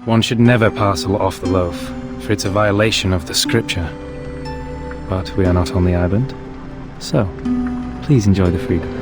One should never parcel off the loaf, for it's a violation of the scripture. But we are not on the island, so please enjoy the freedom.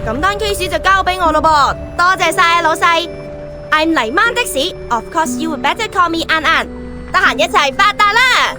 咁單 case 就交俾我咯噃，多謝晒老細。I'm 黎媽的士 ，of course you would better call me 晏晏，得閒一齊發達啦！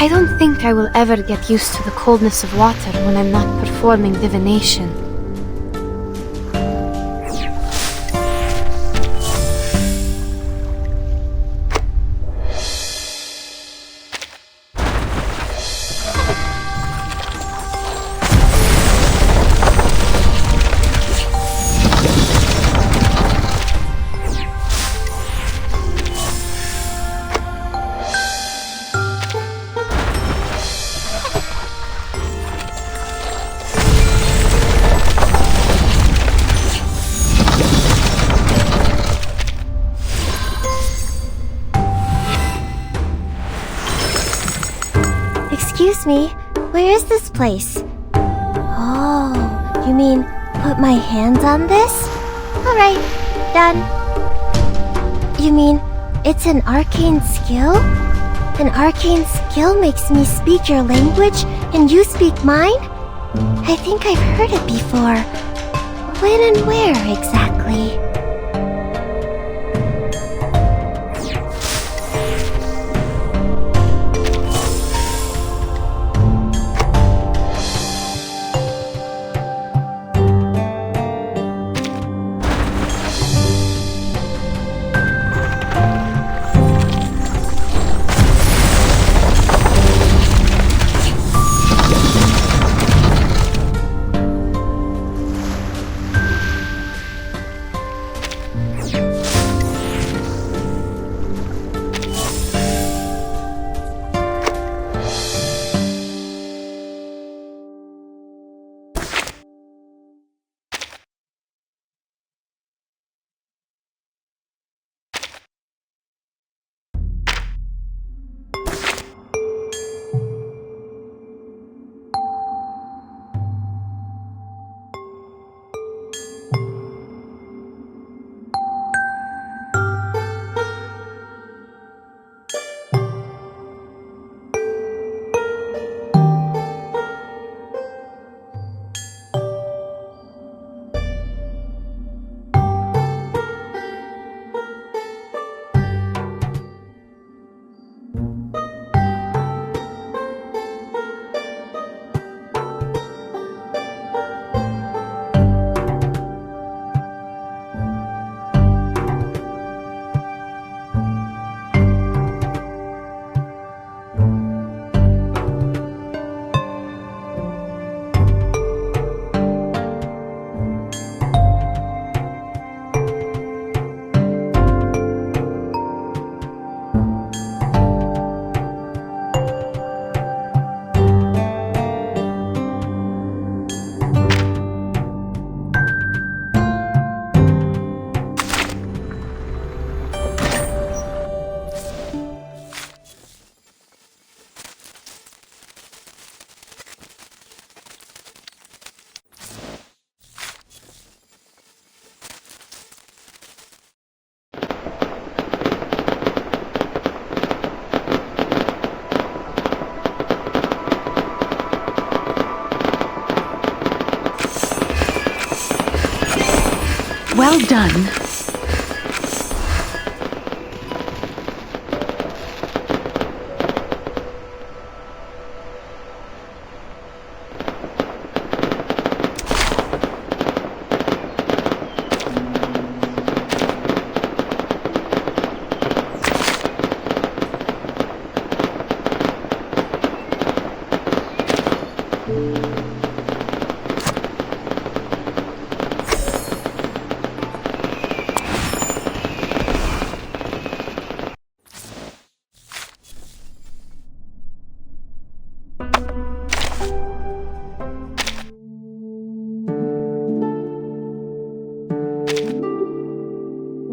I don't think I will ever get used to the coldness of water when I'm not performing divination. Excuse me, where is this place? Oh, you mean put my hands on this? Alright, done. You mean it's an arcane skill? An arcane skill makes me speak your language and you speak mine? I think I've heard it before. When and where exactly? Well done.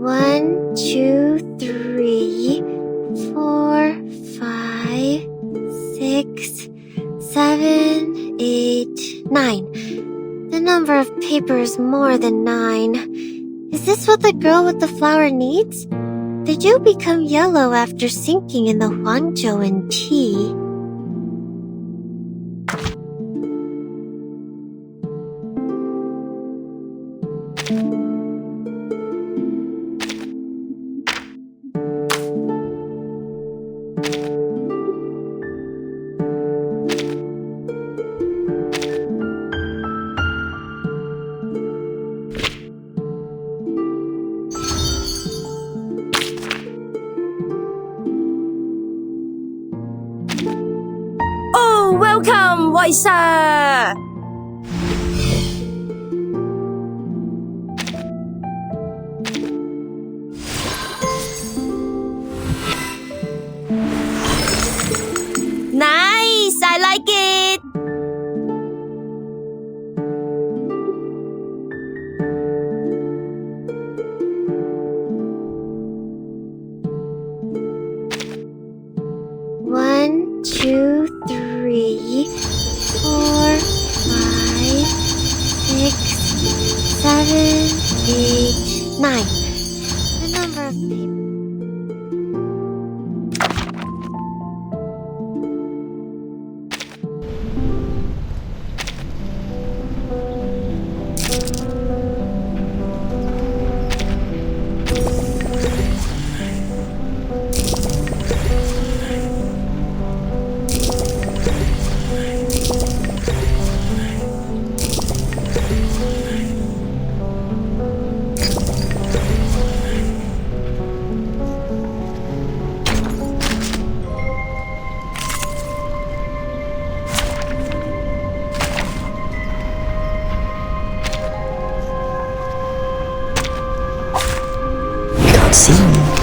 One, two, three, 4, 5, 6, 7, 8, 9. The number of paper is more than 9. Is this what the girl with the flower needs? They do become yellow after sinking in the Huangzhou tea. Welcome, Voicer! Nice! I like it! One, two, three, 4, 5, 6, 7, 8, 9. The number of people.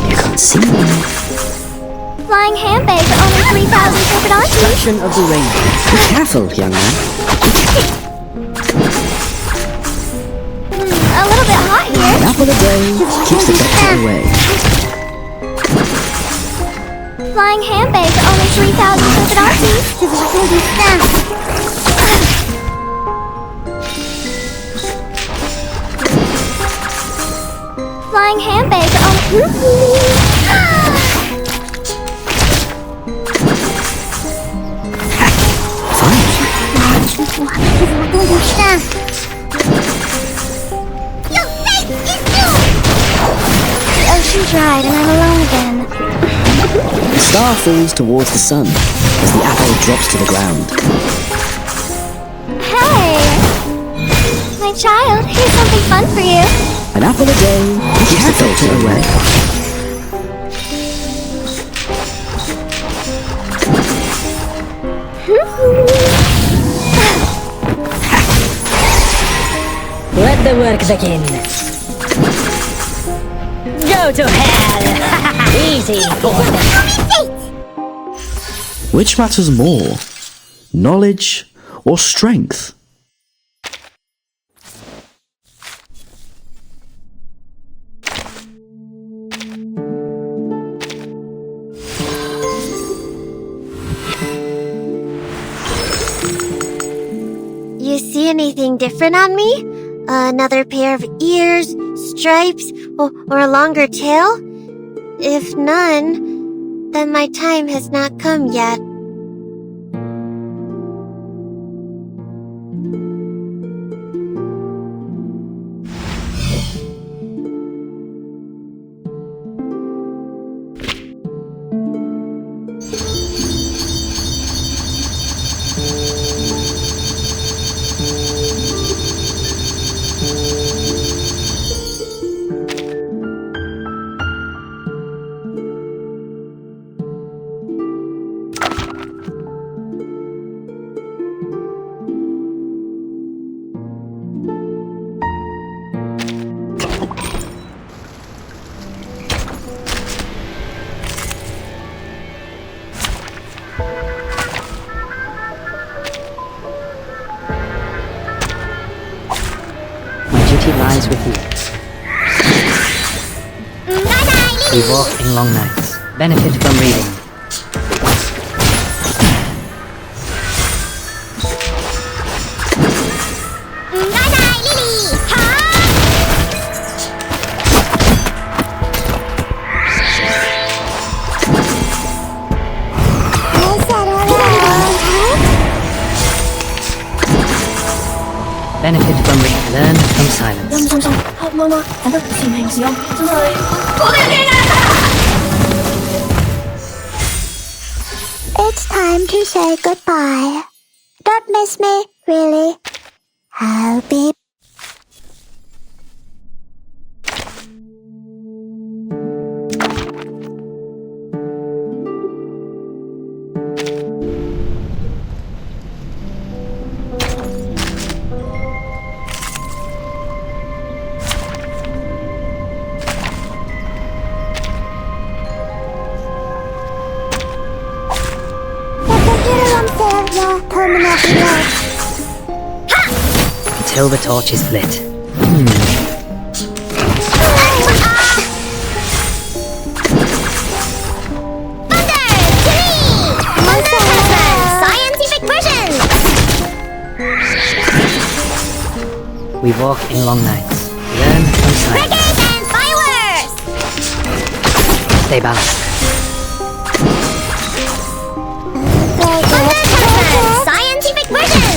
You can't see me. Flying handbags are only 3,000 Tripodonchi. Section of the rainbow. Be careful, young man. A little bit hot here. An apple a day keeps the doctor away. Flying handbags are only 3,000 Tripodonchi. Flying handbags are only... The ocean dried and I'm alone again. The star falls towards the sun as the apple drops to the ground. Hey! My child, here's something fun for you. An apple a day keeps the doctor away. Let the work begin. Go to hell! Easy for Which matters more? Knowledge or strength? You see anything different on me? Another pair of ears, stripes, or a longer tail? If none, then my time has not come yet. lies with you. We walk in long nights. Benefit from reading. Benefit from reading. Learn from silence. It's time to say goodbye. Don't miss me, really. I'll be... Until the torch is lit. Scientific version! We walk in long nights. Learn from science. Crickets and fireworks! Stay balanced. Scientific version!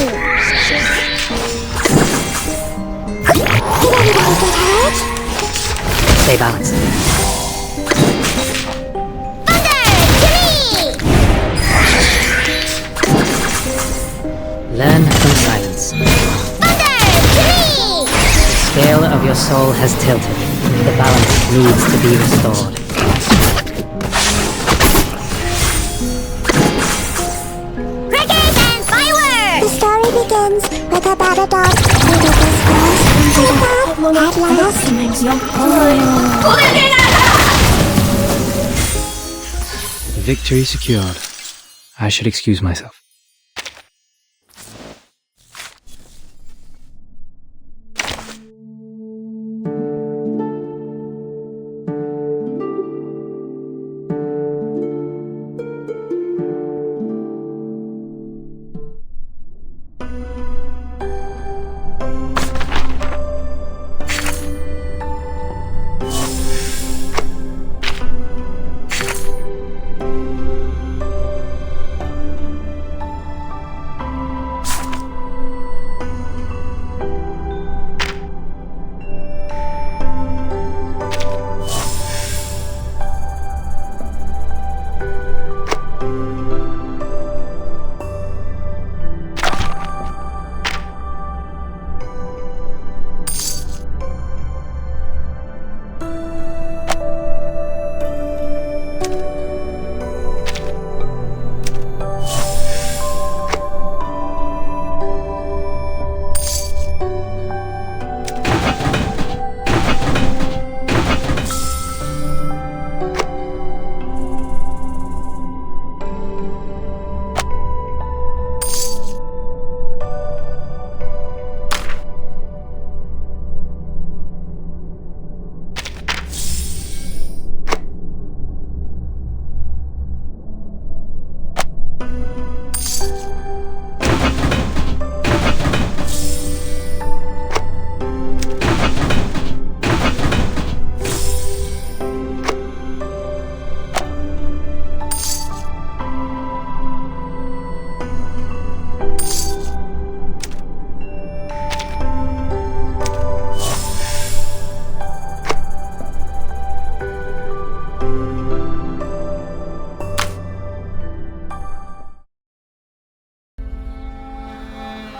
Stay balanced. Learn from silence. The scale of your soul has tilted. The balance needs to be restored. Crickets and fireworks! The story begins with a battle dog who did his first Victory secured. I should excuse myself.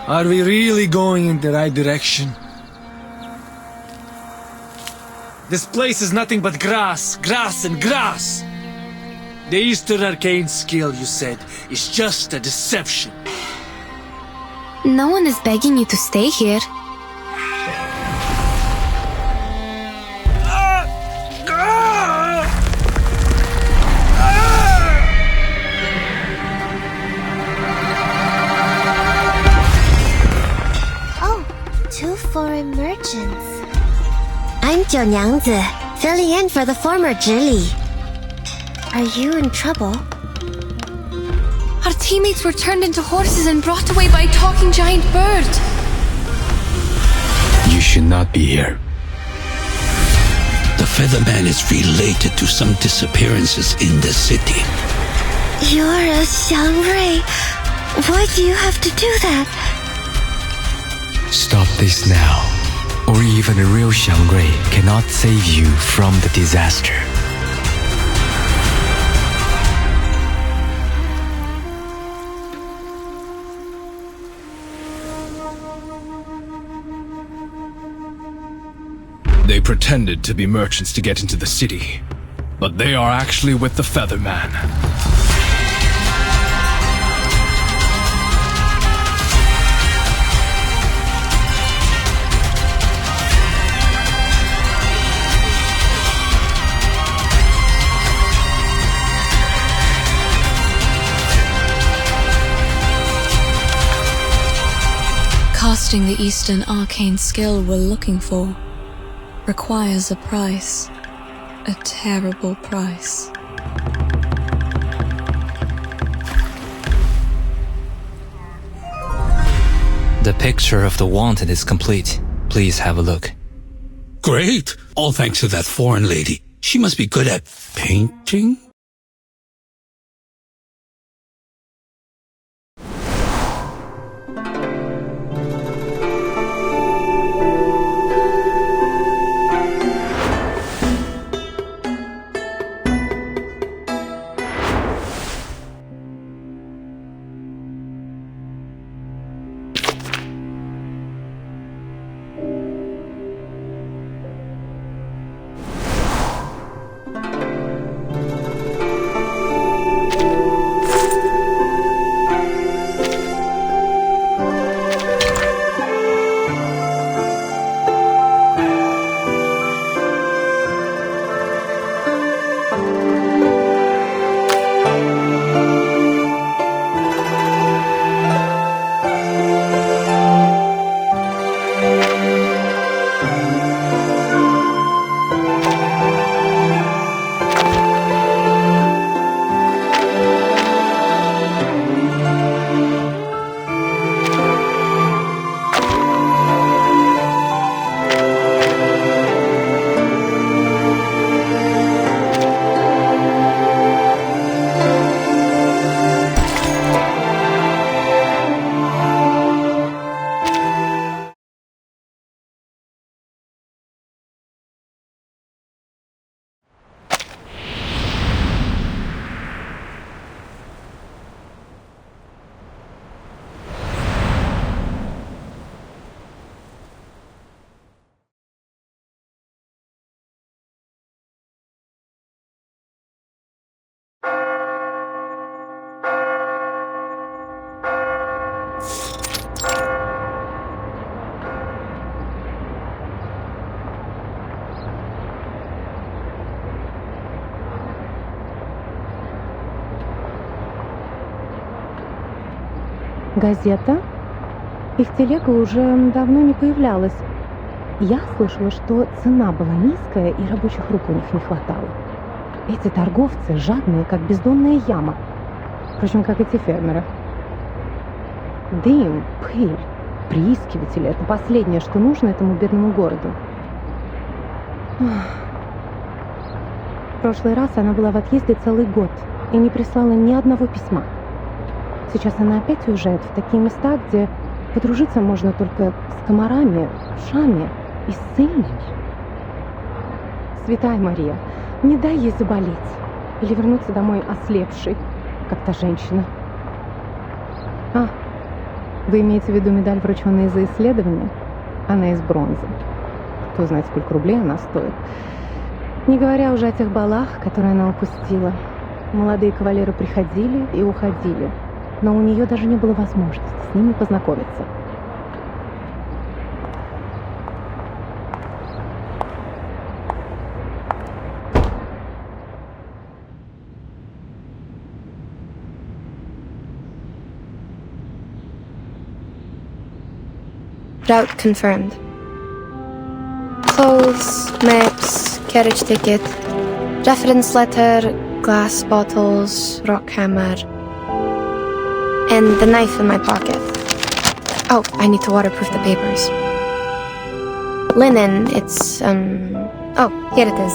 Are we really going in the right direction? This place is nothing but grass, grass and grass! The Eastern arcane skill, you said, is just a deception. No one is begging you to stay here. Two foreign merchants. I'm Jiu Nangzi, filling in for the former Zhili. Are you in trouble? Our teammates were turned into horses and brought away by a talking giant bird. You should not be here. The Featherman is related to some disappearances in the city. You're a Xiangrui. Why do you have to do that? Stop this now, or even a real Xiangrui cannot save you from the disaster. They pretended to be merchants to get into the city, but they are actually with the Featherman. Harvesting the Eastern arcane skill we're looking for requires a price. A terrible price. The picture of the wanted is complete. Please have a look. Great! All thanks to that foreign lady. She must be good at painting? Газета? Их телега уже давно не появлялась. Я слышала, что цена была низкая и рабочих рук у них не хватало. Эти торговцы жадные, как бездонная яма. Впрочем, как и те фермеры. Дым, пыль, приискиватели — это последнее, что нужно этому бедному городу. В прошлый раз она была в отъезде целый год и не прислала ни одного письма. Сейчас она опять уезжает в такие места, где подружиться можно только с комарами, вшами и ссыльными. Святая Мария, не дай ей заболеть или вернуться домой ослепшей, как та женщина. А, вы имеете в виду медаль, врученная за исследование? Она из бронзы. Кто знает, сколько рублей она стоит. Не говоря уже о тех балах, которые она упустила. Молодые кавалеры приходили и уходили, но у нее даже не было возможности с ними познакомиться. Route confirmed. Clothes, maps, carriage ticket, reference letter, glass bottles, rock hammer, and the knife in my pocket. Oh, I need to waterproof the papers. Linen, it's, oh, here it is.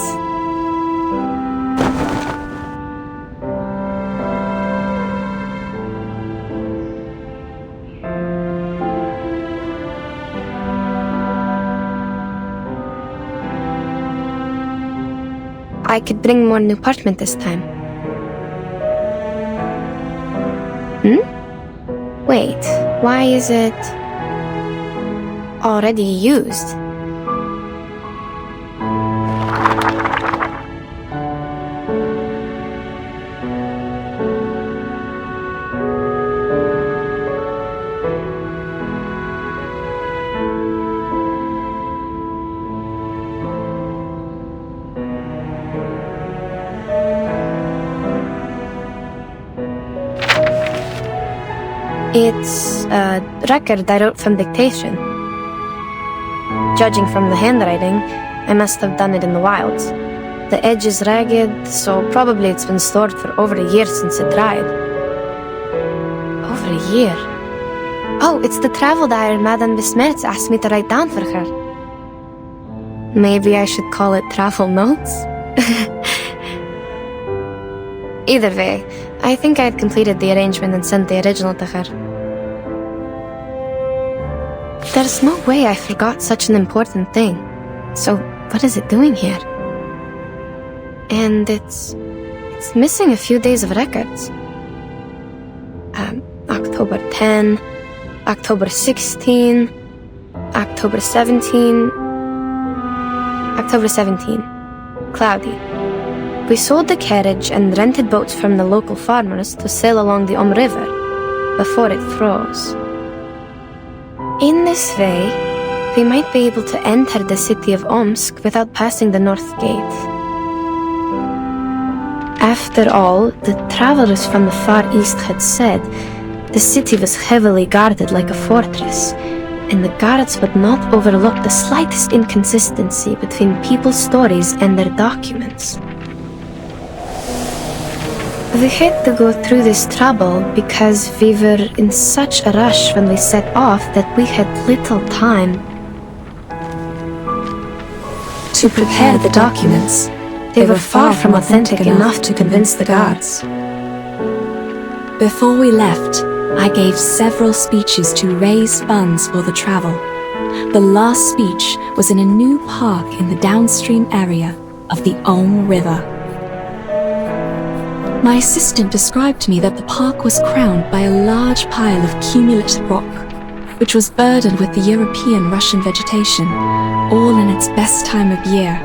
I could bring more new parchment this time. Wait, why is it already used? It's a record I wrote from dictation. Judging from the handwriting, I must have done it in the wilds. The edge is ragged, so probably it's been stored for over a year since it dried. Over a year? Oh, it's the travel diary Madame Besmertz asked me to write down for her. Maybe I should call it travel notes? Either way, I think I had completed the arrangement and sent the original to her. There's no way I forgot such an important thing. So, what is it doing here? And it's missing a few days of records. October 10, October 16, October 17, October 17. Cloudy. We sold the carriage and rented boats from the local farmers to sail along the River before it froze. In this way, we might be able to enter the city of Omsk without passing the North Gate. After all, the travelers from the Far East had said the city was heavily guarded like a fortress, and the guards would not overlook the slightest inconsistency between people's stories and their documents. We had to go through this trouble because we were in such a rush when we set off that we had little time to prepare the documents. They were far from authentic enough to convince the guards. Before we left, I gave several speeches to raise funds for the travel. The last speech was in a new park in the downstream area of the River. My assistant described to me that the park was crowned by a large pile of cumulative rock, which was burdened with the European Russian vegetation, all in its best time of year.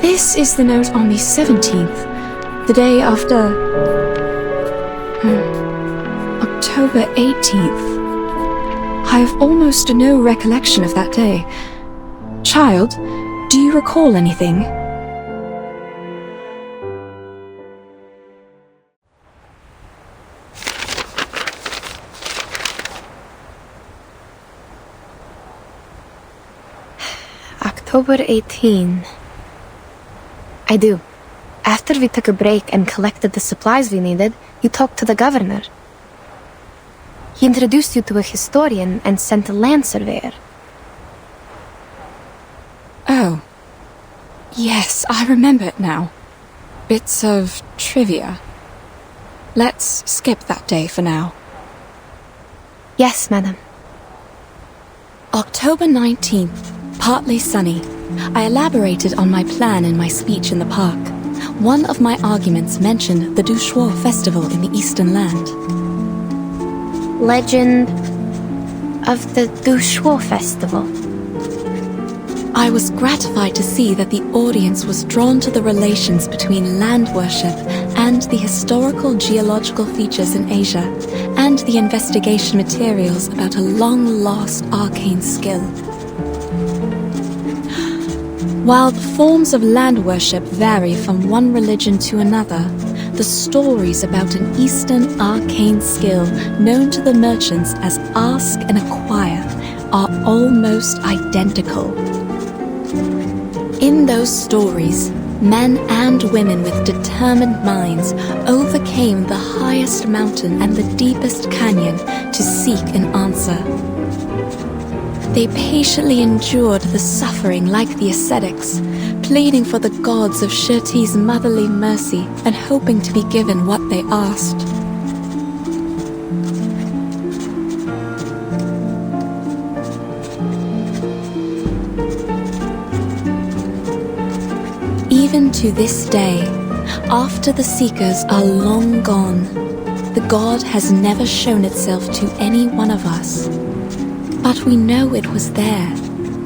This is the note on the 17th, the day after October 18th. I have almost no recollection of that day. Child, do you recall anything? October 18. I do. After we took a break and collected the supplies we needed, you talked to the governor. He introduced you to a historian and sent a land surveyor. Oh. Yes, I remember it now. Bits of trivia. Let's skip that day for now. Yes, madam. October 19th. Partly sunny. I elaborated on my plan in my speech in the park. One of my arguments mentioned the Douchois festival in the Eastern Land. Legend of the Douchois festival. I was gratified to see that the audience was drawn to the relations between land worship and the historical geological features in Asia, and the investigation materials about a long-lost arcane skill. While the forms of land worship vary from one religion to another, the stories about an Eastern arcane skill known to the merchants as ask and acquire are almost identical. In those stories, men and women with determined minds overcame the highest mountain and the deepest canyon to seek an answer. They patiently endured the suffering like the ascetics, pleading for the gods of Shirti's motherly mercy and hoping to be given what they asked. Even to this day, after the seekers are long gone, the god has never shown itself to any one of us. But we know it was there,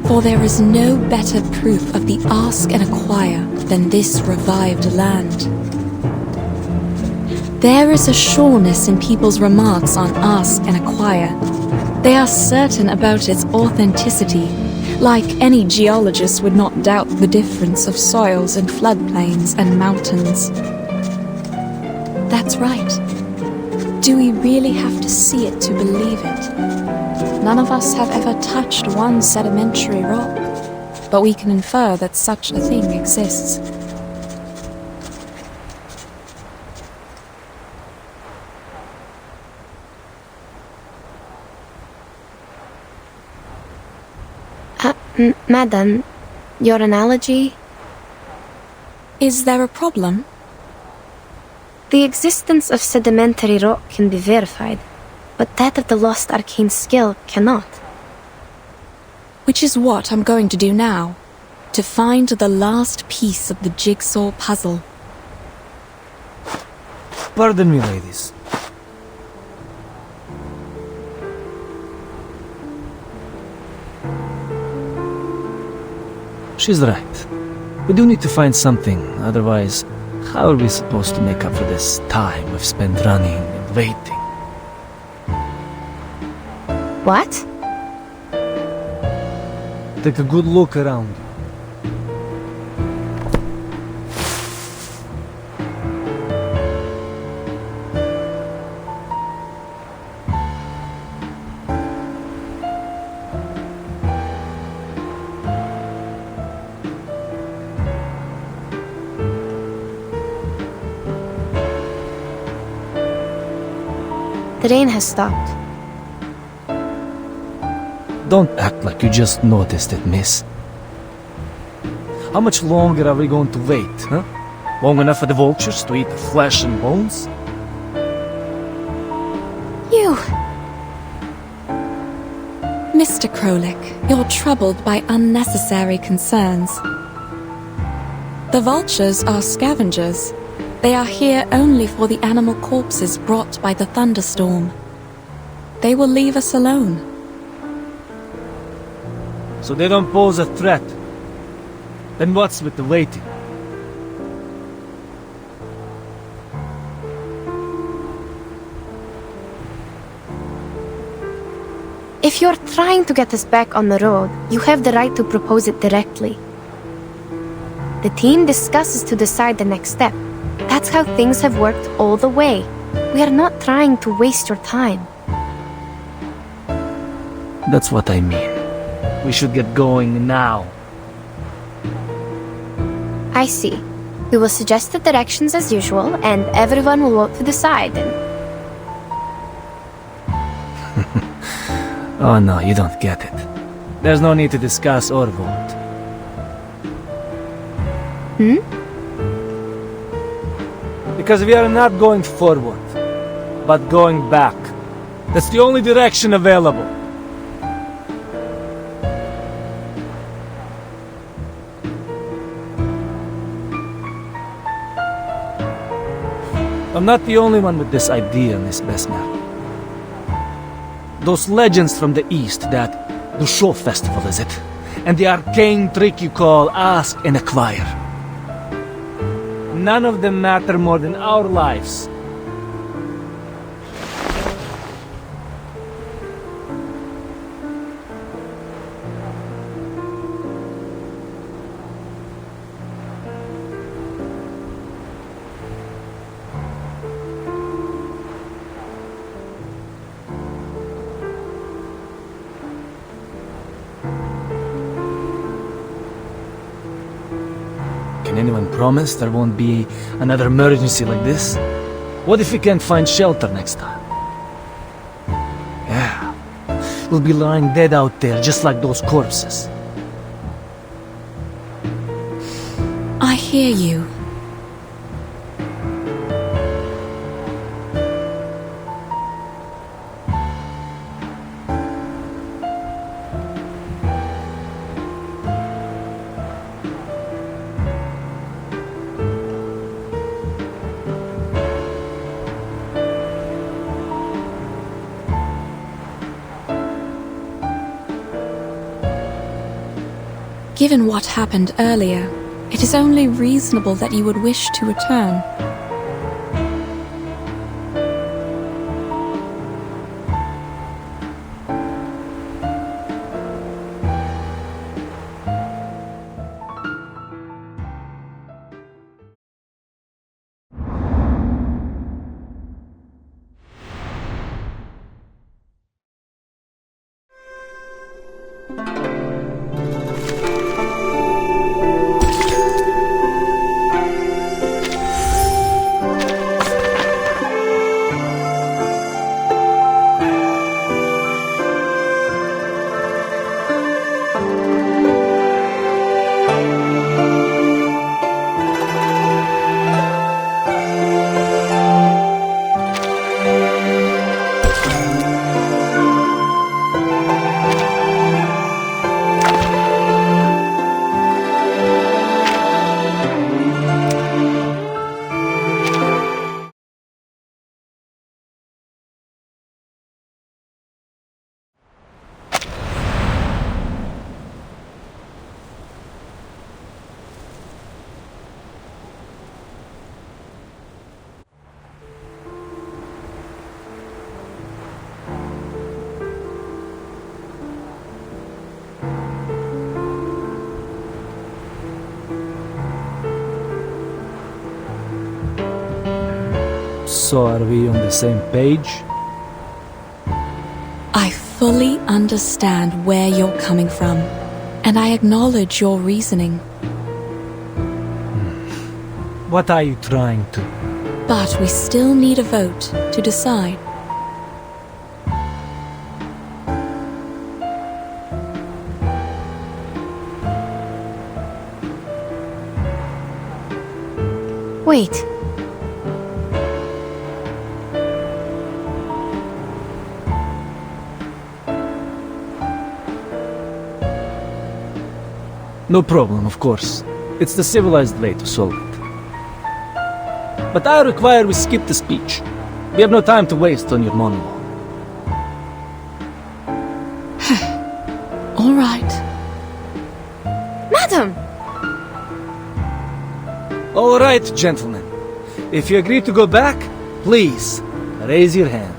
for there is no better proof of the ask and acquire than this revived land. There is a sureness in people's remarks on ask and acquire. They are certain about its authenticity, like any geologist would not doubt the difference of soils and floodplains and mountains. That's right. Do we really have to see it to believe it? None of us have ever touched one sedimentary rock, but we can infer that such a thing exists. Madam, your analogy? Is there a problem? The existence of sedimentary rock can be verified, but that of the lost arcane skill cannot. Which is what I'm going to do now, to find the last piece of the jigsaw puzzle. Pardon me, ladies. She's right. We do need to find something, otherwise, how are we supposed to make up for this time we've spent running and waiting? What? Take a good look around you. The rain has stopped. Don't act like you just noticed it, miss. How much longer are we going to wait, huh? Long enough for the vultures to eat the flesh and bones? You! Mr. Krolik, you're troubled by unnecessary concerns. The vultures are scavengers. They are here only for the animal corpses brought by the thunderstorm. They will leave us alone. So they don't pose a threat. Then what's with the waiting? If you're trying to get us back on the road, you have the right to propose it directly. The team discusses to decide the next step. That's how things have worked all the way. We are not trying to waste your time. That's what I mean. We should get going now. I see. We will suggest the directions as usual, and everyone will vote to decide. Oh no, you don't get it. There's no need to discuss or vote. Because we are not going forward, but going back. That's the only direction available. I'm not the only one with this idea, Miss Besmer. Those legends from the East, that the show festival, is it? And the arcane trick you call ask and acquire. None of them matter more than our lives. Can anyone promise there won't be another emergency like this? What if we can't find shelter next time? Yeah, we'll be lying dead out there just like those corpses. I hear you. Given what happened earlier, it is only reasonable that you would wish to return. So are we on the same page? I fully understand where you're coming from, and I acknowledge your reasoning. What are you trying to... But we still need a vote to decide. Wait. No problem, of course. It's the civilized way to solve it. But I require we skip the speech. We have no time to waste on your monologue. All right. Madam! All right, gentlemen. If you agree to go back, please, raise your hand.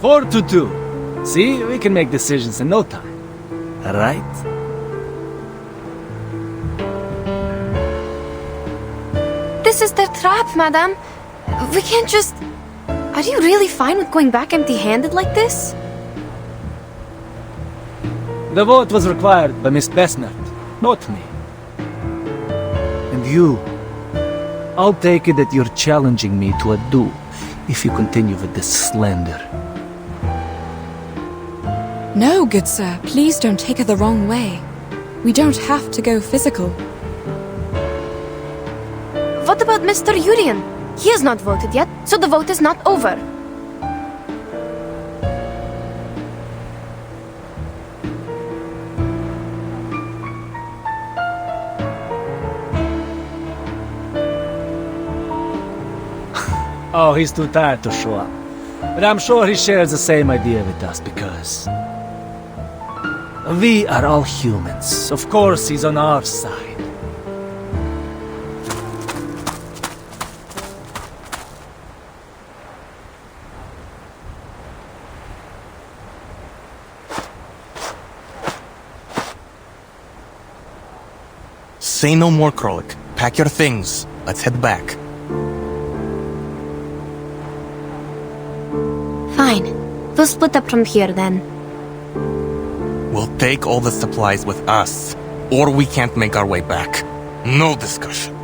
Four to two. See, we can make decisions in no time. Right? This is their trap, madam. We can't just... Are you really fine with going back empty-handed like this? The vote was required by Miss Besnard, not me. And you, I'll take it that you're challenging me to a duel if you continue with this slander. No, good sir, please don't take it the wrong way. We don't have to go physical. What about Mr. Urien? He has not voted yet, so the vote is not over. Oh, he's too tired to show up. But I'm sure he shares the same idea with us because... we are all humans. Of course, he's on our side. Say no more, Krolik. Pack your things. Let's head back. Fine. We'll split up from here then. We'll take all the supplies with us, or we can't make our way back. No discussion.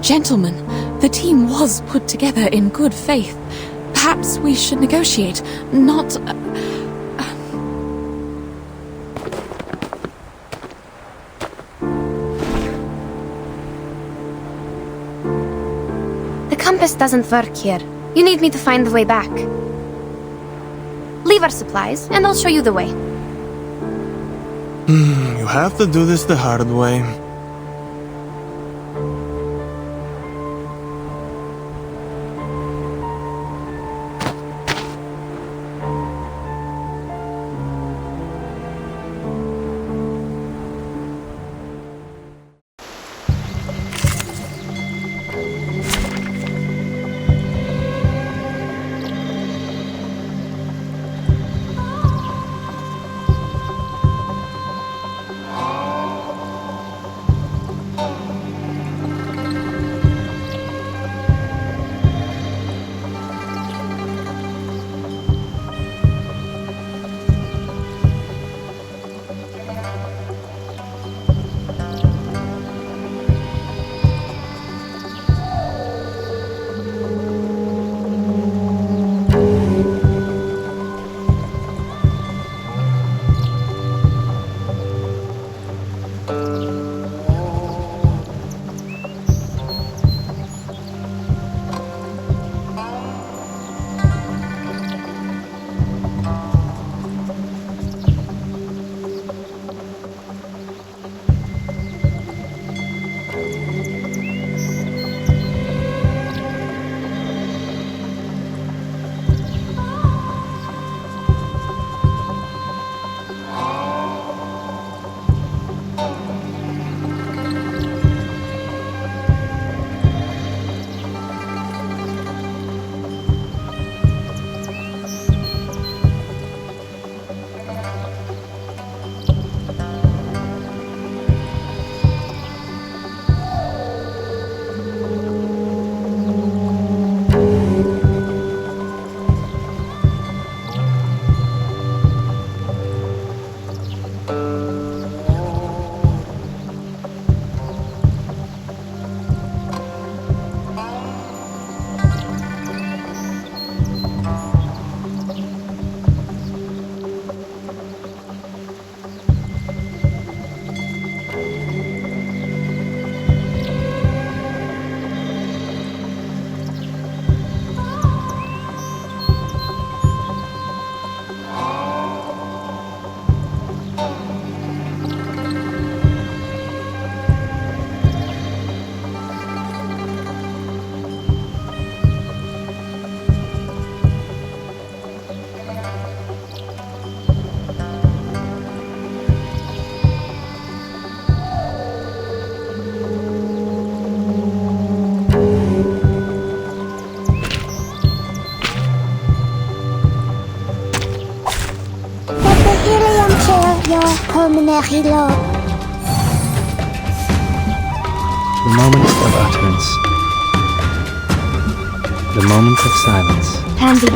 Gentlemen, the team was put together in good faith. Perhaps we should negotiate, not... The compass doesn't work here. You need me to find the way back. Leave our supplies, and I'll show you the way. You have to do this the hard way. your pulmonary lobe. The moment of utterance. The moment of silence. Pansy.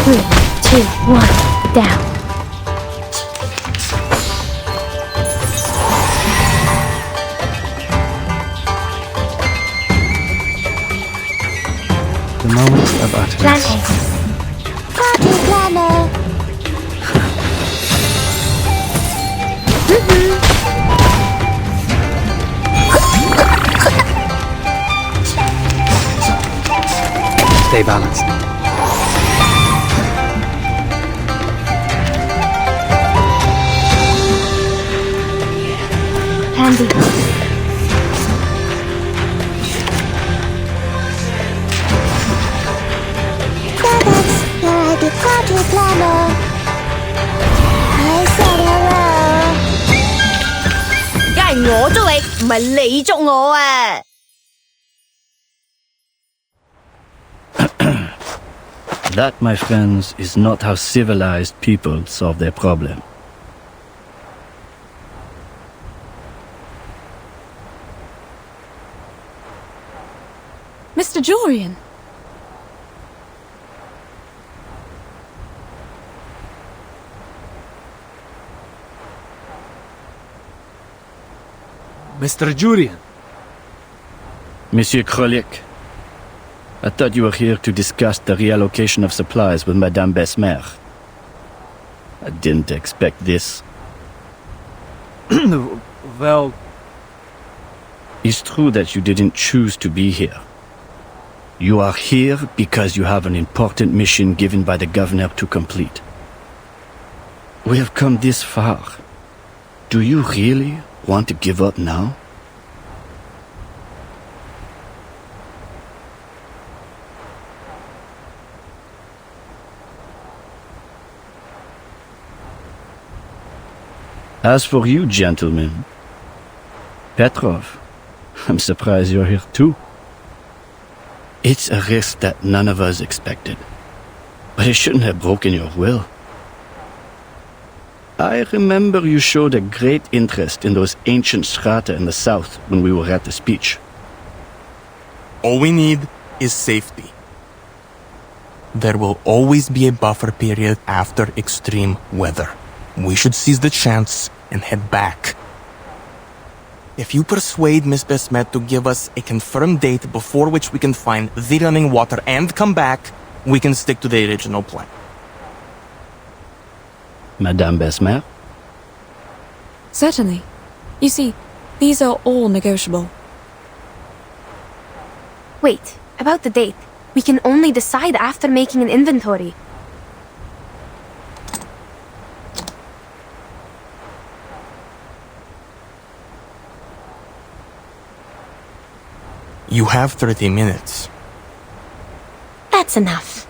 3, 2, 1, down. The moment of utterance. Party planner. Stay balanced. Pansy. The party planner. I said hello. 梗係我捉你，唔係你捉我啊！ That, my friends, is not how civilized people solve their problem. Mr. Jorian! Mr. Jurian. Monsieur Krolik, I thought you were here to discuss the reallocation of supplies with Madame Besmer. I didn't expect this. Well... It's true that you didn't choose to be here. You are here because you have an important mission given by the governor to complete. We have come this far. Do you really want to give up now? As for you, gentlemen, Petrov, I'm surprised you're here too. It's a risk that none of us expected, but it shouldn't have broken your will. I remember you showed a great interest in those ancient strata in the south when we were at the speech. All we need is safety. There will always be a buffer period after extreme weather. We should seize the chance and head back. If you persuade Miss Besmet to give us a confirmed date before which we can find the running water and come back, we can stick to the original plan. Madame Besmer? Certainly. You see, these are all negotiable. Wait, about the date. We can only decide after making an inventory. You have 30 minutes. That's enough.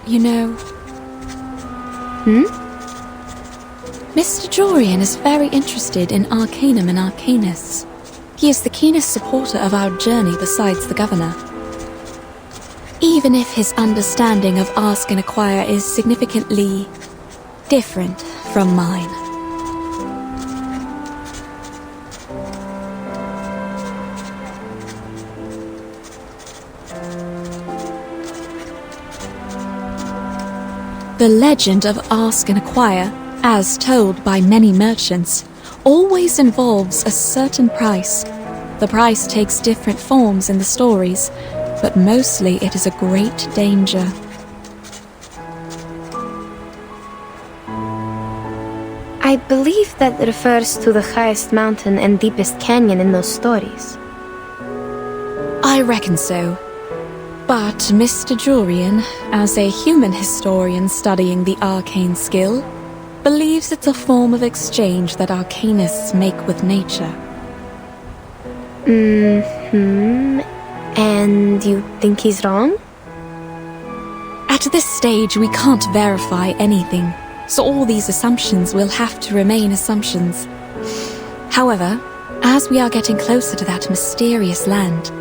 You know... Mr. Jorian is very interested in Arcanum and Arcanists. He is the keenest supporter of our journey besides the governor. Even if his understanding of Ask and Acquire is significantly different from mine. The legend of Ask and Acquire, as told by many merchants, always involves a certain price. The price takes different forms in the stories, but mostly it is a great danger. I believe that refers to the highest mountain and deepest canyon in those stories. I reckon so. But Mr. Jorian, as a human historian studying the arcane skill, believes it's a form of exchange that arcanists make with nature. And you think he's wrong? At this stage, we can't verify anything, so all these assumptions will have to remain assumptions. However, as we are getting closer to that mysterious land,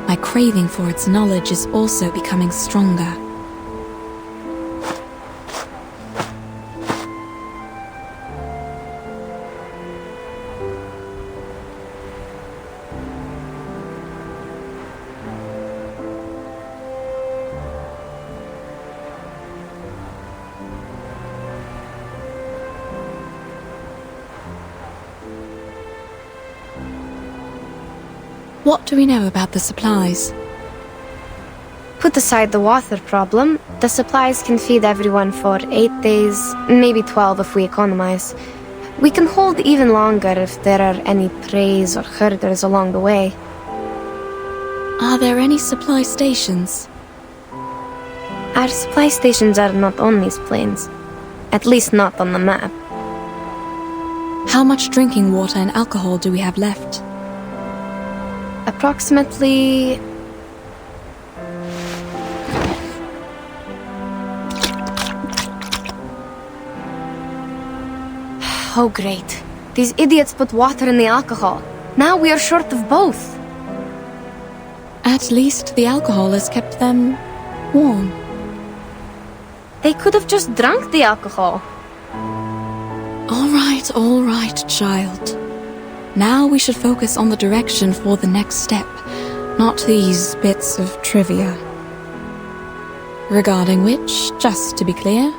my craving for its knowledge is also becoming stronger. What do we know about the supplies? Put aside the water problem, the supplies can feed everyone for 8 days, maybe 12 if we economize. We can hold even longer if there are any preys or herders along the way. Are there any supply stations? Our supply stations are not on these plains. At least not on the map. How much drinking water and alcohol do we have left? Approximately... Oh great. These idiots put water in the alcohol. Now we are short of both. At least the alcohol has kept them warm. They could have just drunk the alcohol. All right, child. Now we should focus on the direction for the next step, not these bits of trivia. Regarding which, just to be clear,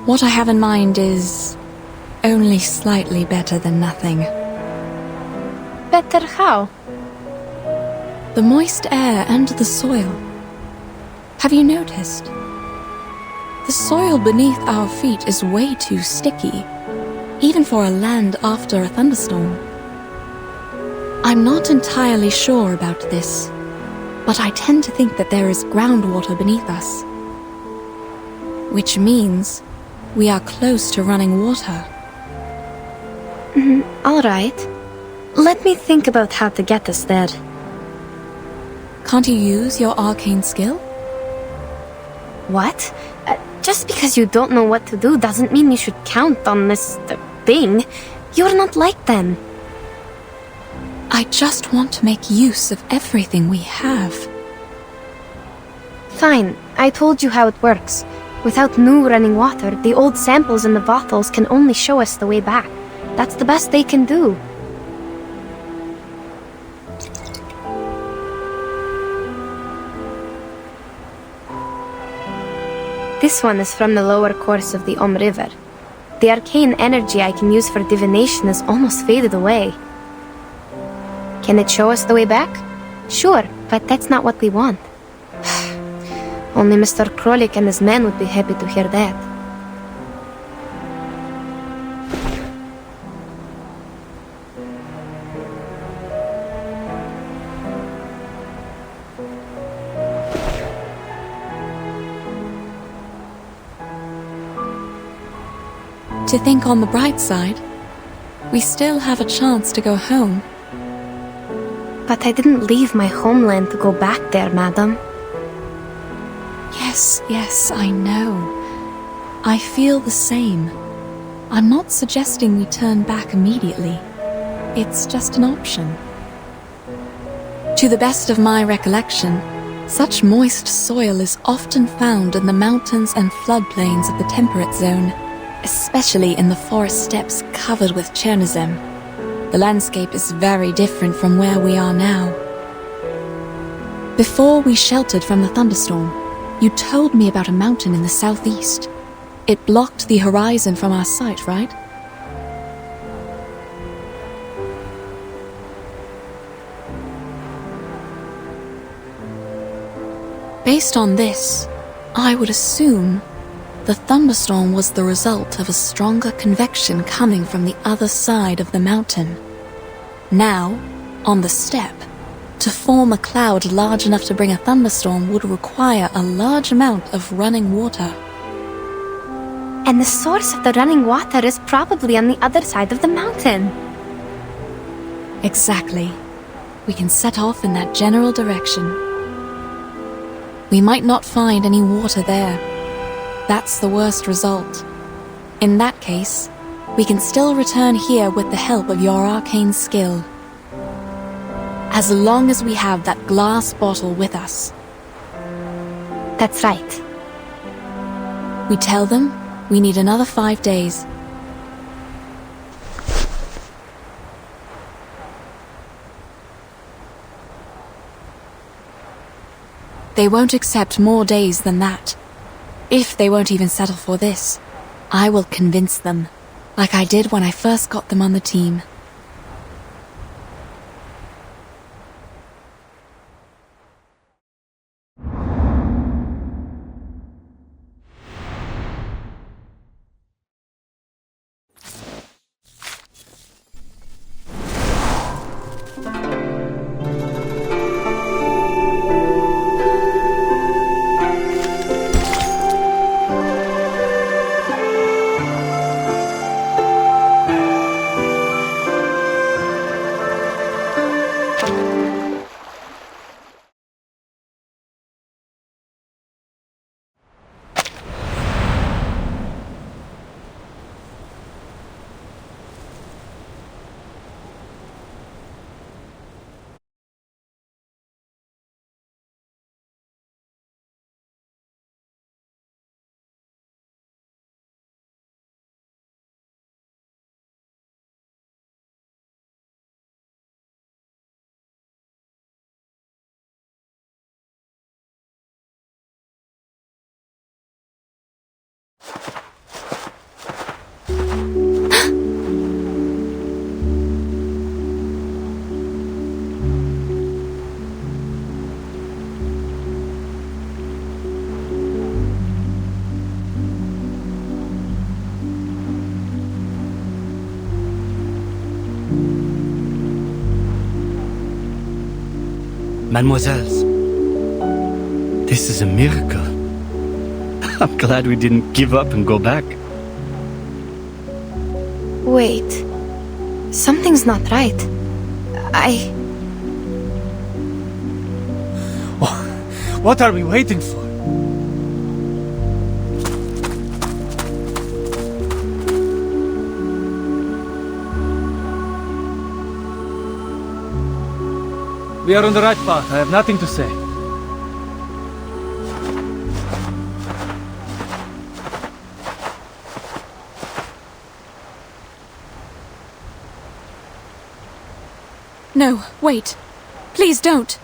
what I have in mind is only slightly better than nothing. Better how? The moist air and the soil. Have you noticed? The soil beneath our feet is way too sticky, even for a land after a thunderstorm. I'm not entirely sure about this, but I tend to think that there is groundwater beneath us. Which means we are close to running water. All right. Let me think about how to get us there. Can't you use your arcane skill? What? Just because you don't know what to do doesn't mean you should count on this thing. You're not like them. I just want to make use of everything we have. Fine, I told you how it works. Without new running water, the old samples in the bottles can only show us the way back. That's the best they can do. This one is from the lower course of the River. The arcane energy I can use for divination is almost faded away. Can it show us the way back? Sure, but that's not what we want. Only Mr. Krolik and his men would be happy to hear that. To think on the bright side, we still have a chance to go home. But I didn't leave my homeland to go back there, madam. Yes, I know. I feel the same. I'm not suggesting we turn back immediately. It's just an option. To the best of my recollection, such moist soil is often found in the mountains and floodplains of the temperate zone, especially in the forest steppes covered with Chernozem. The landscape is very different from where we are now. Before we sheltered from the thunderstorm, you told me about a mountain in the southeast. It blocked the horizon from our sight, right? Based on this, I would assume the thunderstorm was the result of a stronger convection coming from the other side of the mountain. Now, on the steppe, to form a cloud large enough to bring a thunderstorm would require a large amount of running water. And the source of the running water is probably on the other side of the mountain. Exactly. We can set off in that general direction. We might not find any water there. That's the worst result. In that case, we can still return here with the help of your arcane skill. As long as we have that glass bottle with us. That's right. We tell them we need another 5 days. They won't accept more days than that. If they won't even settle for this, I will convince them, like I did when I first got them on the team. Mademoiselles, this is a miracle. I'm glad we didn't give up and go back. Wait. Something's not right. What are we waiting for? We are on the right path. I have nothing to say. No, wait. Please don't.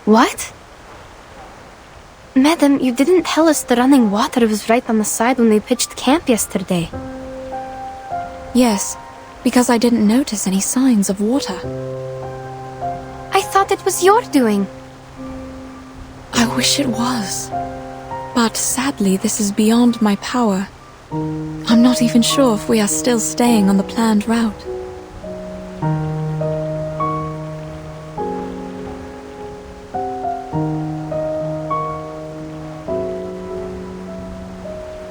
What? Madam, you didn't tell us the running water was right on the side when we pitched camp yesterday. Yes, because I didn't notice any signs of water. I thought it was your doing. I wish it was. But sadly, this is beyond my power. I'm not even sure if we are still staying on the planned route.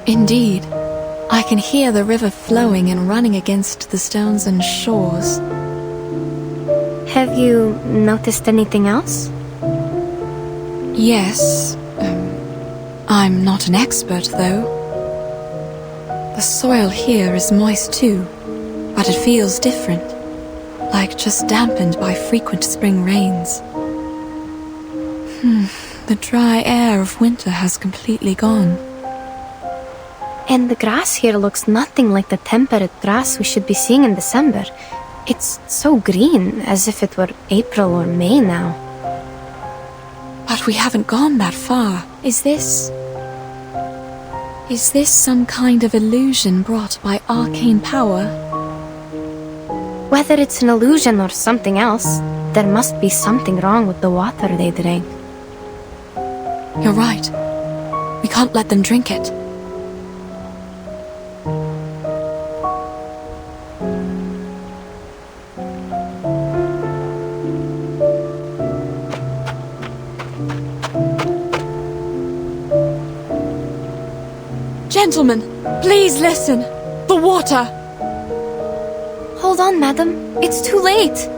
Indeed, I can hear the river flowing and running against the stones and shores. Have you noticed anything else? Yes. I'm not an expert, though. The soil here is moist too, but it feels different, like just dampened by frequent spring rains. The dry air of winter has completely gone. And the grass here looks nothing like the temperate grass we should be seeing in December. It's so green, as if it were April or May now. But we haven't gone that far. Is this some kind of illusion brought by arcane power? Whether it's an illusion or something else, there must be something wrong with the water they drank. You're right. We can't let them drink it. Gentlemen, please listen. The water! Hold on, madam. It's too late.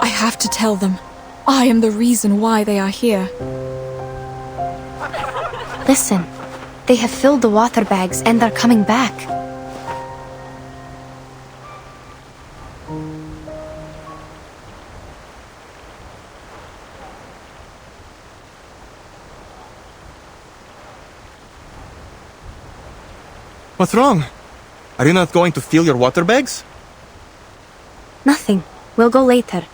I have to tell them. I am the reason why they are here. Listen. They have filled the water bags and are coming back. What's wrong? Are you not going to fill your water bags? Nothing. We'll go later.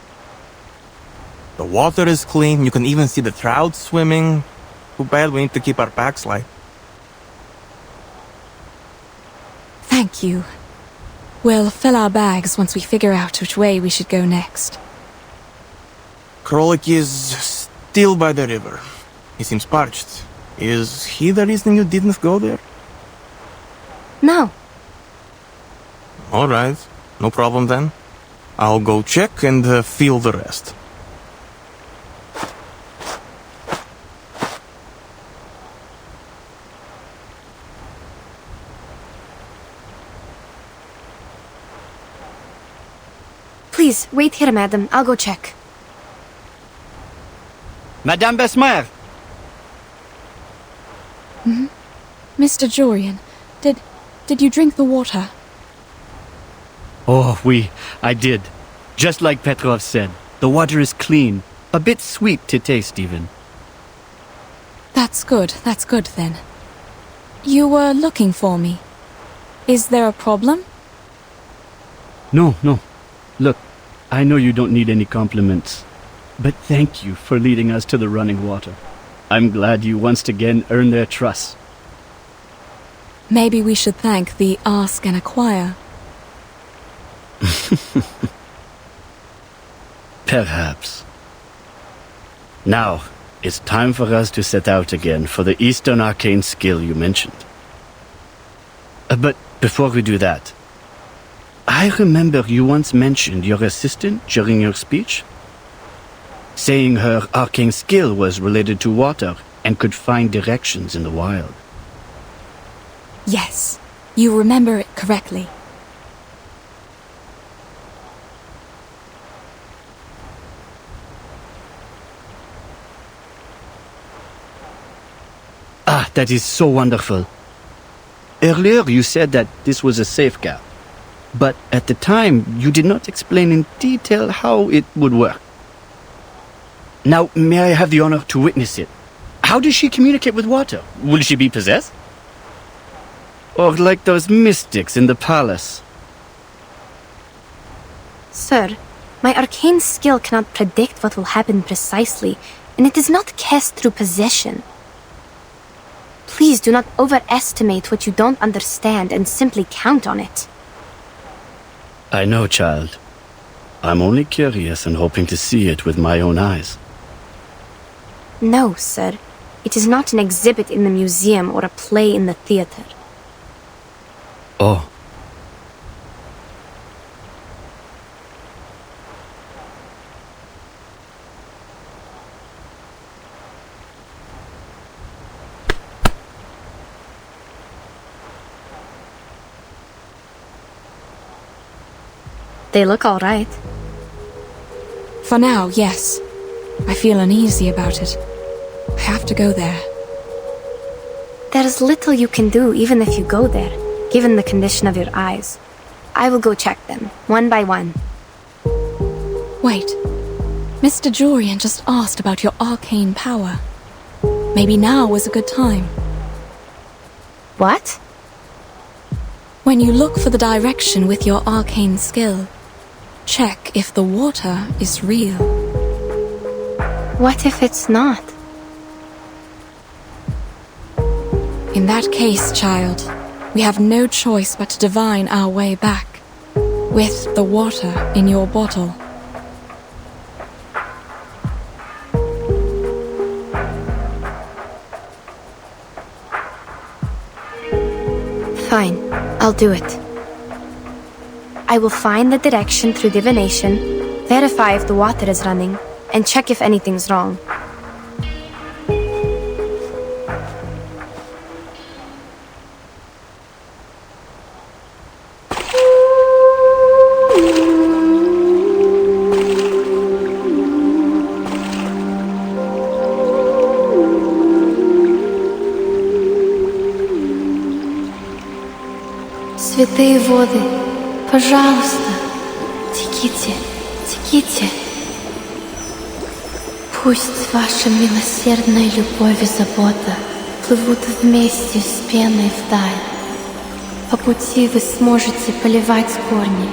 The water is clean, you can even see the trout swimming. Too bad we need to keep our packs light. Thank you. We'll fill our bags once we figure out which way we should go next. Krolik is still by the river. He seems parched. Is he the reason you didn't go there? No. Alright, no problem then. I'll go check and feel the rest. Please, wait here, madam. I'll go check. Madame Besmer! Mr. Jorian, did you drink the water? Oh, I did. Just like Petrov said, the water is clean. A bit sweet to taste, even. That's good then. You were looking for me. Is there a problem? No. Look, I know you don't need any compliments, but thank you for leading us to the running water. I'm glad you once again earned their trust. Maybe we should thank the Ask and Acquire. Perhaps. Now, it's time for us to set out again for the Eastern Arcane skill you mentioned. But before we do that, I remember you once mentioned your assistant during your speech, saying her arcane skill was related to water and could find directions in the wild. Yes, you remember it correctly. Ah, that is so wonderful. Earlier you said that this was a safe gap, but at the time you did not explain in detail how it would work. Now, may I have the honor to witness it? How does she communicate with water? Will she be possessed? Or like those mystics in the palace? Sir, my arcane skill cannot predict what will happen precisely, and it is not cast through possession. Please do not overestimate what you don't understand and simply count on it. I know, child. I'm only curious and hoping to see it with my own eyes. No, sir. It is not an exhibit in the museum or a play in the theater. Oh. They look all right. For now, yes. I feel uneasy about it. I have to go there. There is little you can do even if you go there, given the condition of your eyes. I will go check them, one by one. Wait. Mr. Jorian just asked about your arcane power. Maybe now was a good time. What? When you look for the direction with your arcane skill, check if the water is real. What if it's not? In that case, child, we have no choice but to divine our way back, with the water in your bottle. Fine, I'll do it. I will find the direction through divination, verify if the water is running, and check if anything's wrong. Святые воды, пожалуйста, теките, теките. Пусть ваша милосердная любовь и забота плывут вместе с пеной вдаль. По пути вы сможете поливать корни,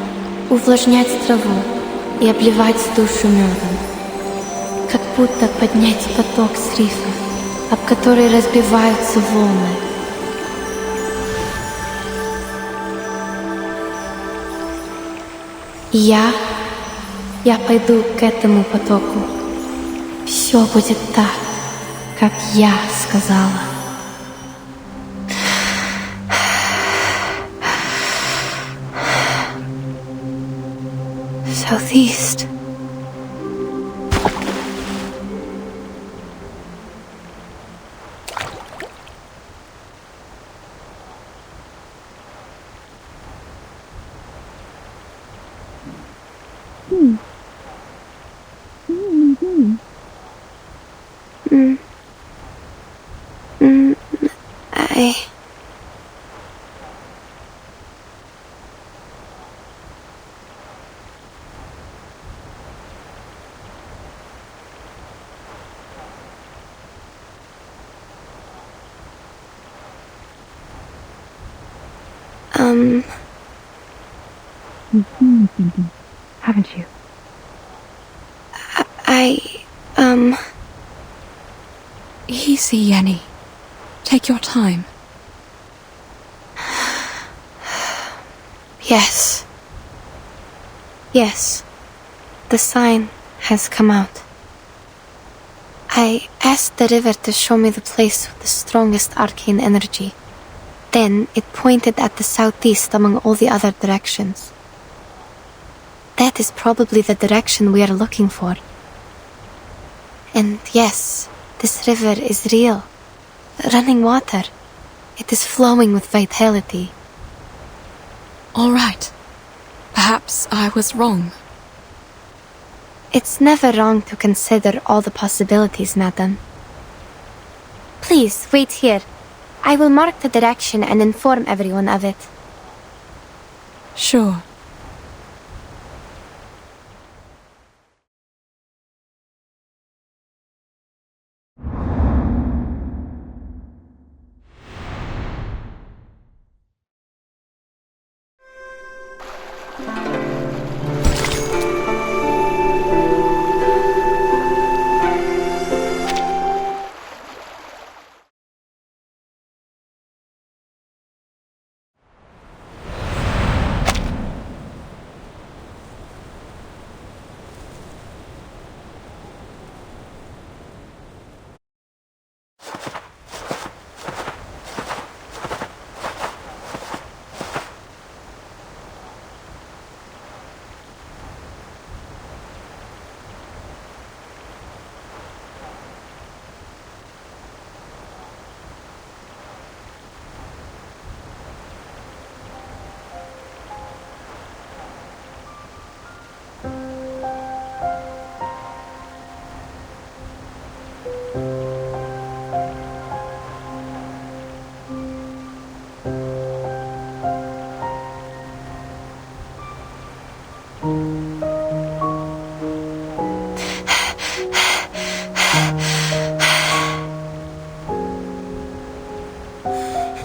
увлажнять траву и обливать душу медом. Как будто поднять поток с рифа, об который разбиваются волны. Я пойду к этому потоку. Все будет так, как я сказала. Southeast. You've seen something, haven't you? Easy, Yenny. Take your time. Yes. Yes. The sign has come out. I asked the river to show me the place with the strongest arcane energy. Then it pointed at the southeast among all the other directions. That is probably the direction we are looking for. And yes, this river is real. Running water. It is flowing with vitality. All right. Perhaps I was wrong. It's never wrong to consider all the possibilities, madam. Please, wait here. I will mark the direction and inform everyone of it. Sure.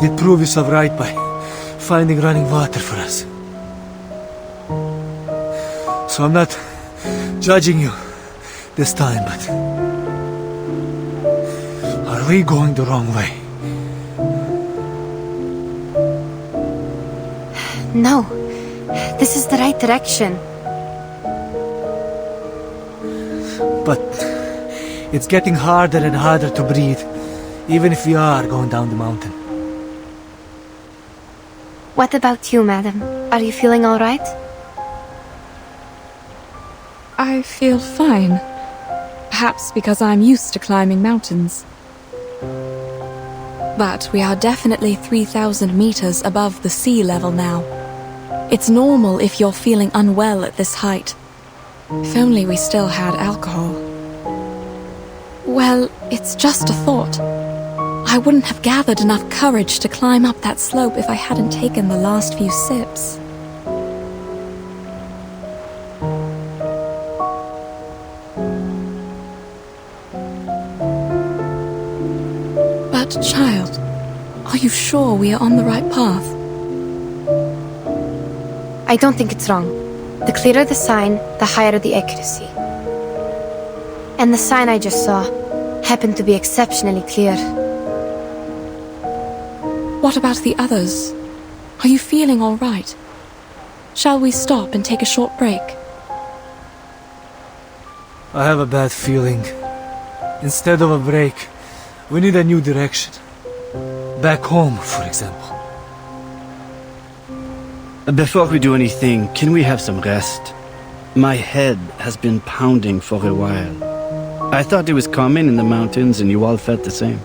Did prove yourself right by finding running water for us. So So I'm not judging you this time, but are we going the wrong way? No, this is the right direction. But it's getting harder and harder to breathe, even if we are going down the mountain. What about you, madam? Are you feeling all right? I feel fine. Perhaps because I'm used to climbing mountains. But we are definitely 3,000 meters above the sea level now. It's normal if you're feeling unwell at this height. If only we still had alcohol. Well, it's just a thought. I wouldn't have gathered enough courage to climb up that slope if I hadn't taken the last few sips. But, child, are you sure we are on the right path? I don't think it's wrong. The clearer the sign, the higher the accuracy. And the sign I just saw happened to be exceptionally clear. What about the others? Are you feeling all right? Shall we stop and take a short break? I have a bad feeling. Instead of a break, we need a new direction. Back home, for example. Before we do anything, can we have some rest? My head has been pounding for a while. I thought it was common in the mountains and you all felt the same.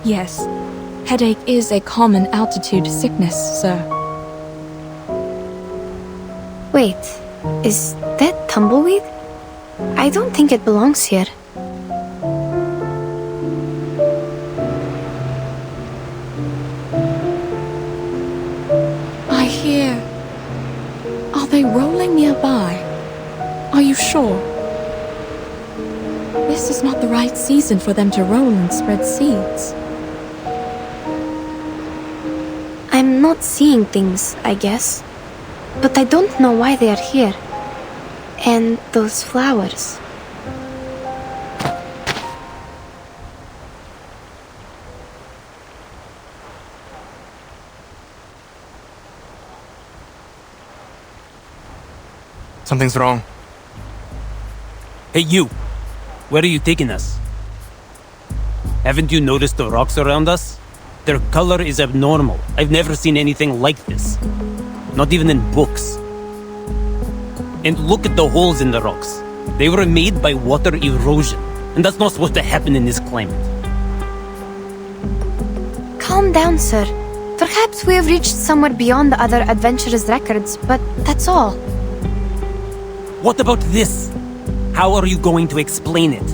Yes, headache is a common altitude sickness, sir. Wait, is that tumbleweed? I don't think it belongs here. I hear... Are they rolling nearby? Are you sure? This is not the right season for them to roll and spread seeds. I'm not seeing things, I guess. But I don't know why they are here. And those flowers. Something's wrong. Hey, you! Where are you taking us? Haven't you noticed the rocks around us? Their color is abnormal. I've never seen anything like this. Not even in books. And look at the holes in the rocks. They were made by water erosion. And that's not supposed to happen in this climate. Calm down, sir. Perhaps we have reached somewhere beyond the other adventurers' records, but that's all. What about this? How are you going to explain it?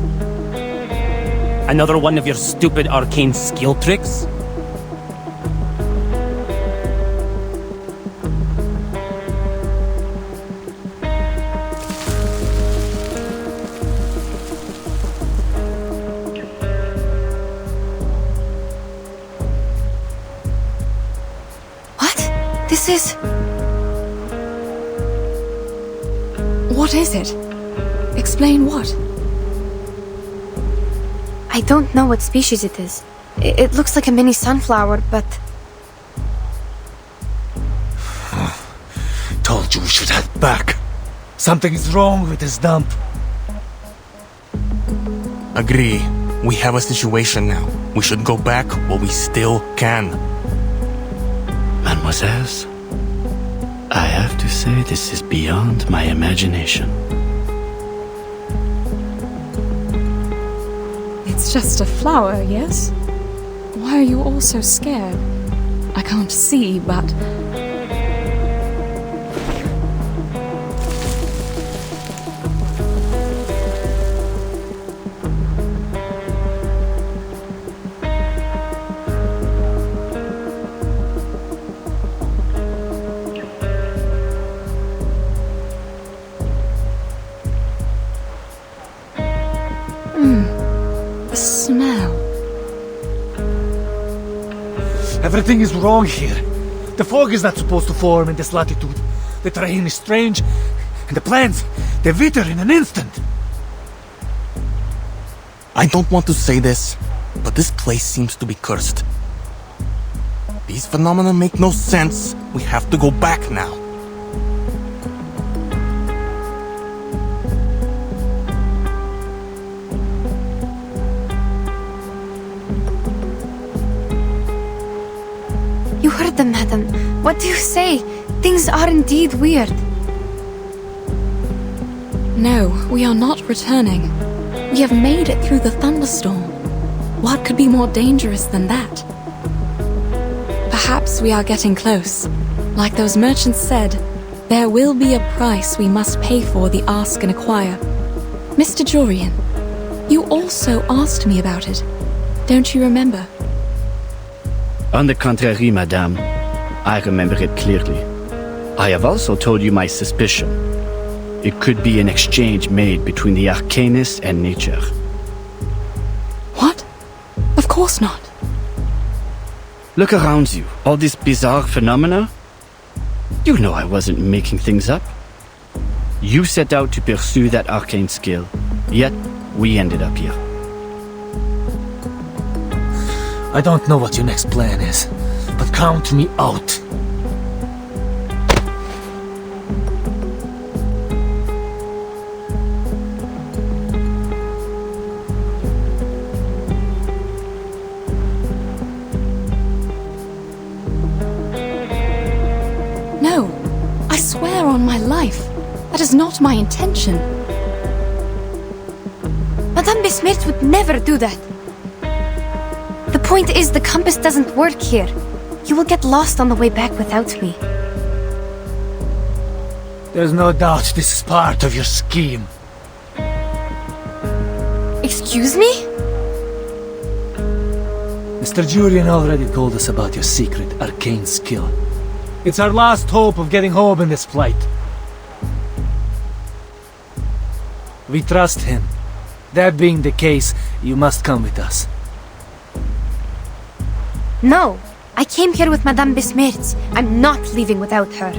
Another one of your stupid arcane skill tricks? This is... What is it? Explain what? I don't know what species it is. It looks like a mini sunflower, but... Told you we should head back. Something is wrong with this dump. Agree. We have a situation now. We should go back while we still can. Mademoiselles, I have to say this is beyond my imagination. It's just a flower, yes? Why are you all so scared? I can't see, but... The smell. Everything is wrong here. The fog is not supposed to form in this latitude. The terrain is strange, and the plants, they wither in an instant. I don't want to say this, but this place seems to be cursed. These phenomena make no sense. We have to go back now. You heard them, madam. What do you say? Things are indeed weird. No, we are not returning. We have made it through the thunderstorm. What could be more dangerous than that? Perhaps we are getting close. Like those merchants said, there will be a price we must pay for the ask and acquire. Mr. Jurian, you also asked me about it. Don't you remember? On the contrary, madame, I remember it clearly. I have also told you my suspicion. It could be an exchange made between the arcanist and nature. What? Of course not. Look around you, all these bizarre phenomena. You know I wasn't making things up. You set out to pursue that arcane skill, yet we ended up here. I don't know what your next plan is, but count me out. No, I swear on my life. That is not my intention. Madame Besmirch would never do that. The point is, the compass doesn't work here. You will get lost on the way back without me. There's no doubt this is part of your scheme. Excuse me? Mr. Jurian already told us about your secret arcane skill. It's our last hope of getting home in this plight. We trust him. That being the case, you must come with us. No, I came here with Madame Besmirch. I'm not leaving without her.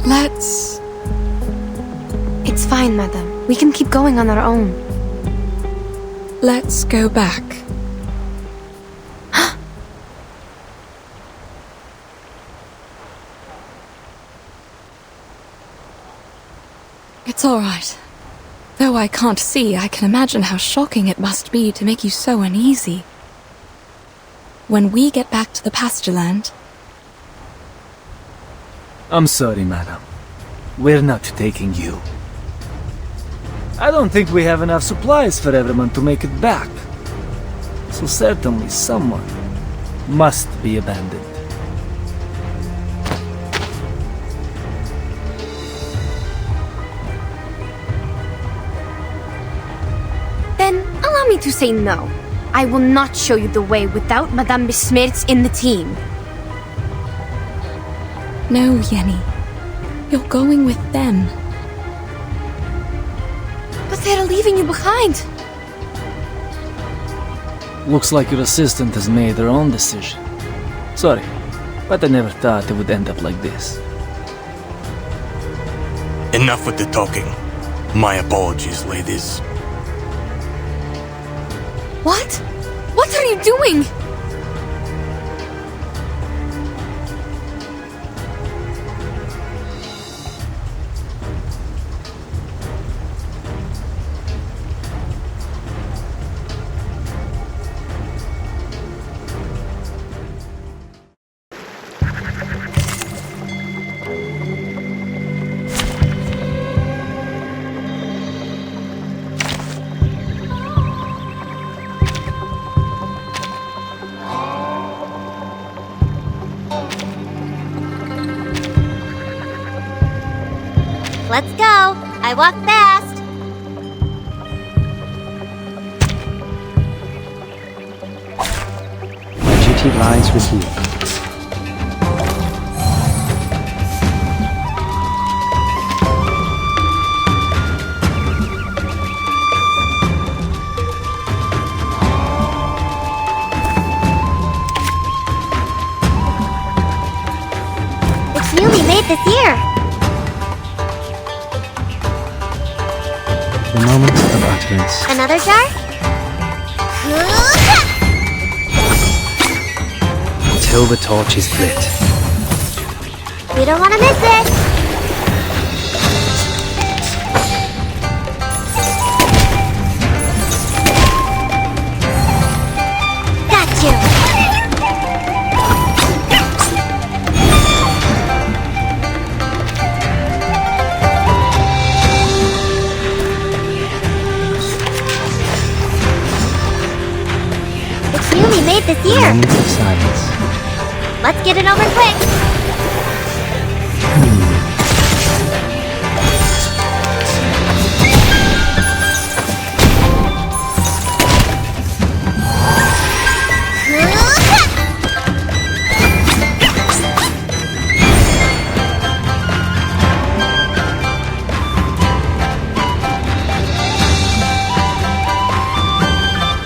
Let's... It's fine, madam. We can keep going on our own. Let's go back. It's all right. Though I can't see, I can imagine how shocking it must be to make you so uneasy. When we get back to the pasture land... I'm sorry, madam. We're not taking you. I don't think we have enough supplies for everyone to make it back. So certainly someone must be abandoned. Then allow me to say no. I will not show you the way without Madame Besmirch in the team. No, Yenny. You're going with them. But they're leaving you behind. Looks like your assistant has made her own decision. Sorry, but I never thought it would end up like this. Enough with the talking. My apologies, ladies. What? What are you doing? Let's go. I walk fast. My duty lies with you. this year. The moment of utterance. Another jar? Till the torch is lit. We don't want to miss it. Got you. It's newly made this year. A moment of silence. Let's get it over quick.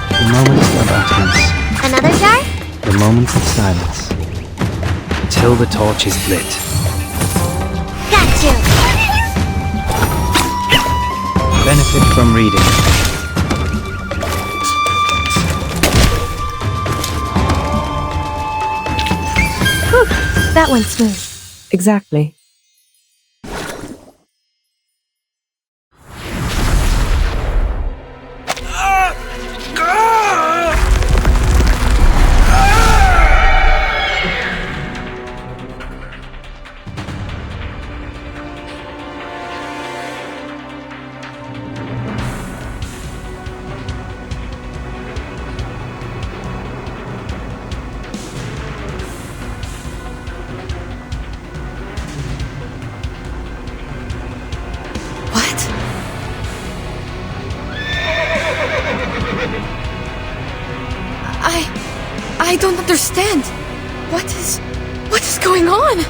The moment of utterance. Another jar? The moment of silence. Till the torch is lit. Got you. Benefit from reading. Whew, that went smooth. Exactly. I don't understand. What is going on?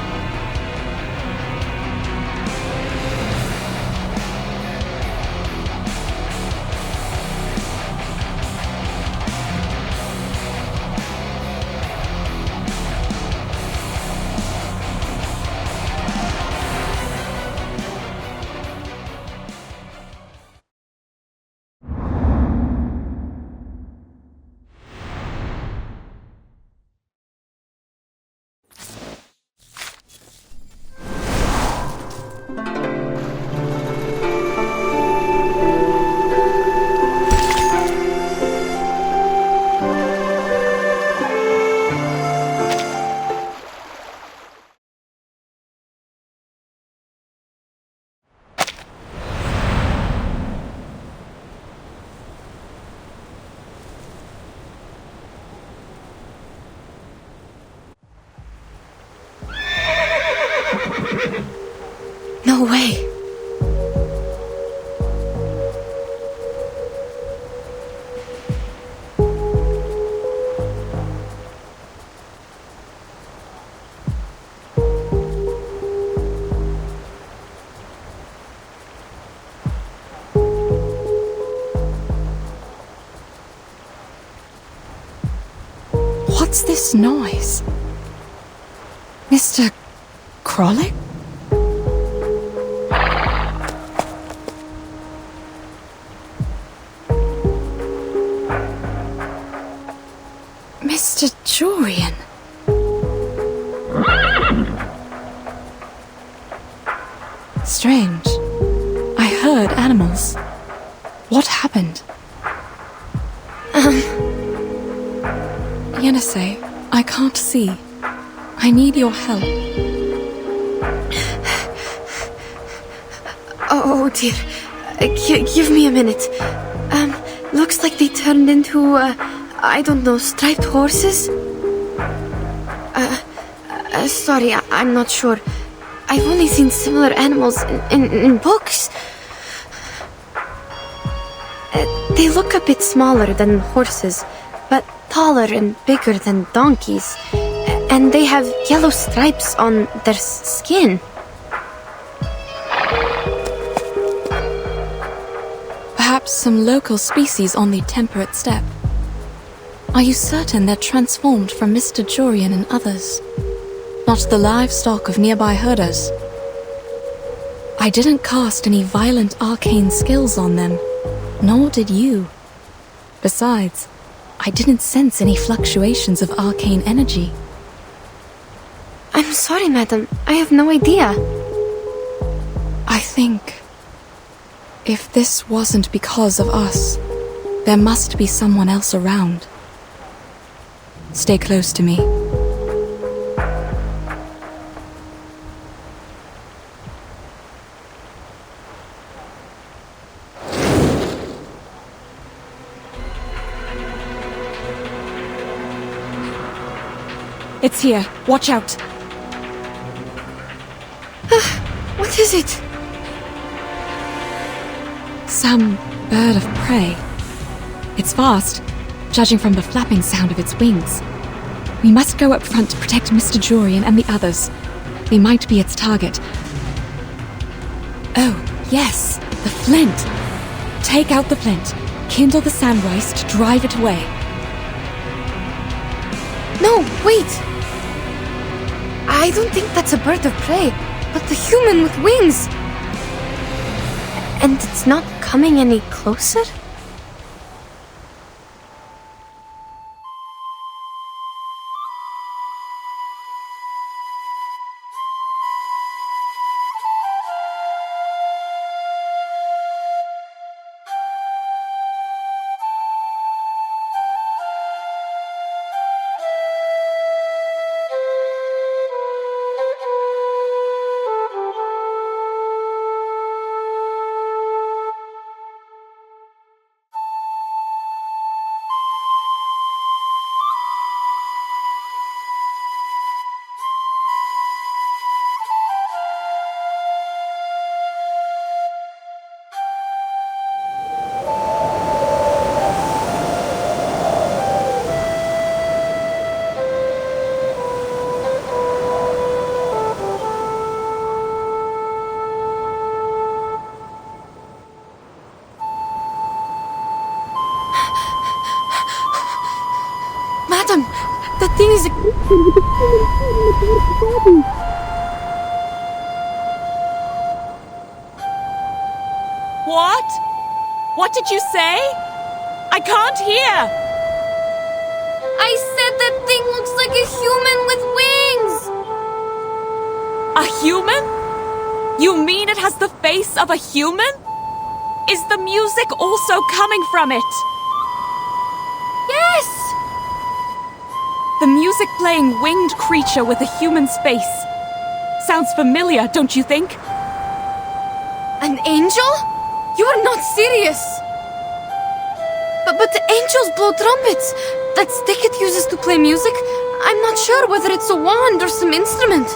No way. What's this noise? Mr. Krolek? Mr. Jorian. Strange. I heard animals. What happened? Yenisei, I can't see. I need your help. Oh dear. Give me a minute. Looks like they turned into, I don't know, striped horses? Sorry, I'm not sure. I've only seen similar animals in books. They look a bit smaller than horses, but taller and bigger than donkeys. And they have yellow stripes on their skin. Perhaps some local species on the temperate steppe. Are you certain they're transformed from Mr. Jorian and others? Not the livestock of nearby herders? I didn't cast any violent arcane skills on them, nor did you. Besides, I didn't sense any fluctuations of arcane energy. I'm sorry, madam. I have no idea. I think if this wasn't because of us, there must be someone else around. Stay close to me. It's here. Watch out. What is it? Some bird of prey. It's fast, judging from the flapping sound of its wings. We must go up front to protect Mr. Jorian and the others. They might be its target. Oh, yes, the flint. Take out the flint, kindle the sandrice to drive it away. No, wait! I don't think that's a bird of prey, but the human with wings. And it's not coming any closer? Madam, that thing is What? What did you say? I can't hear. I said that thing looks like a human with wings! A human? You mean it has the face of a human? Is the music also coming from it? Yes! The music playing winged creature with a human's face. Sounds familiar, don't you think? An angel? You are not serious! But the angels blow trumpets! That stick it uses to play music? I'm not sure whether it's a wand or some instrument.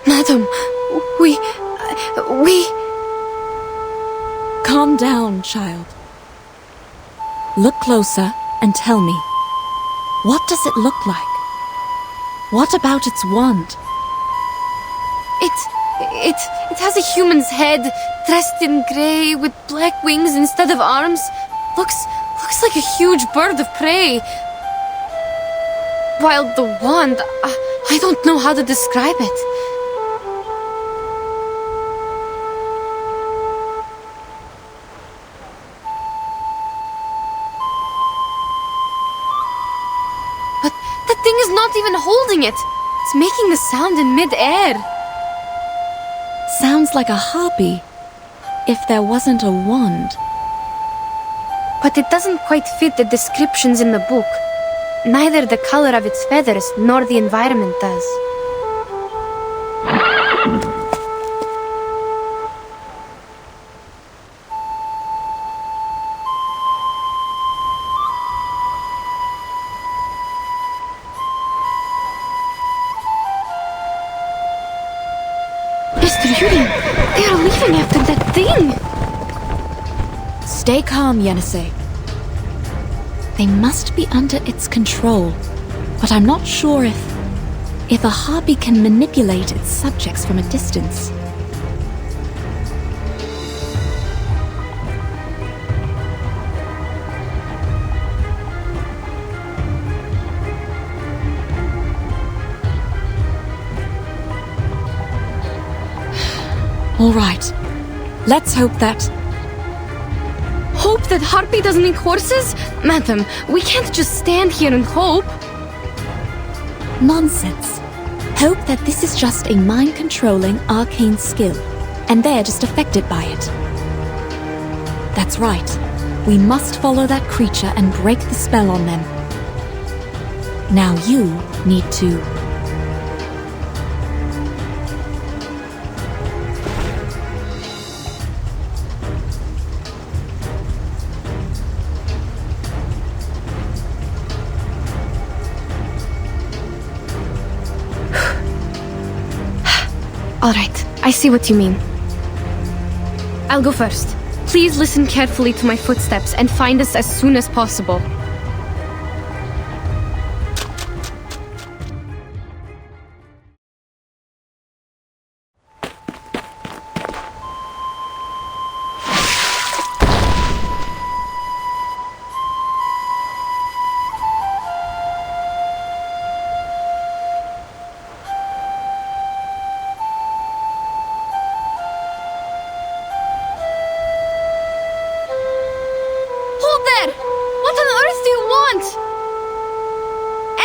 Madam, we... Calm down, child. Look closer and tell me. What does it look like? What about its wand? It has a human's head, dressed in grey, with black wings instead of arms. Looks like a huge bird of prey. While the wand, I don't know how to describe it. But that thing is not even holding it. It's making the sound in mid-air. Sounds like a harpy, if there wasn't a wand. But it doesn't quite fit the descriptions in the book. Neither the color of its feathers nor the environment does. Mr. Jorian, they are leaving after that thing! Stay calm, Yenisei. They must be under its control, but I'm not sure if a harpy can manipulate its subjects from a distance. All right. Let's hope that... Hope that Harpy doesn't need horses? Madam, we can't just stand here and hope. Nonsense. Hope that this is just a mind-controlling arcane skill, and they're just affected by it. That's right. We must follow that creature and break the spell on them. Now you need to... All right, I see what you mean. I'll go first. Please listen carefully to my footsteps and find us as soon as possible.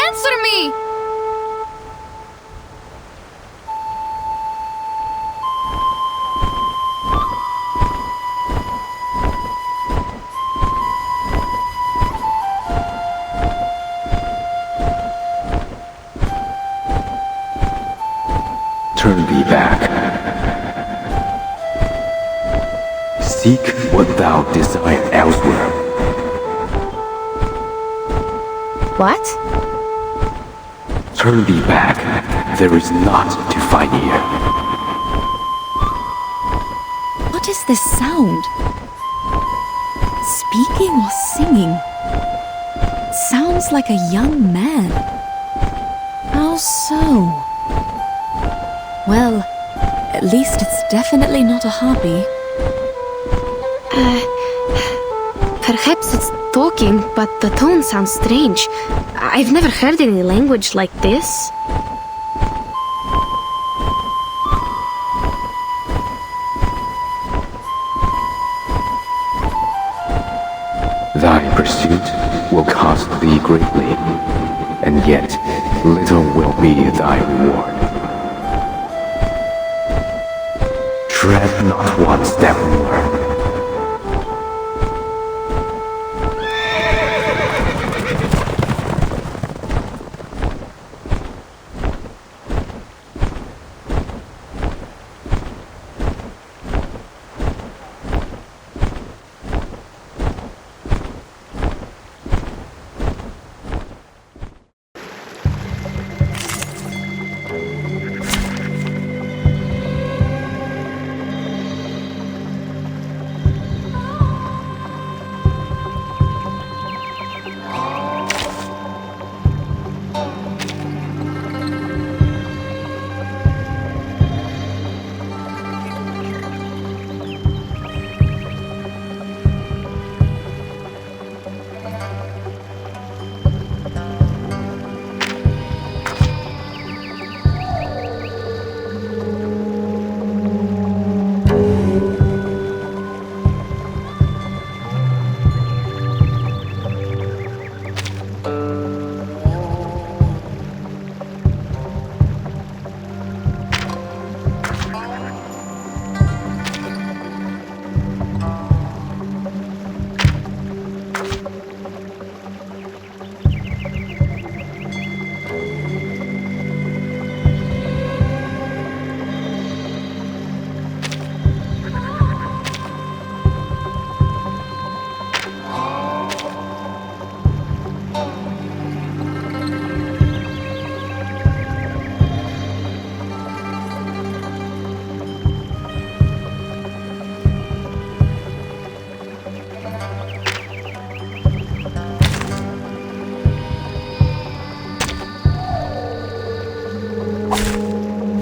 Answer me! Turn thee back. Seek what thou desire elsewhere. What? Turn thee back. There is naught to find here. What is this sound? Speaking or singing? Sounds like a young man. How so? Well, at least it's definitely not a harpy. Perhaps it's talking, but the tone sounds strange. I've never heard any language like this. Thy pursuit will cost thee greatly, and yet little will be thy reward. Tread not one step more.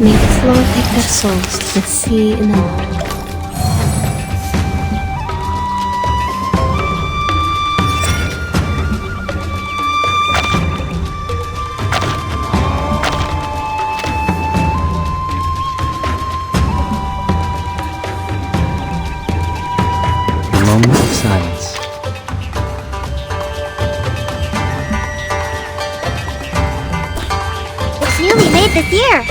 May the floor take their souls to the sea in the morning. A moment of silence. It's newly made this year.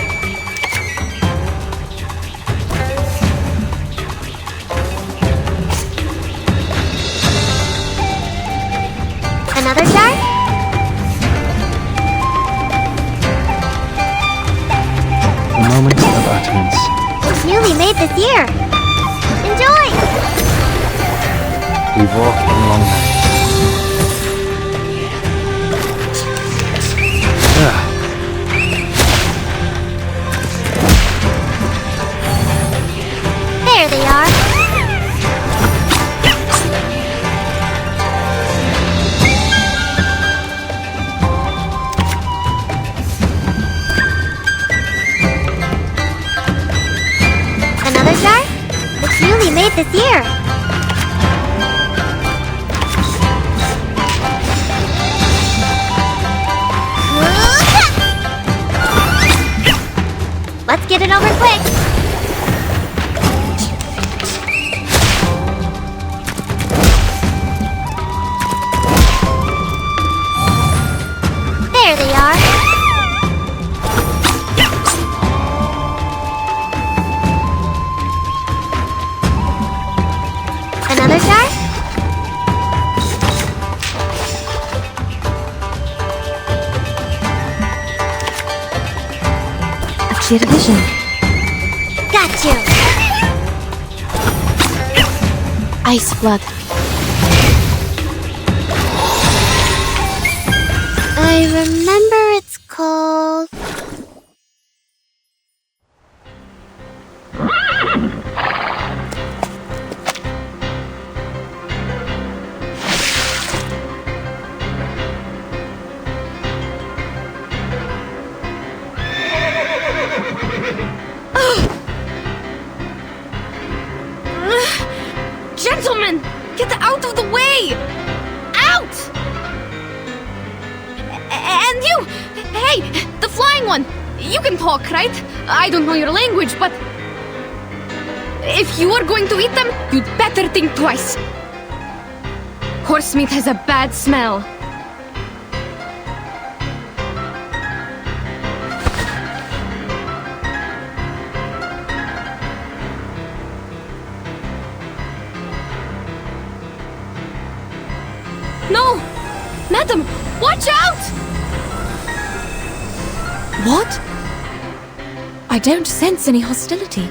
Another jar? A moment of utterance. It's newly made this year. Enjoy! We walk in long night. There they are. Another jar? It's newly made this year. Let's get it over quick. There they are. Another jar? A clear vision. Got you. Ice flood. I remember it's called... Gentlemen, get out of the way! Out! And you! Hey, the flying one! You can talk, right? I don't know your language, but... if you are going to eat them, you'd better think twice. Horse meat has a bad smell. No! Madam, watch out! What? I don't sense any hostility.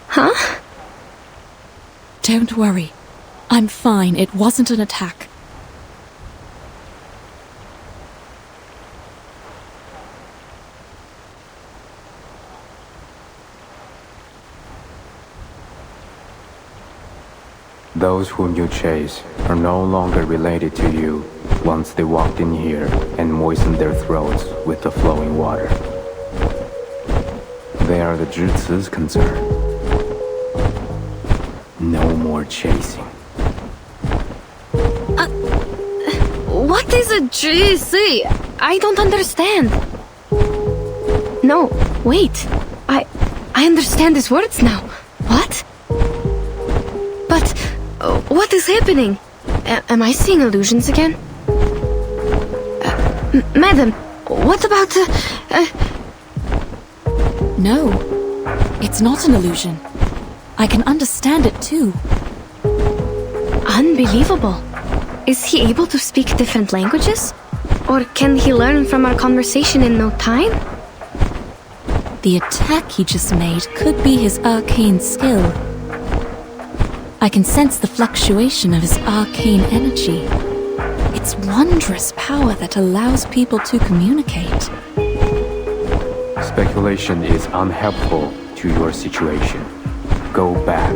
Huh? Don't worry. I'm fine. It wasn't an attack. Those whom you chase are no longer related to you once they walked in here and moistened their throats with the flowing water. They are the Jutsu's concern. No more chasing. What is a GC? I don't understand. No, wait. I understand his words now. What? But what is happening? Am I seeing illusions again? Madam, what about No, it's not an illusion. I can understand it too. Unbelievable. Is he able to speak different languages? Or can he learn from our conversation in no time? The attack he just made could be his arcane skill. I can sense the fluctuation of his arcane energy. It's wondrous power that allows people to communicate. Speculation is unhelpful to your situation. Go back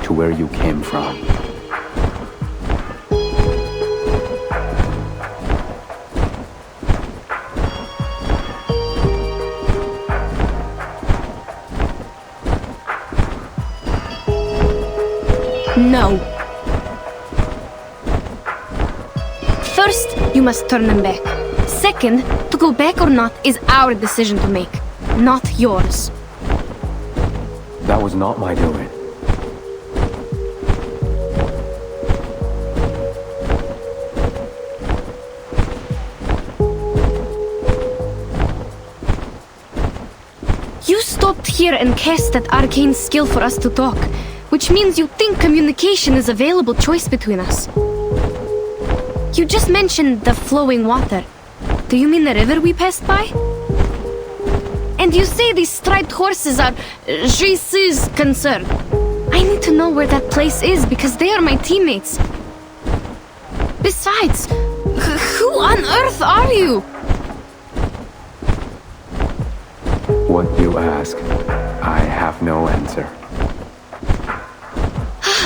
to where you came from. No. First, you must turn them back. Second, to go back or not is our decision to make, not yours. That was not my doing. You stopped here and cast that arcane skill for us to talk, which means you think communication is a available choice between us. You just mentioned the flowing water. Do you mean the river we passed by? And you say these striped horses are Jesus' concern. I need to know where that place is because they are my teammates. Besides, who on earth are you? What you ask, I have no answer.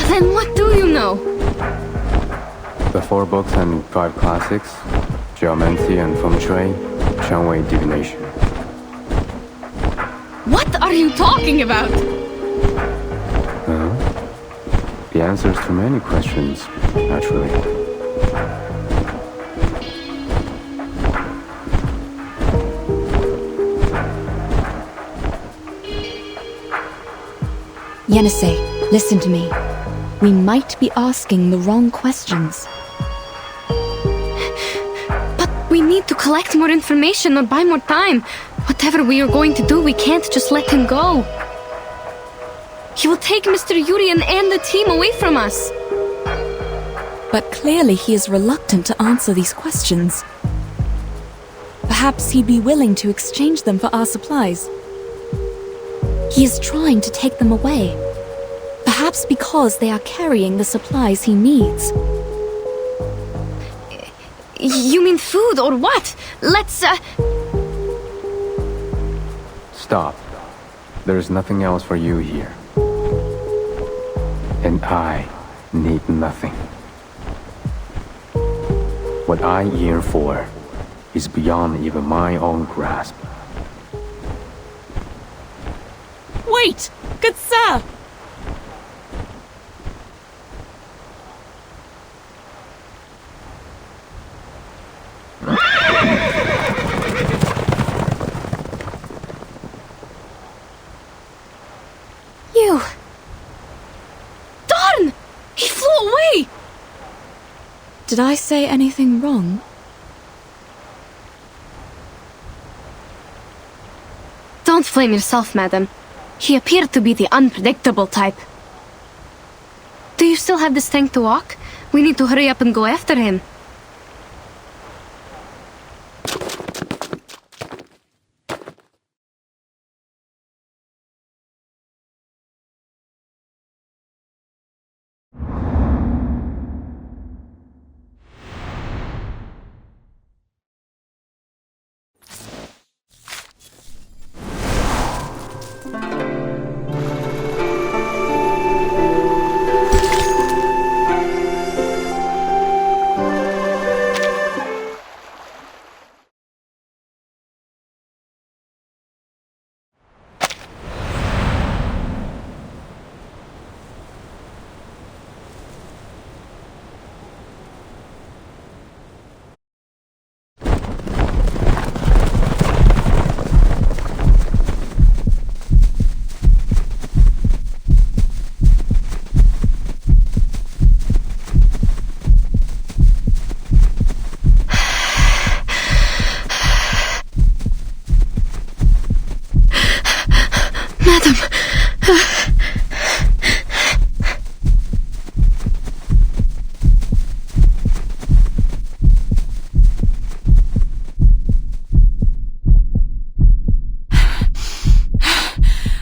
Then what do you know? The 4 books and 5 classics, Jiu Nangzi and Feng Shui, Shanwei divination. What are you talking about? The answers to many questions, naturally. Yenisei, listen to me. We might be asking the wrong questions. But we need to collect more information or buy more time. Whatever we are going to do, we can't just let him go. He will take Mr. Yurien and the team away from us. But clearly he is reluctant to answer these questions. Perhaps he'd be willing to exchange them for our supplies. He is trying to take them away. Perhaps because they are carrying the supplies he needs. You mean food or what? Let's, Stop. There's nothing else for you here. And I need nothing. What I yearn for is beyond even my own grasp. Wait! Good sir! You! Darn! He flew away! Did I say anything wrong? Don't blame yourself, madam. He appeared to be the unpredictable type. Do you still have the strength to walk? We need to hurry up and go after him. Madam!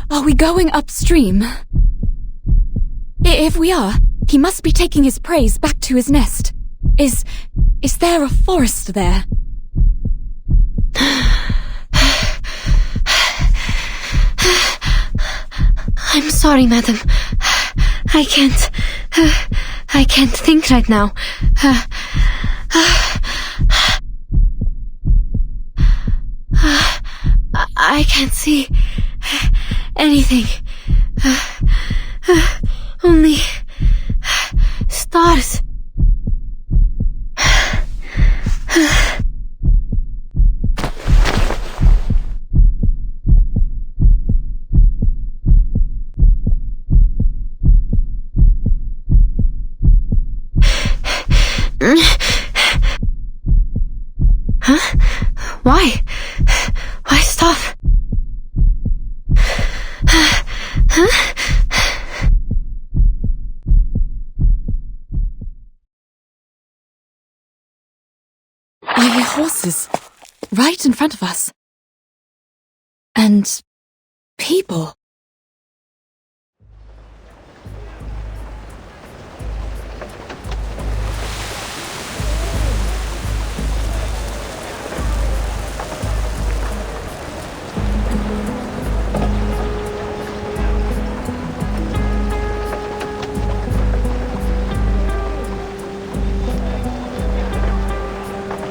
Are we going upstream? If we are, he must be taking his prey back to his nest. Is there a forest there? I'm sorry, madam. I can't think right now. I can't see anything. Only stars. Huh? Why? Why stop? Huh? I hear horses right in front of us. And people.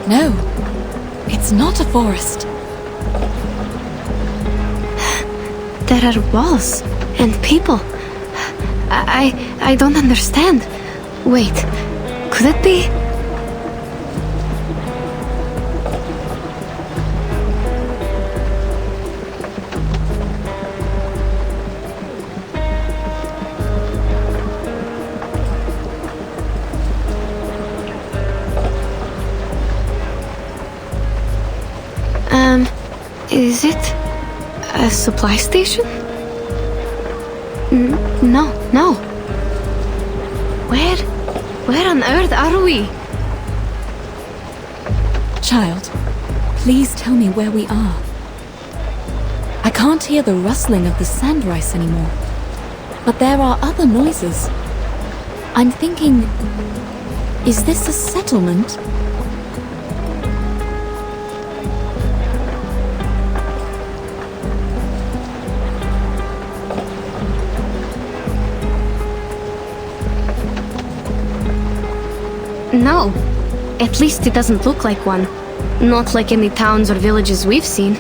No, it's not a forest. There are walls and people. I don't understand. Wait, could it be? Is it a supply station? No. Where on earth are we? Child, please tell me where we are. I can't hear the rustling of the sand rice anymore, but there are other noises. I'm thinking, is this a settlement? No. At least it doesn't look like one. Not like any towns or villages we've seen.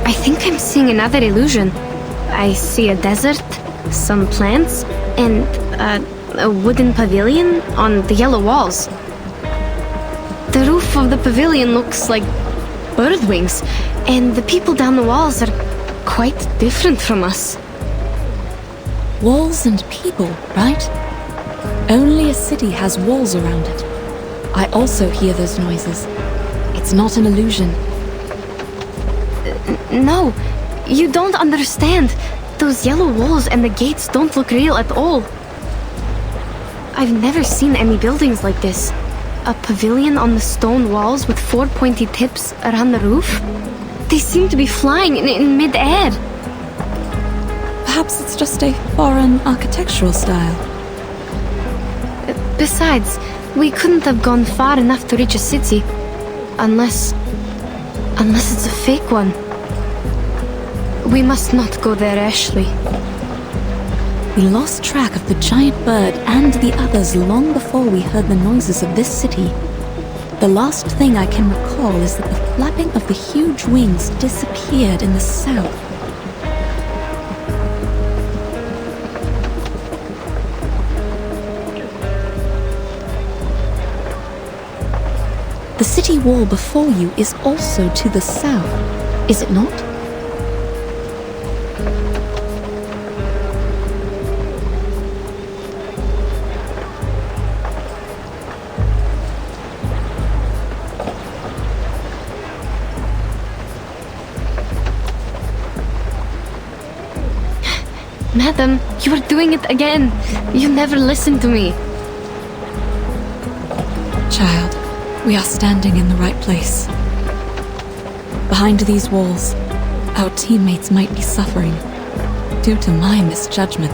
I think I'm seeing another illusion. I see a desert, some plants, and a wooden pavilion on the yellow walls. The roof of the pavilion looks like bird wings, and the people down the walls are quite different from us. Walls and people, right? Only a city has walls around it. I also hear those noises. It's not an illusion. No, you don't understand. Those yellow walls and the gates don't look real at all. I've never seen any buildings like this. A pavilion on the stone walls with 4 pointy tips around the roof? They seem to be flying in mid-air. Perhaps it's just a foreign architectural style. Besides, we couldn't have gone far enough to reach a city. Unless it's a fake one. We must not go there, Ashley. We lost track of the giant bird and the others long before we heard the noises of this city. The last thing I can recall is that the flapping of the huge wings disappeared in the south. The city wall before you is also to the south, is it not? Madam, you are doing it again. You never listen to me. Child, we are standing in the right place. Behind these walls, our teammates might be suffering due to my misjudgment.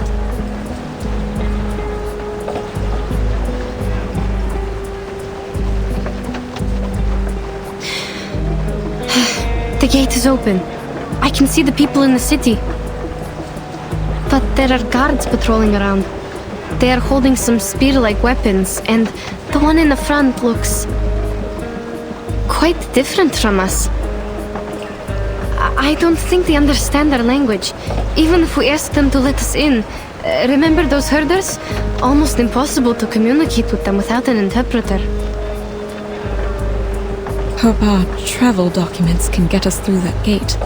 The gate is open. I can see the people in the city. But there are guards patrolling around. They are holding some spear-like weapons, and the one in the front looks quite different from us. I don't think they understand our language, even if we ask them to let us in. Remember those herders? Almost impossible to communicate with them without an interpreter. Hope our travel documents can get us through that gate.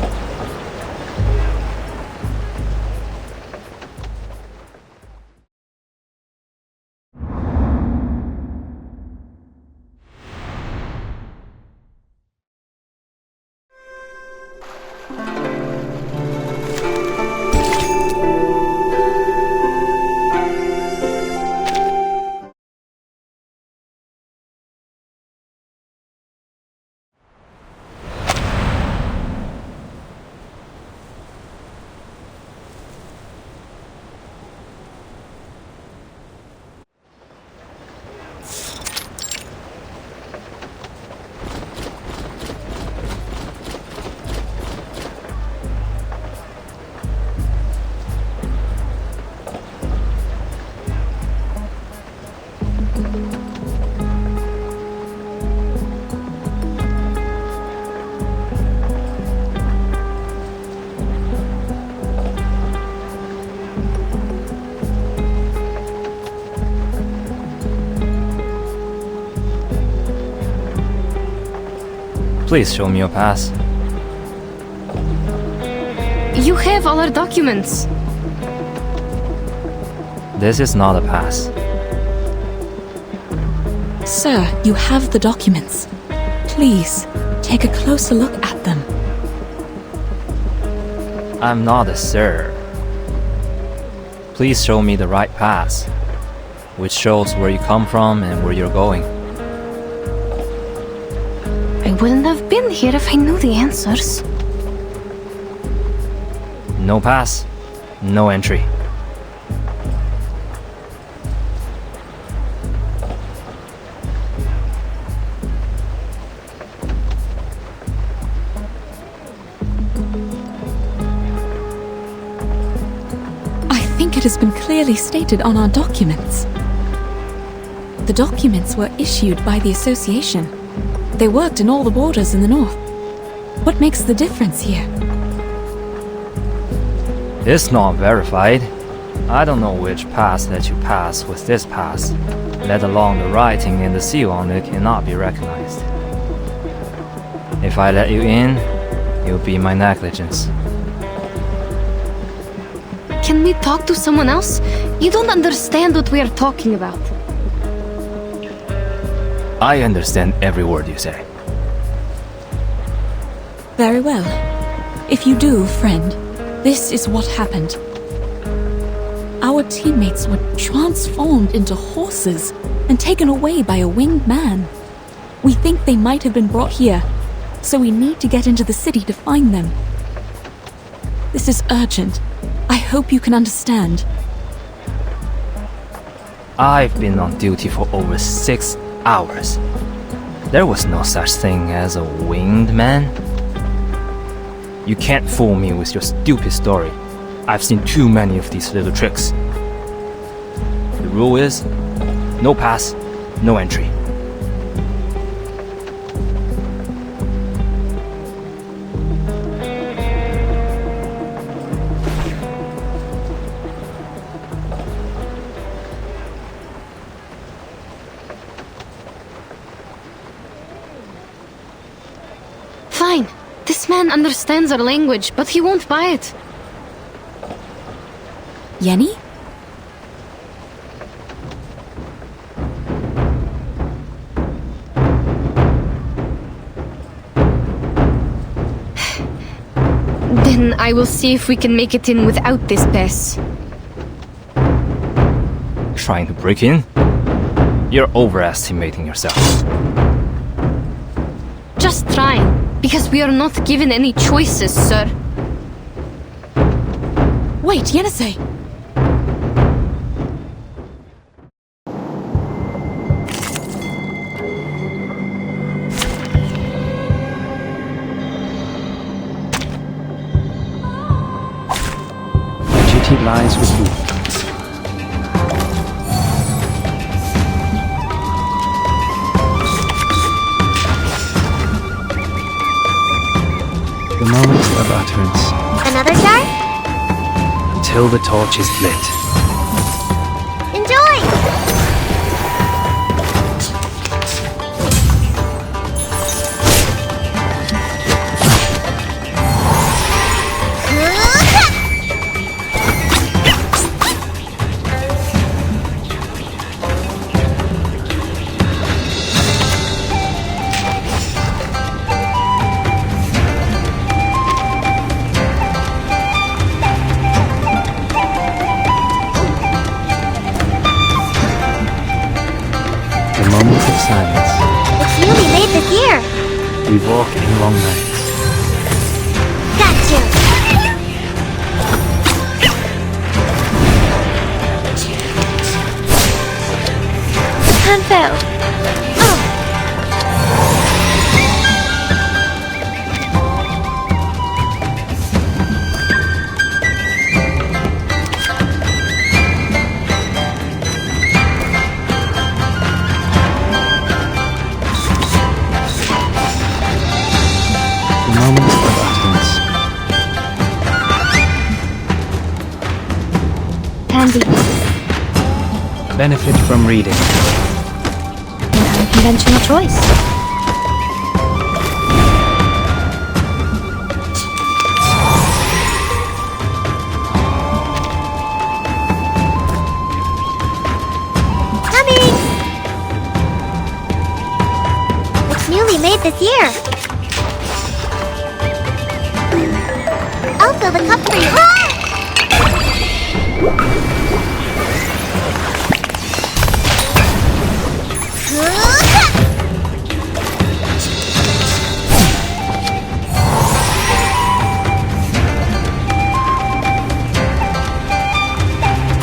Please show me your pass. You have all our documents. This is not a pass. Sir, you have the documents. Please, take a closer look at them. I'm not a sir. Please show me the right pass, which shows where you come from and where you're going. I wouldn't have been here if I knew the answers. No pass, no entry. I think it has been clearly stated on our documents. The documents were issued by the association. They worked in all the borders in the north. What makes the difference here? It's not verified. I don't know which pass let you pass with this pass, let alone the writing and the seal on it cannot be recognized. If I let you in, it'll be my negligence. Can we talk to someone else? You don't understand what we are talking about. I understand every word you say. Very well. If you do, friend, this is what happened. Our teammates were transformed into horses and taken away by a winged man. We think they might have been brought here, so we need to get into the city to find them. This is urgent. I hope you can understand. I've been on duty for over 6 hours. There was no such thing as a winged man. You can't fool me with your stupid story. I've seen too many of these little tricks. The rule is, no pass, no entry. Fine. This man understands our language, but he won't buy it. Yenny? Then I will see if we can make it in without this pass. Trying to break in? You're overestimating yourself. Just trying, because we are not given any choices, sir. Wait, Yenisei! responsibility lies with you. The moment of utterance. Another jar? Till the torch is lit. Enjoy! The moment of silence. It's newly made this year. We walk in long nights. Got you. Hanfo. The moment of utterance. Candy. Benefit from reading. An unconventional choice. Coming! It's newly made this year. I'll fill the cup for you.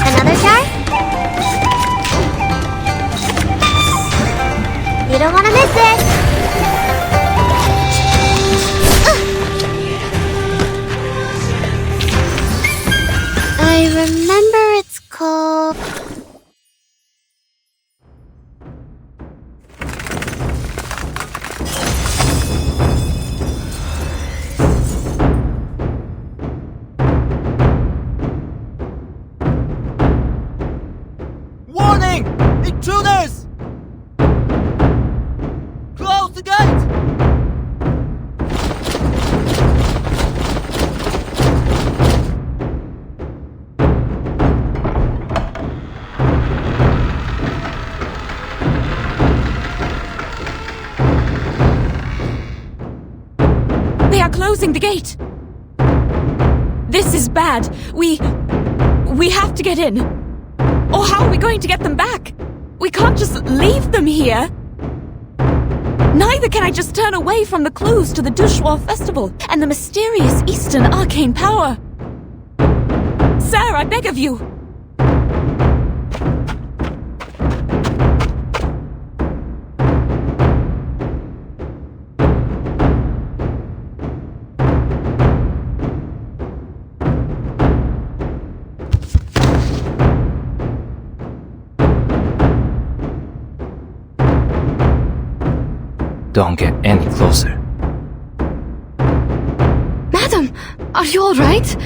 Another jar? You don't want to miss it. I remember it's called... Warning! Intruders! Close the gate! They are closing the gate! This is bad. We have to get in. Or how are we going to get them back? We can't just leave them here. Neither can I just turn away from the clues to the Dushwa festival and the mysterious Eastern arcane power. Sir, I beg of you. Don't get any closer. Madam, are you all right?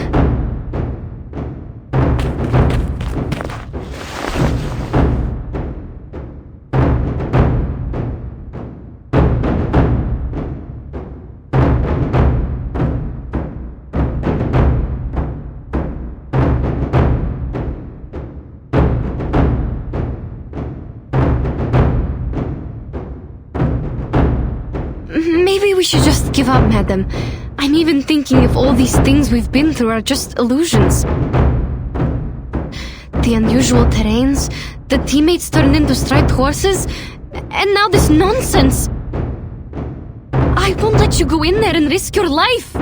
Maybe we should just give up, madam. I'm even thinking if all these things we've been through are just illusions. The unusual terrains, the teammates turned into striped horses, and now this nonsense. I won't let you go in there and risk your life.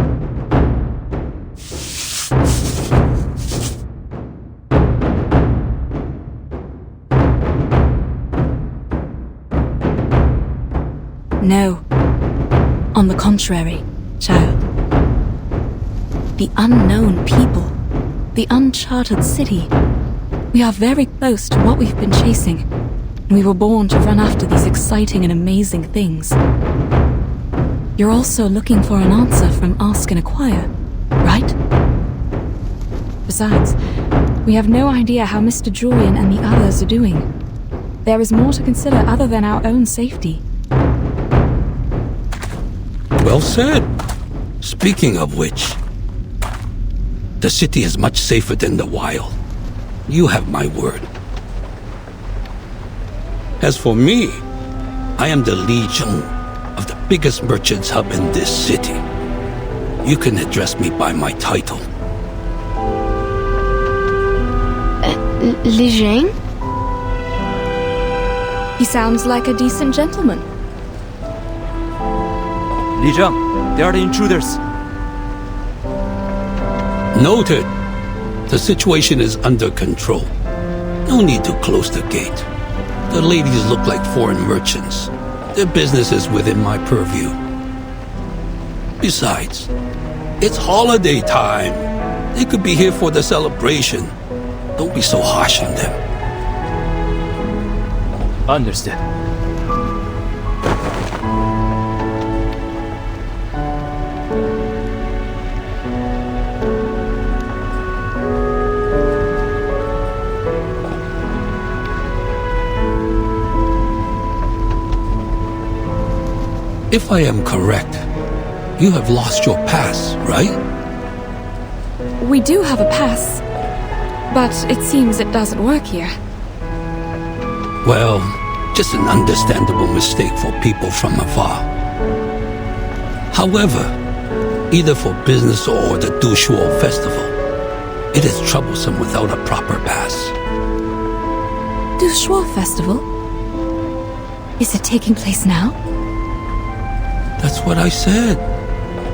No. On the contrary, child. The unknown people the uncharted city. We are very close to what we've been chasing. We were born to run after these exciting and amazing things. You're also looking for an answer from Ask and Acquire, right? Besides, we have no idea how Mr. Julian and the others are doing. There is more to consider other than our own safety. Well said. Speaking of which, the city is much safer than the wild. You have my word. As for me, I am the Li Zheng of the biggest merchants hub in this city. You can address me by my title. Li Zheng? He sounds like a decent gentleman. Li Zheng, they are the intruders. Noted. The situation is under control. No need to close the gate. The ladies look like foreign merchants. Their business is within my purview. Besides, it's holiday time. They could be here for the celebration. Don't be so harsh on them. Understood. If I am correct, you have lost your pass, right? We do have a pass, but it seems it doesn't work here. Well, just an understandable mistake for people from afar. However, either for business or the Dushuo festival, it is troublesome without a proper pass. Dushuo Festival? Is it taking place now? That's what I said.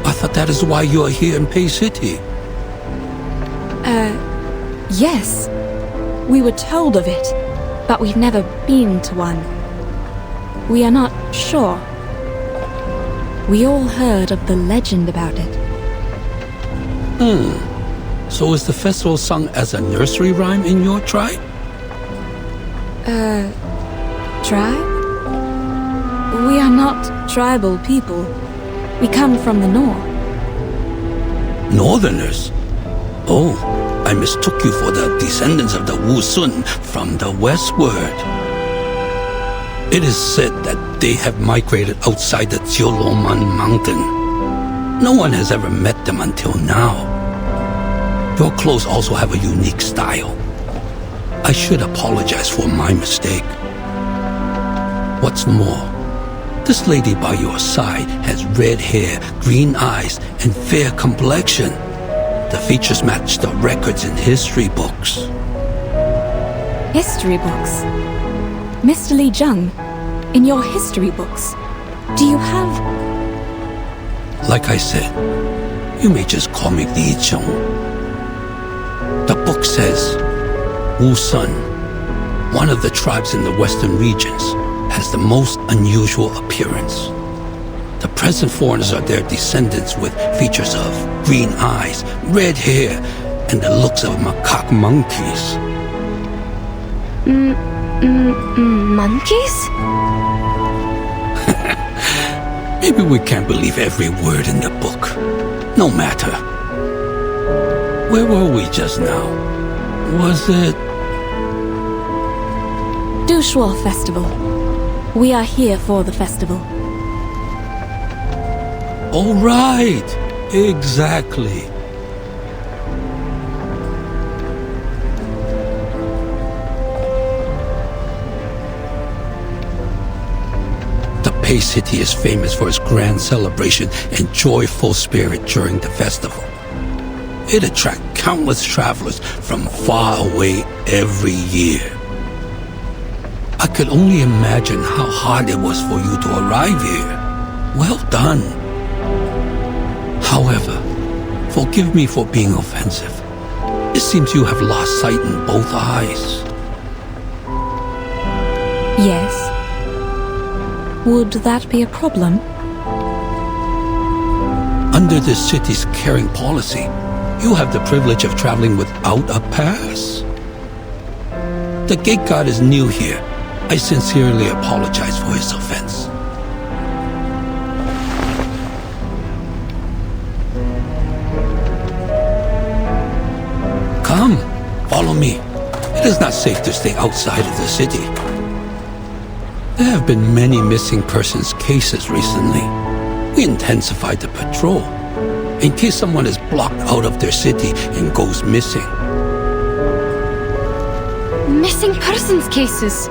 I thought that is why you are here in Pei City. Yes. We were told of it, but we've never been to one. We are not sure. We all heard of the legend about it. So is the festival sung as a nursery rhyme in your tribe? Tribe? We are not tribal people. We come from the north. Northerners? Oh, I mistook you for the descendants of the Wu Sun from the westward. It is said that they have migrated outside the Jiuloman mountain. No one has ever met them until now. Your clothes also have a unique style. I should apologize for my mistake. What's more, this lady by your side has red hair, green eyes, and fair complexion. The features match the records in history books. History books? Mr. Li Zheng, in your history books, do you have... Like I said, you may just call me Li Zheng. The book says, Wu Sun, one of the tribes in the western regions, has the most unusual appearance. The present foreigners are their descendants with features of green eyes, red hair, and the looks of macaque monkeys. Monkeys? Maybe we can't believe every word in the book. No matter. Where were we just now? Was it... Dushuo Festival. We are here for the festival. Oh, right. Exactly. The Pei City is famous for its grand celebration and joyful spirit during the festival. It attracts countless travelers from far away every year. I could only imagine how hard it was for you to arrive here. Well done. However, forgive me for being offensive. It seems you have lost sight in both eyes. Yes. Would that be a problem? Under this city's caring policy, You have the privilege of traveling without a pass. The gate guard is new here. I sincerely apologize for his offense. Come, follow me. It is not safe to stay outside of the city. There have been many missing persons cases recently. We intensified the patrol in case someone is blocked out of their city and goes missing. Missing persons cases.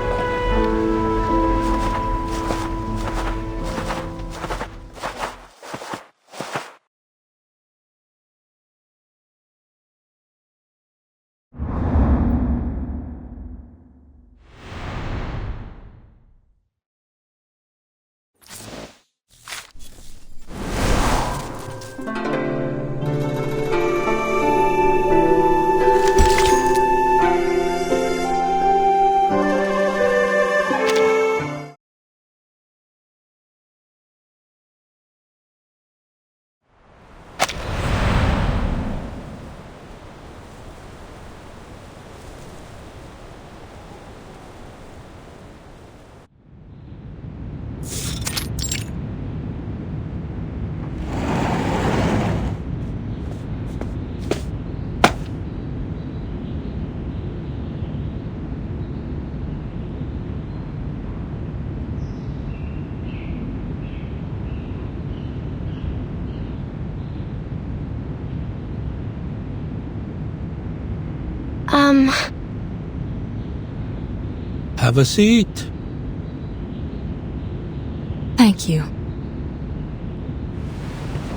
Have a seat. Thank you.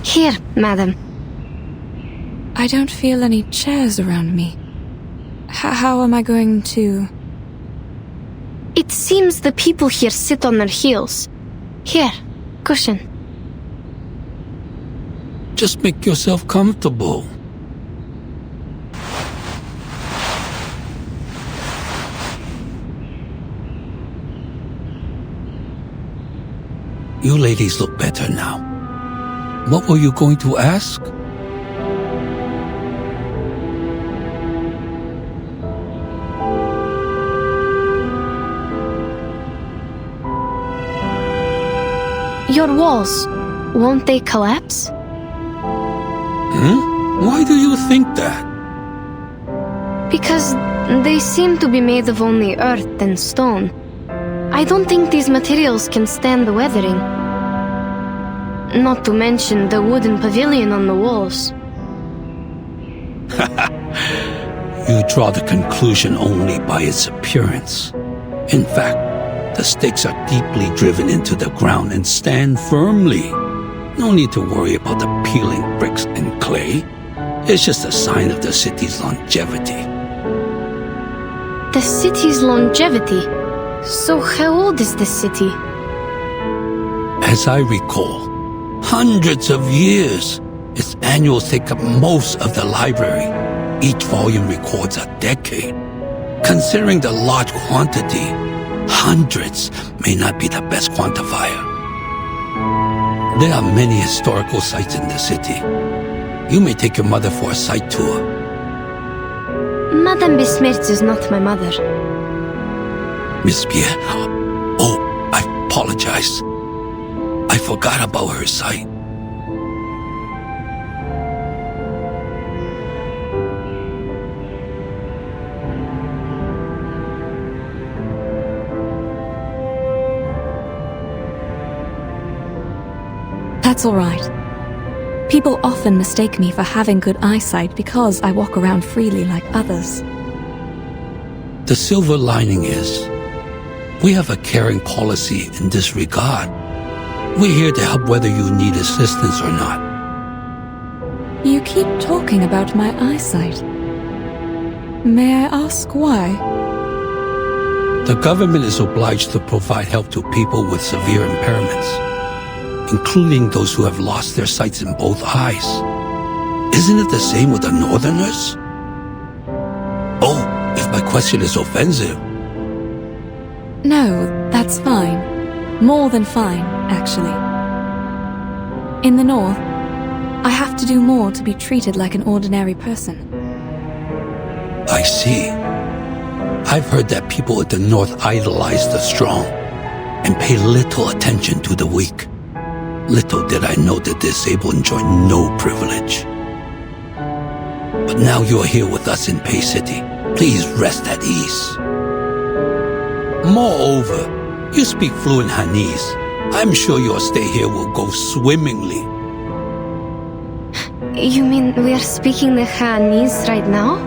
Here, madam. I don't feel any chairs around me. How am I going to... It seems the people here sit on their heels. Here, cushion. Just make yourself comfortable. You ladies look better now. What were you going to ask? Your walls, won't they collapse? Why do you think that? Because they seem to be made of only earth and stone. I don't think these materials can stand the weathering. Not to mention the wooden pavilion on the walls. You draw the conclusion only by its appearance. In fact, the stakes are deeply driven into the ground and stand firmly. No need to worry about the peeling bricks and clay. It's just a sign of the city's longevity. The city's longevity? So how old is this city? As I recall, hundreds of years. Its annuals take up most of the library. Each volume records a decade. Considering the large quantity, hundreds may not be the best quantifier. There are many historical sites in the city. You may take your mother for a site tour. Madame Besmertz is not my mother. Miss Pierre, oh, I apologize. I forgot about her sight. That's all right. People often mistake me for having good eyesight because I walk around freely like others. The silver lining is, we have a caring policy in this regard. We're here to help whether you need assistance or not. You keep talking about my eyesight. May I ask why? The government is obliged to provide help to people with severe impairments, including those who have lost their sights in both eyes. Isn't it the same with the Northerners? Oh, if my question is offensive. No, that's fine. More than fine, actually. In the north, I have to do more to be treated like an ordinary person. I see. I've heard that people at the North idolize the strong and pay little attention to the weak. Little did I know the disabled enjoy no privilege. But now you're here with us in Pay City. Please rest at ease. Moreover, you speak fluent Hanese. I'm sure your stay here will go swimmingly. You mean we are speaking the Hanese right now?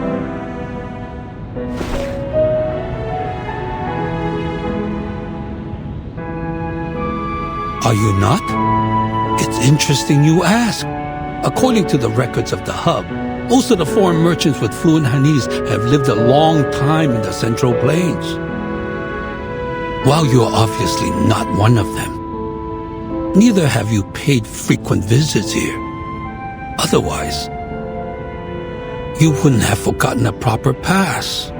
Are you not? It's interesting you ask. According to the records of the hub, most of the foreign merchants with fluent Hanese have lived a long time in the Central Plains. While you're obviously not one of them, neither have you paid frequent visits here. Otherwise, you wouldn't have forgotten a proper pass.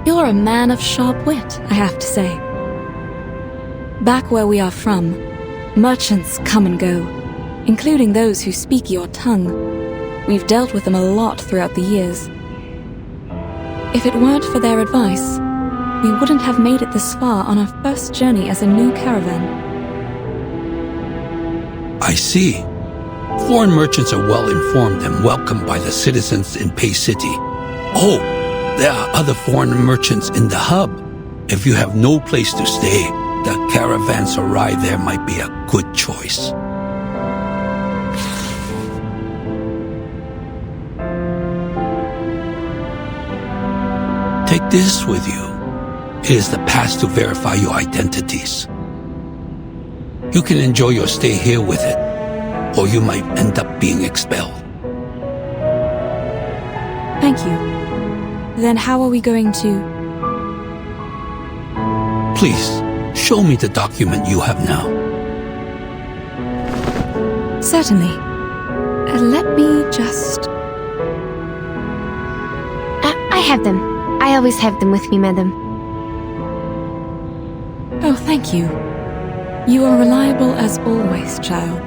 You're a man of sharp wit, I have to say. Back where we are from, merchants come and go, including those who speak your tongue. We've dealt with them a lot throughout the years. If it weren't for their advice, we wouldn't have made it this far on our first journey as a new caravan. I see. Foreign merchants are well informed and welcomed by the citizens in Pay City. Oh, there are other foreign merchants in the hub. If you have no place to stay, the caravanserai there might be a good choice. Take this with you. It is the pass to verify your identities. You can enjoy your stay here with it, or you might end up being expelled. Thank you. Then how are we going to... Please, show me the document you have now. Certainly. Let me just... I have them. I always have them with me, madam. Oh, thank you. You are reliable as always, child.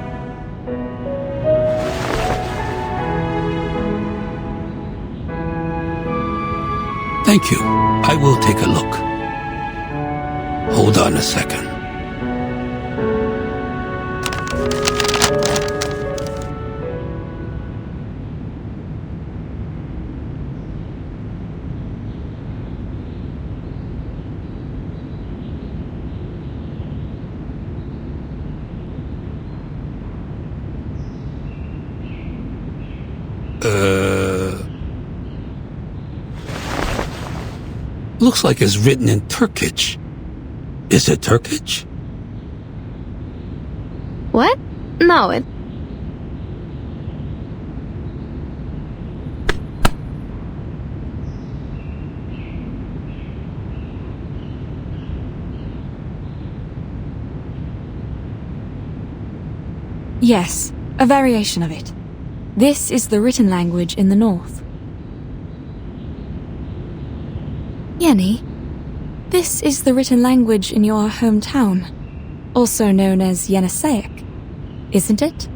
Thank you. I will take a look. Hold on a second. Looks like it's written in Turkish. Is it Turkish? What? No, it... Yes, a variation of it. This is the written language in the north. Yenny, this is the written language in your hometown, also known as Yeniseic, isn't it?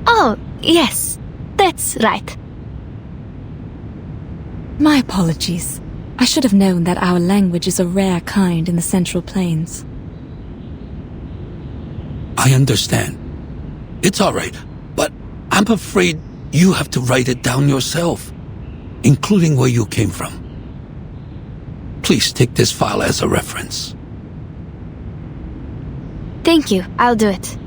Oh, yes, that's right. My apologies. I should have known that our language is a rare kind in the Central Plains. I understand. It's all right, but I'm afraid you have to write it down yourself, including where you came from. Please take this file as a reference. Thank you, I'll do it.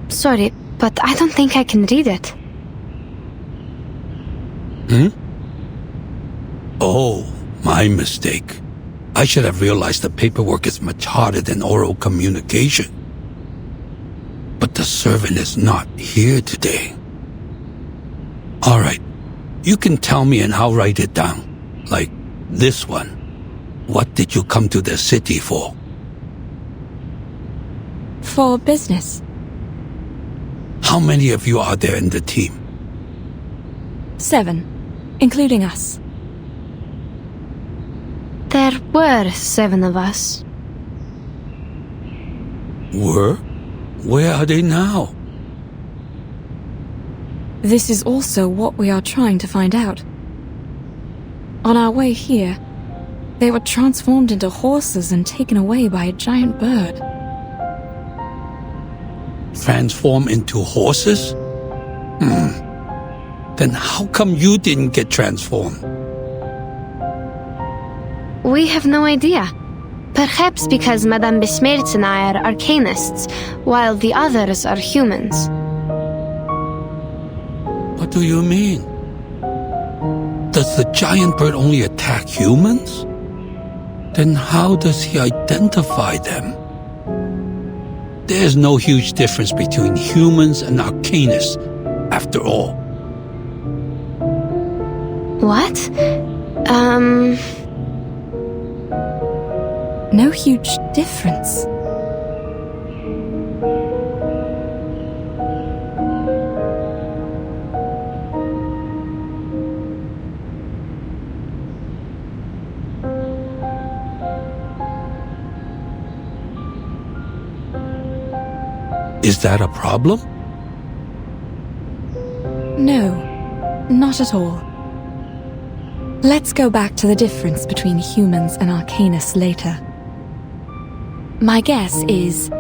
Sorry, but I don't think I can read it. Oh, my mistake. I should have realized the paperwork is much harder than oral communication. the servant is not here today. All right, you can tell me and I'll write it down. Like this one. What did you come to the city for? For business. How many of you are there in the team? 7, including us. There were 7 of us. Were? Where are they now? This is also what we are trying to find out. On our way here, they were transformed into horses and taken away by a giant bird. Transform into horses? Then how come you didn't get transformed? We have no idea. Perhaps because Madame Besmertz and I are arcanists, while the others are humans. What do you mean? Does the giant bird only attack humans? Then how does he identify them? There's no huge difference between humans and arcanists, after all. What? No huge difference. Is that a problem? No, not at all. Let's go back to the difference between humans and arcanists later. My guess is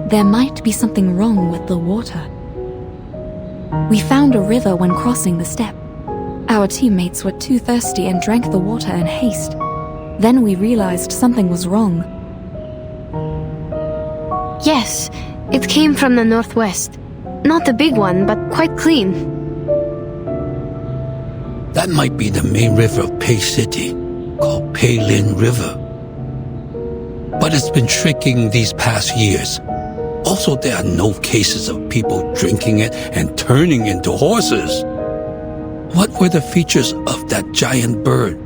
there might be something wrong with the water. We found a river when crossing the steppe. Our teammates were too thirsty and drank the water in haste. Then we realized something was wrong. Yes, it came from the northwest. Not a big one, but quite clean. That might be the main river of Pei City, called Pei Lin River. But it's been shrinking these past years. Also, there are no cases of people drinking it and turning into horses. What were the features of that giant bird?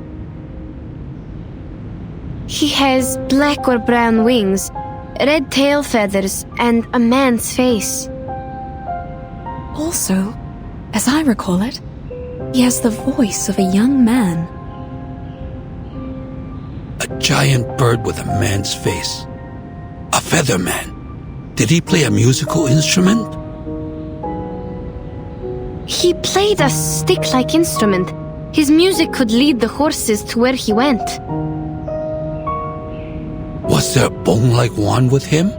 He has black or brown wings, red tail feathers, and a man's face. Also, as I recall it, he has the voice of a young man. A giant bird with a man's face. A feather man. Did he play a musical instrument? He played a stick-like instrument. His music could lead the horses to where he went. Was there a bone-like wand with him?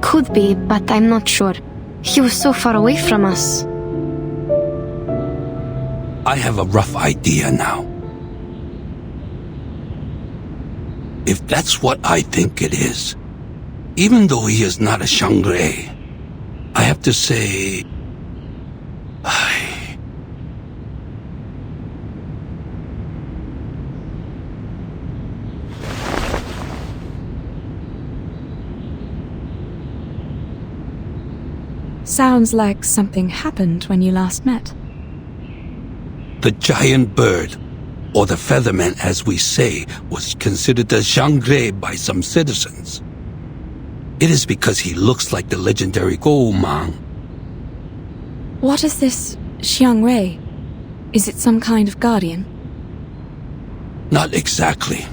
Could be, but I'm not sure. He was so far away from us. I have a rough idea now. If that's what I think it is, even though he is not a Shangri, I have to say... Sounds like something happened when you last met. The giant bird, or the featherman as we say, was considered a Shangri by some citizens. It is because he looks like the legendary Goumang. What is this Xiangrui? Is it some kind of guardian? Not exactly.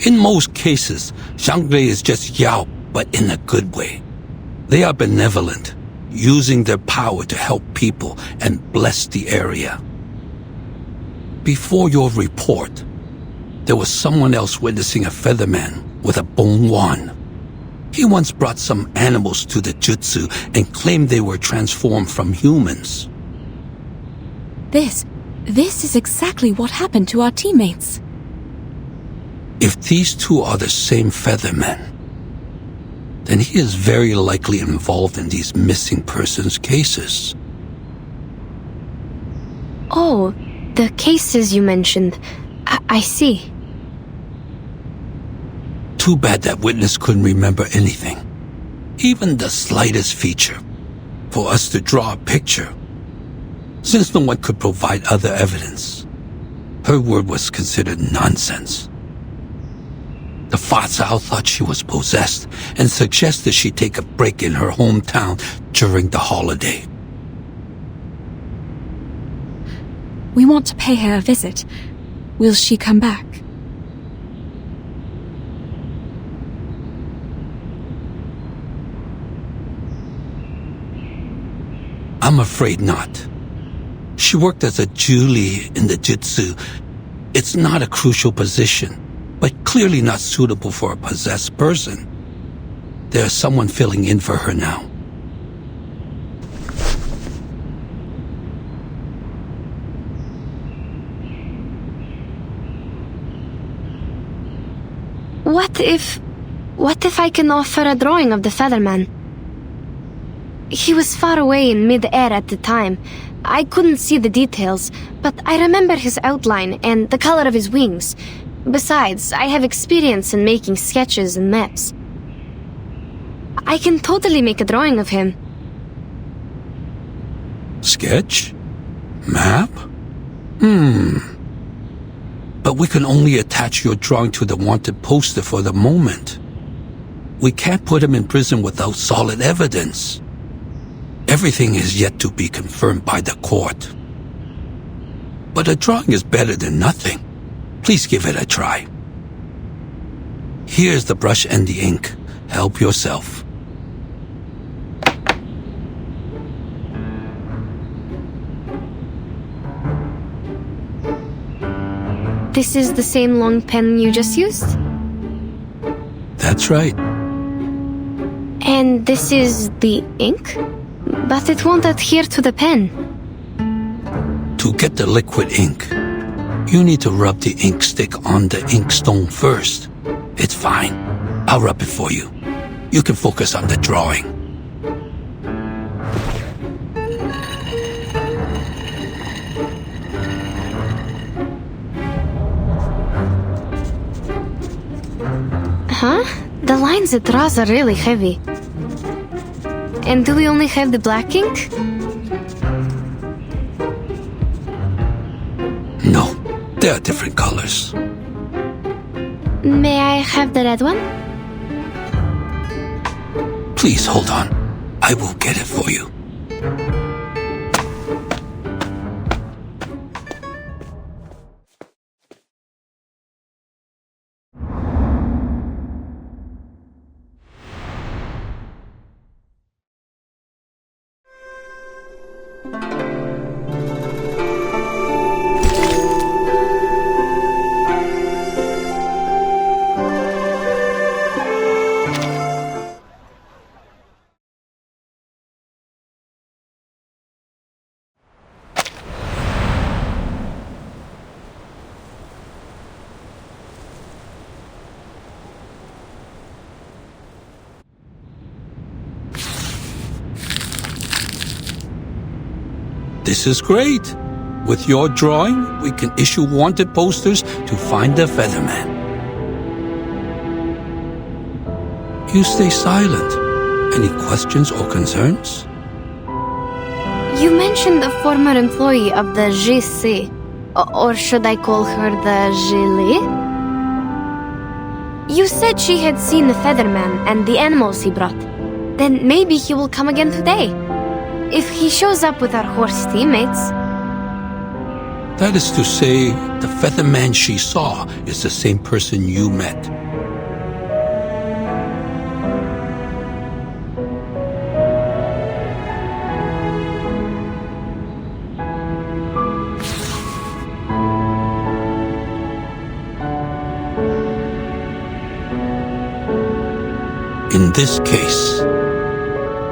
In most cases, Shangri is just Yao, but in a good way. They are benevolent, using their power to help people and bless the area. Before your report, there was someone else witnessing a featherman with a bone wand. He once brought some animals to the jutsu and claimed they were transformed from humans. This is exactly what happened to our teammates. If these two are the same feathermen, then he is very likely involved in these missing persons cases. Oh, the cases you mentioned. I see. Too bad that witness couldn't remember anything. even the slightest feature, for us to draw a picture. Since no one could provide other evidence, her word was considered nonsense. The Fatsao thought she was possessed and suggested she take a break in her hometown during the holiday. We want to pay her a visit. Will she come back? I'm afraid not. She worked as a Julie in the Jitsu. It's not a crucial position, but clearly not suitable for a possessed person. There's someone filling in for her now. What if I can offer a drawing of the Featherman? He was far away in mid-air at the time. I couldn't see the details, but I remember his outline and the color of his wings. Besides, I have experience in making sketches and maps. I can totally make a drawing of him. Sketch? Map? But we can only attach your drawing to the wanted poster for the moment. We can't put him in prison without solid evidence. Everything is yet to be confirmed by the court. But a drawing is better than nothing. Please give it a try. Here's the brush and the ink. Help yourself. This is the same long pen you just used? That's right. And this is the ink? But it won't adhere to the pen. To get the liquid ink, you need to rub the ink stick on the inkstone first. It's fine. I'll rub it for you. You can focus on the drawing. Huh? The lines it draws are really heavy. And do we only have the black ink? No, there are different colors. May I have the red one? Please hold on. I will get it for you. This is great. With your drawing, we can issue wanted posters to find the Featherman. You stay silent. Any questions or concerns? You mentioned a former employee of the GC. Or should I call her the Gili? You said she had seen the Featherman and the animals he brought. Then maybe he will come again today. If he shows up with our horse teammates. That is to say, the Featherman she saw is the same person you met. In this case,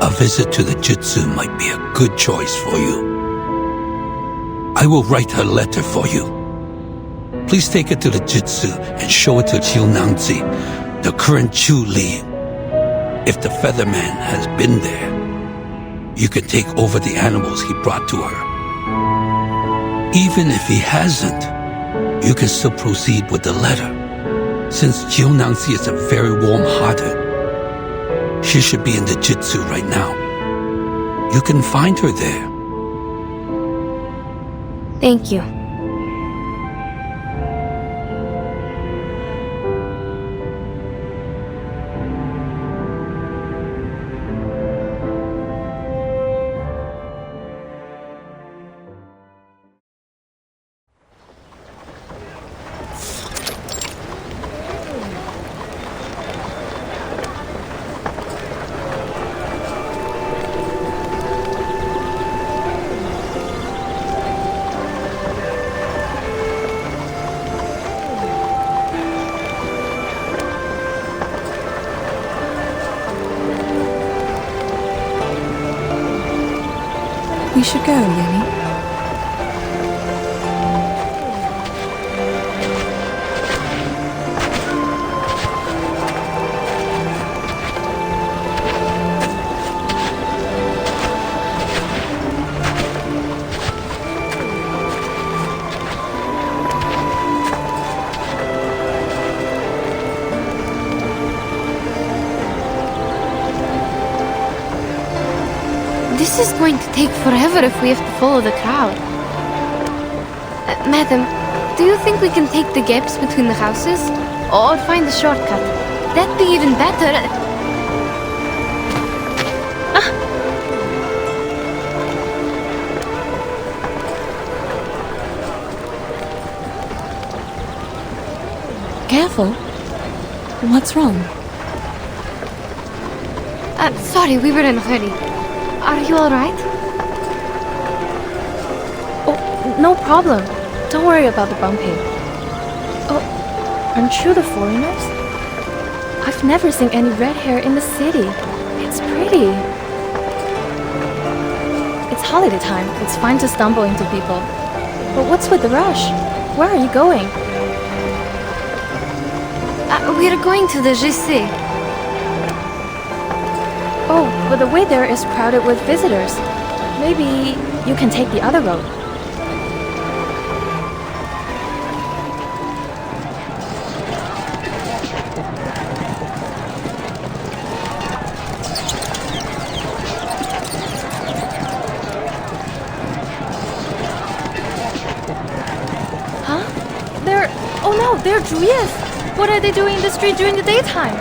a visit to the Jitsu might be a good choice for you. I will write her letter for you. Please take it to the Jitsu and show it to Jiu Nangzi, the current Jiu lead. If the Featherman has been there, you can take over the animals he brought to her. Even if he hasn't, you can still proceed with the letter, since Jiu Nangzi is a very warm-hearted. She should be in the Jitsu right now. You can find her there. Thank you. We should go, Yenny. This is going to take forever if we have to follow the crowd. Madam, do you think we can take the gaps between the houses? Or find a shortcut? That'd be even better. Careful. What's wrong? Sorry, we were in a hurry. Are you alright? Oh, no problem. Don't worry about the bumping. Oh, aren't you the foreigners? I've never seen any red hair in the city. It's pretty. It's holiday time. It's fine to stumble into people. But what's with the rush? Where are you going? We're going to the JC. Oh, but the way there is crowded with visitors. Maybe you can take the other road. Huh? Oh no, they're Julius! What are they doing in the street during the daytime?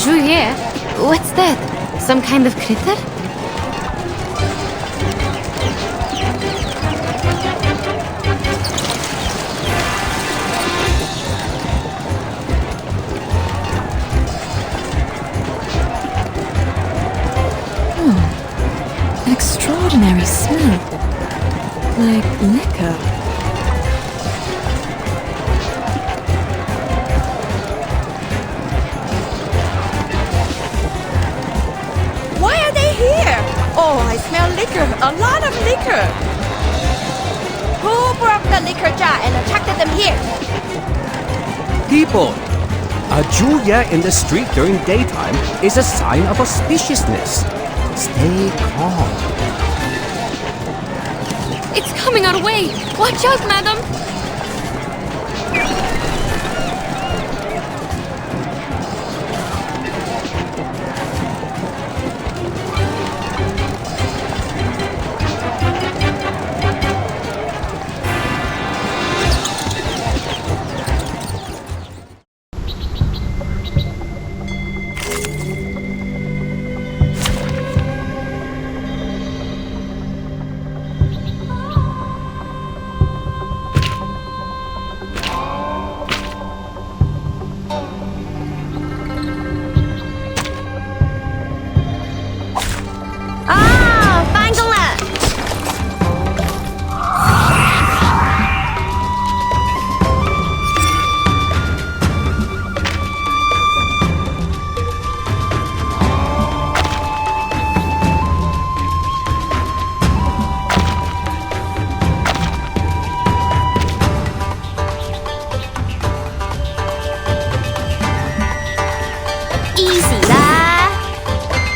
Juliet? What's that? Some kind of critter? An extraordinary smell. Like liquor. Oh, I smell liquor. A lot of liquor. Who broke the liquor jar and attracted them here? People, a Julia in the street during daytime is a sign of auspiciousness. Stay calm. It's coming our way. Watch out, madam.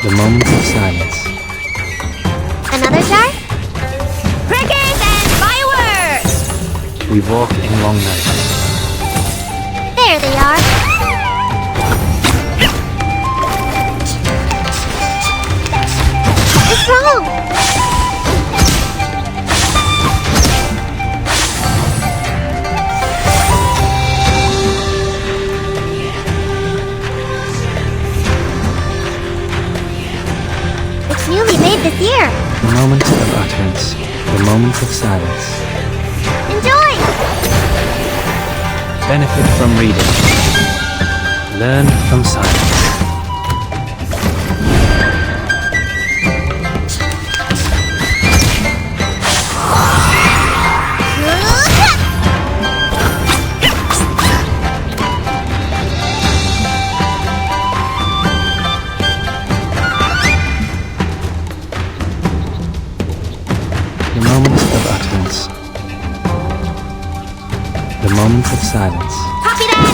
The moment of silence. Another jar? Crickets and fireworks! We walk in long nights. There they are. What's wrong? It's newly made this year. The moment of utterance, the moment of silence. Enjoy! Benefit from reading. Learn from silence. The moment of utterance. The moment of silence. Copy that!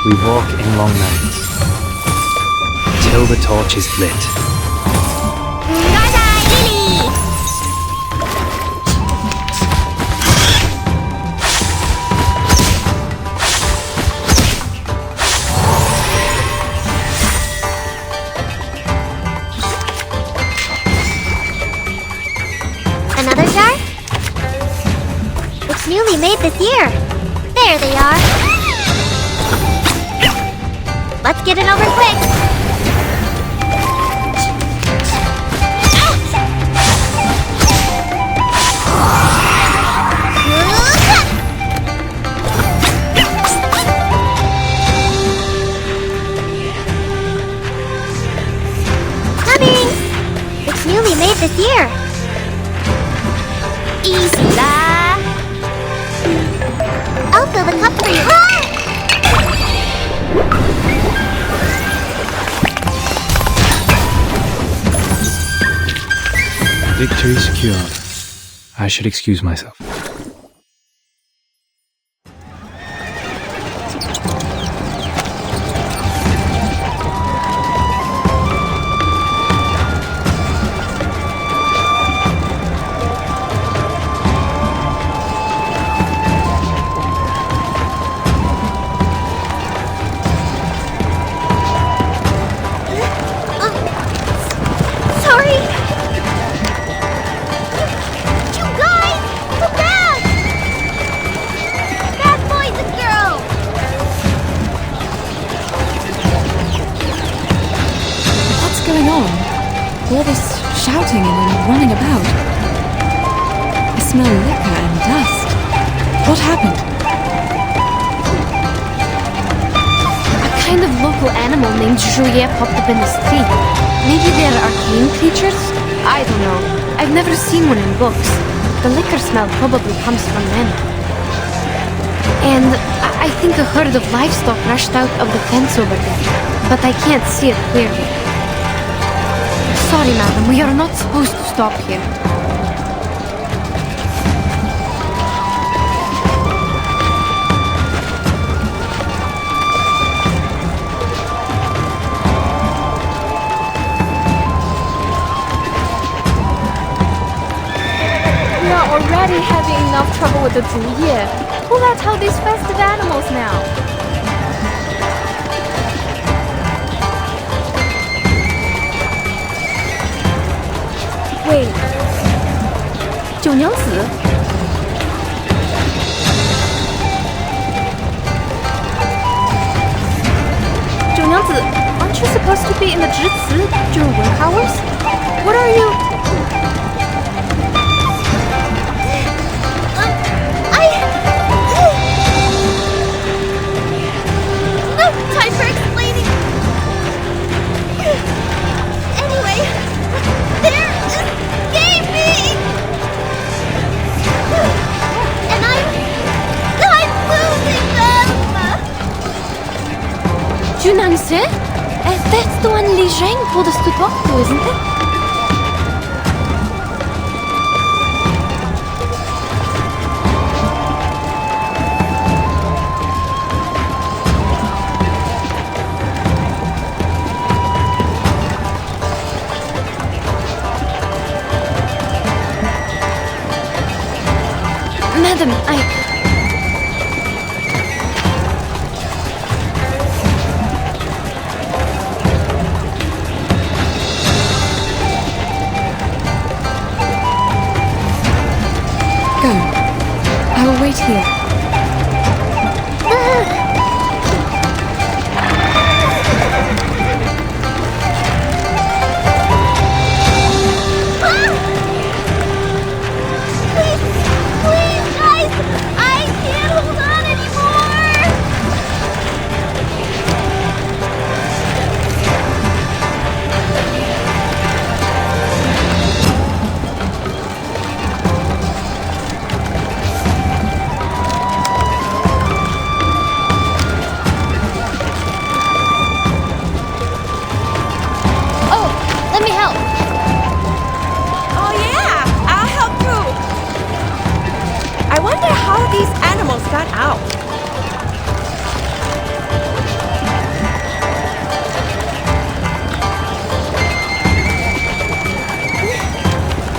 We walk in long nights till the torch is lit. Another jar? It's newly made this year. There they are. Let's get it over quick. Coming! It's newly made this year. Easy lah. I'll fill the cup for you. Victory secured. I should excuse myself. Sorry. You guys, go back. Bad boys and girls. What's going on? All this shouting and running about. I smell liquor and dust. What happened? A kind of local animal named Juliet popped up in the street. Maybe they're arcane creatures? I don't know. I've never seen one in books. The liquor smell probably comes from them. And I think a herd of livestock rushed out of the fence over there. But I can't see it clearly. Sorry, madam, we are not supposed to stop here. We are already having enough trouble with the Juye. Who let out these festive animals now? Wait. Jiu Nangzi? Jiu Nangzi, aren't you supposed to be in the Zhici during work hours? What are you... No time for explaining. Anyway, they're escaping. And I'm losing them. Jiu Nangzi? That's the one Li Zhang told us to talk to, isn't it? Madam, I will wait here. Please, guys! I can't hold on anymore! Oh, let me help. Oh yeah, I'll help too. I wonder how these animals got out.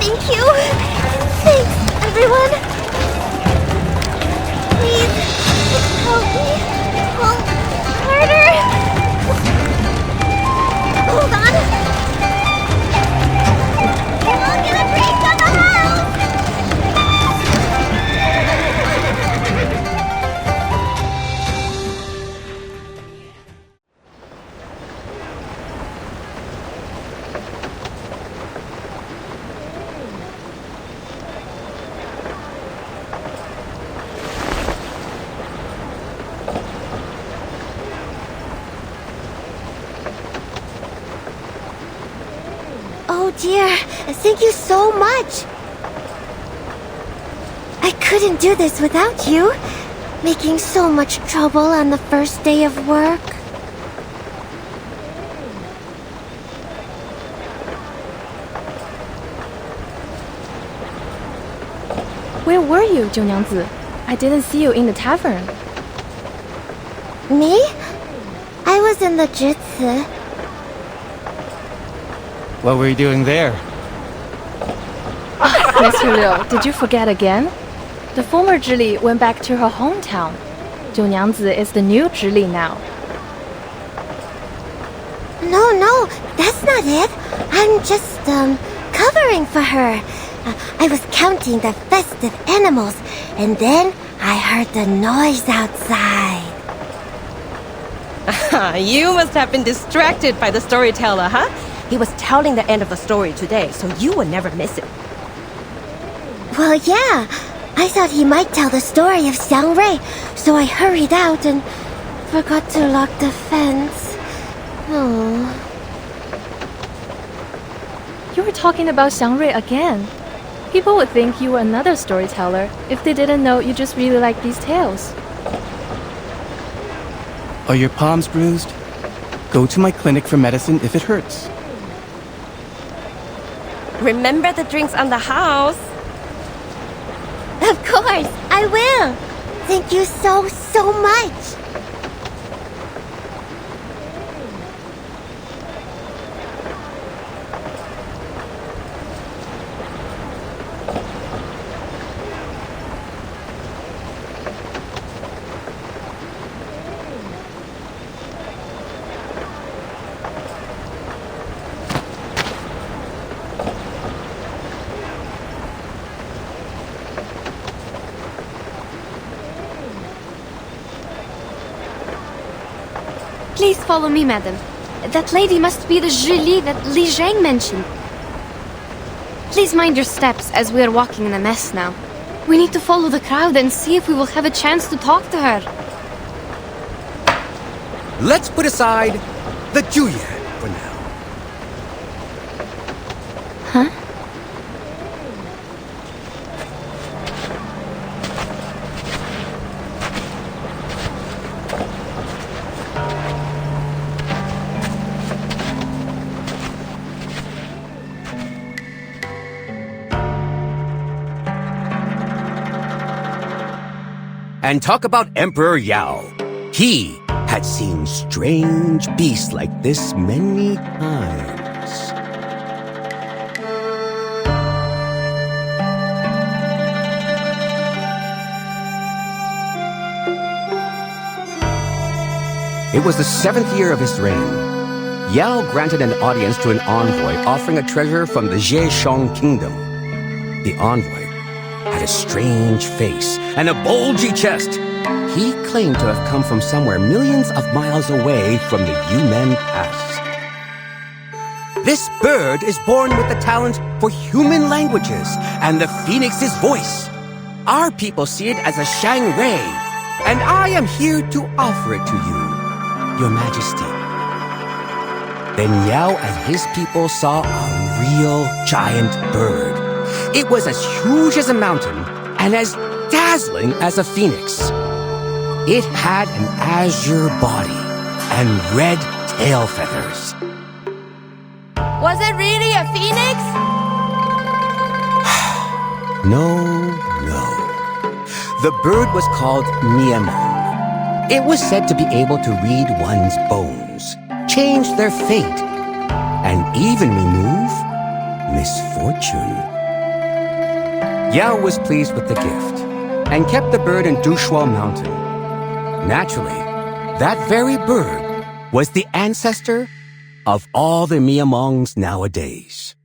Thank you! Thanks, everyone! Please, help me pull harder! Hold on! We'll get a break on the house! Oh dear, thank you so much! I couldn't do this without you. Making so much trouble on the first day of work. Where were you, Jiu Nangzi? I didn't see you in the tavern. Me? I was in the Jitsu. What were you doing there? Mr. Liu, did you forget again? The former Zhili went back to her hometown. Jiu Nangzi is the new Zhili now. No, that's not it. I'm just, covering for her. I was counting the festive animals, and then I heard the noise outside. You must have been distracted by the storyteller, huh? He was telling the end of the story today, so you would never miss it. Well, yeah. I thought he might tell the story of Xiang Rui, so I hurried out and forgot to lock the fence. Oh. You were talking about Xiang Rui again. People would think you were another storyteller if they didn't know you just really like these tales. Are your palms bruised? Go to my clinic for medicine if it hurts. Remember the drinks on the house? Of course, I will. Thank you so much. Please follow me, madam. That lady must be the Zhili that Li Zhang mentioned. Please mind your steps as we are walking in a mess now. We need to follow the crowd and see if we will have a chance to talk to her. Let's put aside the Juya for now. Huh? And talk about Emperor Yao. He had seen strange beasts like this many times. It was the 7th year of his reign. Yao granted an audience to an envoy offering a treasure from the Zhejiang kingdom. The envoy had a strange face and a bulgy chest. He claimed to have come from somewhere millions of miles away from the Yumen Pass. This bird is born with the talent for human languages and the phoenix's voice. Our people see it as a Shang-Rai, and I am here to offer it to you, Your Majesty. Then Yao and his people saw a real giant bird. It was as huge as a mountain and as dazzling as a phoenix. It had an azure body and red tail feathers. Was it really a phoenix? No. The bird was called Miamon. It was said to be able to read one's bones, change their fate, and even remove misfortune. Yao was pleased with the gift and kept the bird in Dushuo Mountain. Naturally, that very bird was the ancestor of all the Miamongs nowadays.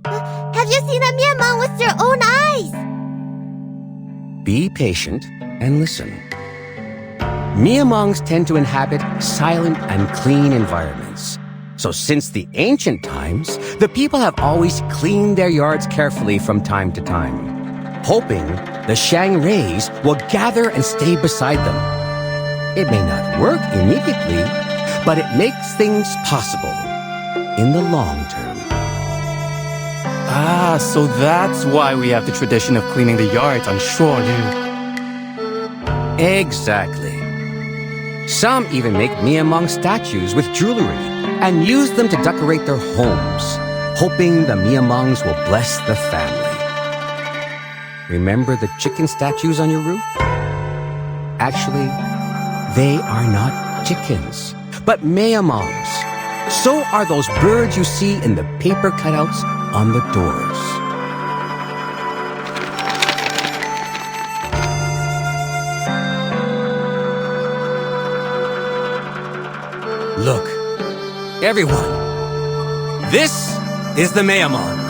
Have you seen a Miamong with your own eyes? Be patient and listen. Miamongs tend to inhabit silent and clean environments. So since the ancient times, the people have always cleaned their yards carefully from time to time, hoping the Shang-Rays will gather and stay beside them. It may not work immediately, but it makes things possible in the long term. Ah, so that's why we have the tradition of cleaning the yards on Shuolu. Exactly. Some even make Miamong statues with jewelry and use them to decorate their homes, hoping the Miamongs will bless the family. Remember the chicken statues on your roof? Actually, they are not chickens, but Miamongs. So are those birds you see in the paper cutouts on the doors. Look, everyone, this is the Miamong.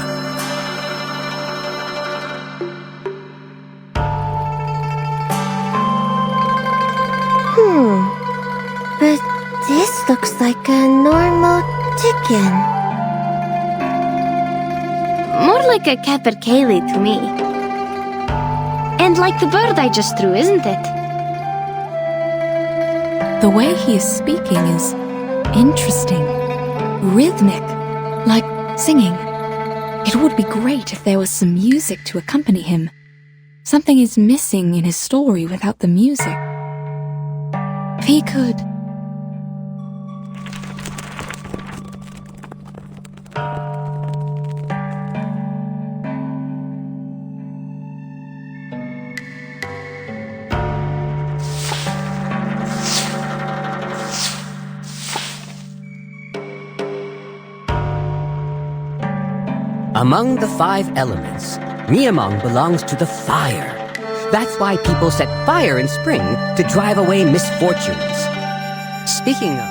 But this looks like a normal chicken. More like a capercaillie to me. And like the bird I just threw, isn't it? The way he is speaking is interesting, rhythmic, like singing. It would be great if there was some music to accompany him. Something is missing in his story without the music. If he could... Among the 5 elements, Miamong belongs to the fire. That's why people set fire in spring to drive away misfortunes. Speaking of...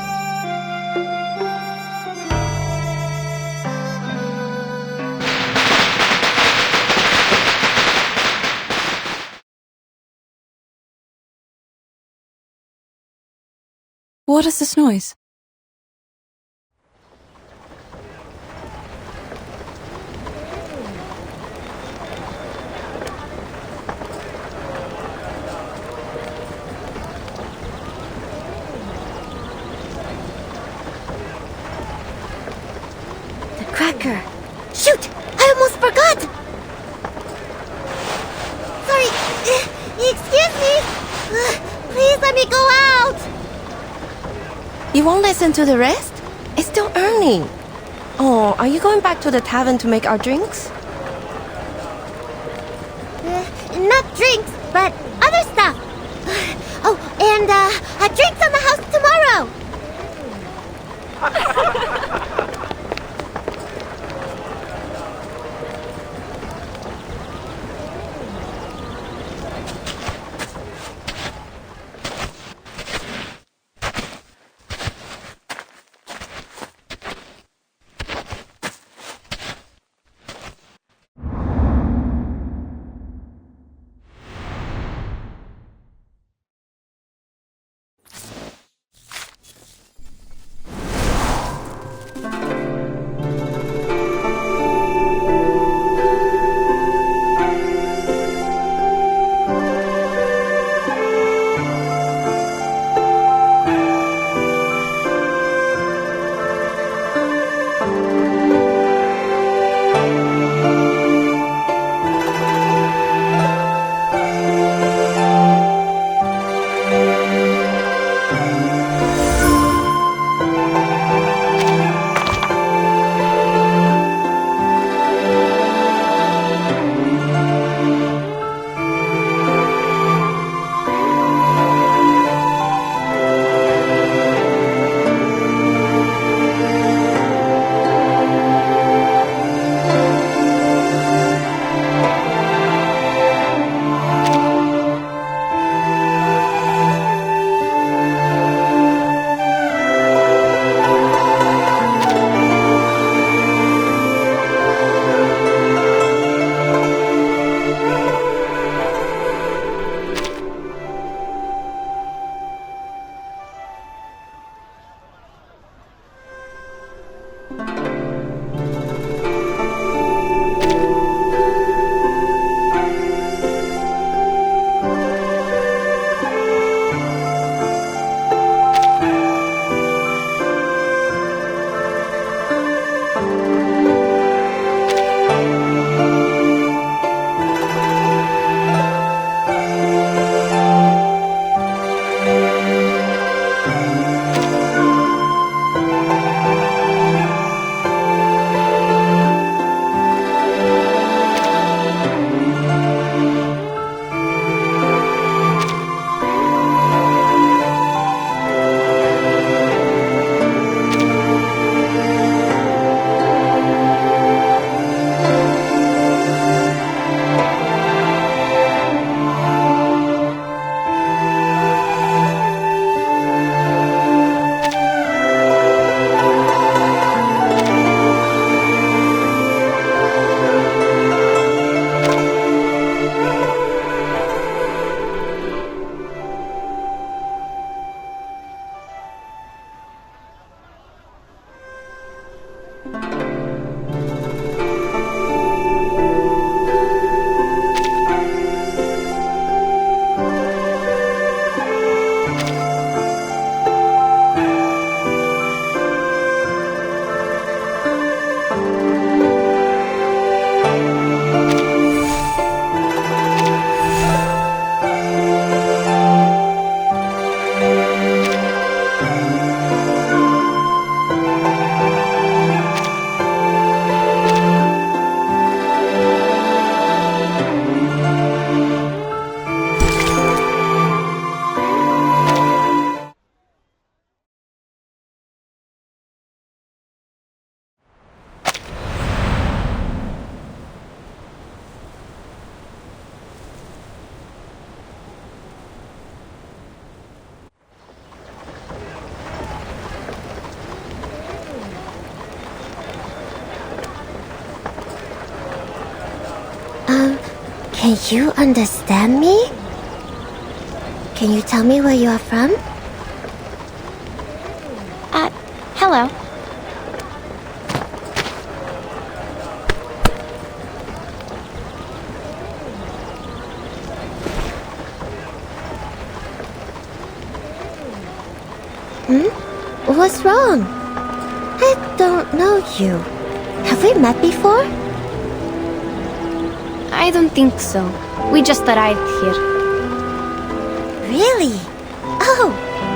What is this noise? Cracker. Shoot! I almost forgot! Sorry. Excuse me. Please let me go out. You won't listen to the rest? It's still early. Oh, are you going back to the tavern to make our drinks? Not drinks, but other stuff. Oh, and drinks on the house tomorrow. Can you understand me? Can you tell me where you are from? Hello. What's wrong? I don't know you. Have we met before? I don't think so. We just arrived here. Really? Oh,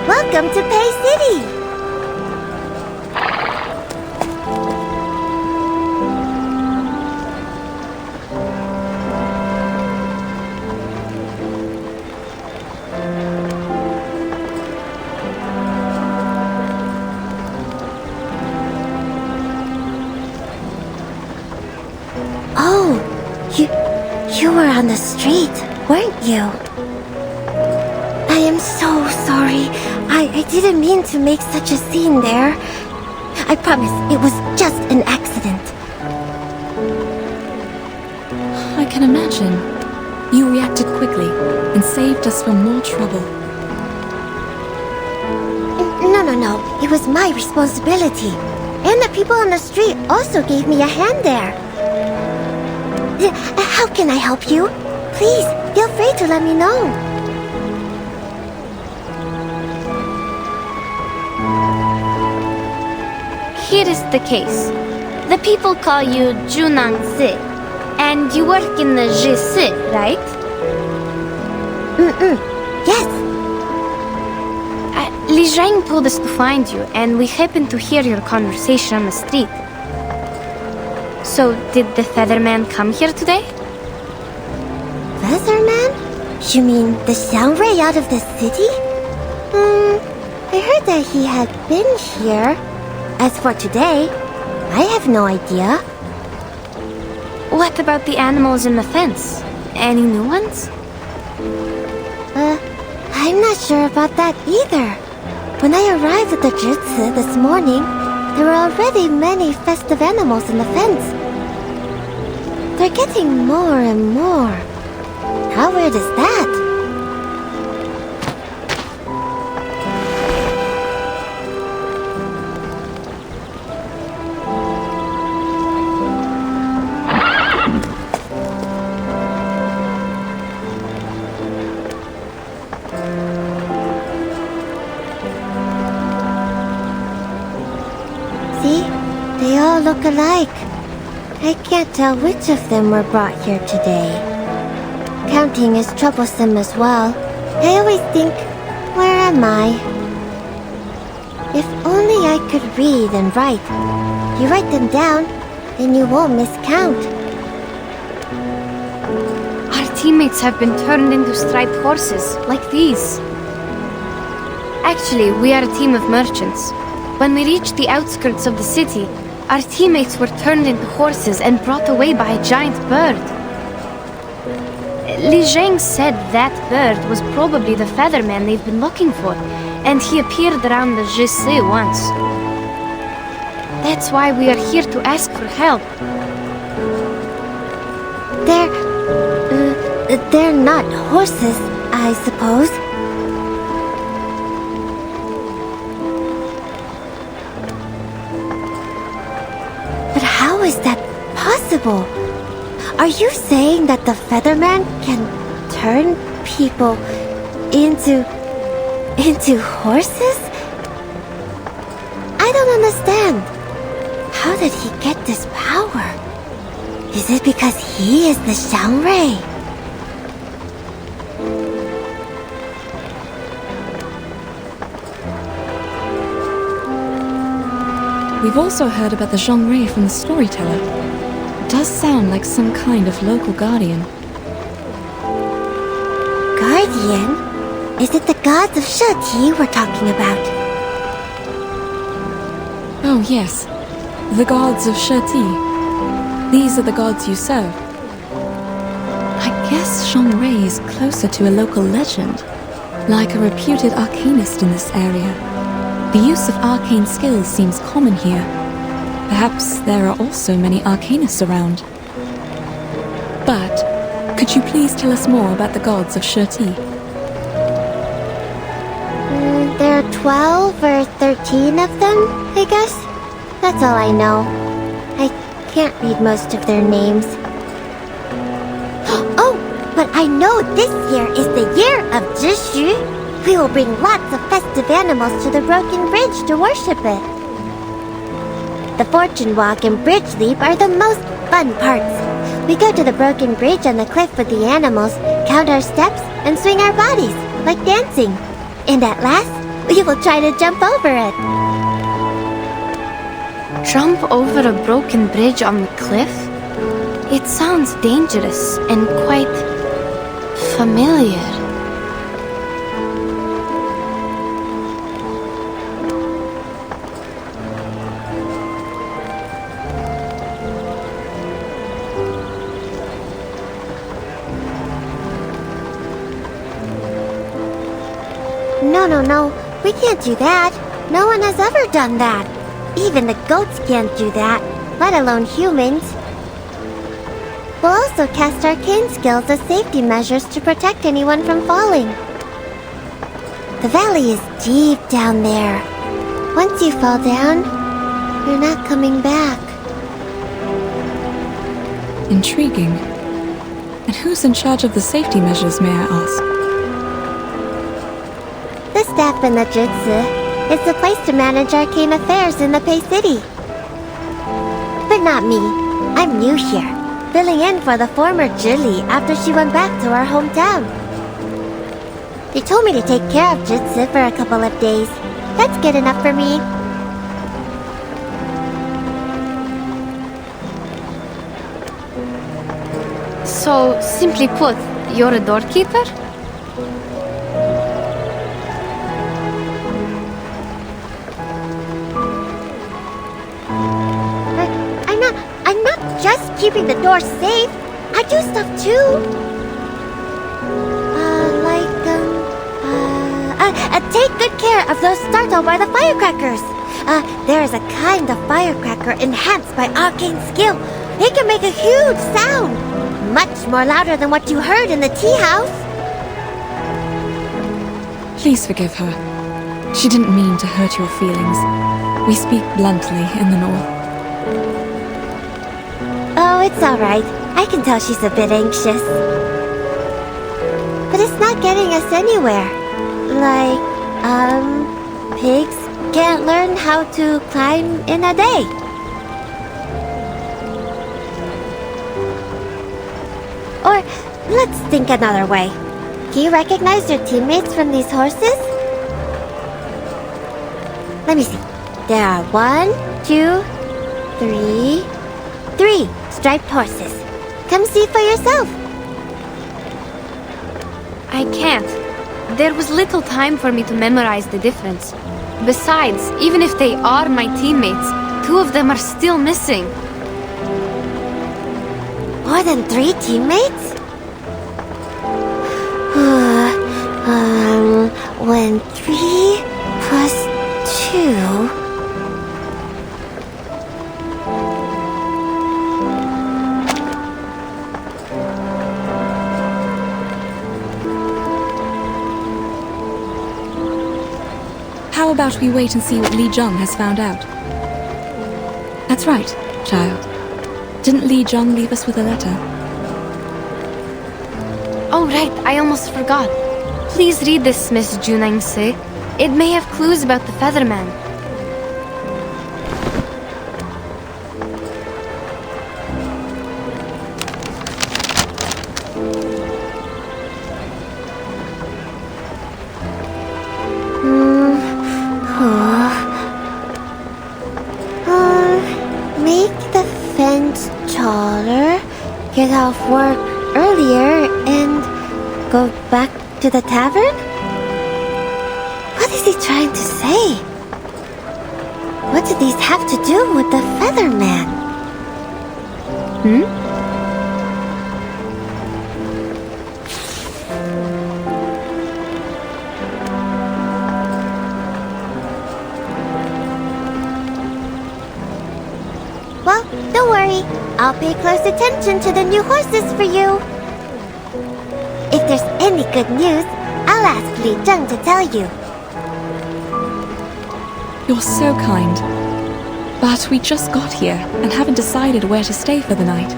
welcome to Pei City! Oh, you were on the street, weren't you? I am so sorry. I didn't mean to make such a scene there. I promise it was just an accident. I can imagine. You reacted quickly and saved us from more trouble. No. It was my responsibility. And the people on the street also gave me a hand there. How can I help you? Please, feel free to let me know. Here is the case. The people call you Jiu Nangzi, and you work in the JC, right? Yes. Li Zhang told us to find you, and we happened to hear your conversation on the street. So, did the Featherman come here today? Featherman? You mean the Xiangrui out of the city? I heard that he had been here. As for today, I have no idea. What about the animals in the fence? Any new ones? I'm not sure about that either. When I arrived at the Jutsu this morning, there were already many festive animals in the fence. They're getting more and more. How weird is that? See? They all look alike. I can't tell which of them were brought here today. Counting is troublesome as well. I always think, where am I? If only I could read and write. You write them down, then you won't miscount. Our teammates have been turned into striped horses, like these. Actually, we are a team of merchants. When we reached the outskirts of the city, our teammates were turned into horses and brought away by a giant bird. Li Zhang said that bird was probably the Featherman they've been looking for, and he appeared around the JC once. That's why we are here to ask for help. They're not horses, I suppose. is that possible? Are you saying that the Featherman can turn people into horses? I don't understand. How did he get this power? Is it because he is the Xiangrui? We've also heard about the Xiangrui from the storyteller. It does sound like some kind of local guardian. Guardian? Is it the gods of Sheti we're talking about? Oh yes, the gods of Sheti. These are the gods you serve. I guess Xiangrui is closer to a local legend, like a reputed arcanist in this area. The use of arcane skills seems common here. Perhaps there are also many arcanists around. But, could you please tell us more about the gods of Sheti? There are 12 or 13 of them, I guess. That's all I know. I can't read most of their names. Oh, but I know this year is the year of Zhishu. We will bring lots of festive animals to the broken bridge to worship it. The fortune walk and bridge leap are the most fun parts. We go to the broken bridge on the cliff with the animals, count our steps, and swing our bodies, like dancing. And at last, we will try to jump over it. Jump over a broken bridge on the cliff? It sounds dangerous and quite familiar. No, we can't do that. No one has ever done that. Even the goats can't do that, let alone humans. We'll also cast arcane skills as safety measures to protect anyone from falling. The valley is deep down there. Once you fall down, you're not coming back. Intriguing. And who's in charge of the safety measures, may I ask? The staff in the Jutsu. It's the place to manage arcane affairs in the Pei City. But not me. I'm new here, filling in for the former Julie after she went back to our hometown. They told me to take care of Jutsu for a couple of days. That's good enough for me. So, simply put, you're a doorkeeper? I'm not just keeping the door safe. I do stuff too. Take good care of those startled by the firecrackers. There is a kind of firecracker enhanced by arcane skill. It can make a huge sound, much more louder than what you heard in the tea house. Please forgive her. She didn't mean to hurt your feelings. We speak bluntly in the north. Oh, it's alright. I can tell she's a bit anxious. But it's not getting us anywhere. Pigs can't learn how to climb in a day. Or, let's think another way. Do you recognize your teammates from these horses? Let me see. There are 1, 2, 3 striped horses. Come see for yourself. I can't. There was little time for me to memorize the difference. Besides, even if they are my teammates, 2 of them are still missing. More than 3 teammates? When 3 plus 2... How about we wait and see what Li Zheng has found out? That's right, child. Didn't Li Zhang leave us with a letter? Oh, right, I almost forgot. Please read this, Miss Jiu Nangzi. It may have clues about the Featherman. Make the fence taller, get off work earlier, and go back to the tavern? What is he trying to say? What do these have to do with the Featherman? Well, don't worry. I'll pay close attention to the new horses for you. If there's any good news, I'll ask Li Zheng to tell you. You're so kind. But we just got here and haven't decided where to stay for the night.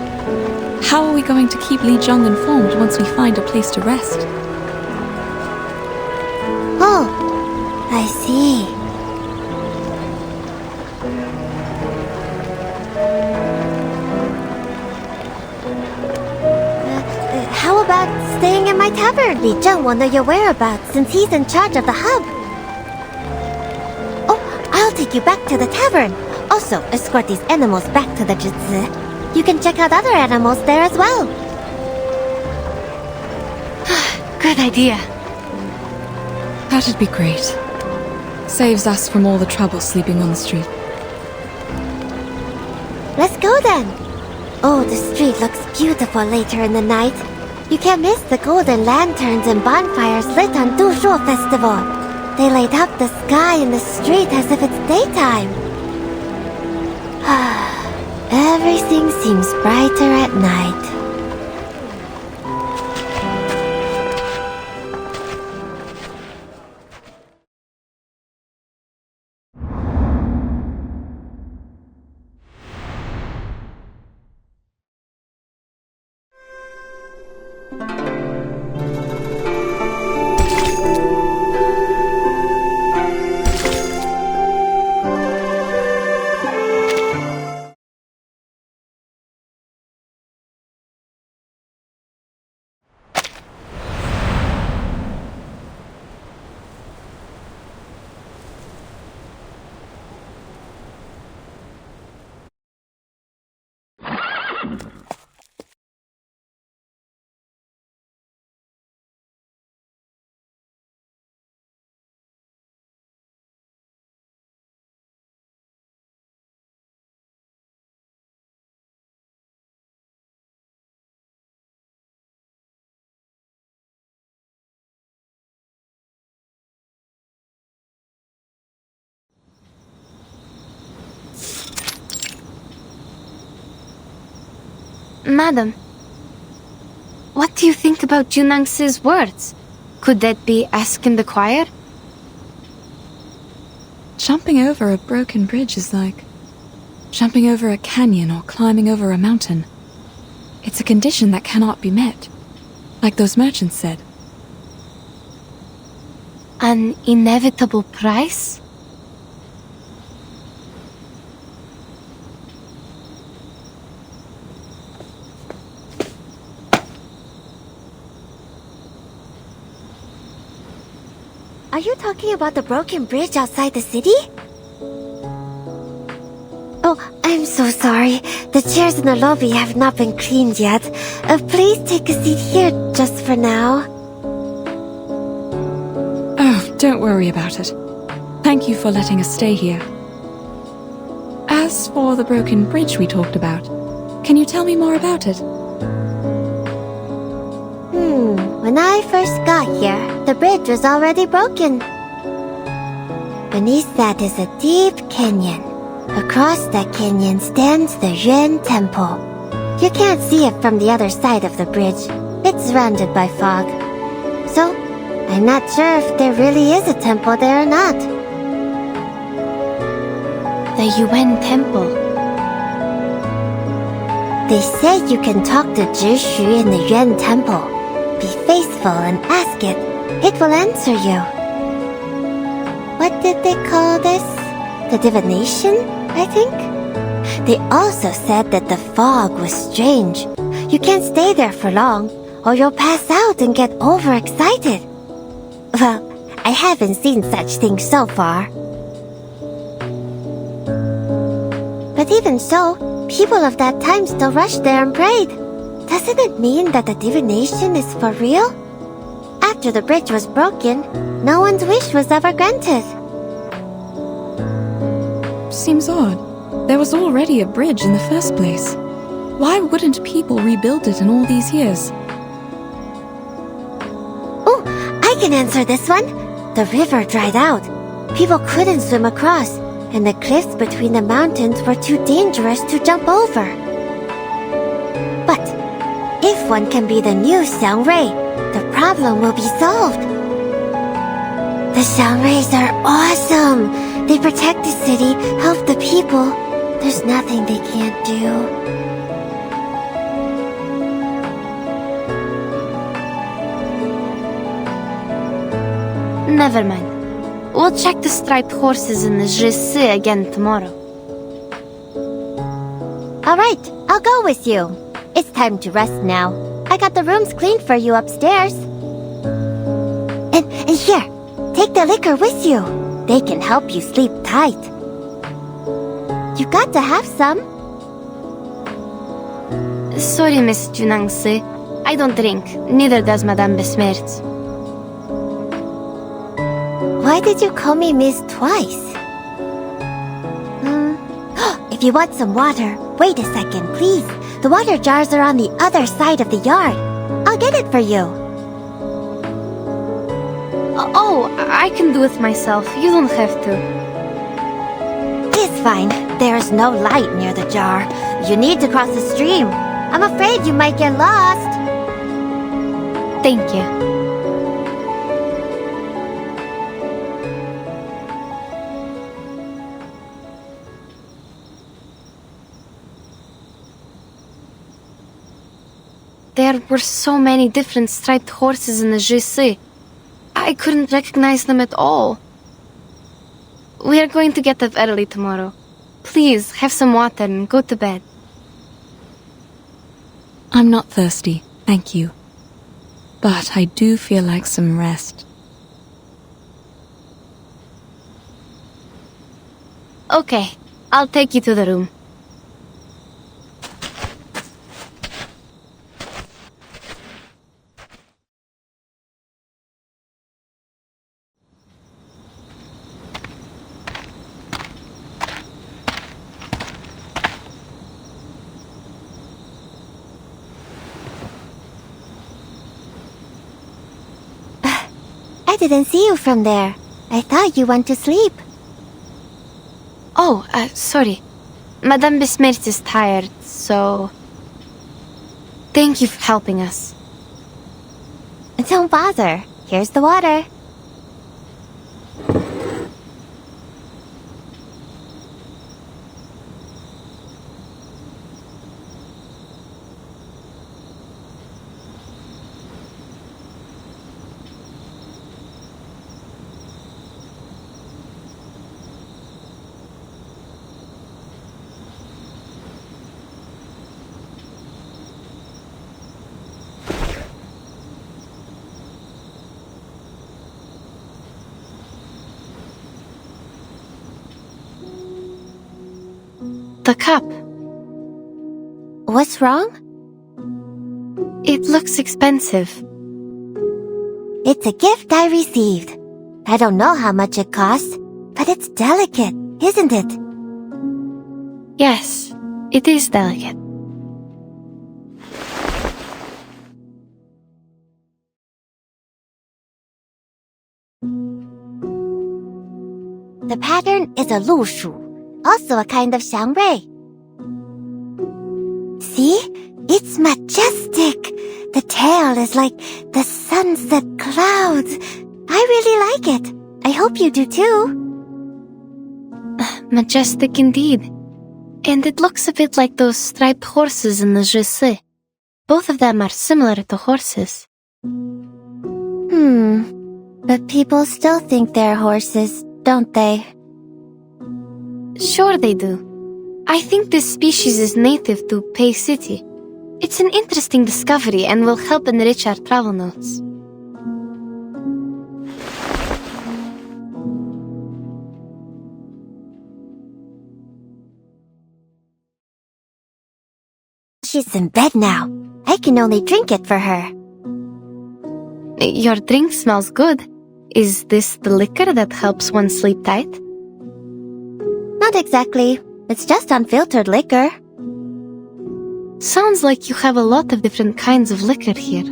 How are we going to keep Li Zheng informed once we find a place to rest? Oh, I see. How about staying in my tavern? Li Zheng will know your whereabouts since he's in charge of the hub. Oh, I'll take you back to the tavern. Also, escort these animals back to the Jutsu. You can check out other animals there as well. Good idea. That'd be great. Saves us from all the trouble sleeping on the street. Let's go then. Oh, the street looks beautiful later in the night. You can't miss the golden lanterns and bonfires lit on Dushuo Festival. They light up the sky and the street as if it's daytime. Everything seems brighter at night. Madam, what do you think about Jiu Nangzi's words? Could that be ask in the choir? Jumping over a broken bridge is like jumping over a canyon or climbing over a mountain. It's a condition that cannot be met, like those merchants said. An inevitable price? Are you talking about the broken bridge outside the city? Oh, I'm so sorry. The chairs in the lobby have not been cleaned yet. Please take a seat here just for now. Oh, don't worry about it. Thank you for letting us stay here. As for the broken bridge we talked about, can you tell me more about it? When I first got here, the bridge was already broken. Beneath that is a deep canyon. Across that canyon stands the Yuan Temple. You can't see it from the other side of the bridge. It's surrounded by fog. So, I'm not sure if there really is a temple there or not. The Yuan Temple. They say you can talk to Zhishu in the Yuan Temple. Be faithful and ask it. It will answer you. What did they call this? The divination, I think? They also said that the fog was strange. You can't stay there for long, or you'll pass out and get overexcited. Well, I haven't seen such things so far. But even so, people of that time still rushed there and prayed. Doesn't it mean that the divination is for real? After the bridge was broken, no one's wish was ever granted. Seems odd. There was already a bridge in the first place. Why wouldn't people rebuild it in all these years? Oh, I can answer this one. The river dried out. People couldn't swim across, and the cliffs between the mountains were too dangerous to jump over. But if one can be the new Xiangrui, the problem will be solved. The Xiangruis are awesome. They protect the city, help the people. There's nothing they can't do. Never mind. We'll check the striped horses in the Jiu again tomorrow. Alright, I'll go with you. It's time to rest now. I got the rooms cleaned for you upstairs. And here, take the liquor with you. They can help you sleep tight. You got to have some. Sorry, Miss Jiu Nangzi. I don't drink. Neither does Madame Besmirtz. Why did you call me Miss twice? If you want some water, wait a second, please. The water jars are on the other side of the yard. I'll get it for you. Oh, I can do it myself. You don't have to. It's fine. There's no light near the jar. You need to cross the stream. I'm afraid you might get lost. Thank you. There were so many different striped horses in the Jiu. I couldn't recognize them at all. We are going to get up early tomorrow. Please, have some water and go to bed. I'm not thirsty, thank you. But I do feel like some rest. Okay, I'll take you to the room. I didn't see you from there. I thought you went to sleep. Oh, sorry. Madame Besmirtz is tired, so... Thank you for helping us. Don't bother. Here's the water. The cup. What's wrong? It looks expensive. It's a gift I received. I don't know how much it costs, but it's delicate, isn't it? Yes, it is delicate. The pattern is a Lu Shu, also a kind of Xiangrui. See? It's majestic. The tail is like the sunset clouds. I really like it. I hope you do too. Majestic indeed. And it looks a bit like those striped horses in the Jesse. Both of them are similar to horses. But people still think they're horses, don't they? Sure they do. I think this species is native to Pei City. It's an interesting discovery and will help enrich our travel notes. She's in bed now. I can only drink it for her. Your drink smells good. Is this the liquor that helps one sleep tight? Not exactly. It's just unfiltered liquor. Sounds like you have a lot of different kinds of liquor here.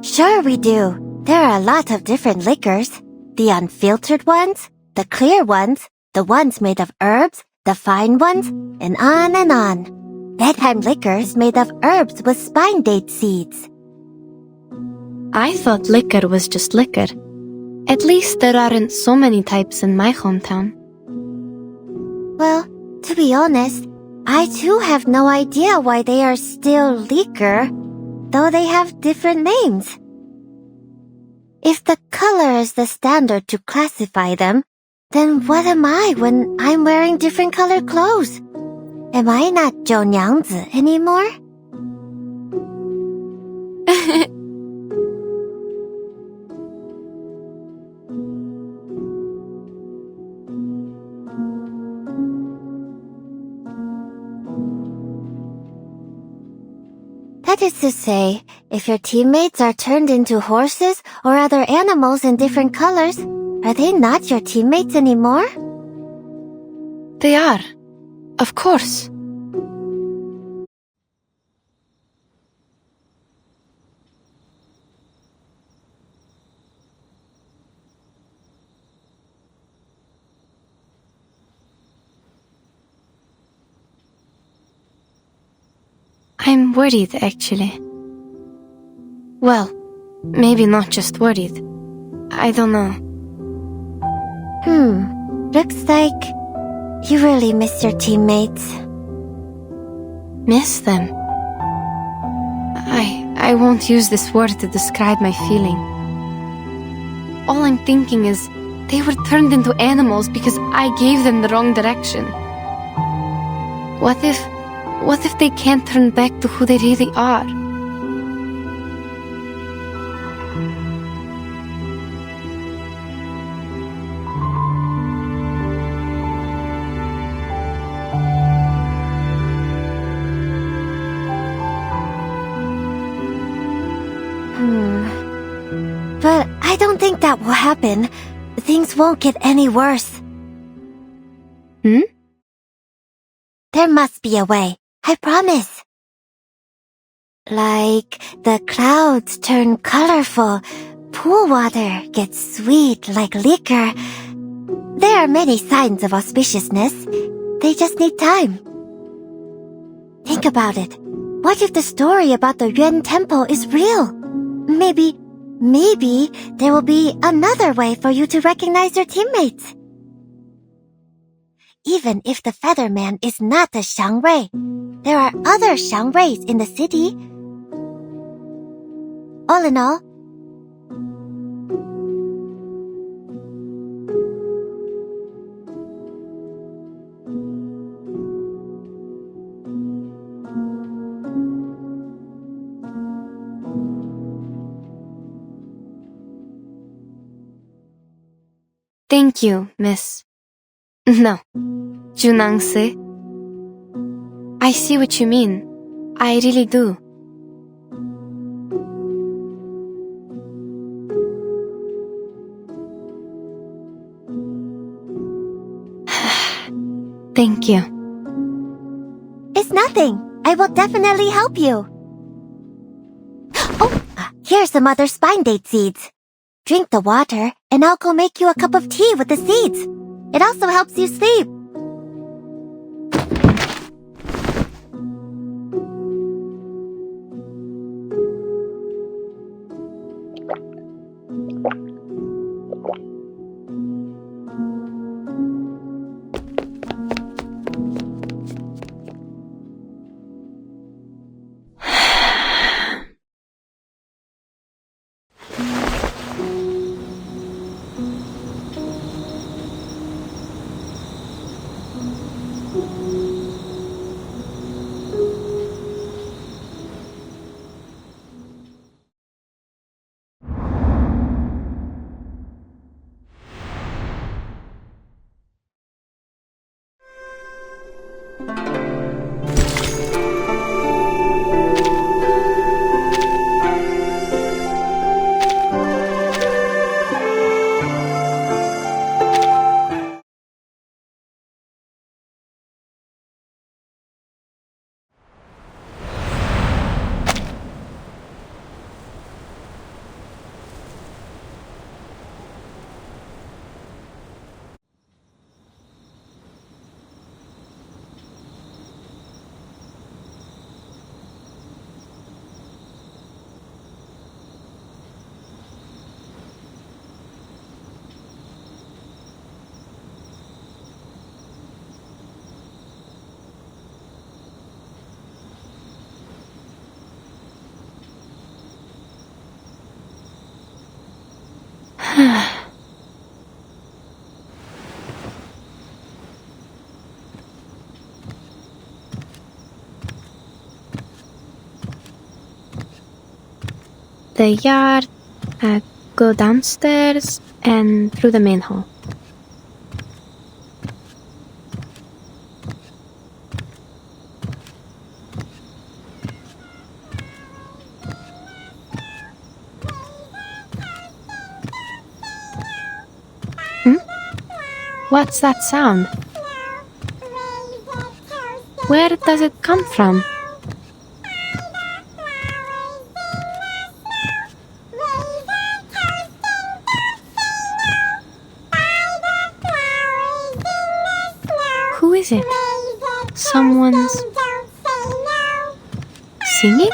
Sure we do. There are a lot of different liquors. The unfiltered ones, the clear ones, the ones made of herbs, the fine ones, and on and on. Bedtime liquor is made of herbs with spine date seeds. I thought liquor was just liquor. At least there aren't so many types in my hometown. Well, to be honest, I too have no idea why they are still liquor, though they have different names. If the color is the standard to classify them, then what am I when I'm wearing different colored clothes? Am I not Jiu Nangzi anymore? That is to say, if your teammates are turned into horses or other animals in different colors, are they not your teammates anymore? They are. Of course. I'm worried, actually. Well, maybe not just worried. I don't know. Looks like you really miss your teammates. Miss them? I won't use this word to describe my feeling. All I'm thinking is they were turned into animals because I gave them the wrong direction. What if they can't turn back to who they really are? But I don't think that will happen. Things won't get any worse. There must be a way. I promise. Like the clouds turn colorful, pool water gets sweet like liquor. There are many signs of auspiciousness. They just need time. Think about it. What if the story about the Yuan Temple is real? Maybe there will be another way for you to recognize your teammates. Even if the Featherman is not a Xiangrui, there are other Xiangruis in the city. All in all, Thank you, Miss. No, Jiu Nangzi. I see what you mean. I really do. Thank you. it's nothing. I will definitely help you. Oh, here's some other spine date seeds. Drink the water, and I'll go make you a cup of tea with the seeds. It also helps you sleep. The yard, go downstairs and through the main hall. What's that sound? Where does it come from? Who is it? Someone's singing?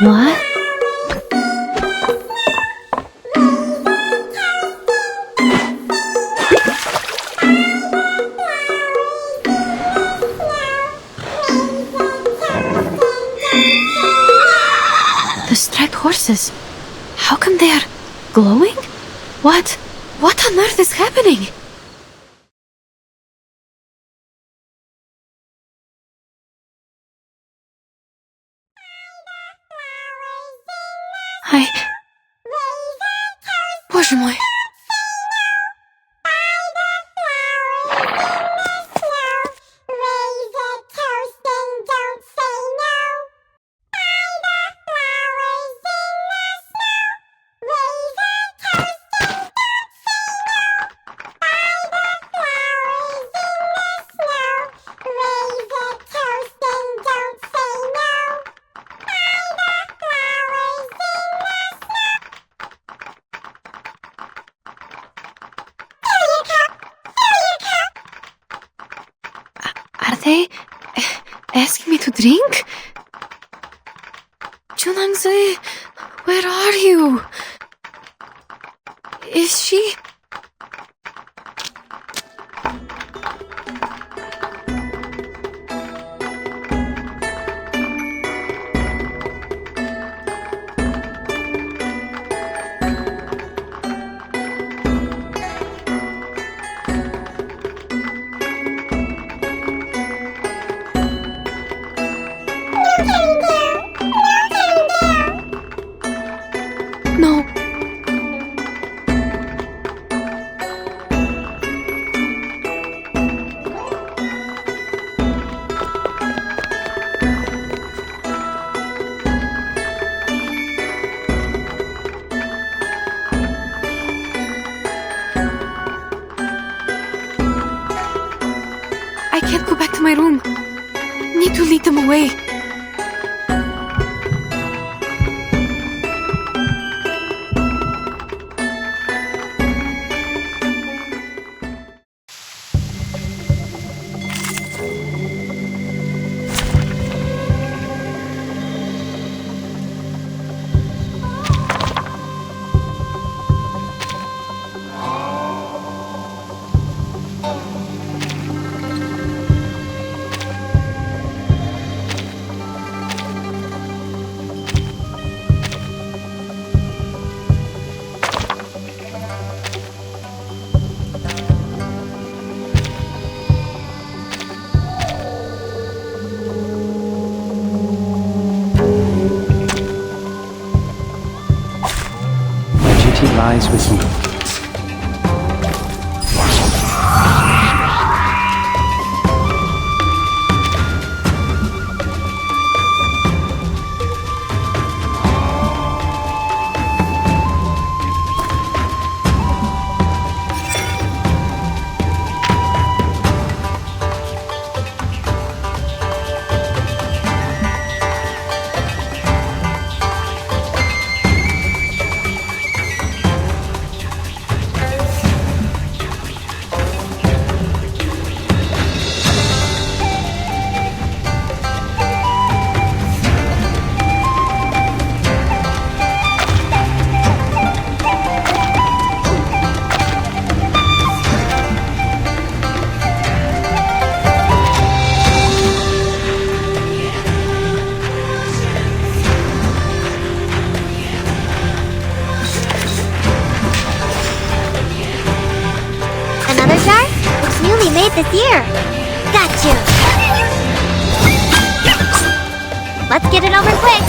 What? The striped horses. How come they are glowing? What on earth is happening? Боже мой. Are they asking me to drink? Jiu Nangzi, where are you? Is she? No. I can't go back to my room. Need to lead them away. here. Got you. Let's get it over quick.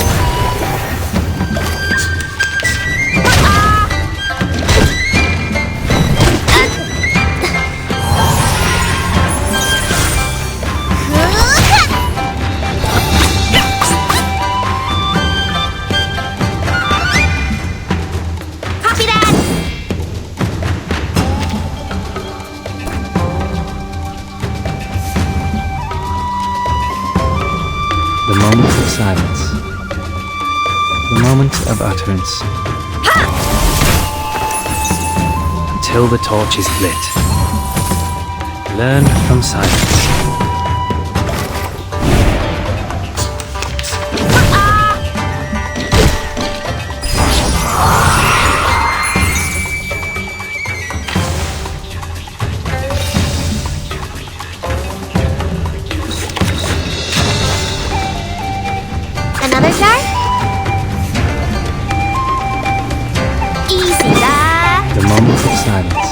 Copy that. The moment of silence. The moment of utterance. Until the torch is lit. Learn from silence. Another jar? Easy, The moment of silence.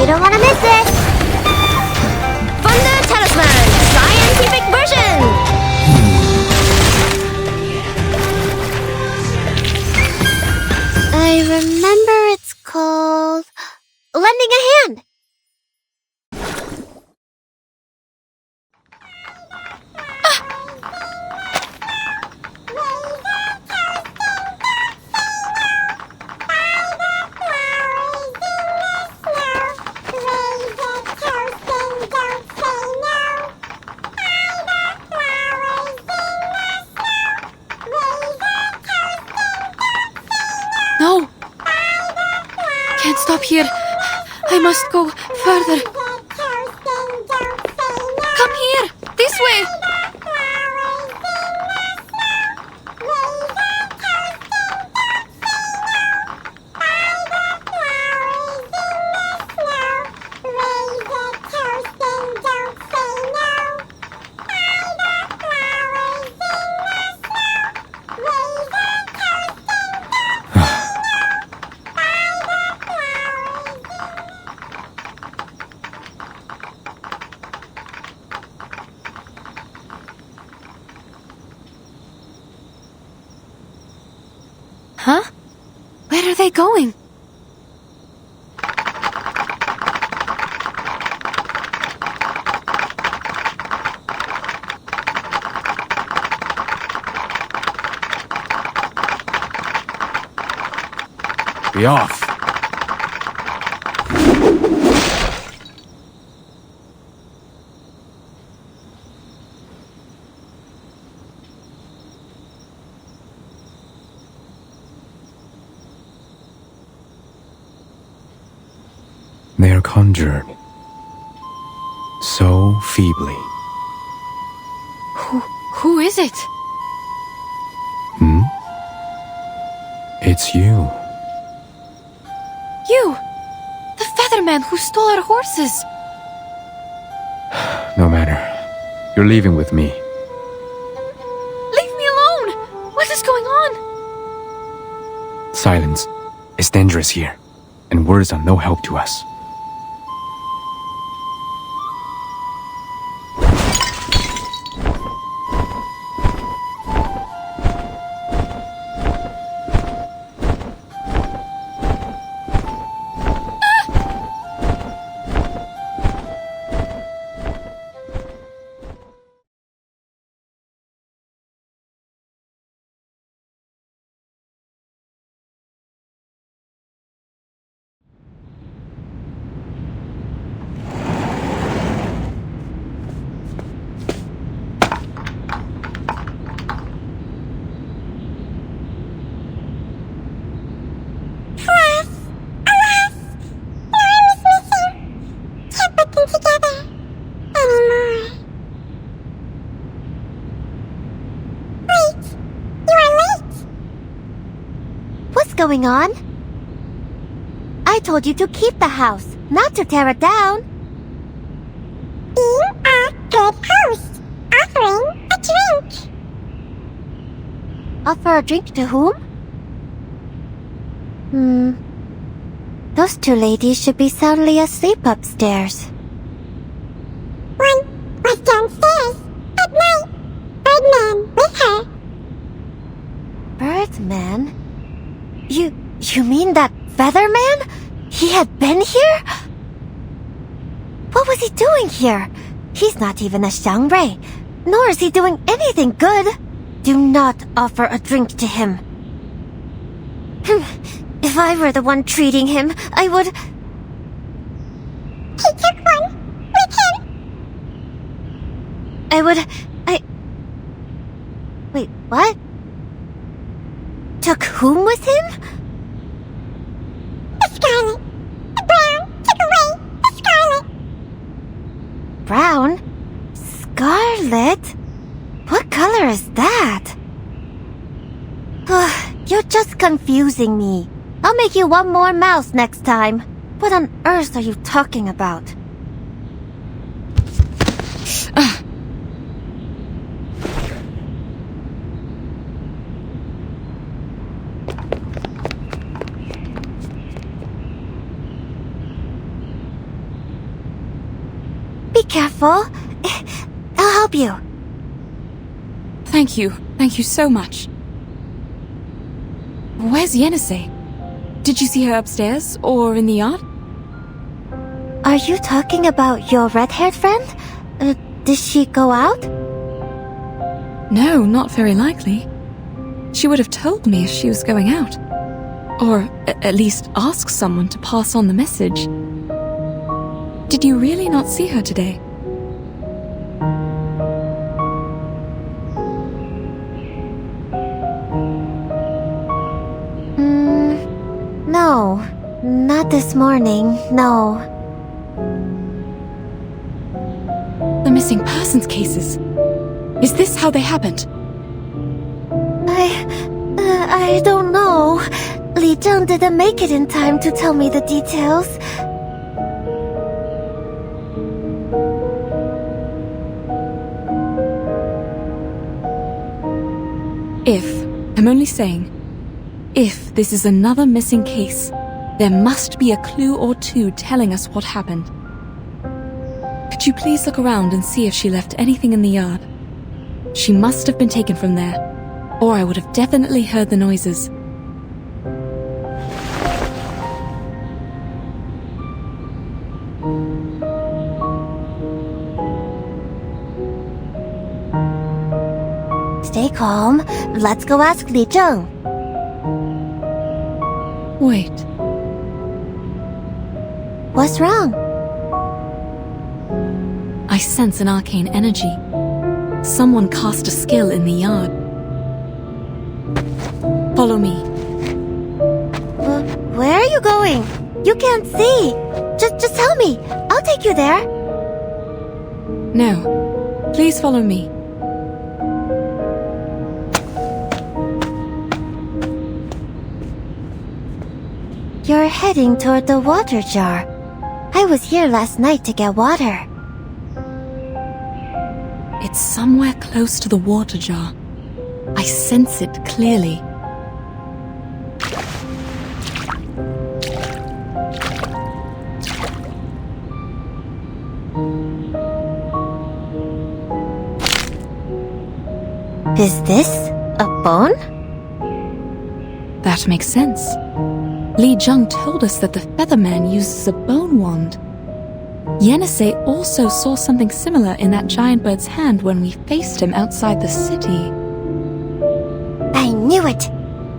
You don't want to miss it. Thunder Talisman, scientific version. I remember it's called lending a hand. No! Can't stop here. I must go further. Come here! This way! Huh? Where are they going? Be off. They are conjured so feebly. Who is it? It's you. You! The Featherman who stole our horses! No matter. You're leaving with me. Leave me alone! What is going on? Silence. It's dangerous here, and words are no help to us. What's going on? I told you to keep the house, not to tear it down. Be a good host, offering a drink. Offer a drink to whom? Those two ladies should be soundly asleep upstairs. That man? You mean that feather man? He had been here? What was he doing here? He's not even a Xiangrui, nor is he doing anything good. Do not offer a drink to him. If I were the one treating him, I would... He took one with him. Wait, what? Took whom with him? The scarlet. The brown took away the scarlet. Brown? Scarlet? What color is that? You're just confusing me. I'll make you one more mouse next time. What on earth are you talking about? Be careful. I'll help you. Thank you. Thank you so much. Where's Yenisei? Did you see her upstairs or in the yard? Are you talking about your red-haired friend? Did she go out? No, not very likely. She would have told me if she was going out. Or at least ask someone to pass on the message. Did you really not see her today? No, not this morning, no. The missing persons cases. Is this how they happened? I don't know. Li Zheng didn't make it in time to tell me the details. I'm only saying, if this is another missing case, there must be a clue or two telling us what happened. Could you please look around and see if she left anything in the yard? She must have been taken from there, or I would have definitely heard the noises. Stay calm. Let's go ask Li Zheng. Wait. What's wrong? I sense an arcane energy. Someone cast a skill in the yard. Follow me. Where are you going? You can't see. Just tell me. I'll take you there. No. Please follow me. You're heading toward the water jar. I was here last night to get water. It's somewhere close to the water jar. I sense it clearly. Is this a bone? That makes sense. Li Zheng told us that the Featherman uses a bone wand. Yenisei also saw something similar in that giant bird's hand when we faced him outside the city. I knew it!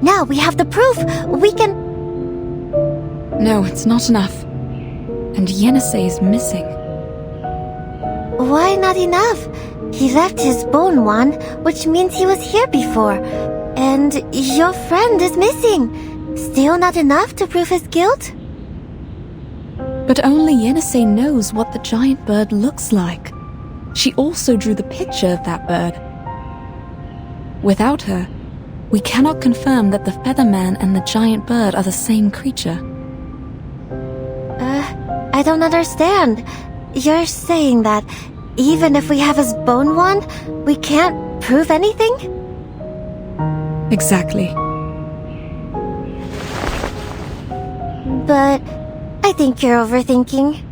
Now we have the proof! We can... No, it's not enough. And Yenisei is missing. Why not enough? He left his bone wand, which means he was here before. And your friend is missing. Still not enough to prove his guilt? But only Yenisei knows what the giant bird looks like. She also drew the picture of that bird. Without her, we cannot confirm that the Featherman and the giant bird are the same creature. I don't understand. You're saying that even if we have his bone wand, we can't prove anything? Exactly. But I think you're overthinking.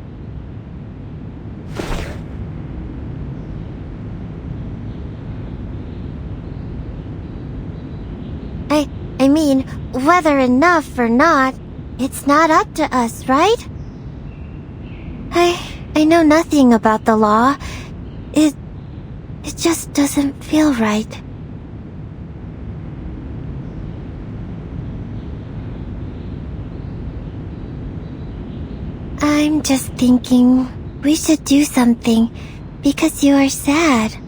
I I mean, whether enough or not, it's not up to us, right? I know nothing about the law. It just doesn't feel right. I'm just thinking we should do something because you are sad.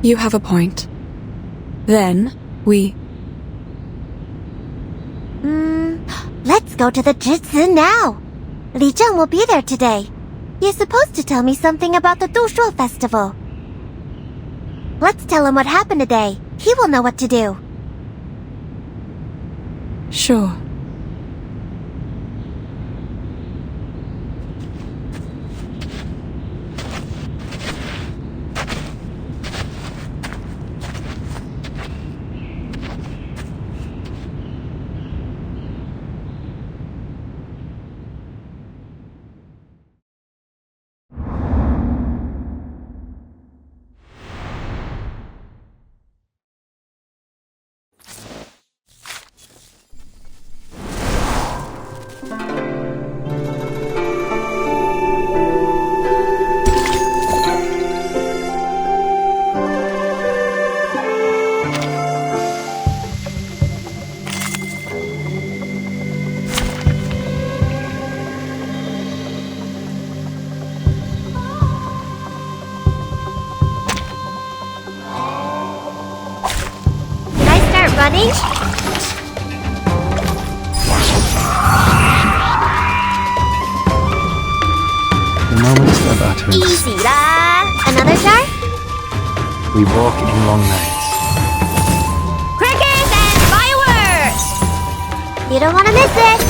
You have a point. Then, we... Let's go to the Jitsu now. Li Zheng will be there today. He's supposed to tell me something about the Dushuo festival. Let's tell him what happened today. He will know what to do. Sure. Running? The moment of utterance. Easy lah. Another jar? We walk in long nights. Crickets and fireworks! You don't want to miss it.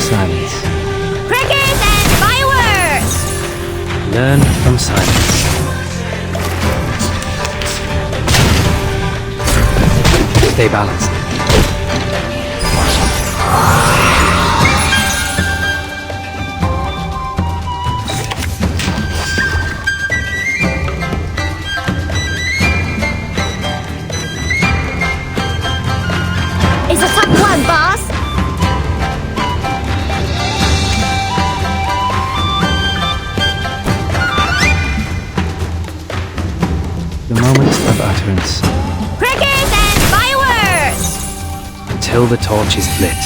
Silence. Crickets and fireworks! Learn from silence. Stay balanced. It's a tough one, boss! The moment of utterance. Crickets and fireworks! Until the torch is lit.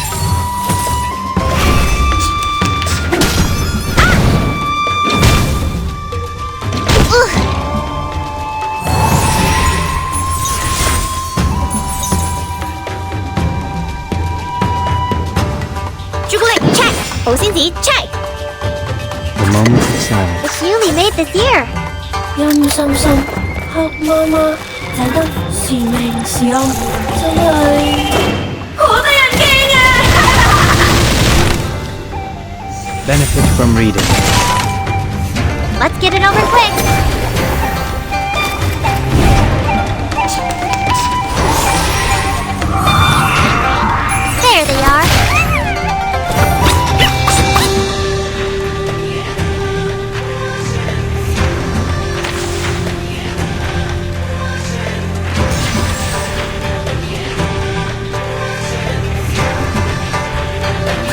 Check! The moment of silence. It's newly made this year. Yum sum sum, hot mama, 仔得是命是安，真係好得人驚啊 Benefit from reading. Let's get it over quick. There they are.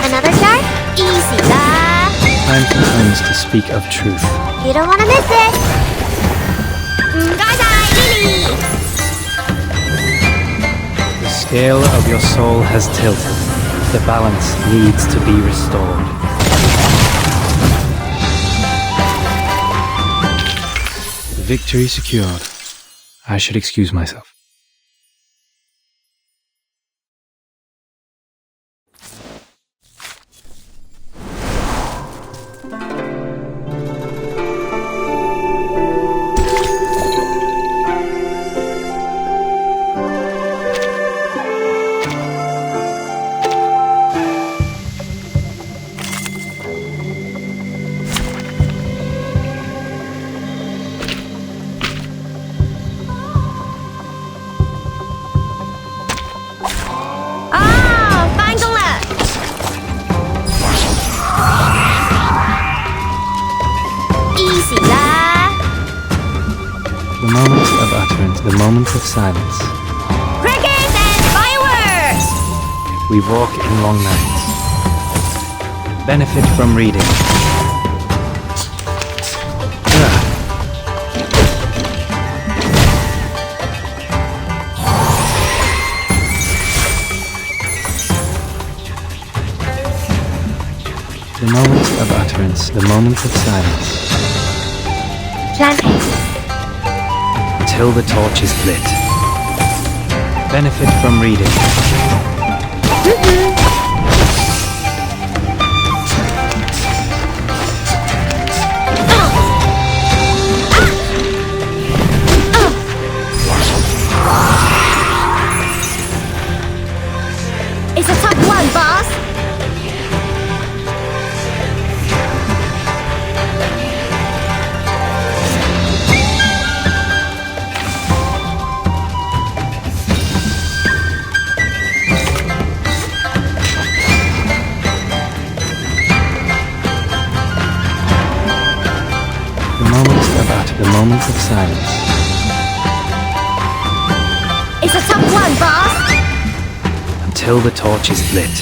Another jar? Easy lah. Time comes to speak of truth. You don't want to miss it. Lily. The scale of your soul has tilted. The balance needs to be restored. Victory secured. I should excuse myself. the moment of silence. Crickets and fireworks! We walk in long nights. Benefit from reading. The moment of utterance, the moment of silence. Plan A. Till the torch is lit. Benefit from reading. It's a tough one, boss! The moment of silence. It's a tough one, boss! Until the torch is lit.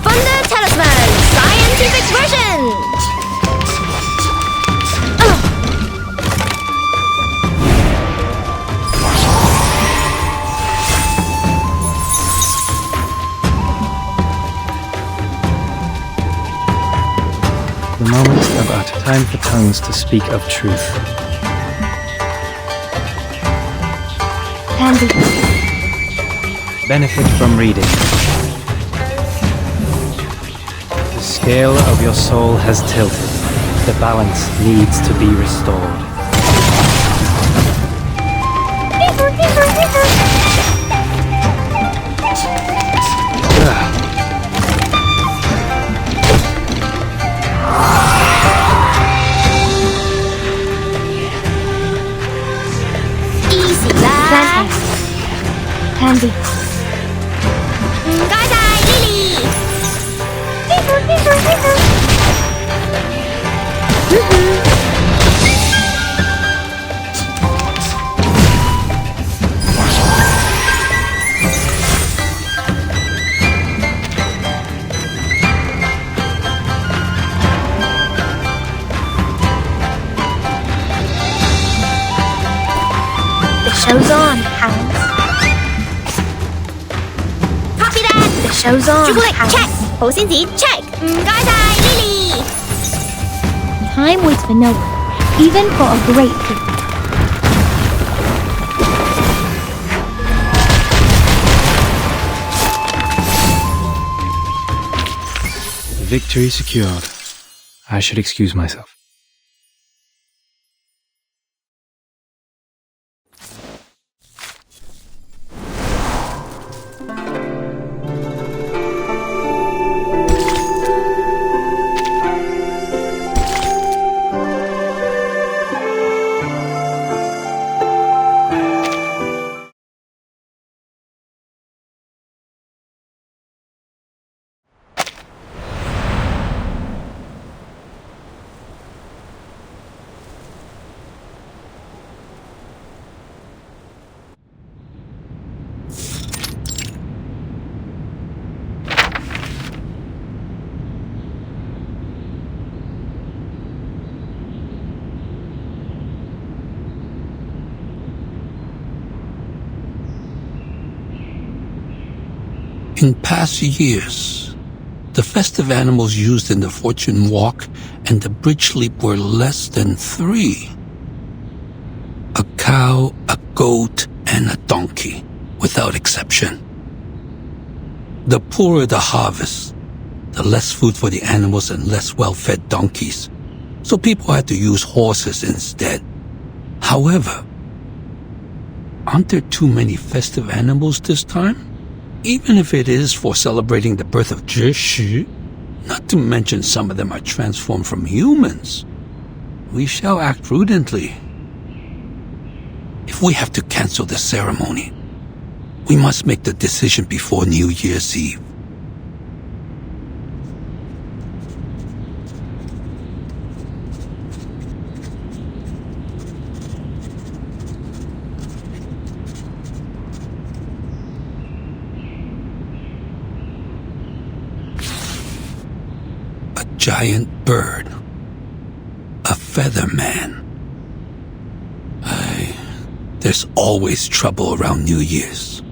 Thunder Talisman! Scientific version! The moment of utter. Time for tongues to speak of truth. Handy. Benefit from reading. The scale of your soul has tilted. The balance needs to be restored. Handy. The show's on, hounds. Copy that! The show's on. Chocolate, check! 好先子 check! 唔該晒 Lily! Time waits for no one, even for a great people. Victory secured. I should excuse myself. In past years, the festive animals used in the fortune walk and the bridge leap were less than 3. A cow, a goat, and a donkey, without exception. The poorer the harvest, the less food for the animals and less well-fed donkeys, so people had to use horses instead. However, aren't there too many festive animals this time? Even if it is for celebrating the birth of Jiu, not to mention some of them are transformed from humans. We shall act prudently. If we have to cancel the ceremony, we must make the decision before New Year's Eve. giant bird. A feather man. There's always trouble around New Year's.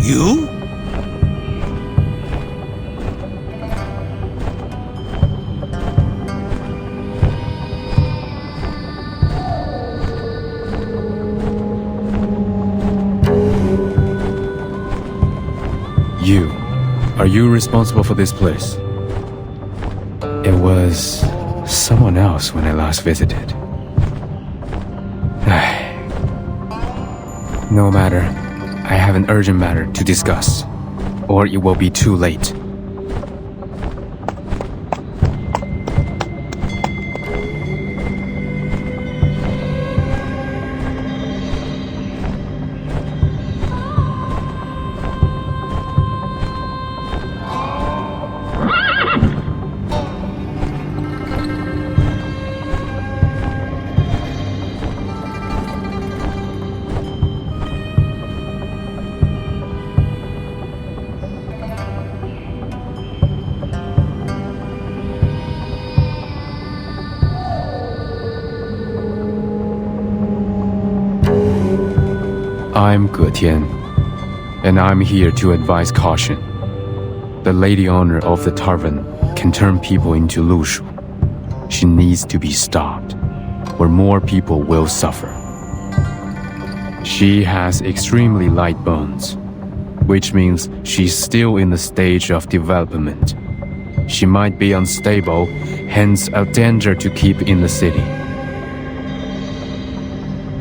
You? You. Are you responsible for this place? It was someone else when I last visited. No matter. I have an urgent matter to discuss, or it will be too late. I'm Ge Tian, and I'm here to advise caution. The lady owner of the tavern can turn people into Lushu. She needs to be stopped, or more people will suffer. She has extremely light bones, which means she's still in the stage of development. She might be unstable, hence a danger to keep in the city.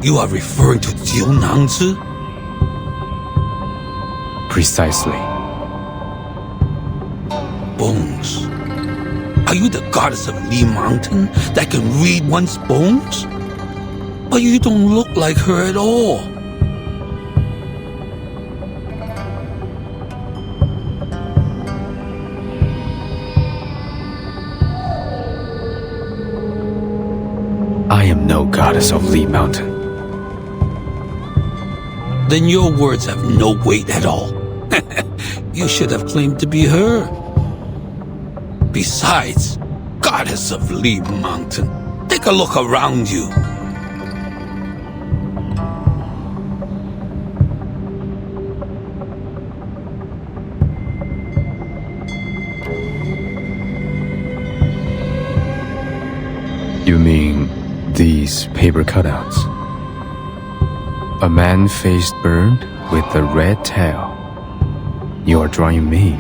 You are referring to Jiu Nangzi? Precisely. Bones. Are you the goddess of Li Mountain that can read one's bones? But you don't look like her at all. I am no goddess of Li Mountain. Then your words have no weight at all. You should have claimed to be her. Besides, goddess of Li Mountain, take a look around you. You mean these paper cutouts? A man-faced bird with a red tail. You are drawing me.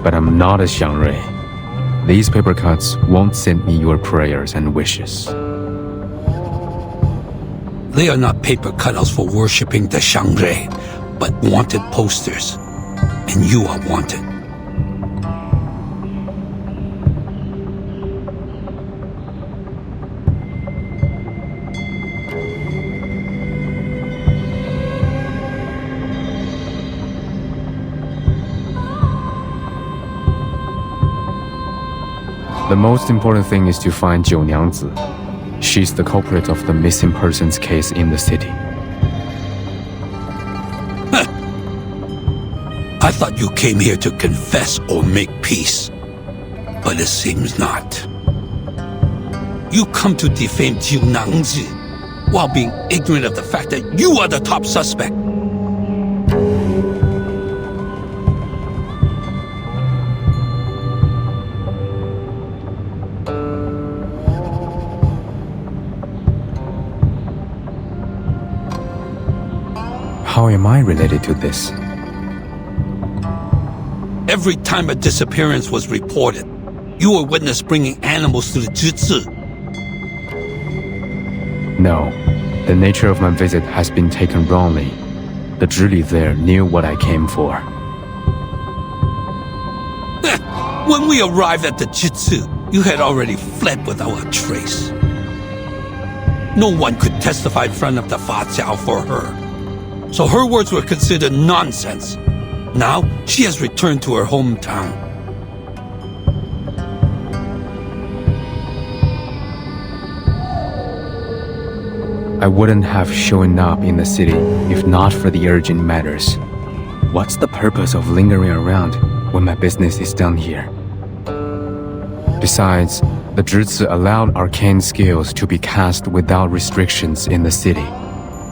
But I'm not a Xiangrui. These paper cuts won't send me your prayers and wishes. They are not paper cutouts for worshipping the Xiangrui, but wanted posters. And you are wanted. The most important thing is to find Jiu Nangzi. She's the culprit of the missing persons case in the city. I thought you came here to confess or make peace. But it seems not. You come to defame Jiu Nangzi while being ignorant of the fact that you are the top suspect. How am I related to this? Every time a disappearance was reported, You were witness bringing animals to the Zhizi. No, the nature of my visit has been taken wrongly. The Zhili there knew what I came for. When we arrived at the Zhizi, you had already fled without a trace. No one could testify in front of the Fa Jiao for her. So her words were considered nonsense. Now, she has returned to her hometown. I wouldn't have shown up in the city if not for the urgent matters. What's the purpose of lingering around when my business is done here? Besides, the Zhizi allowed arcane skills to be cast without restrictions in the city.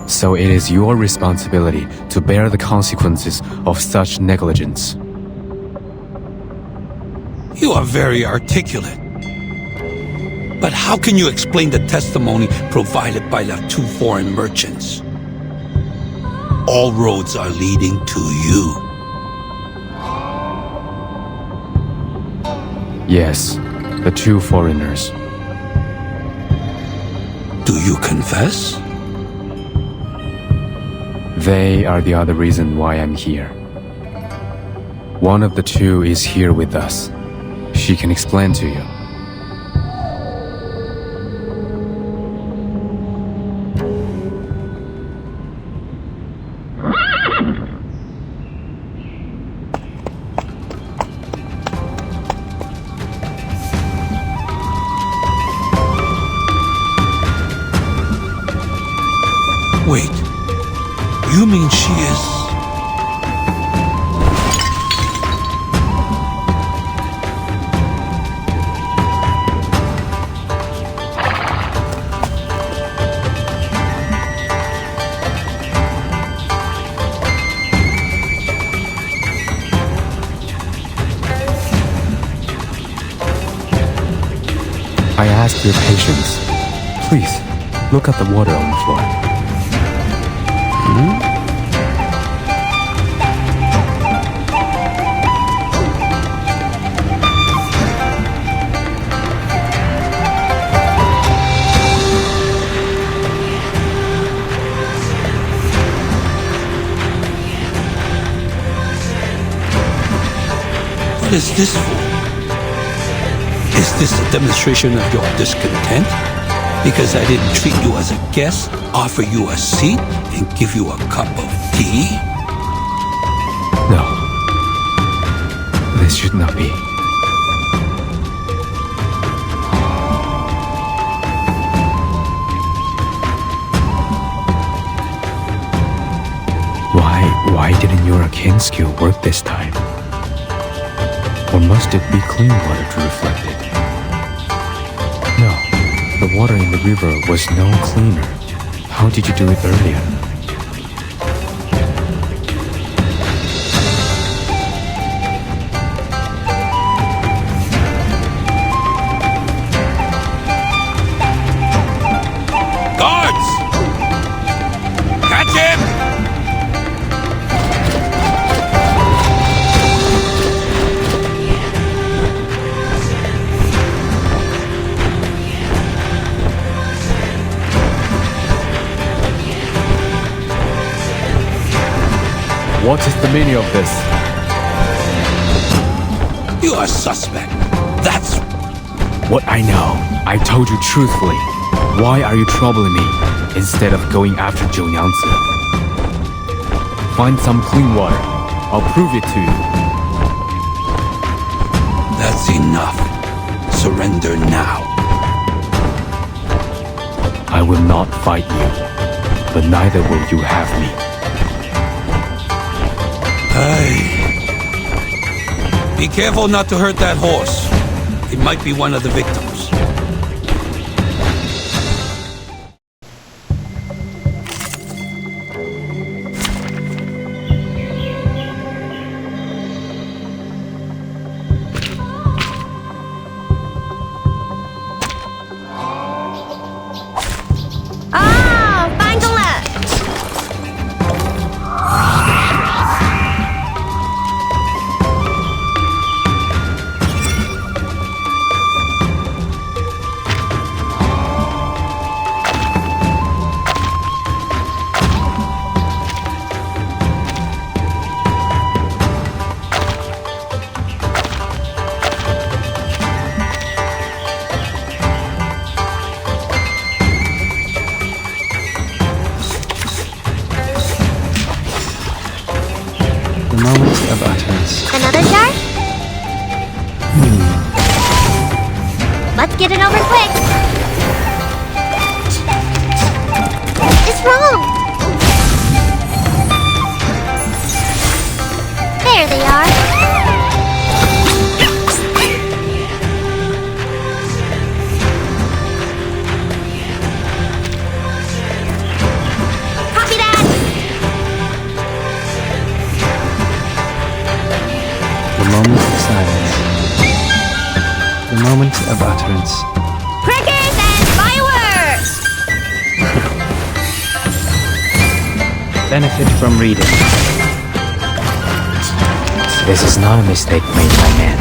So it is your responsibility to bear the consequences of such negligence. You are very articulate. But how can you explain the testimony provided by the two foreign merchants? All roads are leading to you. Yes, the two foreigners. Do you confess? They are the other reason why I'm here. One of the two is here with us. She can explain to you. Wait, you mean she is... I ask your patience. Please, look at the water on the floor. What is this for? Is this a demonstration of your discontent? Because I didn't treat you as a guest, offer you a seat, and give you a cup of tea? No. This should not be. Why didn't your arcane skill work this time? Or must it be clean water to reflect it? No, the water in the river was no cleaner. How did you do it earlier? Guards! Catch him! What is the meaning of this? You are suspect. That's... What I know. I told you truthfully. Why are you troubling me instead of going after Jiu Nangzi? Find some clean water. I'll prove it to you. That's enough. Surrender now. I will not fight you, but neither will you have me. Be careful not to hurt that horse. It might be one of the victims. There they are. Copy that. The moment of silence. The moment of utterance. Crickets and fireworks! Benefit from reading. This is not a mistake made by man.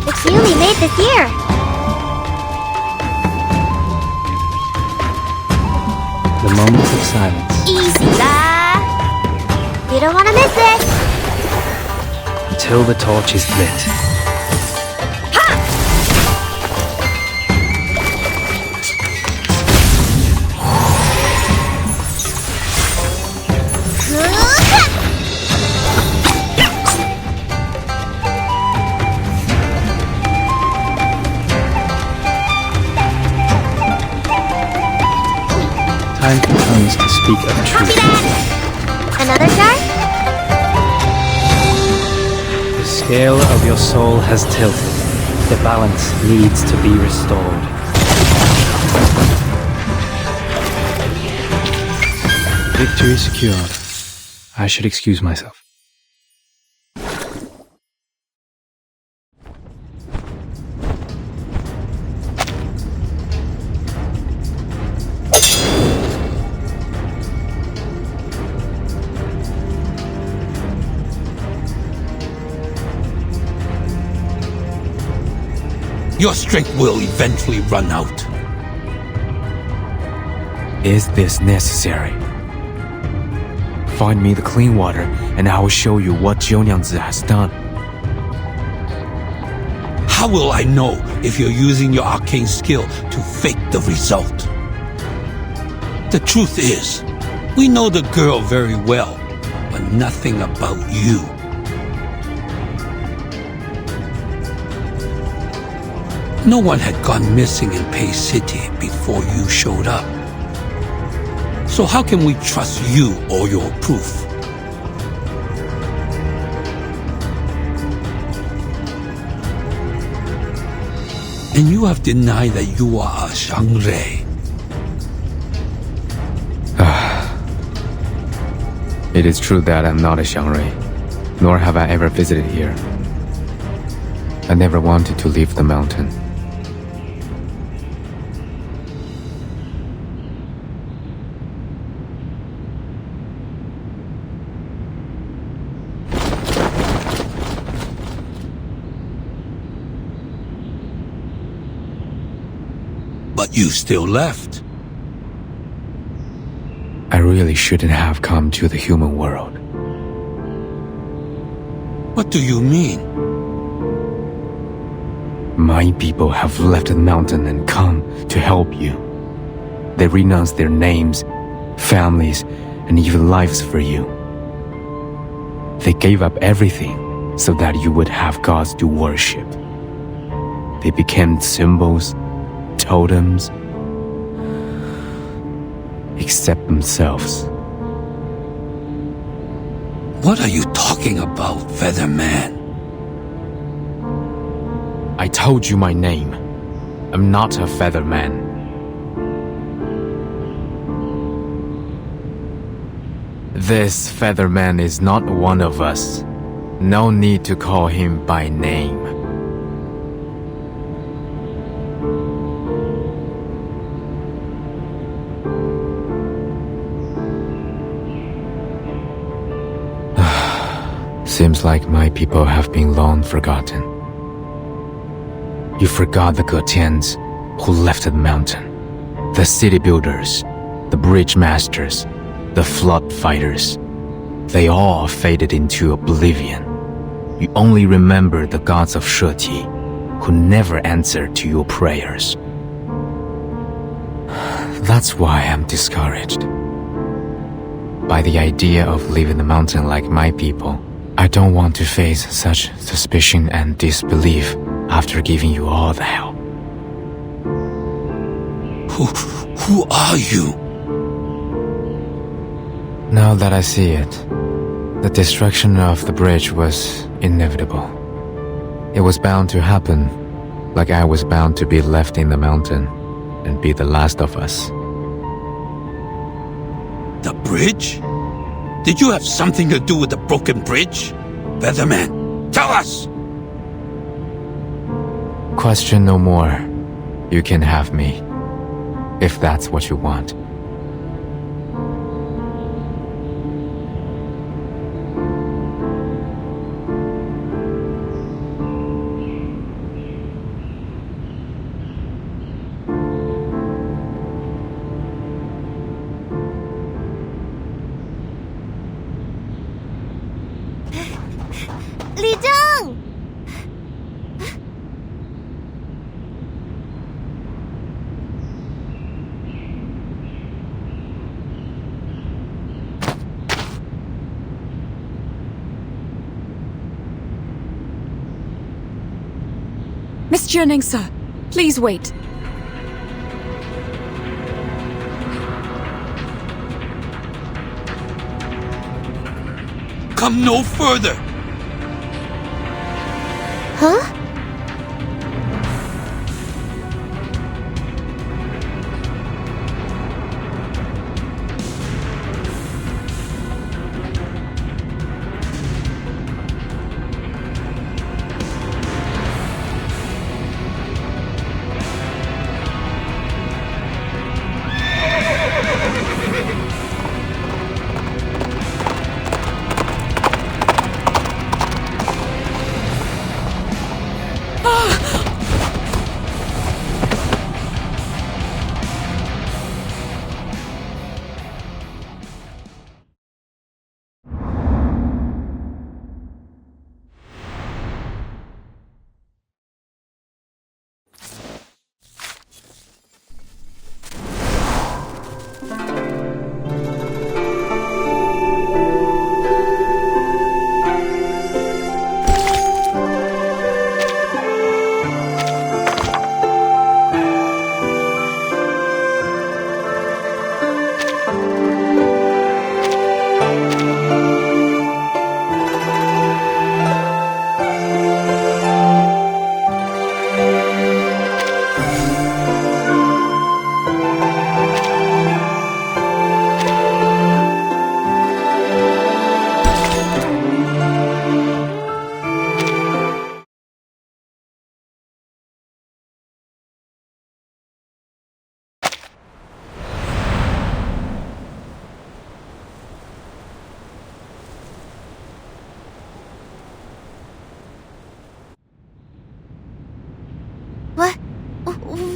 It's newly made this year. The moment of silence. Easy lah. You don't want to miss it. Until the torch is lit. Time comes to speak of truth. Copy that. Another jar? The scale of your soul has tilted. The balance needs to be restored. Victory secured. I should excuse myself. Your strength will eventually run out. Is this necessary? Find me the clean water, and I will show you what Jiu Nangzi has done. How will I know if you're using your arcane skill to fake the result? The truth is, we know the girl very well, but nothing about you. No one had gone missing in Pei City before you showed up. So how can we trust you or your proof? And you have denied that you are a Xiangrui. It is true that I'm not a Xiangrui, nor have I ever visited here. I never wanted to leave the mountain. But you still left. I really shouldn't have come to the human world. What do you mean? My people have left the mountain and come to help you. They renounced their names, families, and even lives for you. They gave up everything so that you would have gods to worship. They became symbols, totems, except themselves. What are you talking about, Featherman? I told you my name. I'm not a Featherman. This Featherman is not one of us. No need to call him by name. Seems like my people have been long forgotten. You forgot the Getians who left the mountain, the city builders, the bridge masters, the flood fighters. They all faded into oblivion. You only remember the gods of Sheti, who never answered to your prayers. That's why I'm discouraged. by the idea of leaving the mountain like my people. I don't want to face such suspicion and disbelief after giving you all the help. Who are you? Now that I see it, the destruction of the bridge was inevitable. It was bound to happen, like I was bound to be left in the mountain and be the last of us. The bridge? Did you have something to do with the broken bridge? Weatherman, tell us! Question no more. You can have me, if that's what you want. Miss Jiu Nangzi, please wait. Come no further! Huh?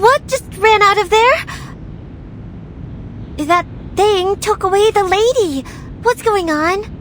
What just ran out of there? That thing took away the lady. What's going on?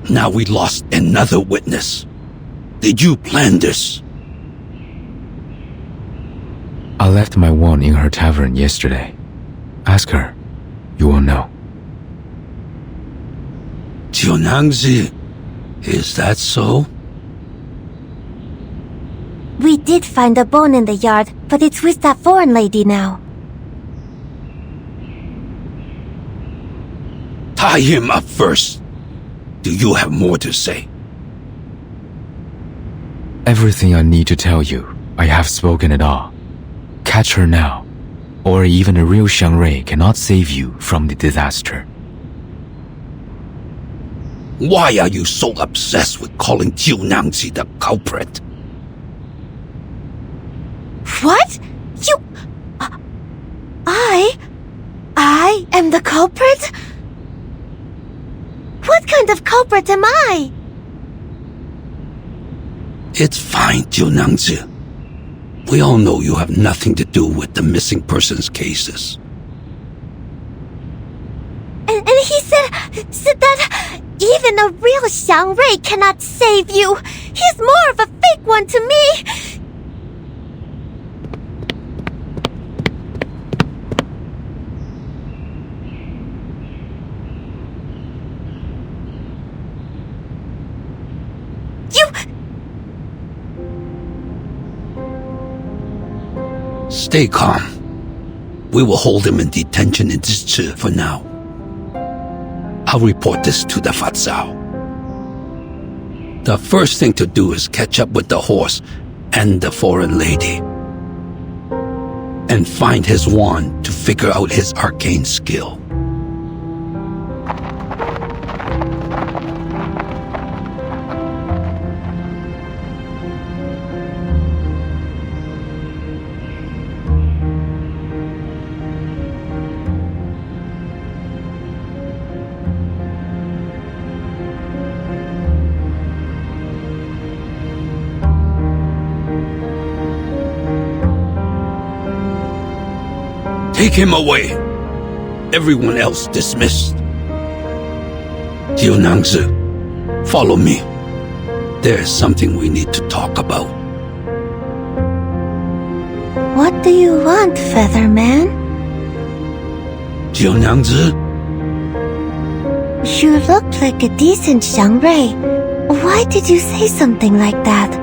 Now we lost another witness. Did you plan this? I left my wand in her tavern yesterday. Ask her. You will know. Jiu Nangzi, is that so? We did find a bone in the yard, but it's with that foreign lady now. Tie him up first. Do you have more to say? Everything I need to tell you, I have spoken it all. Catch her now, or even a real Xiangrui cannot save you from the disaster. Why are you so obsessed with calling Jiu Nangzi the culprit? What? You... I am the culprit? What kind of culprit am I? It's fine, Jiu Nangzi. We all know you have nothing to do with the missing persons cases. And he said that even a real Xiang Rui cannot save you. He's more of a fake one to me. Stay calm. We will hold him in detention in Zhichi for now. I'll report this to the Fatsao. The first thing to do is catch up with the horse and the foreign lady. And find his wand to figure out his arcane skill. Take him away. Everyone else dismissed. Jiu Nangzi, follow me. There is something we need to talk about. What do you want, Featherman? Jiu Nangzi? You look like a decent Xiang Rui. Why did you say something like that?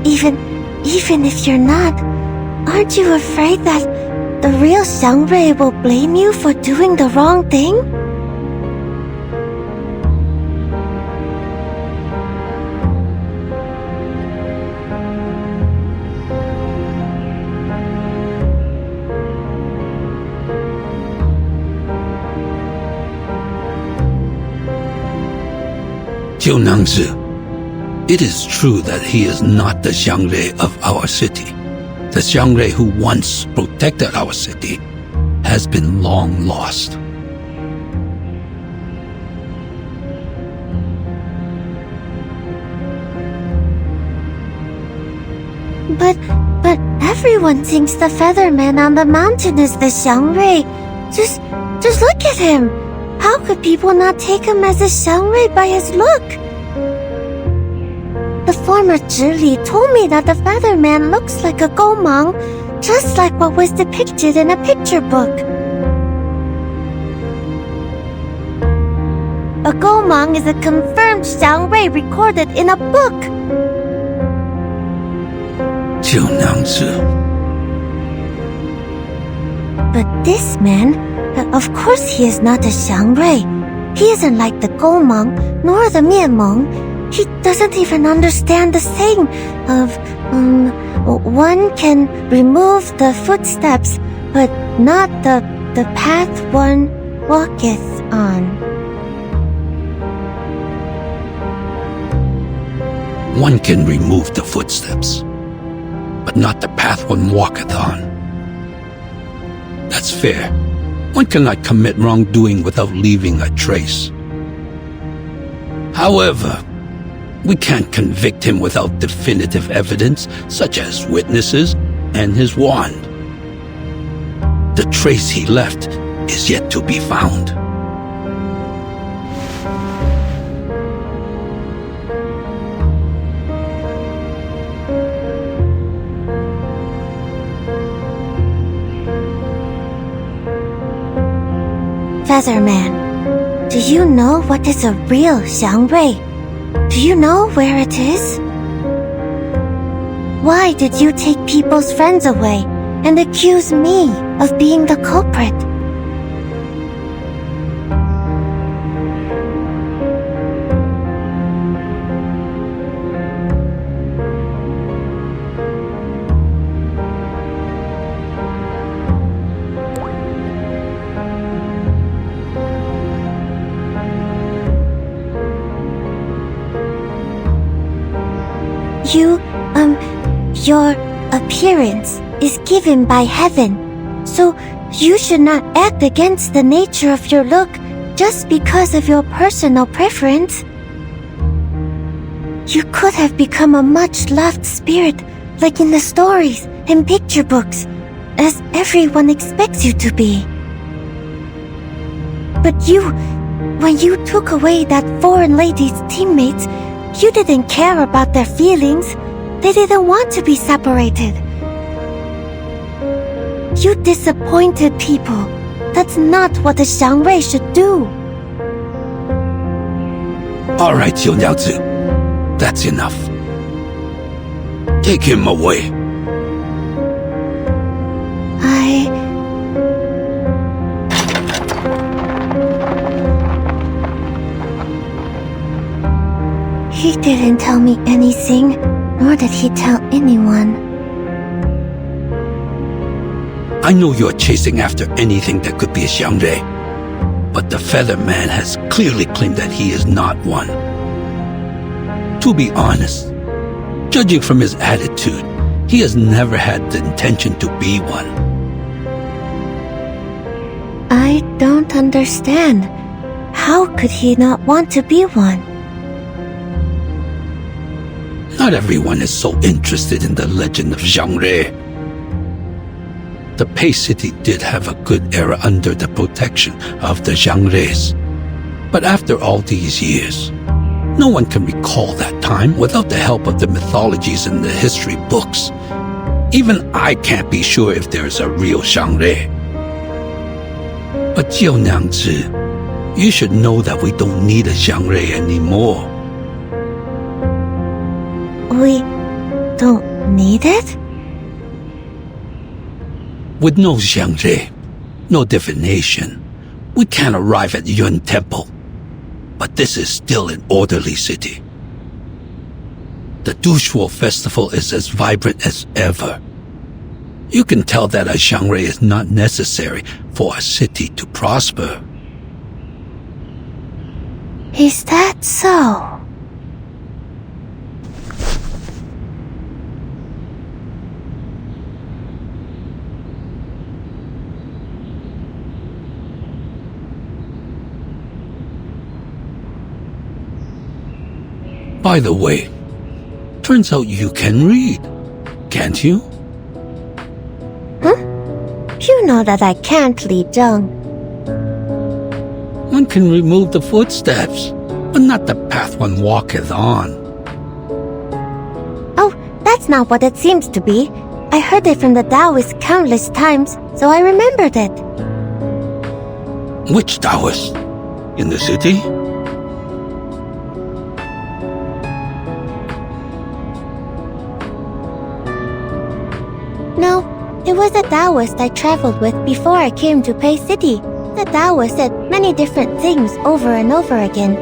Even if you're not, aren't you afraid that the real Xiang Rui will blame you for doing the wrong thing? Jiu Nangzi, it is true that he is not the Xiang Rui of our city. The Xiang Rui who once protected our city has been long lost. But everyone thinks the Featherman on the mountain is the Xiang Rui. Just look at him. How could people not take him as a Xiang Rui by his look? The former Zhili told me that the Featherman looks like a Gomang, just like what was depicted in a picture book. A Gomang is a confirmed Xiang Rui recorded in a book. Jiu Nangzi. But this man, of course he is not a Xiang Rui. He isn't like the Gomang, nor the Mianmeng. He doesn't even understand the saying of, one can remove the footsteps, but not the path one walketh on. One can remove the footsteps, but not the path one walketh on. That's fair. One cannot commit wrongdoing without leaving a trace. However, we can't convict him without definitive evidence, such as witnesses and his wand. The trace he left is yet to be found. Featherman, do you know what is a real Xiang Rui? Do you know where it is? Why did you take people's friends away and accuse me of being the culprit? Your appearance is given by heaven, so you should not act against the nature of your look just because of your personal preference. You could have become a much-loved spirit like in the stories and picture books, as everyone expects you to be. But when you took away that foreign lady's teammates, you didn't care about their feelings. They didn't want to be separated. You disappointed people. That's not what a Xiangrui should do. All right, Jiu Nangzi. That's enough. Take him away. He didn't tell me anything, nor did he tell anyone. I know you're chasing after anything that could be a Xiangrui, but the Feather Man has clearly claimed that he is not one. To be honest, judging from his attitude, he has never had the intention to be one. I don't understand. How could he not want to be one? Not everyone is so interested in the legend of Xiangrui. The Pei City did have a good era under the protection of the Xiangruis. But after all these years, no one can recall that time without the help of the mythologies and the history books. Even I can't be sure if there's a real Xiangrui. But Jiu Nangzi, you should know that we don't need a Xiangrui anymore. We don't need it? With no Xiangrui, no divination, we can't arrive at Yun Temple. But this is still an orderly city. The Dushuo festival is as vibrant as ever. You can tell that a Xiangrui is not necessary for a city to prosper. Is that so? By the way, turns out you can read, can't you? Huh? You know that I can't, Li Zheng. One can remove the footsteps, but not the path one walketh on. Oh, that's not what it seems to be. I heard it from the Taoist countless times, so I remembered it. Which Taoist? In the city? No, it was a Taoist I traveled with before I came to Pei City. The Taoist said many different things over and over again.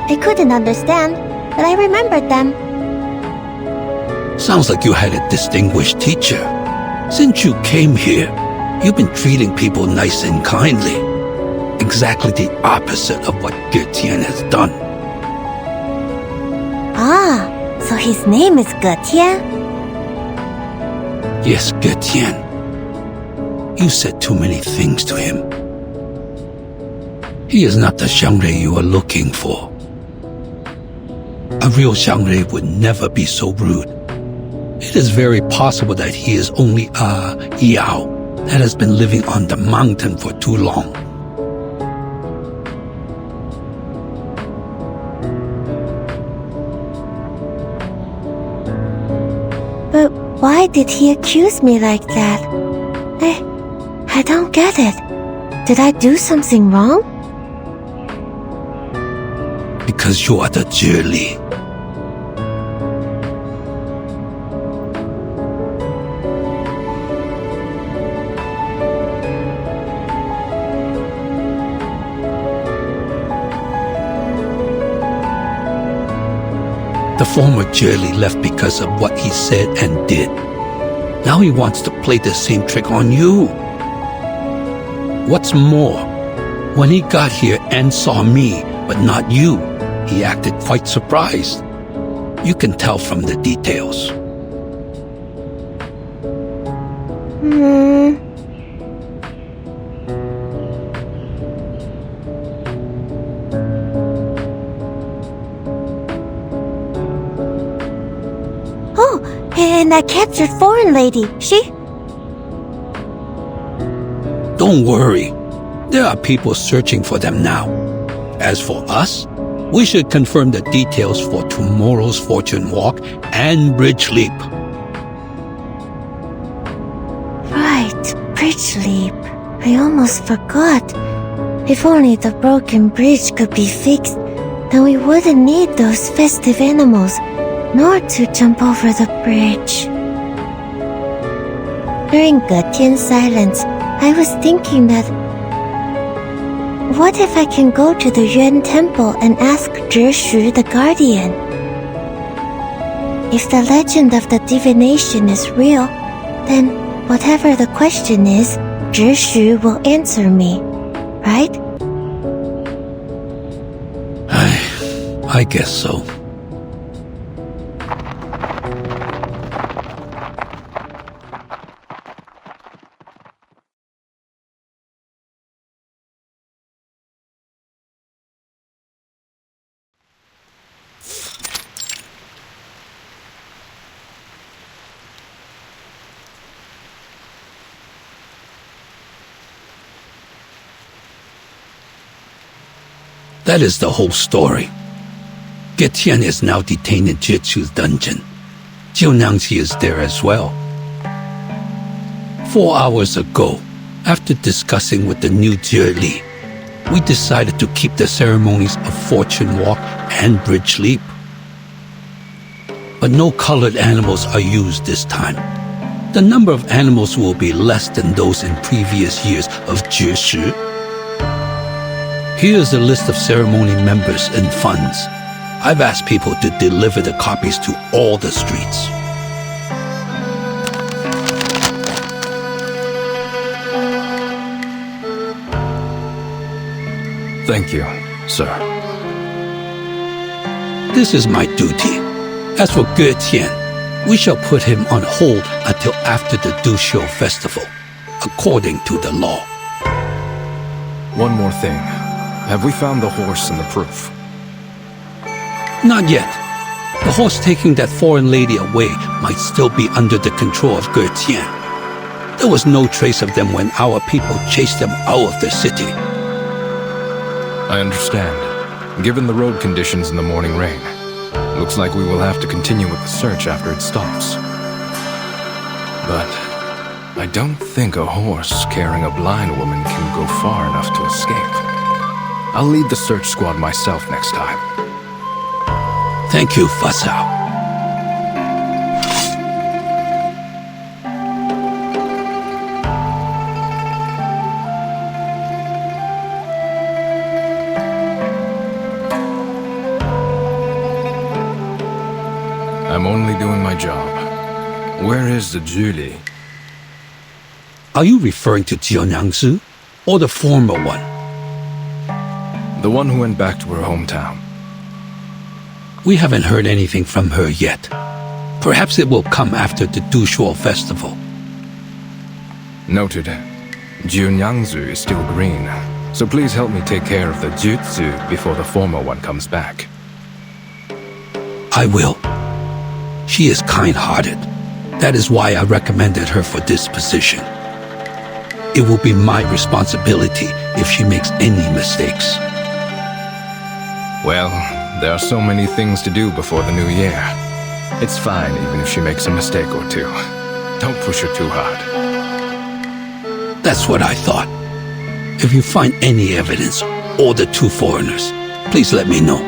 I couldn't understand, but I remembered them. Sounds like you had a distinguished teacher. Since you came here, you've been treating people nice and kindly. Exactly the opposite of what Ge has done. Ah, so his name is Ge. Yes, Ge. You said too many things to him. He is not the Xiangrui you are looking for. A real Xiangrui would never be so rude. It is very possible that he is only a Yao that has been living on the mountain for too long. But why did he accuse me like that? I don't get it. Did I do something wrong? Because you are the Jiu Li. The former Jiu Li left because of what he said and did. Now he wants to play the same trick on you. What's more, when he got here and saw me, but not you, he acted quite surprised. You can tell from the details. And that captured foreign lady, she? Don't worry. There are people searching for them now. As for us, we should confirm the details for tomorrow's fortune walk and bridge leap. Right, bridge leap. I almost forgot. If only the broken bridge could be fixed, then we wouldn't need those festive animals, nor to jump over the bridge. During Getian's silence, I was thinking that what if I can go to the Yuan Temple and ask Zhishu the Guardian? If the legend of the divination is real, then whatever the question is, Zhishu will answer me, right? I guess so. That is the whole story. Getian is now detained in Jitsu's dungeon. Jiu Nangzi is there as well. 4 hours ago, after discussing with the new Jie Li, we decided to keep the ceremonies of fortune walk and bridge leap. But no colored animals are used this time. The number of animals will be less than those in previous years of Jie. Here's a list of ceremony members and funds. I've asked people to deliver the copies to all the streets. Thank you, sir. This is my duty. As for Getian, we shall put him on hold until after the Dushu festival, according to the law. One more thing. Have we found the horse and the proof? Not yet. The horse taking that foreign lady away might still be under the control of Getian. There was no trace of them when our people chased them out of the city. I understand. Given the road conditions in the morning rain, looks like we will have to continue with the search after it stops. But I don't think a horse carrying a blind woman can go far enough to escape. I'll lead the search squad myself next time. Thank you, Fasao. I'm only doing my job. Where is the Jiu Li? Are you referring to Jiu Nangzi or the former one? The one who went back to her hometown. We haven't heard anything from her yet. Perhaps it will come after the Dushu festival. Noted. Jiu Nangzi is still green, so please help me take care of the jutsu before the former one comes back. I will. She is kind-hearted. That is why I recommended her for this position. It will be my responsibility if she makes any mistakes. Well, there are so many things to do before the new year. It's fine even if she makes a mistake or two. Don't push her too hard. That's what I thought. If you find any evidence or the two foreigners, please let me know.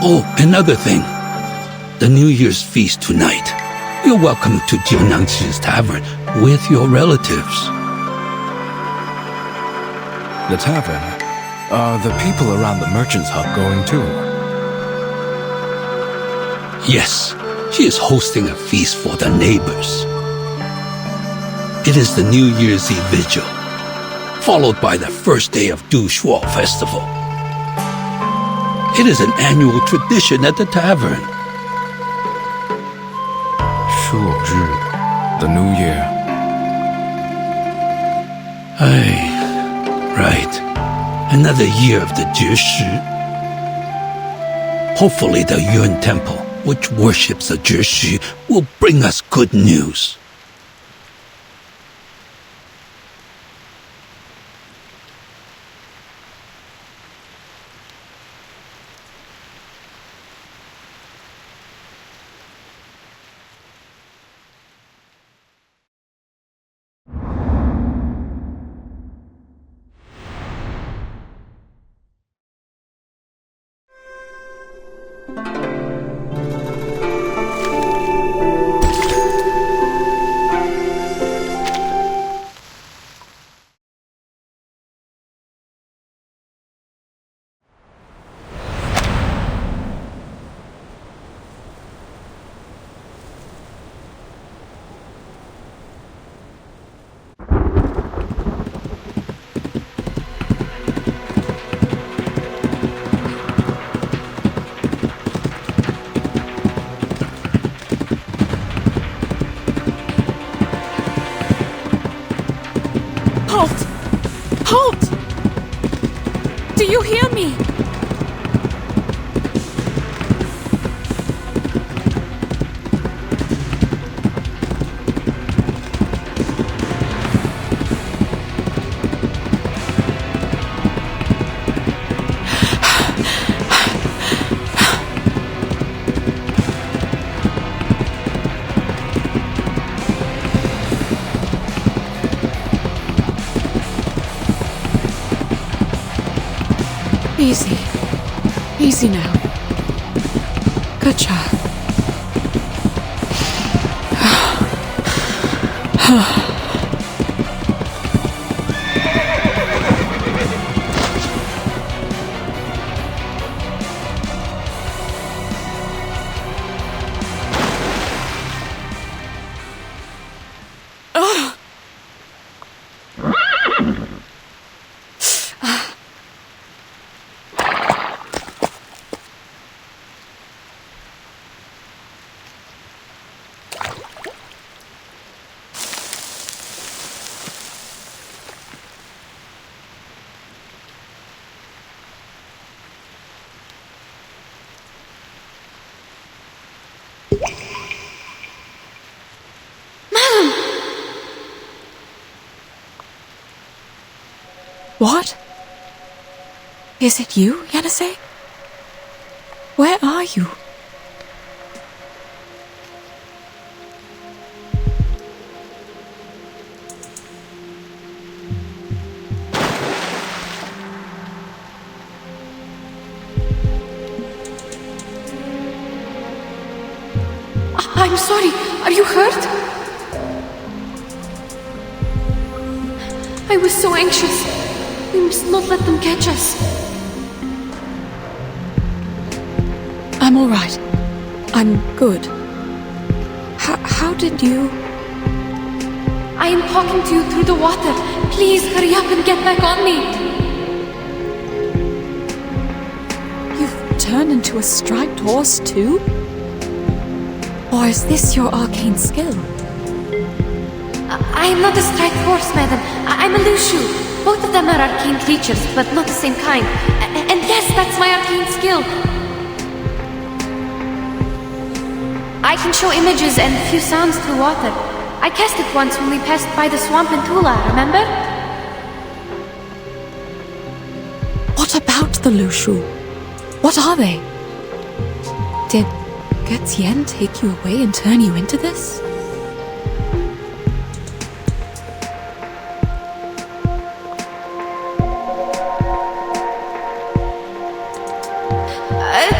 Oh, another thing. The New Year's feast tonight. You're welcome to Jiu Nangzi's tavern with your relatives. The tavern? Are the people around the merchant's hub going too? Yes, she is hosting a feast for the neighbors. It is the New Year's Eve vigil, followed by the first day of Dushu festival. It is an annual tradition at the tavern. The new year. Right. Another year of the Jiu. Hopefully the Yuan Temple, which worships the Jiu, will bring us good news. Halt! Halt! Do you hear me? Easy. Easy now. Good job. What? Is it you, Yanase? Where are you? I'm sorry. Are you hurt? I was so anxious. We must not let them catch us. I'm all right. I'm good. How did you... I am talking to you through the water. Please hurry up and get back on me. You've turned into a striped horse too? Or is this your arcane skill? I am not a striped horse, madam. I'm a Lushu. Both of them are arcane creatures, but not the same kind. And yes, that's my arcane skill. I can show images and a few sounds through water. I cast it once when we passed by the swamp in Tula, remember? What about the Lushu? What are they? Did Getien take you away and turn you into this?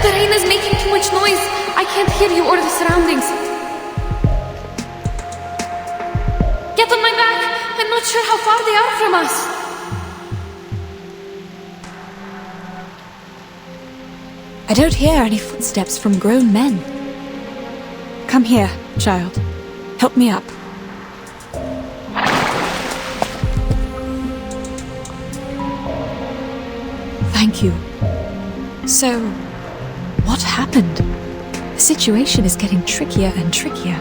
The rain is making too much noise. I can't hear you or the surroundings. Get on my back. I'm not sure how far they are from us. I don't hear any footsteps from grown men. Come here, child. Help me up. Thank you. So, what happened? The situation is getting trickier and trickier.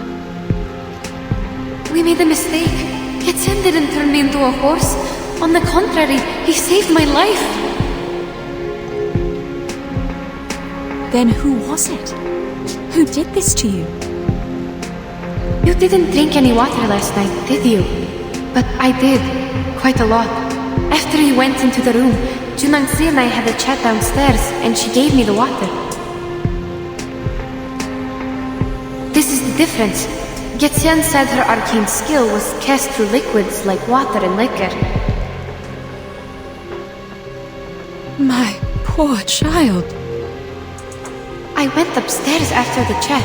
We made a mistake. Getien didn't turn me into a horse. On the contrary, he saved my life. Then who was it? Who did this to you? You didn't drink any water last night, did you? But I did. Quite a lot. After you went into the room, Jiu Nangzi and I had a chat downstairs, and she gave me the water. This is the difference. Getien said her arcane skill was cast through liquids like water and liquor. My poor child. I went upstairs after the chat.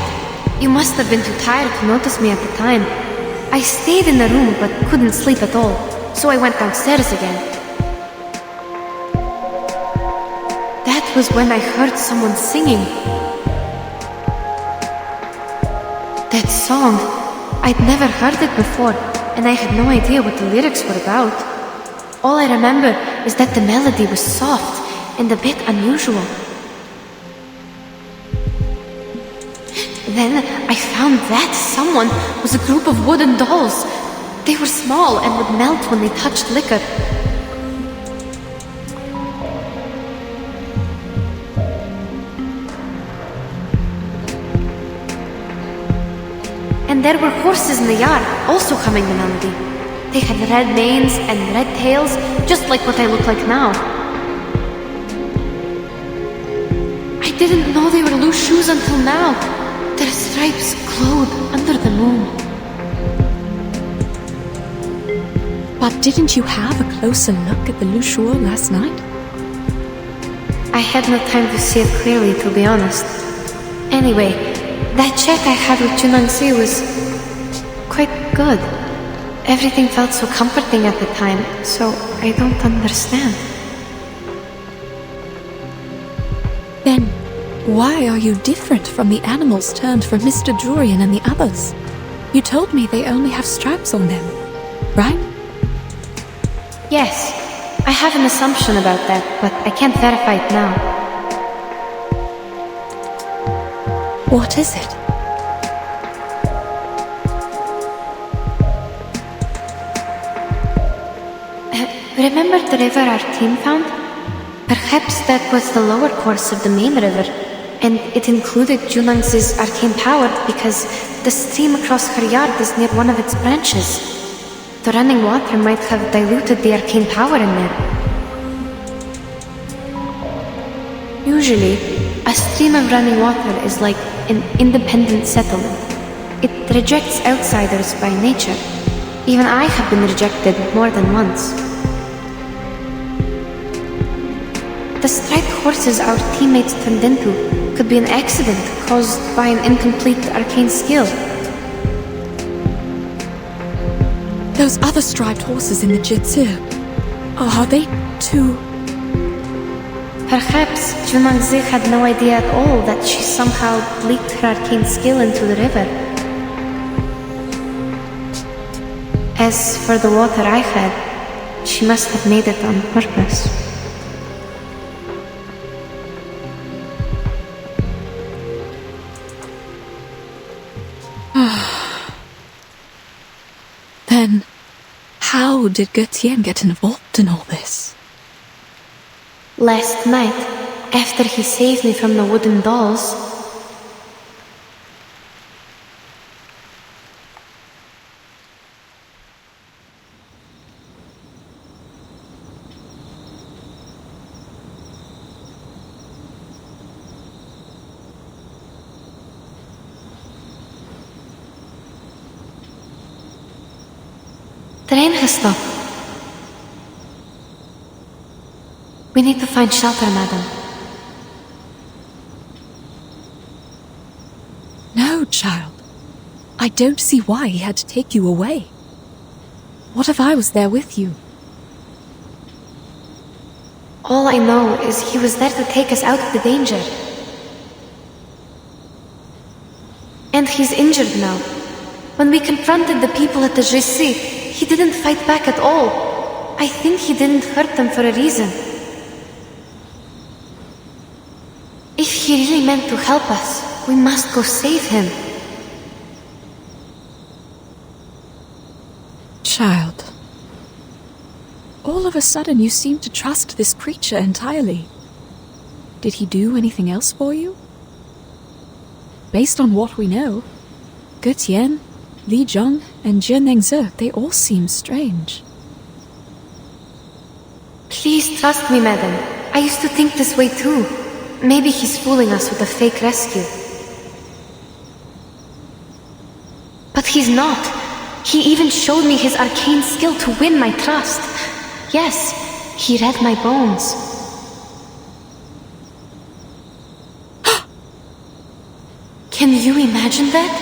You must have been too tired to notice me at the time. I stayed in the room but couldn't sleep at all, so I went downstairs again. That was when I heard someone singing. That song, I'd never heard it before, and I had no idea what the lyrics were about. All I remember is that the melody was soft and a bit unusual. Then I found that someone was a group of wooden dolls. They were small and would melt when they touched liquor. And there were horses in the yard, also humming the melody. They had red manes and red tails, just like what I look like now. I didn't know they were loose shoes until now. Their stripes glowed under the moon. But didn't you have a closer look at the Lushuo last night? I had no time to see it clearly, to be honest. Anyway, that chat I had with Jiu Nangzi was quite good. Everything felt so comforting at the time, so I don't understand. Then, why are you different from the animals turned from Mr. Jurian and the others? You told me they only have stripes on them, right? Yes, I have an assumption about that, but I can't verify it now. What is it? Remember the river our team found? Perhaps that was the lower course of the main river, and it included Jiu Nangzi's arcane power because the stream across her yard is near one of its branches. The running water might have diluted the arcane power in there. Usually, a stream of running water is like an independent settlement. It rejects outsiders by nature. Even I have been rejected more than once. The striped horses our teammates turned into could be an accident caused by an incomplete arcane skill. Those other striped horses in the Jitsu, are they too... Perhaps Jiu Nangzi had no idea at all that she somehow leaked her arcane skill into the river. As for the water I had, she must have made it on purpose. Then, how did Getien get involved in all this? Last night, after he saved me from the wooden dolls, the rain has stopped. We need to find shelter, madam. No, child. I don't see why he had to take you away. What if I was there with you? All I know is he was there to take us out of the danger. And he's injured now. When we confronted the people at the GC, he didn't fight back at all. I think he didn't hurt them for a reason. If he really meant to help us, we must go save him. Child. All of a sudden you seem to trust this creature entirely. Did he do anything else for you? Based on what we know, Ge Tian, Li Zhong, and Jiu Nangzi, they all seem strange. Please trust me, madam. I used to think this way too. Maybe he's fooling us with a fake rescue. But he's not. He even showed me his arcane skill to win my trust. Yes, he read my bones. Can you imagine that?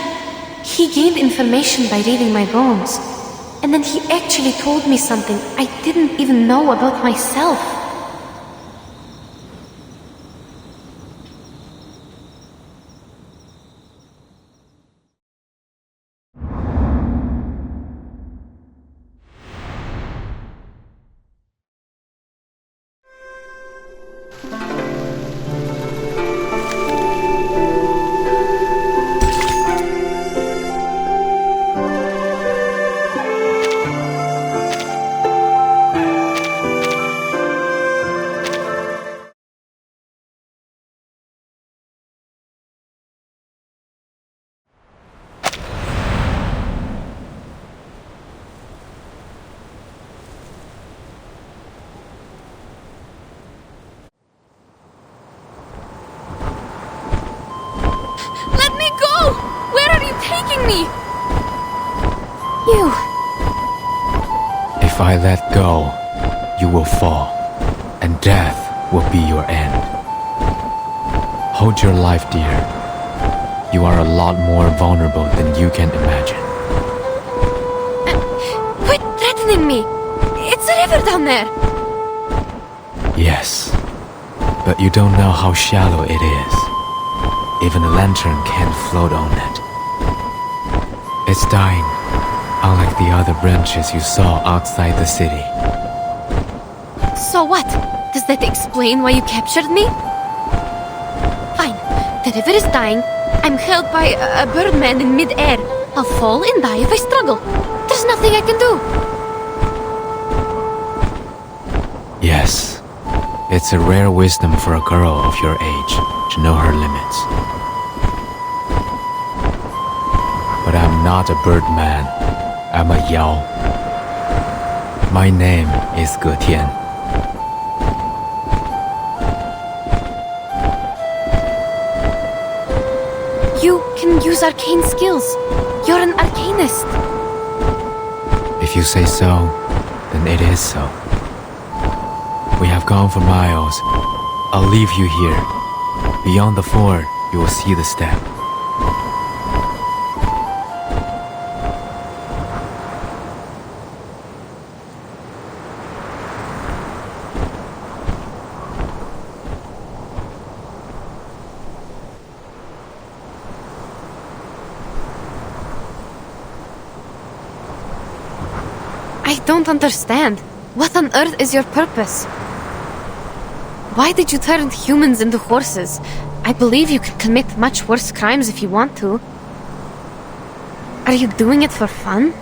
He gained information by reading my bones. And then he actually told me something I didn't even know about myself. If I let go, you will fall, and death will be your end. Hold your life dear. You are a lot more vulnerable than you can imagine. Quit threatening me! It's a river down there! Yes, but you don't know how shallow it is. Even a lantern can't float on it. It's dying, unlike the other branches you saw outside the city. So what? Does that explain why you captured me? Fine. The river is dying. I'm held by a birdman in mid-air. I'll fall and die if I struggle. There's nothing I can do. Yes. It's a rare wisdom for a girl of your age to know her limits. But I'm not a birdman. I'm a Yao. My name is Ge Tian. You can use arcane skills. You're an arcanist. If you say so, then it is so. We have gone for miles. I'll leave you here. Beyond the ford, you will see the step. I don't understand. What on earth is your purpose? Why did you turn humans into horses? I believe you can commit much worse crimes if you want to. Are you doing it for fun?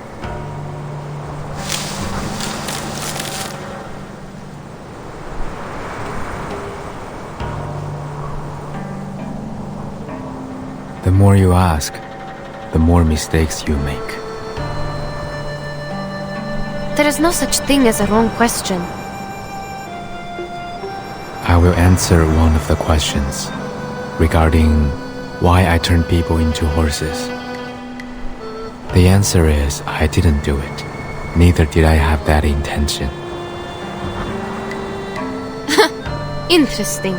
The more you ask, the more mistakes you make. There is no such thing as a wrong question. I will answer one of the questions regarding why I turned people into horses. The answer is I didn't do it. Neither did I have that intention. Interesting.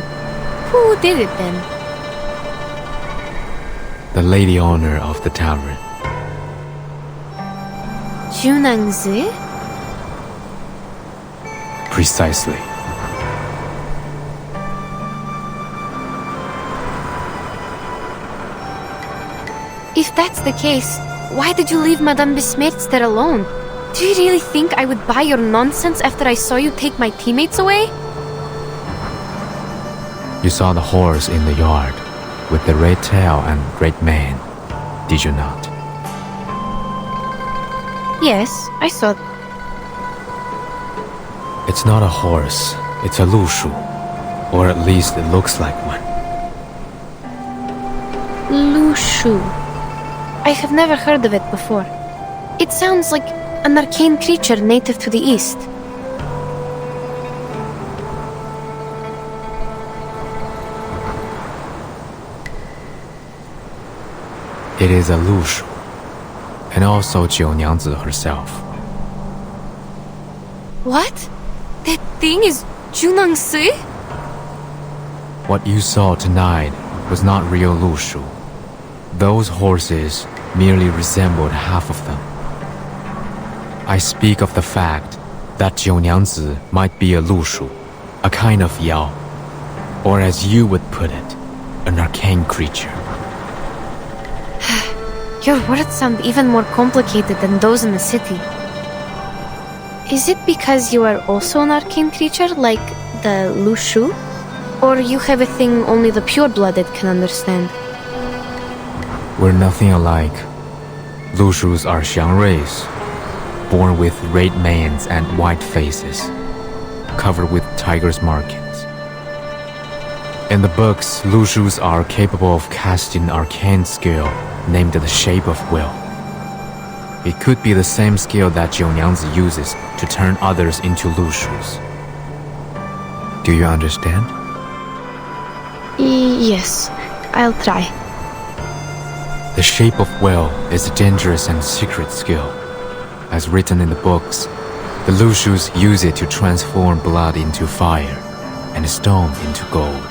Who did it then? The lady owner of the tavern. Jiu Nangzi? Precisely. If that's the case, why did you leave Madame Besmirtz there alone? Do you really think I would buy your nonsense after I saw you take my teammates away? You saw the horse in the yard with the red tail and red mane, did you not? Yes, I saw. It's not a horse, it's a lushu. Or at least it looks like one. Lushu. I have never heard of it before. It sounds like an arcane creature native to the east. It is a lushu, and also Jiu Nangzi herself. What? That thing is Jiu Nangzi? What you saw tonight was not real lushu. Those horses merely resembled half of them. I speak of the fact that Jiu Nangzi might be a lushu, a kind of yao, or as you would put it, an arcane creature. Your words sound even more complicated than those in the city. Is it because you are also an arcane creature, like the lushu? Or you have a thing only the pure-blooded can understand? We're nothing alike. Lushus are xiangruis, born with red manes and white faces, covered with tiger's markings. In the books, lushus are capable of casting arcane skill named the Shape of Will. It could be the same skill that Jiu Nangzi uses to turn others into lushus. Do you understand? Yes, I'll try. The Shape of Will is a dangerous and secret skill. As written in the books, the lushus use it to transform blood into fire and stone into gold.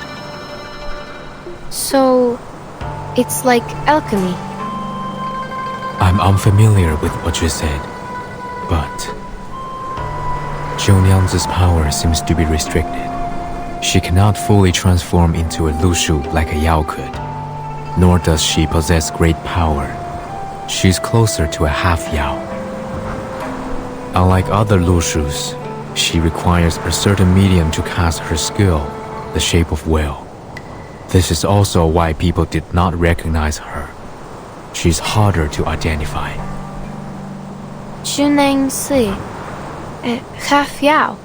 So, it's like alchemy. I'm unfamiliar with what you said, but Jiu Nangzi's power seems to be restricted. She cannot fully transform into a lushu like a yao could, nor does she possess great power. She's closer to a half yao. Unlike other lushus, she requires a certain medium to cast her skill, the Shape of Will. This is also why people did not recognize her. She's harder to identify. Jiu Nangzi. Half Yao.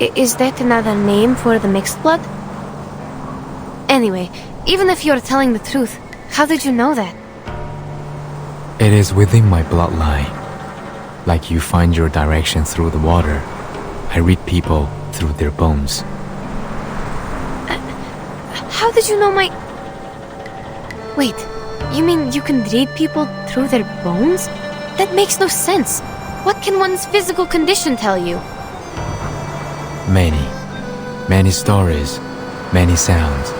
Is that another name for the mixed blood? Anyway, even if you're telling the truth, how did you know that? It is within my bloodline. Like you find your direction through the water, I read people through their bones. How did you know my... Wait, you mean you can read people through their bones? That makes no sense. What can one's physical condition tell you? Many stories, many sounds,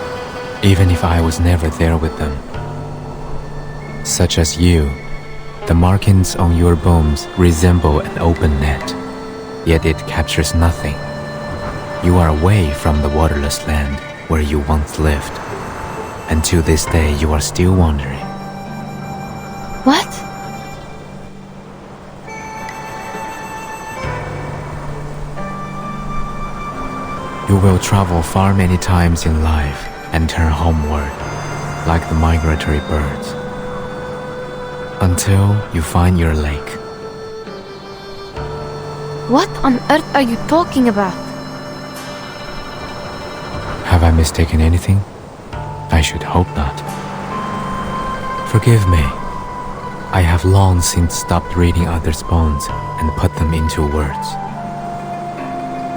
even if I was never there with them. Such as you, the markings on your bones resemble an open net, yet it captures nothing. You are away from the waterless land where you once lived, and to this day you are still wandering. What? You will travel far many times in life and turn homeward, like the migratory birds, until you find your lake. What on earth are you talking about? Have I mistaken anything? I should hope not. Forgive me. I have long since stopped reading others' bones and put them into words.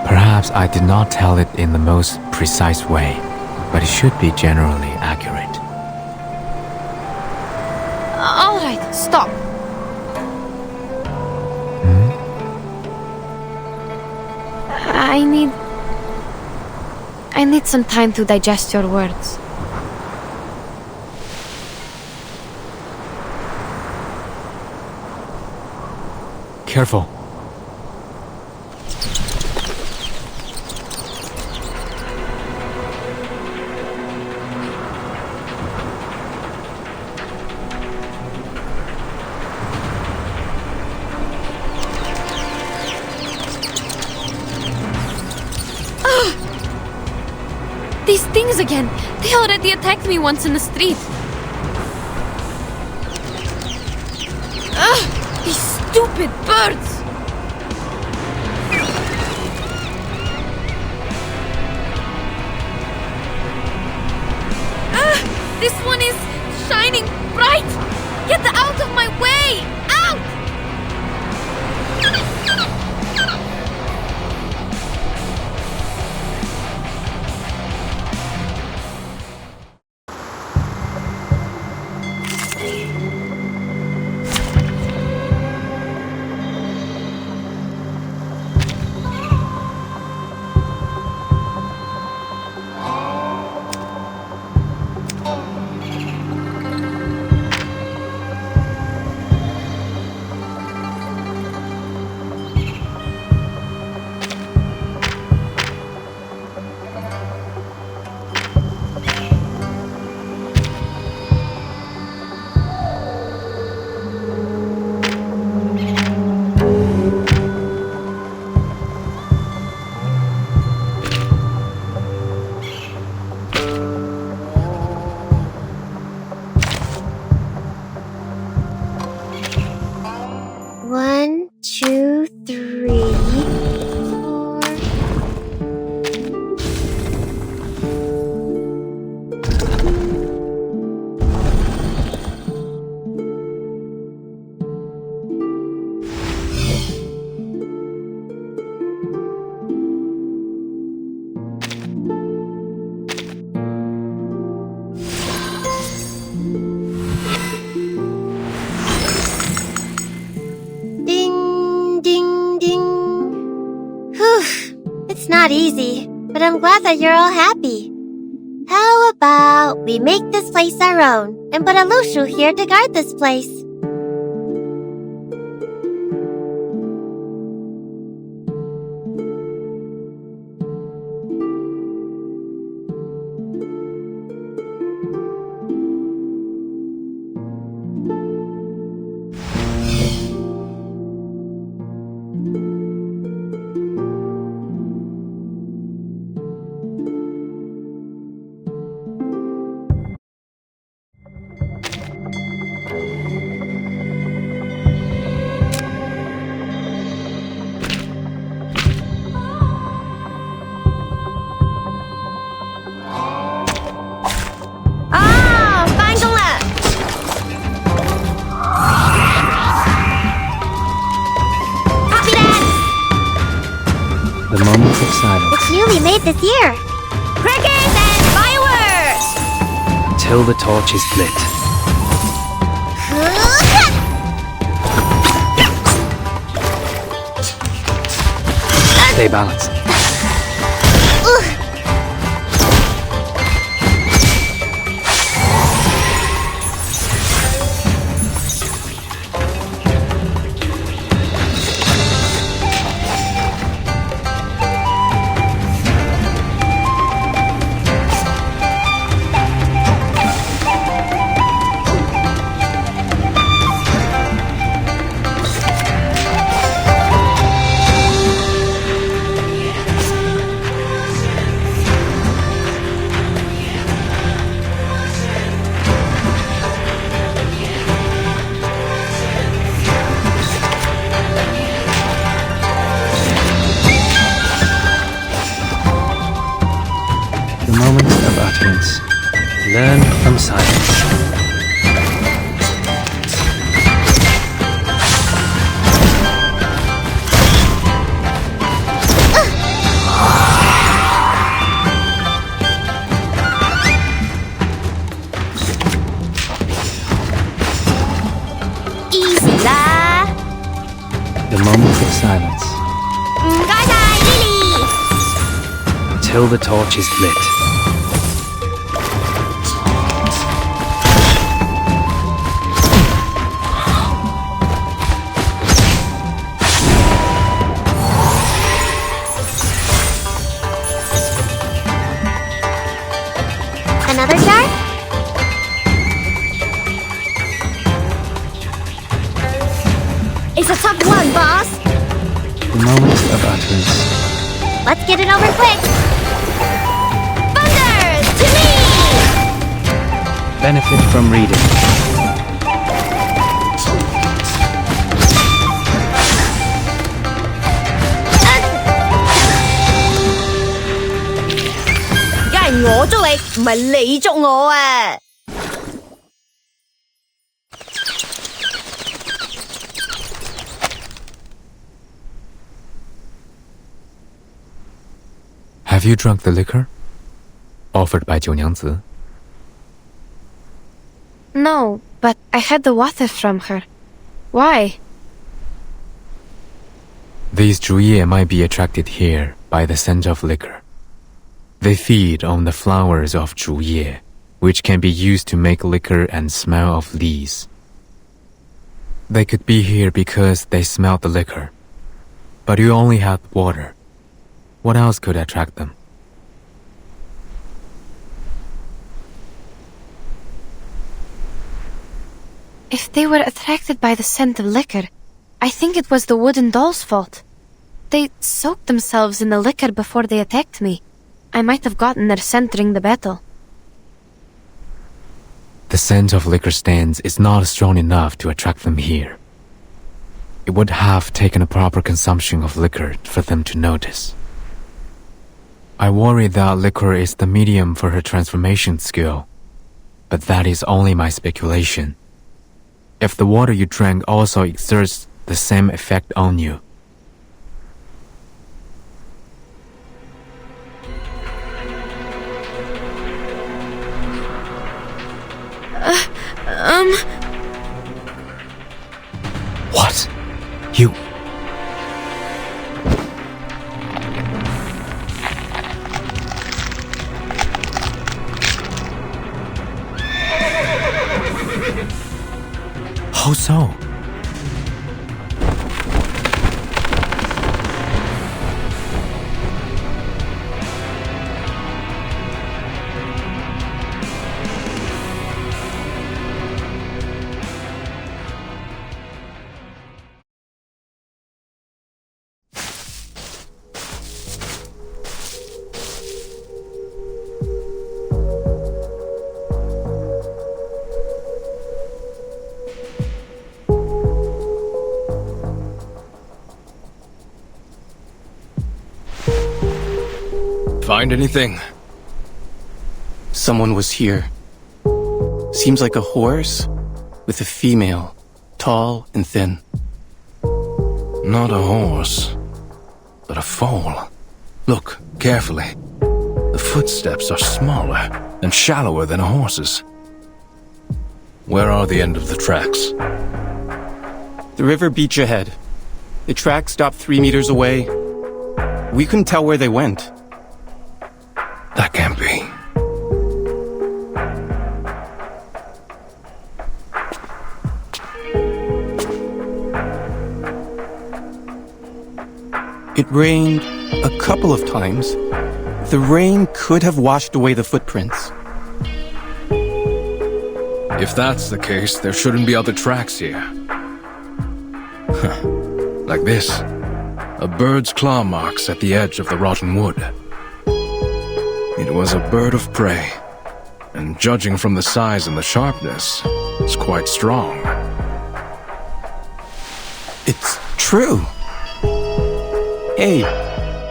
Perhaps I did not tell it in the most precise way, but it should be generally accurate. All right, stop. I need some time to digest your words. Careful. These things again! They already attacked me once in the street. These stupid birds! It's not easy, but I'm glad that you're all happy. How about we make this place our own and put a Lushu here to guard this place? The moment of silence. It's newly made this year. Crickets and fireworks! Till the torch is lit. Stay balanced. The moment of utterance. Learn from silence. Easy lah. The moment of silence. Till the torch is lit. Another jar? It's a tough one, boss. The moment of utterance. Let's get it over quick. Thunder! To me! Benefit from reading. Have you drunk the liquor? Offered by Jiu Nangzi. No, but I had the water from her. Why? These Zhuye might be attracted here by the scent of liquor. They feed on the flowers of Zhuye, which can be used to make liquor and smell of leaves. They could be here because they smelled the liquor. But you only had water. What else could attract them? If they were attracted by the scent of liquor, I think it was the wooden doll's fault. They soaked themselves in the liquor before they attacked me. I might have gotten their scent during the battle. The scent of liquor stands is not strong enough to attract them here. It would have taken a proper consumption of liquor for them to notice. I worry that liquor is the medium for her transformation skill, but that is only my speculation. If the water you drank also exerts the same effect on you. What? You... How so? Find anything? Someone was here. Seems like a horse with a female, tall and thin. Not a horse, but a foal. Look carefully. The footsteps are smaller and shallower than a horse's. Where are the end of the tracks? The river beach ahead. The track stopped 3 meters away. We couldn't tell where they went. That can't be. It rained a couple of times. The rain could have washed away the footprints. If that's the case, there shouldn't be other tracks here. Like this. A bird's claw marks at the edge of the rotten wood. It was a bird of prey, and judging from the size and the sharpness, it's quite strong. It's true. Hey,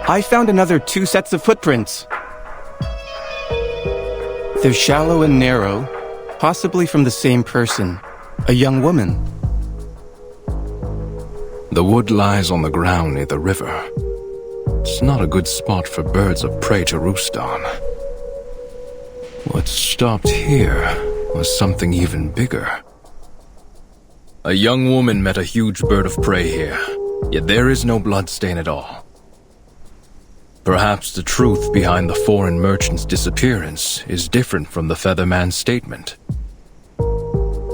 I found another 2 sets of footprints. They're shallow and narrow, possibly from the same person, a young woman. The wood lies on the ground near the river. It's not a good spot for birds of prey to roost on. What stopped here was something even bigger. A young woman met a huge bird of prey here, yet there is no bloodstain at all. Perhaps the truth behind the foreign merchant's disappearance is different from the Featherman's statement.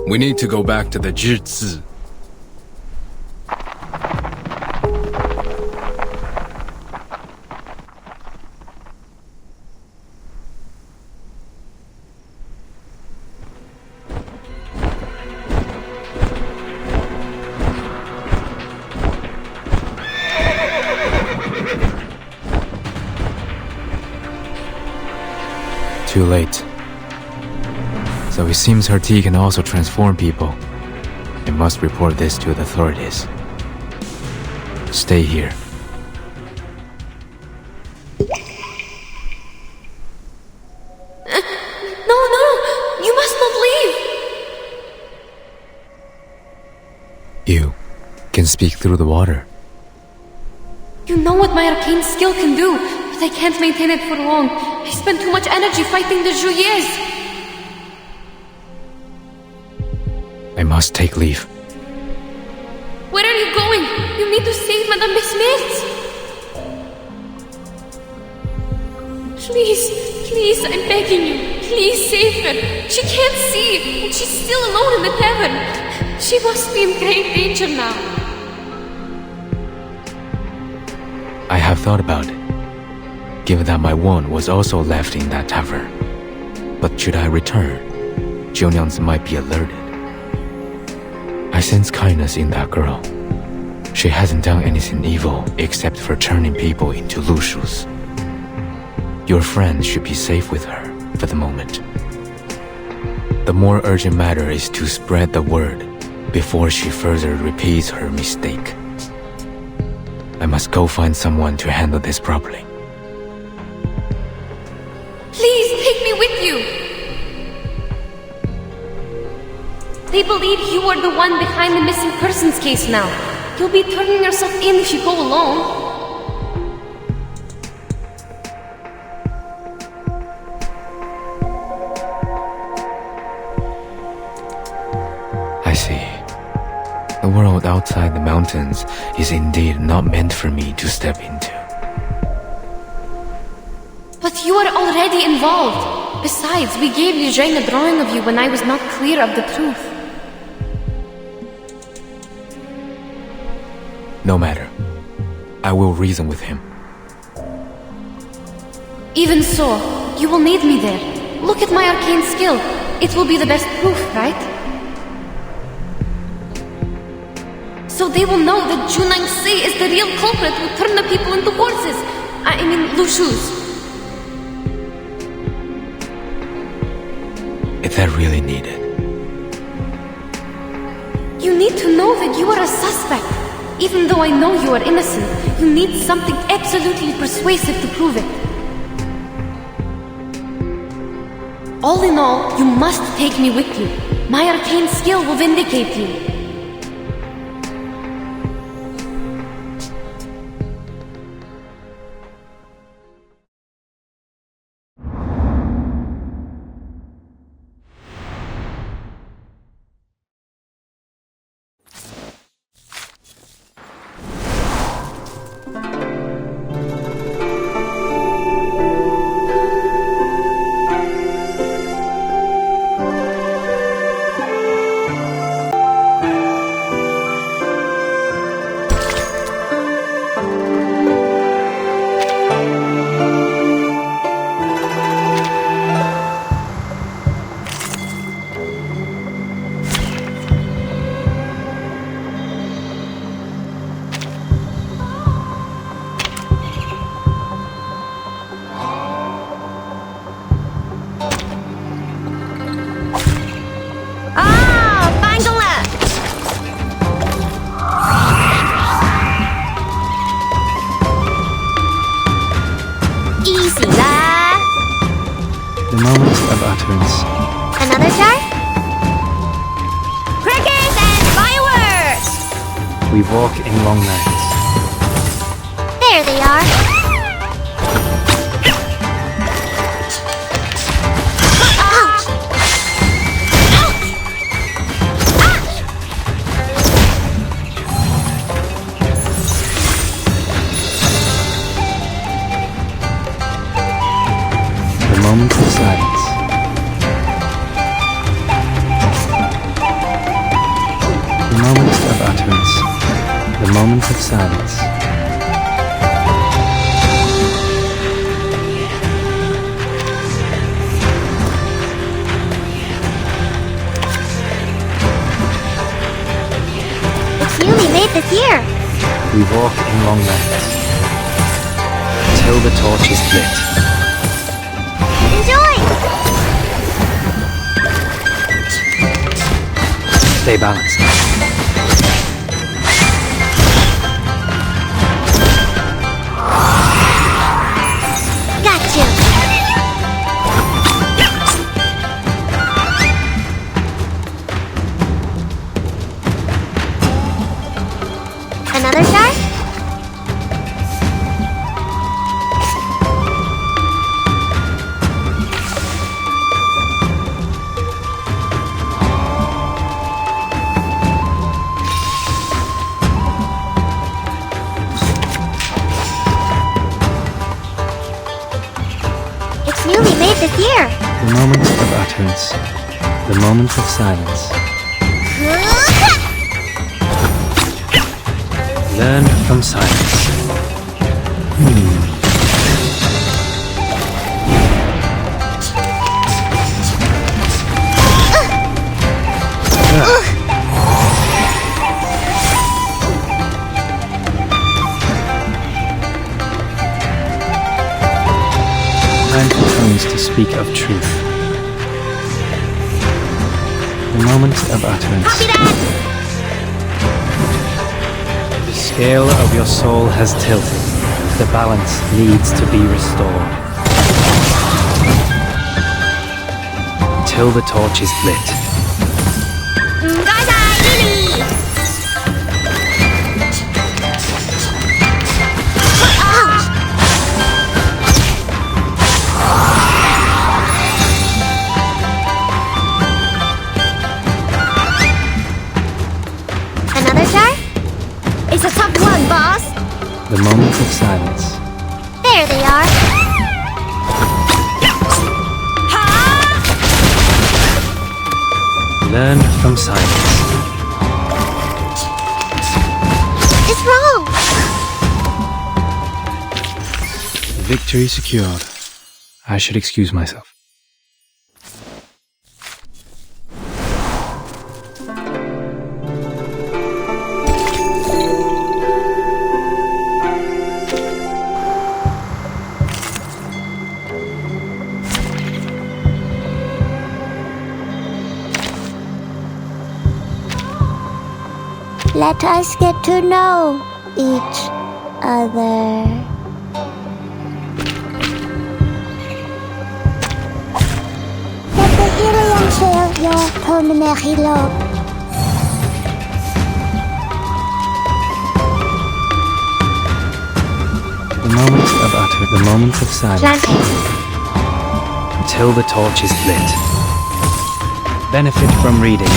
We need to go back to the Jiu Nangzi. Too late. So it seems her tea can also transform people. I must report this to the authorities. Stay here. No! You must not leave! You can speak through the water. You know what my arcane skill can do, but I can't maintain it for long. I spend too much energy fighting the Juliers. I must take leave. Where are you going? You need to save Madame Smith. Please, I'm begging you. Please save her. She can't see, and she's still alone in the tavern. She must be in great danger now. I have thought about it, given that my wand was also left in that tavern. But should I return, Jiu Nangzi might be alerted. I sense kindness in that girl. She hasn't done anything evil except for turning people into lushus. Your friend should be safe with her for the moment. The more urgent matter is to spread the word before she further repeats her mistake. I must go find someone to handle this properly. Please take me with you. They believe you are the one behind the missing persons case now. You'll be turning yourself in if you go alone. I see. The world outside the mountains is indeed not meant for me to step into. But you are already involved. Besides, we gave Eugene a drawing of you when I was not clear of the truth. No matter. I will reason with him. Even so, you will need me there. Look at my arcane skill. It will be the best proof, right? So they will know that Jiu Nangzi is the real culprit who turned the people into horses. I mean, Lushus. If that really needed. You need to know that you are a suspect. Even though I know you are innocent, you need something absolutely persuasive to prove it. All in all, you must take me with you. My arcane skill will vindicate you. The moment of utterance. Another jar? Crickets and fireworks! We walk in long nights. There they are. Ouch! Ouch! The moment of silence. The moment of utterance. The moment of silence. It's newly made this year. We walk in long nights. Till the torch is lit. Enjoy! Stay balanced. Got you! Another jar? It's newly made this year. The moment of utterance. The moment of silence. Learn from silence. Time for tongues to speak of truth. The moment of utterance. Copy that! The scale of your soul has tilted. The balance needs to be restored. Till the torch is lit. Another jar? It's a tough one, boss. The moment of silence. There they are. Learn from silence. It's wrong. Victory secured. I should excuse myself. Let us get to know each other. Let the helium fill your pulmonary lobe. The moment of silence. Until the torch is lit. Benefit from reading.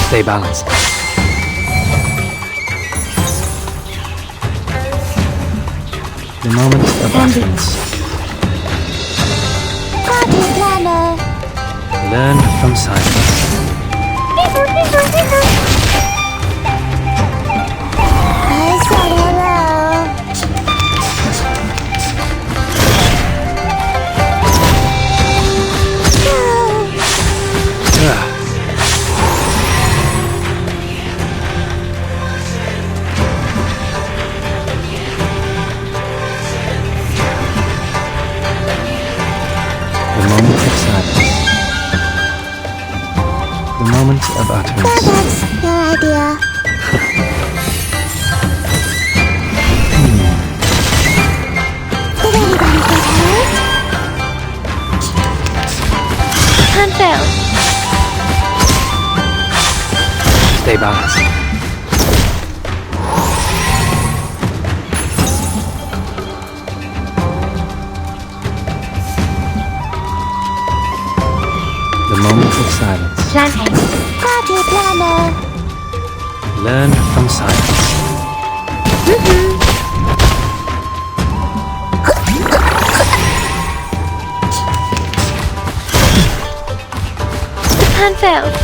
Stay balanced. The moment of utterance. Party planner. Learn from silence. I said hello. The moment of utterance. That's your idea. Did anybody get hurt? Hand failed. Stay balanced. The moment of silence. Party planner. Learn from silence. The pan failed.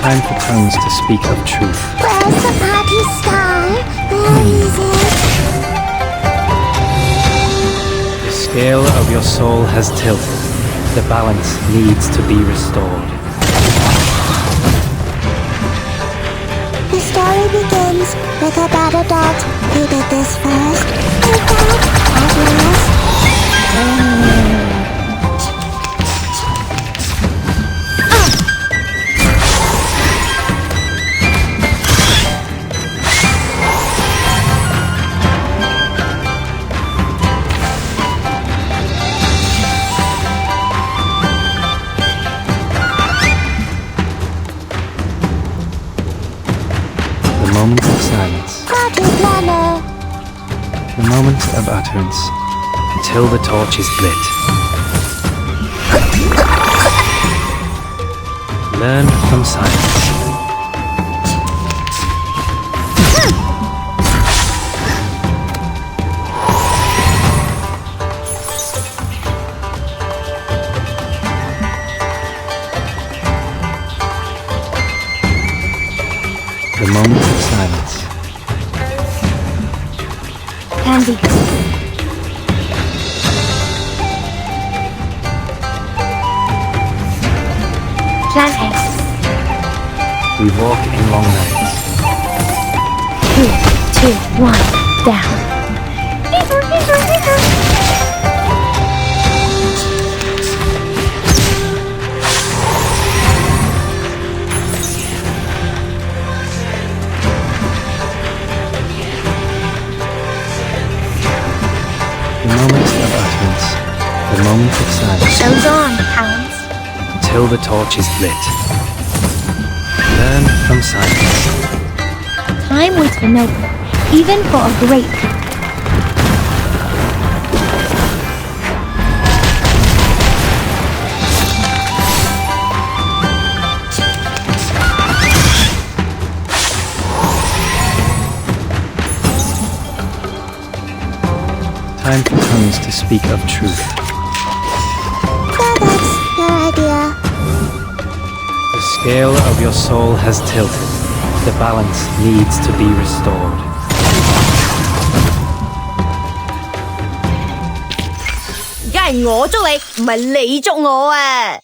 Time for tongues to speak of truth. Where's the party star? Where is it? The scale of your soul has tilted. The balance needs to be restored. The story begins with a battle dot. Who did this first? Who died at last? The moment of silence. Party planner. The moment of utterance. Until the torch is lit. Learn from silence. The moment of silence. Candy. Planting. We walk in long nights. 3, 2, 1, down. The moment of utterance. The moment of silence. Show's on, hounds. Until the torch is lit. Learn from silence. Time waits for no one, even for a great. Time comes to speak of truth. So that's your idea. The scale of your soul has tilted. The balance needs to be restored. 梗係我捉你，唔係你捉我啊！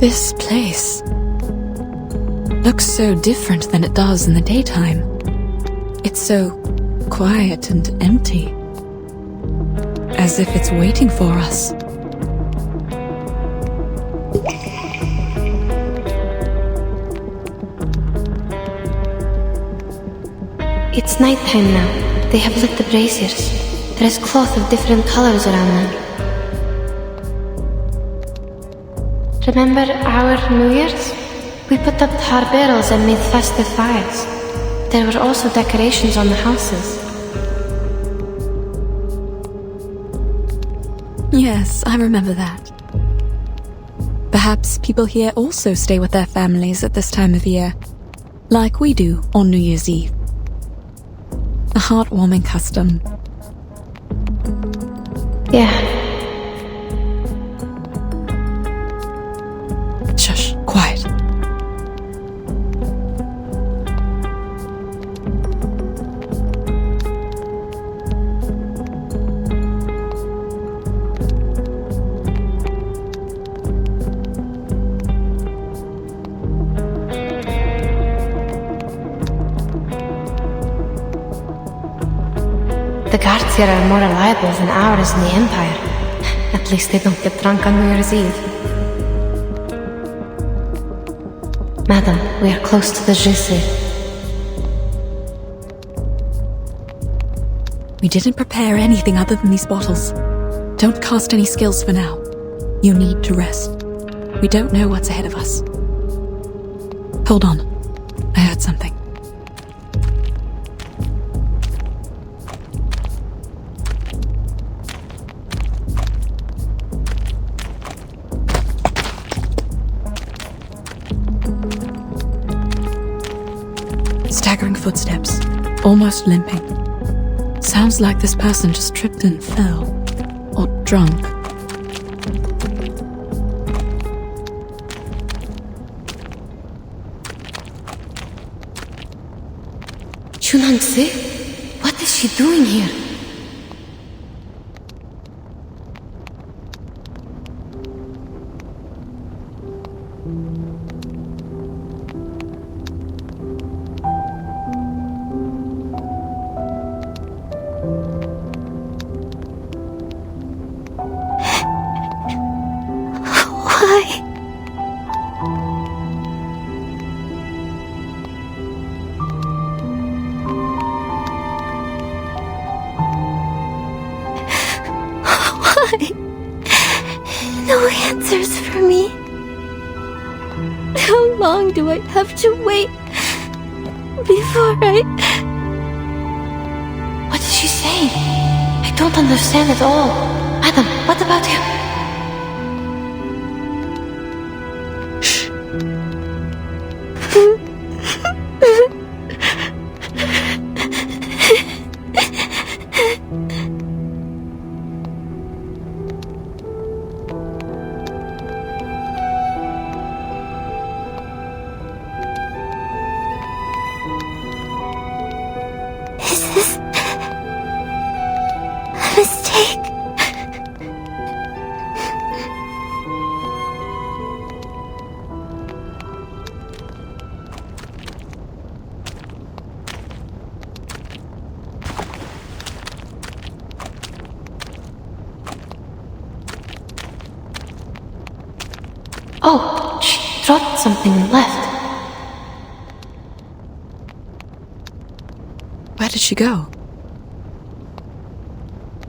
This place looks so different than it does in the daytime. It's so quiet and empty, as if it's waiting for us. It's nighttime now. They have lit the braziers. There is cloth of different colors around them. Remember our New Year's? We put up tar barrels and made festive fires. There were also decorations on the houses. Yes, I remember that. Perhaps people here also stay with their families at this time of year, like we do on New Year's Eve. A heartwarming custom. Yeah. Shush, quiet. The guards here are more reliable than ours in the Empire. At least they don't get drunk on New Year's Eve. Madam, we are close to the Jissi. We didn't prepare anything other than these bottles. Don't cast any skills for now. You need to rest. We don't know what's ahead of us. Hold on. I heard something. Staggering footsteps, almost limping. Sounds like this person just tripped and fell. Or drunk. Jiu Nangzi? What is she doing here? No answers for me. How long do I have to wait before I... What is she saying? I don't understand at all. Madam, what about him? Is this a mistake? Oh, she dropped something and left. Where did she go?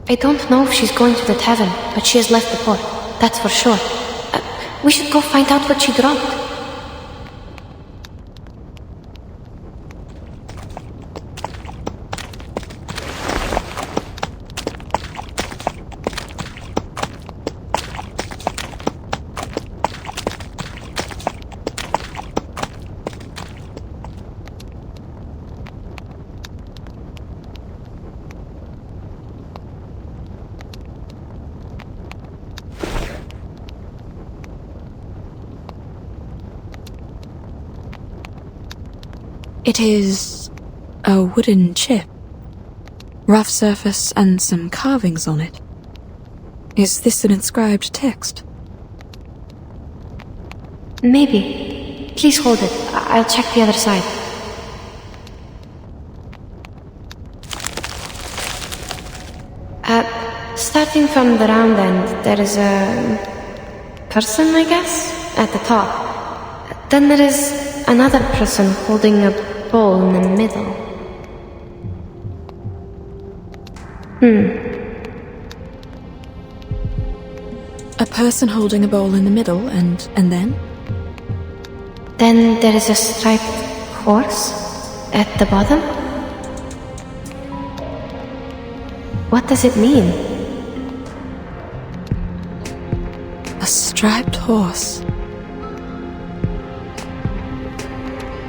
I don't know if she's going to the tavern, but she has left the port. That's for sure. We should go find out what she dropped. It is a wooden chip. Rough surface and some carvings on it. Is this an inscribed text? Maybe. Please hold it. I'll check the other side. Starting from the round end, there is a person, I guess, at the top. Then there is another person holding a bowl in the middle. A person holding a bowl in the middle, and then? Then there is a striped horse at the bottom. What does it mean? A striped horse.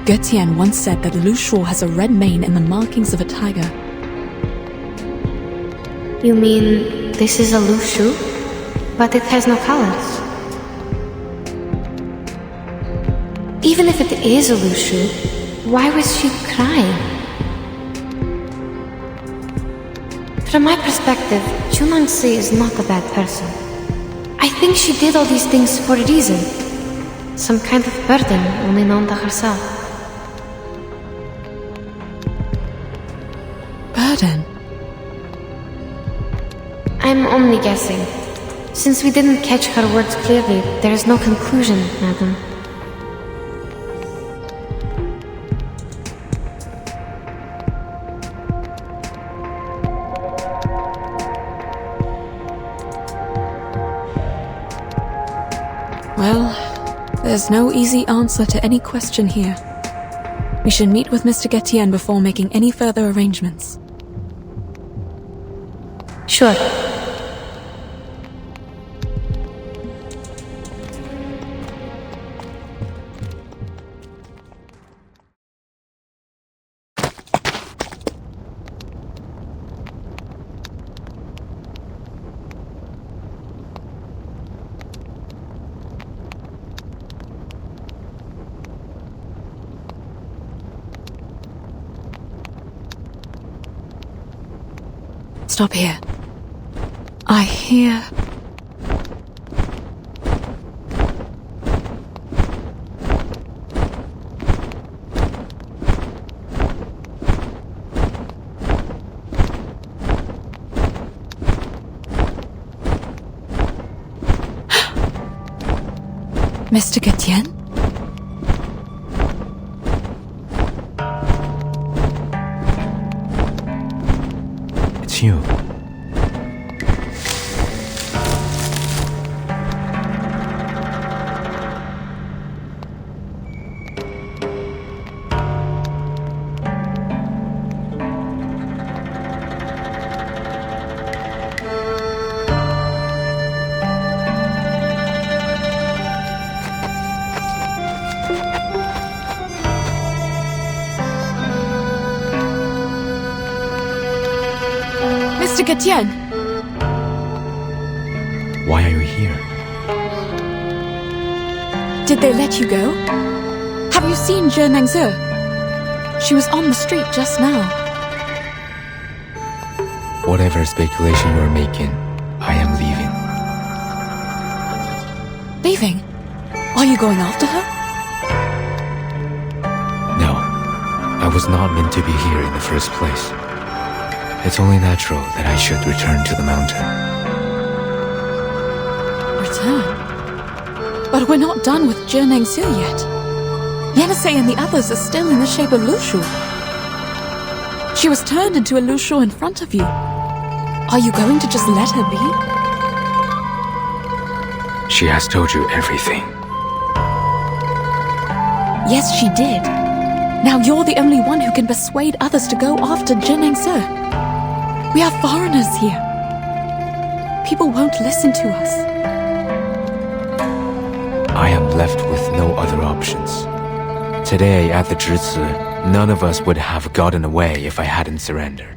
Götien once said that Lu Shuo has a red mane and the markings of a tiger. You mean this is a Lu Shu? But it has no colors. Even if it is a Lu Shu, why was she crying? From my perspective, Jiu Nangzi is not a bad person. I think she did all these things for a reason. Some kind of burden only known to herself. Burden? I'm only guessing. Since we didn't catch her words clearly, there is no conclusion, madam. Well, there's no easy answer to any question here. We should meet with Mr. Götien before making any further arrangements. Sure. Stop here. I hear... Mr. Götien? It's you. Mr. Götien! Why are you here? Did they let you go? Have you seen Jiu Nangzi? She was on the street just now. Whatever speculation you're making, I am leaving. Leaving? Are you going after her? No, I was not meant to be here in the first place. It's only natural that I should return to the mountain. Return? But we're not done with Jiu Nangzi yet. Yenisei and the others are still in the shape of Lushu. She was turned into a Lushu in front of you. Are you going to just let her be? She has told you everything. Yes, she did. Now you're the only one who can persuade others to go after Jiu Nangzi. We are foreigners here. People won't listen to us. I am left with no other options. Today at the Zhizi, none of us would have gotten away if I hadn't surrendered.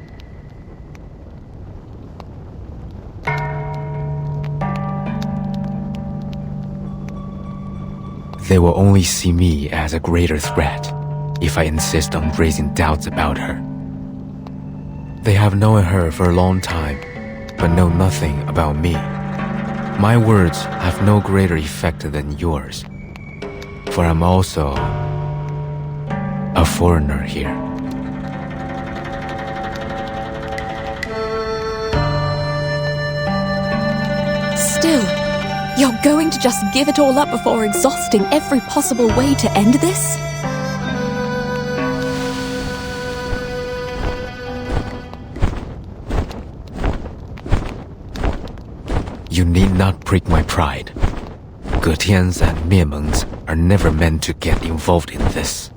They will only see me as a greater threat if I insist on raising doubts about her. They have known her for a long time, but know nothing about me. My words have no greater effect than yours, for I'm also a foreigner here. Still, you're going to just give it all up before exhausting every possible way to end this? You need not prick my pride. Getians and Miemengs are never meant to get involved in this.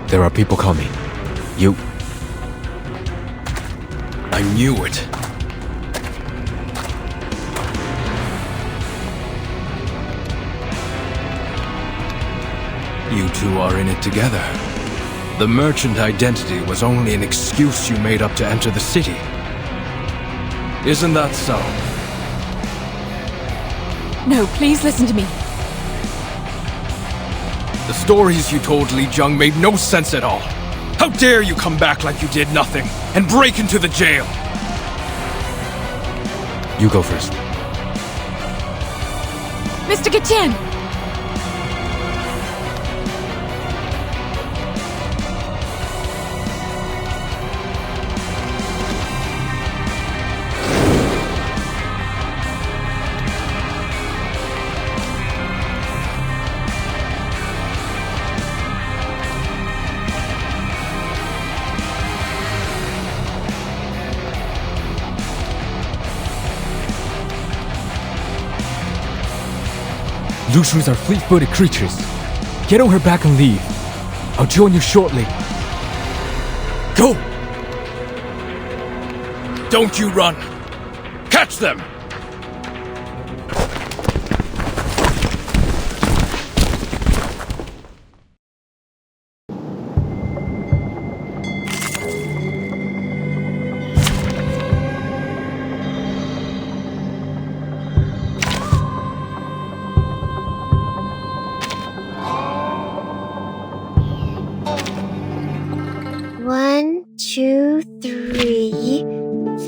There are people coming. You... I knew it. You two are in it together. The merchant identity was only an excuse you made up to enter the city. Isn't that so? No, please listen to me. The stories you told Li Zheng made no sense at all. How dare you come back like you did nothing and break into the jail? You go first. Mr. Getian! Lushus are fleet-footed creatures. Get on her back and leave. I'll join you shortly. Go! Don't you run! Catch them! One, two, 3,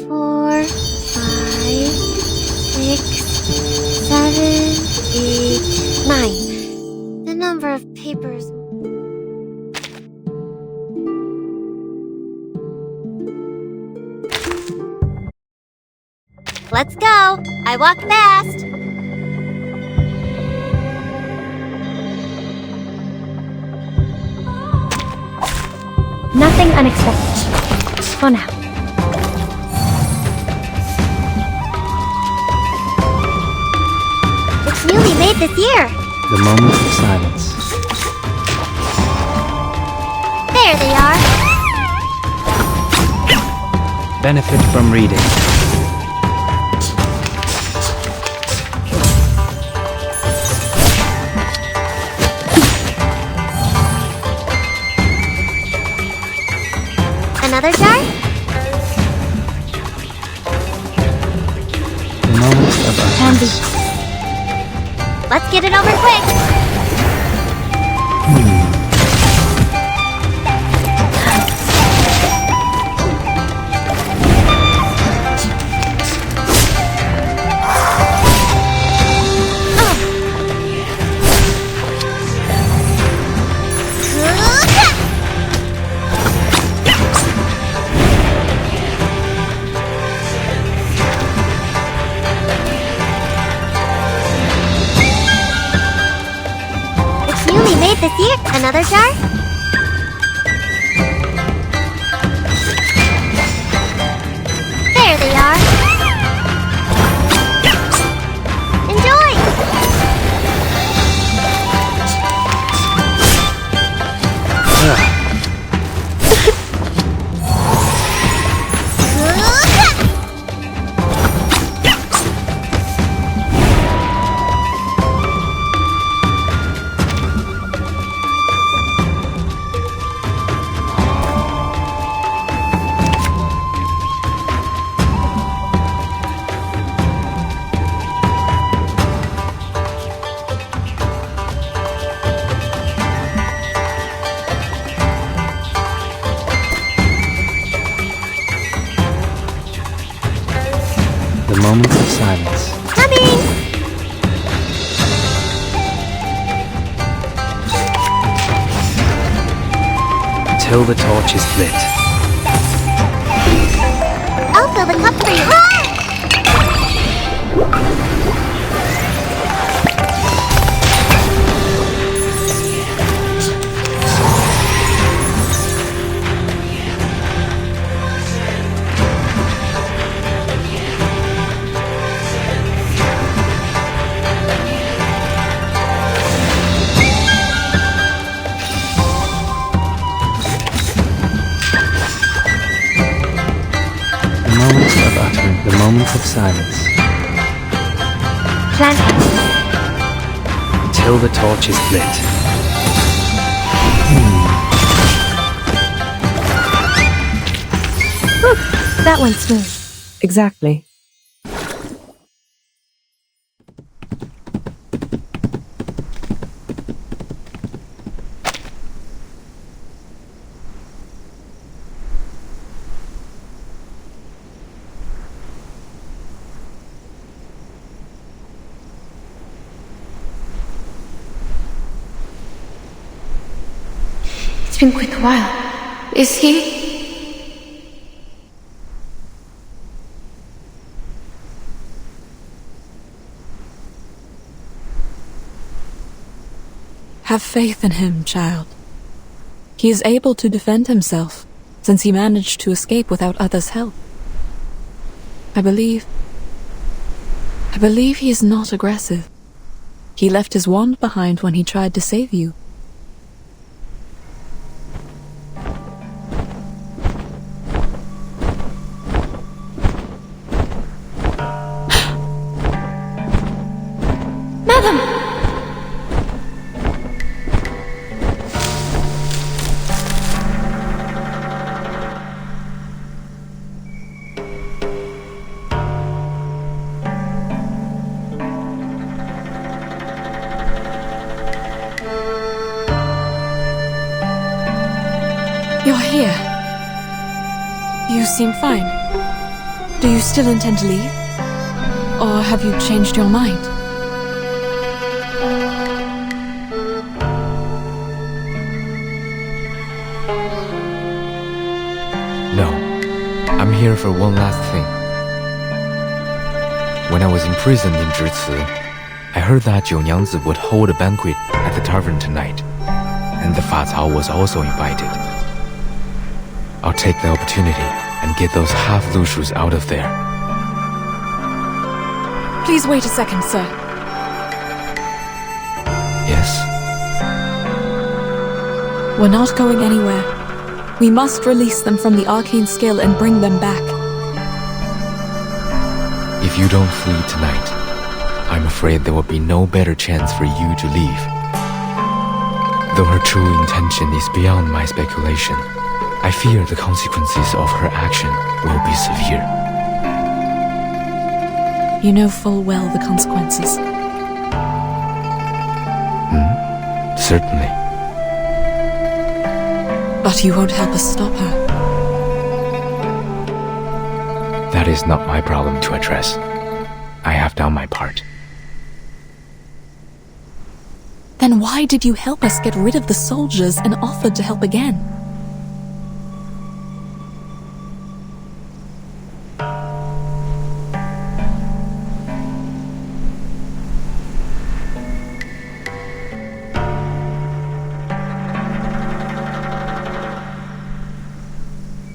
4, 5, 6, 7, 8, 9. The number of papers. Let's go! I walk fast! Nothing unexpected. For now. It's newly made this year! The moment of silence. There they are! Benefit from reading. Another jar? The moment of Handy. Let's get it over quick! Another jar? There they are. Enjoy! The moment of silence. Coming! Till the torch is lit. I'll fill the cup for you. The moment of silence. Plant. Till the torch is lit. Whew, that went smooth. Exactly. It's been quite a while. Is he? Have faith in him, child. He is able to defend himself, since he managed to escape without others' help. I believe he is not aggressive. He left his wand behind when he tried to save you. Madam! You're here. You seem fine. Do you still intend to leave? Or have you changed your mind? No. I'm here for one last thing. When I was imprisoned in Zhici, I heard that Jiu Nangzi would hold a banquet at the tavern tonight, and the Fa Cao was also invited. I'll take the opportunity and get those half-Lushus out of there. Please wait a second, sir. Yes? We're not going anywhere. We must release them from the arcane skill and bring them back. If you don't flee tonight, I'm afraid there will be no better chance for you to leave. Though her true intention is beyond my speculation, I fear the consequences of her action will be severe. You know full well the consequences. Certainly. But you won't help us stop her. That is not my problem to address. I have done my part. Then why did you help us get rid of the soldiers and offered to help again?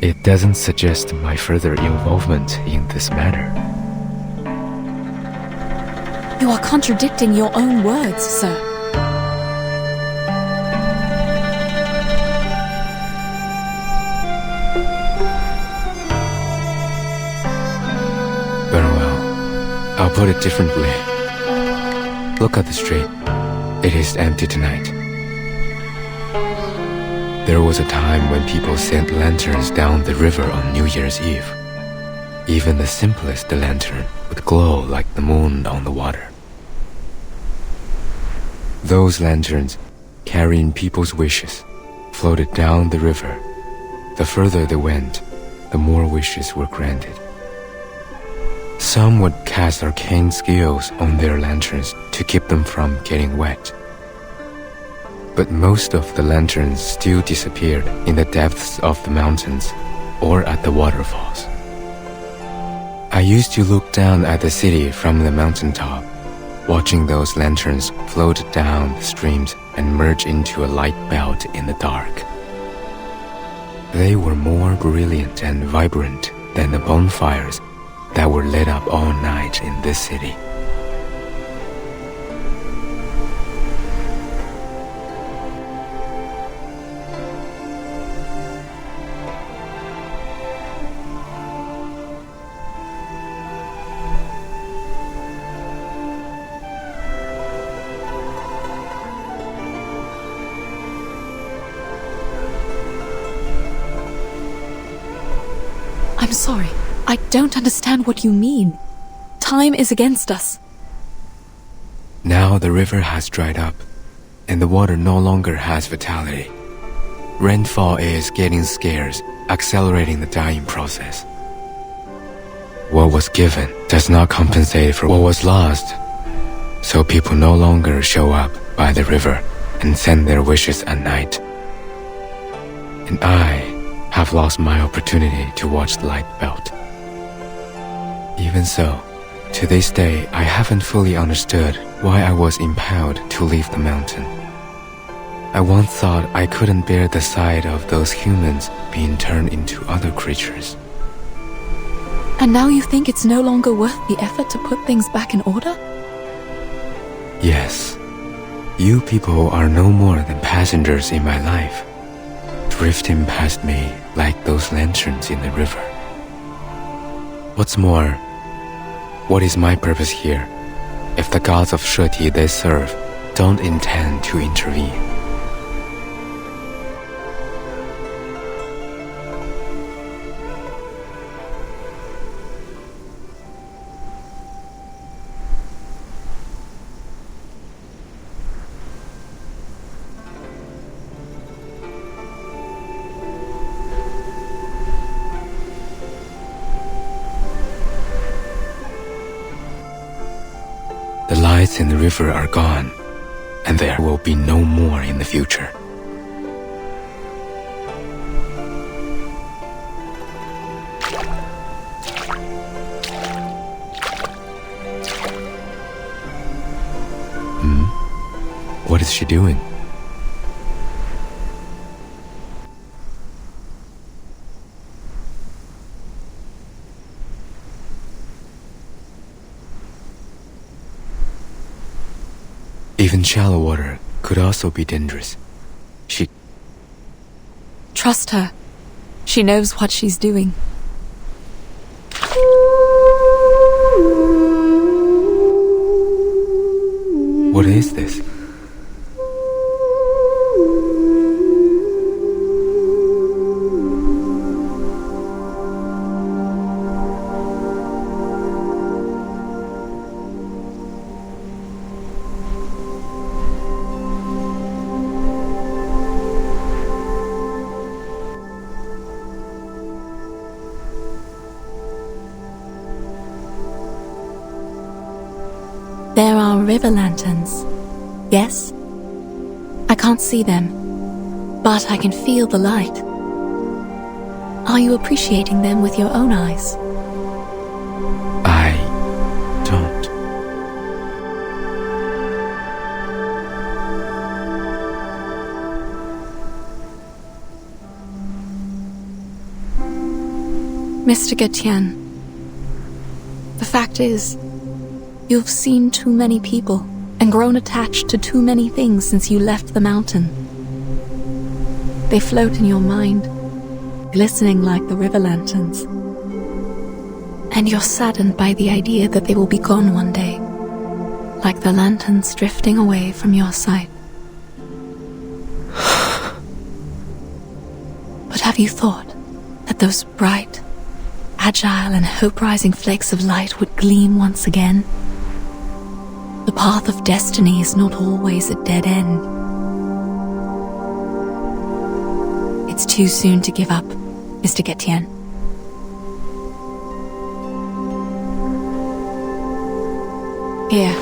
It doesn't suggest my further involvement in this matter. You are contradicting your own words, sir. Very well. I'll put it differently. Look at the street. It is empty tonight. There was a time when people sent lanterns down the river on New Year's Eve. Even the simplest lantern would glow like the moon on the water. Those lanterns, carrying people's wishes, floated down the river. The further they went, the more wishes were granted. Some would cast arcane skills on their lanterns to keep them from getting wet. But most of the lanterns still disappeared in the depths of the mountains or at the waterfalls. I used to look down at the city from the mountaintop, watching those lanterns float down the streams and merge into a light belt in the dark. They were more brilliant and vibrant than the bonfires that were lit up all night in this city. I'm sorry. I don't understand what you mean. Time is against us. Now the river has dried up, and the water no longer has vitality. Rainfall is getting scarce, accelerating the dying process. What was given does not compensate for what was lost, so people no longer show up by the river and send their wishes at night. And I have lost my opportunity to watch the light belt. Even so, to this day, I haven't fully understood why I was impelled to leave the mountain. I once thought I couldn't bear the sight of those humans being turned into other creatures. And now you think it's no longer worth the effort to put things back in order? Yes. You people are no more than passengers in my life, drifting past me like those lanterns in the river. What's more, what is my purpose here if the gods of Sheti they serve don't intend to intervene? The lights in the river are gone, and there will be no more in the future. What is she doing? Even shallow water could also be dangerous. She... Trust her. She knows what she's doing. What is this? There are river lanterns. Yes? I can't see them, but I can feel the light. Are you appreciating them with your own eyes? I don't. Mr. Gatien, the fact is, you've seen too many people and grown attached to too many things since you left the mountain. They float in your mind, glistening like the river lanterns. And you're saddened by the idea that they will be gone one day, like the lanterns drifting away from your sight. But have you thought that those bright, agile and hope-rising flakes of light would gleam once again? The path of destiny is not always a dead end. It's too soon to give up, Mr. Gatien. Here.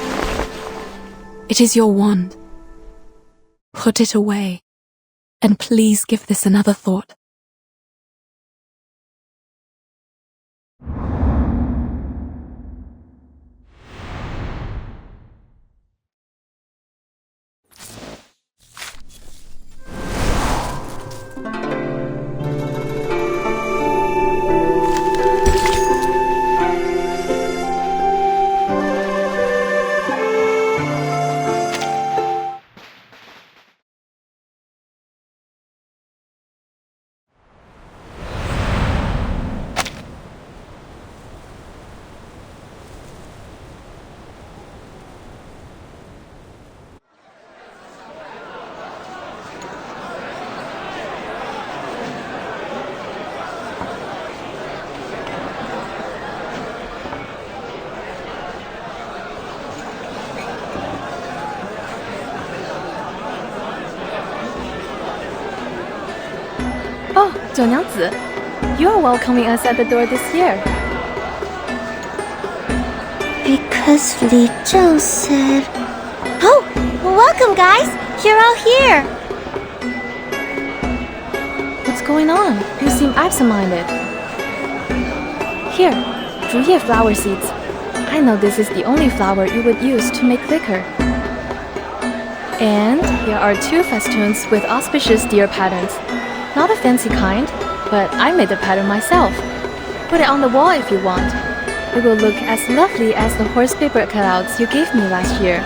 It is your wand. Put it away, and please give this another thought. Oh, Jiu Nangzi, you are welcoming us at the door this year. Because Li Zheng said... Oh, welcome guys! You're all here! What's going on? You seem absent-minded. Here, Zhuye flower seeds. I know this is the only flower you would use to make liquor. And here are 2 festoons with auspicious deer patterns. Not a fancy kind, but I made the pattern myself. Put it on the wall if you want. It will look as lovely as the horse paper cutouts you gave me last year.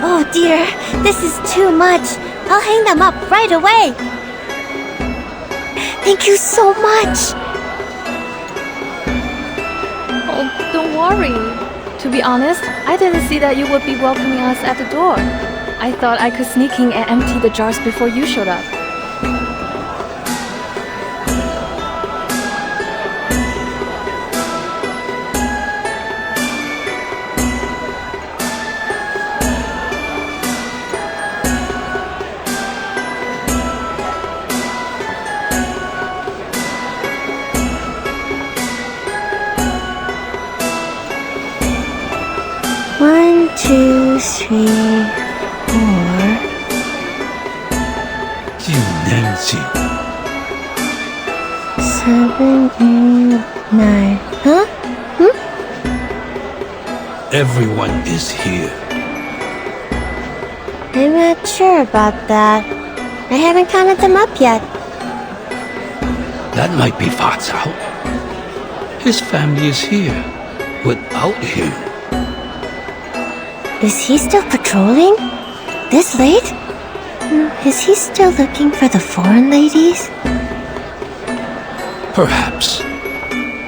Oh dear, this is too much. I'll hang them up right away. Thank you so much. Oh, don't worry. To be honest, I didn't see that you would be welcoming us at the door. I thought I could sneak in and empty the jars before you showed up. One, two, three, 4. Jiu Nangzi. 7, 8, 9. Huh? Everyone is here. I'm not sure about that. I haven't counted them up yet. That might be Fa Cao. His family is here. Without him. Is he still patrolling? This late? Is he still looking for the foreign ladies? Perhaps.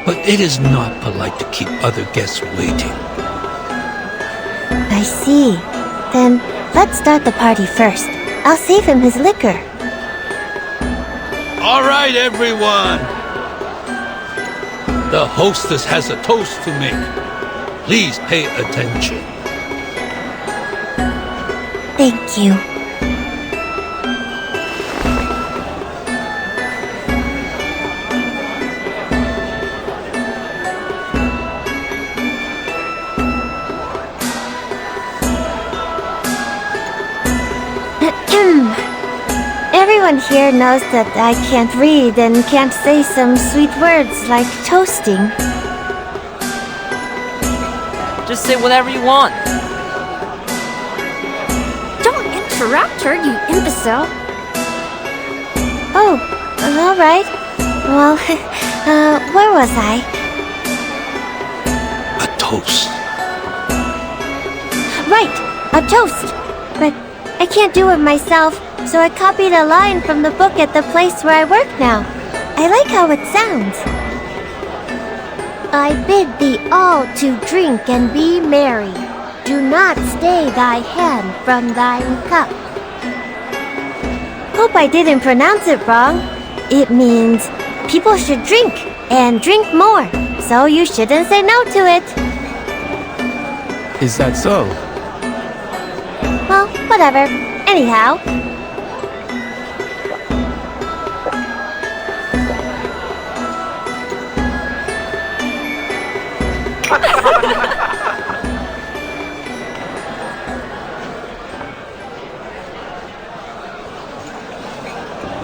But it is not polite to keep other guests waiting. I see. Then let's start the party first. I'll save him his liquor. All right, everyone. The hostess has a toast to make. Please pay attention. Thank you. Everyone here knows that I can't read and can't say some sweet words like toasting. Just say whatever you want. Don't interrupt her, you imbecile. Oh, all right. Well, where was I? A toast. Right, a toast. But I can't do it myself, so I copied a line from the book at the place where I work now. I like how it sounds. I bid thee all to drink and be merry. Do not stay thy hand from thine cup. Hope I didn't pronounce it wrong. It means people should drink and drink more, so you shouldn't say no to it. Is that so? Well, whatever. Anyhow.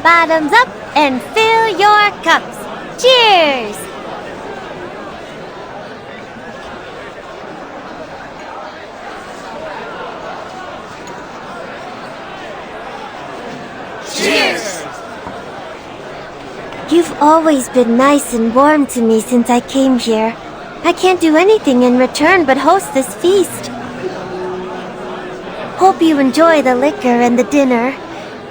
Bottoms up and fill your cups. Cheers! Cheers! You've always been nice and warm to me since I came here. I can't do anything in return but host this feast. Hope you enjoy the liquor and the dinner.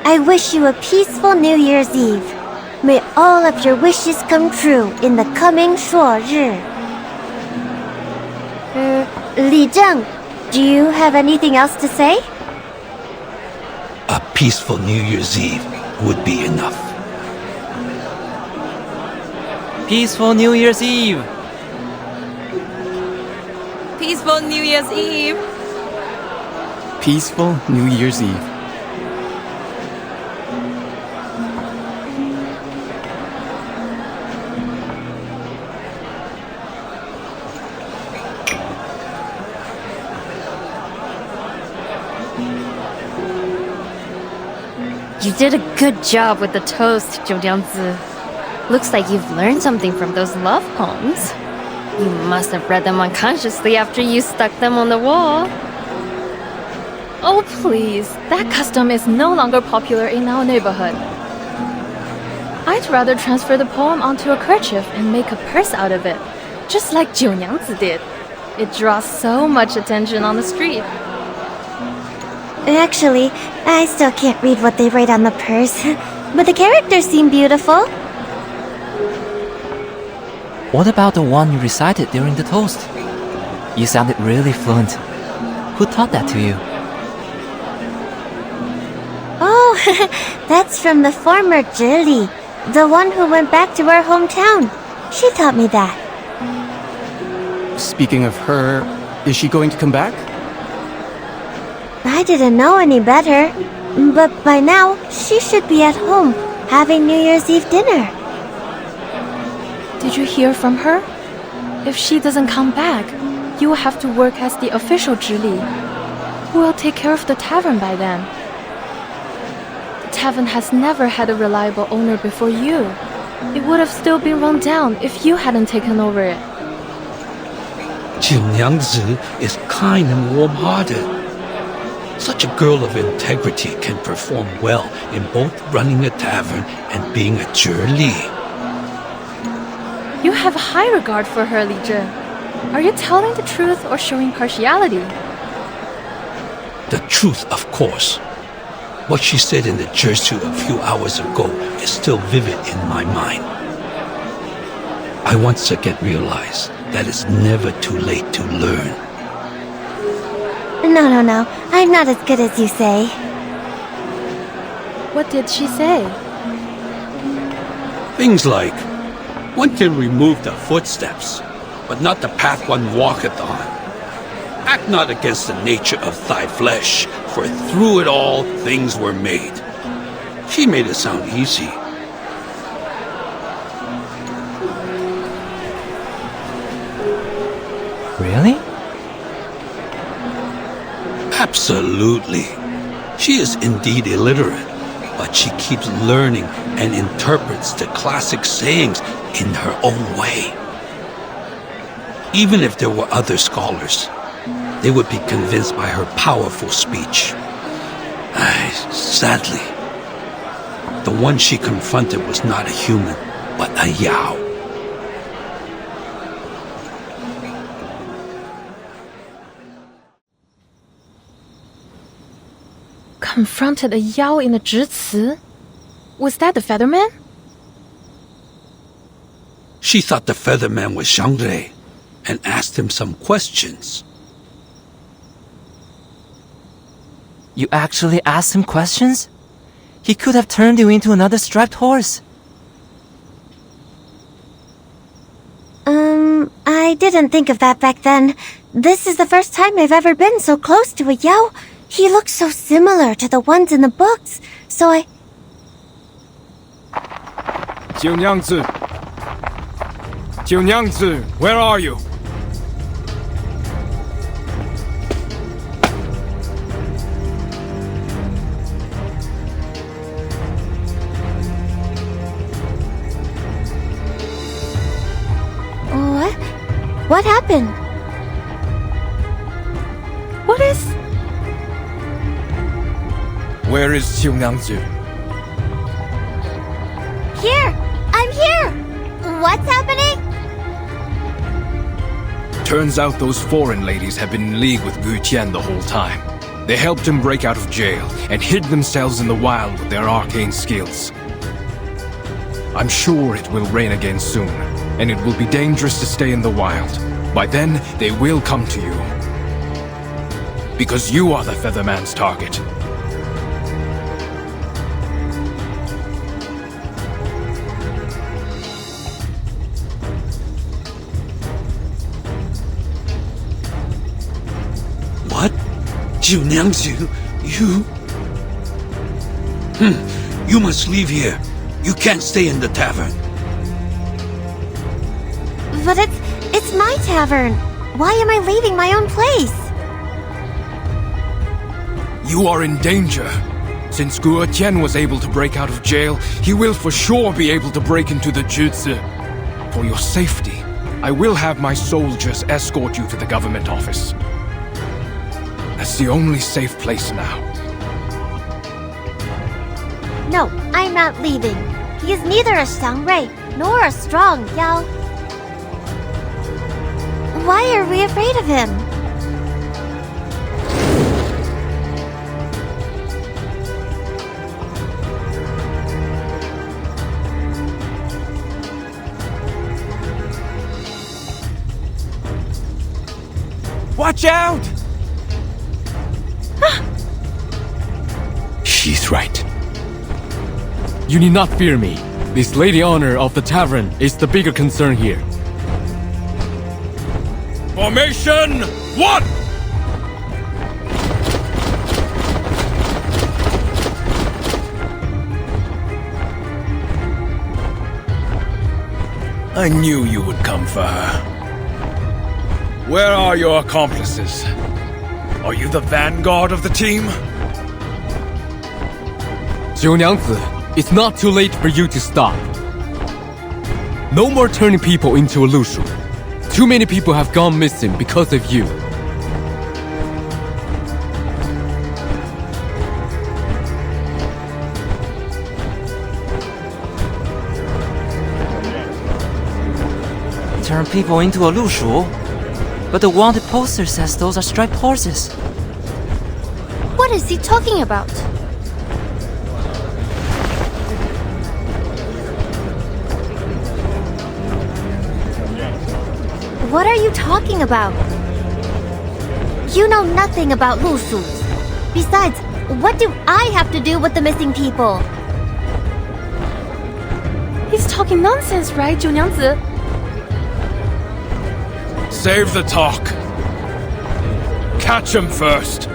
I wish you a peaceful New Year's Eve. May all of your wishes come true in the coming 朔日. Li Zheng, do you have anything else to say? A peaceful New Year's Eve would be enough. Peaceful New Year's Eve! Peaceful New Year's Eve! Peaceful New Year's Eve. You did a good job with the toast, Jiu Nangzi. Looks like you've learned something from those love poems. You must have read them unconsciously after you stuck them on the wall. Oh, please. That custom is no longer popular in our neighborhood. I'd rather transfer the poem onto a kerchief and make a purse out of it, just like Jiu Nangzi did. It draws so much attention on the street. Actually, I still can't read what they write on the purse, but the characters seem beautiful. What about the one you recited during the toast? You sounded really fluent. Who taught that to you? Oh, that's from the former Zhili, the one who went back to our hometown. She taught me that. Speaking of her, is she going to come back? I didn't know any better, but by now she should be at home having New Year's Eve dinner. Did you hear from her? If she doesn't come back, you will have to work as the official Zhili. Who will take care of the tavern by then? The tavern has never had a reliable owner before you. It would have still been run down if you hadn't taken over it. Jiu Nangzi is kind and warm-hearted. Such a girl of integrity can perform well in both running a tavern and being a Zhili. You have high regard for her, Li Zhen. Are you telling the truth or showing partiality? The truth, of course. What she said in the Jersey a few hours ago is still vivid in my mind. I once again realized that it's never too late to learn. No. I'm not as good as you say. What did she say? Things like, one can remove the footsteps, but not the path one walketh on. Act not against the nature of thy flesh, for through it all things were made. She made it sound easy. Really? Absolutely. She is indeed illiterate, but she keeps learning and interprets the classic sayings in her own way. Even if there were other scholars, they would be convinced by her powerful speech. Sadly, the one she confronted was not a human, but a Yao. Confronted a Yao in a Zhici? Was that the Featherman? She thought the Featherman was Xiangrui and asked him some questions. You actually asked him questions? He could have turned you into another striped horse. I didn't think of that back then. This is the first time I've ever been so close to a Yao. He looks so similar to the ones in the books, so I... Jiu Nangzi! Jiu Nangzi, where are you? What happened? What is... Where is Jiu Nangzi? Here! I'm here! What's happening? Turns out those foreign ladies have been in league with Gu Tian the whole time. They helped him break out of jail and hid themselves in the wild with their arcane skills. I'm sure it will rain again soon, and it will be dangerous to stay in the wild. By then, they will come to you. Because you are the Featherman's target. What? Jiu Nangzi, you... You must leave here. You can't stay in the tavern. But it's my tavern. Why am I leaving my own place? You are in danger. Since Gu Tian was able to break out of jail, he will for sure be able to break into the Zhici. For your safety, I will have my soldiers escort you to the government office. That's the only safe place now. No, I'm not leaving. He is neither a Xiangrui nor a strong Yao. Why are we afraid of him? Watch out! She's right. You need not fear me. This lady honor of the tavern is the bigger concern here. Formation 1! I knew you would come for her. Where are your accomplices? Are you the vanguard of the team? Jiu Nangzi, it's not too late for you to stop. No more turning people into a Lushu. Too many people have gone missing because of you. Turn people into a Lushu? But the wanted poster says those are striped horses. What is he talking about? What are you talking about? You know nothing about Lushus. Besides, what do I have to do with the missing people? He's talking nonsense, right, Jiu Nangzi? Save the talk. Catch him first.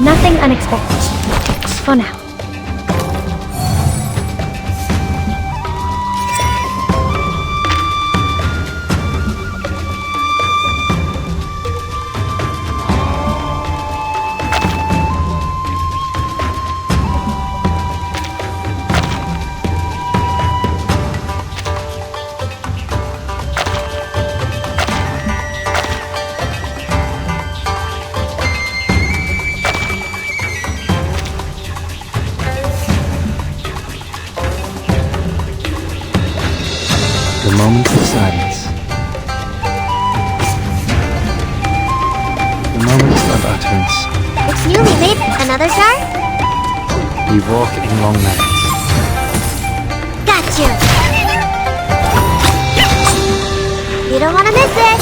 Nothing unexpected. For now. The moment of silence. The moment of utterance. It's newly made. Another jar? We walk in long nights. Got you! You don't want to miss it!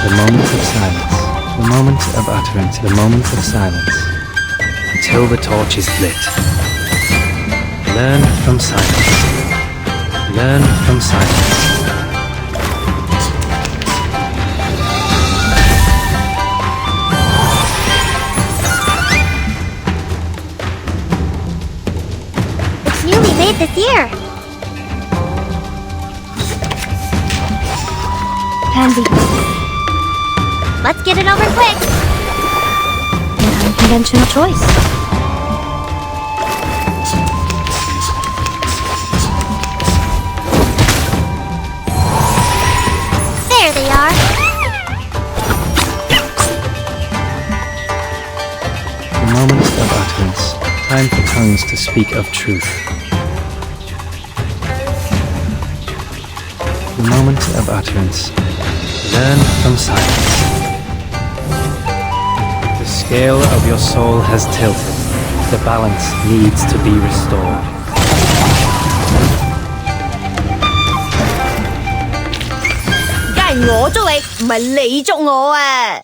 The moment of silence. The moment of utterance. The moment of silence. Until the torch is lit. Learn from silence. Learn from silence. It's newly made this year. Handy. Let's get it over quick. An unconventional choice. There they are. The moment of utterance. Time for tongues to speak of truth. The moment of utterance. Learn from silence. The scale of your soul has tilted. The balance needs to be restored. 梗係我捉你，唔係你捉我啊！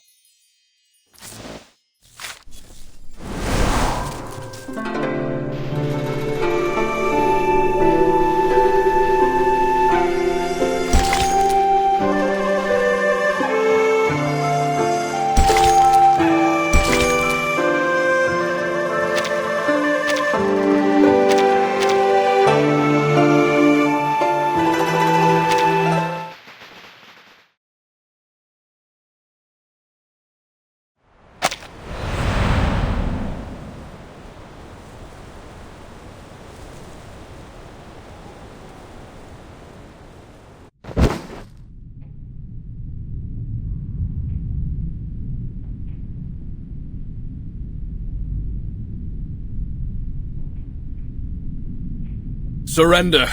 Surrender,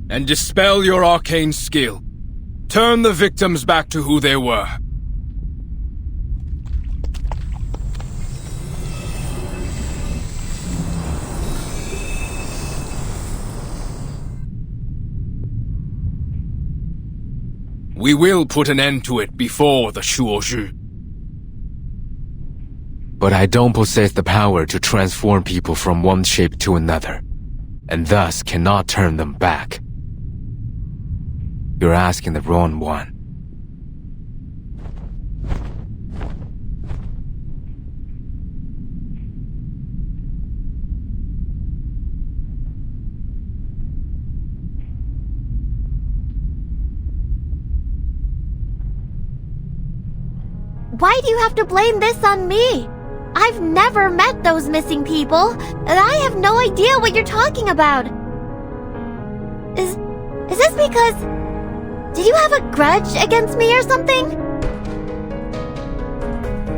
and dispel your arcane skill. Turn the victims back to who they were. We will put an end to it before the Shuozhi. But I don't possess the power to transform people from one shape to another, and thus cannot turn them back. You're asking the wrong one. Why do you have to blame this on me? I've never met those missing people, and I have no idea what you're talking about. Is this because... Did you have a grudge against me or something?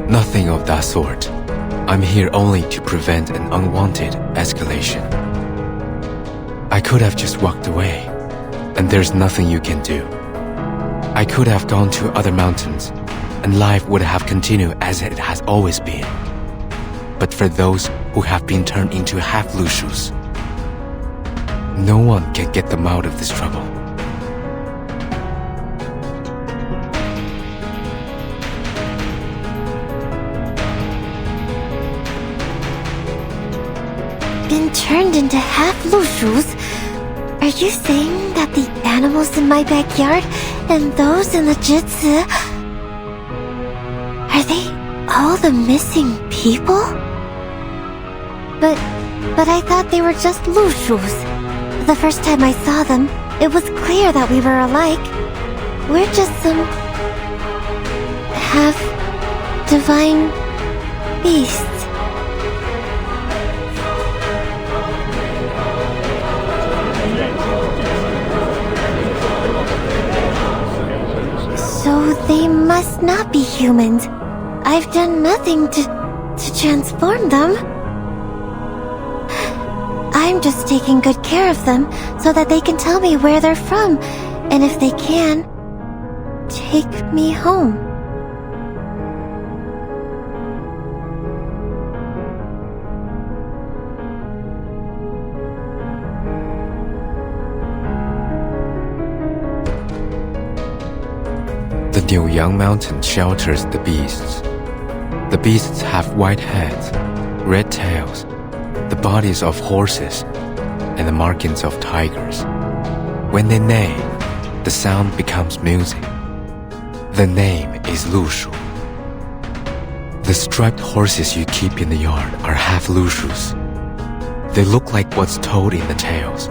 Nothing of that sort. I'm here only to prevent an unwanted escalation. I could have just walked away, and there's nothing you can do. I could have gone to other mountains, and life would have continued as it has always been. But for those who have been turned into half-Lushus, no one can get them out of this trouble. been turned into half Lushus. Are you saying that the animals in my backyard and those in the Jitsu, are they all the missing people? But I thought they were just Lushus. The first time I saw them, it was clear that we were alike. We're just some half divine beasts. So they must not be humans. I've done nothing to transform them. I'm just taking good care of them so that they can tell me where they're from, and if they can, take me home. The Niuyang Mountain shelters the beasts. The beasts have white heads, red tails, the bodies of horses, and the markings of tigers. When they neigh, the sound becomes music. The name is Lushu. The striped horses you keep in the yard are half Lushus. They look like what's told in the tales,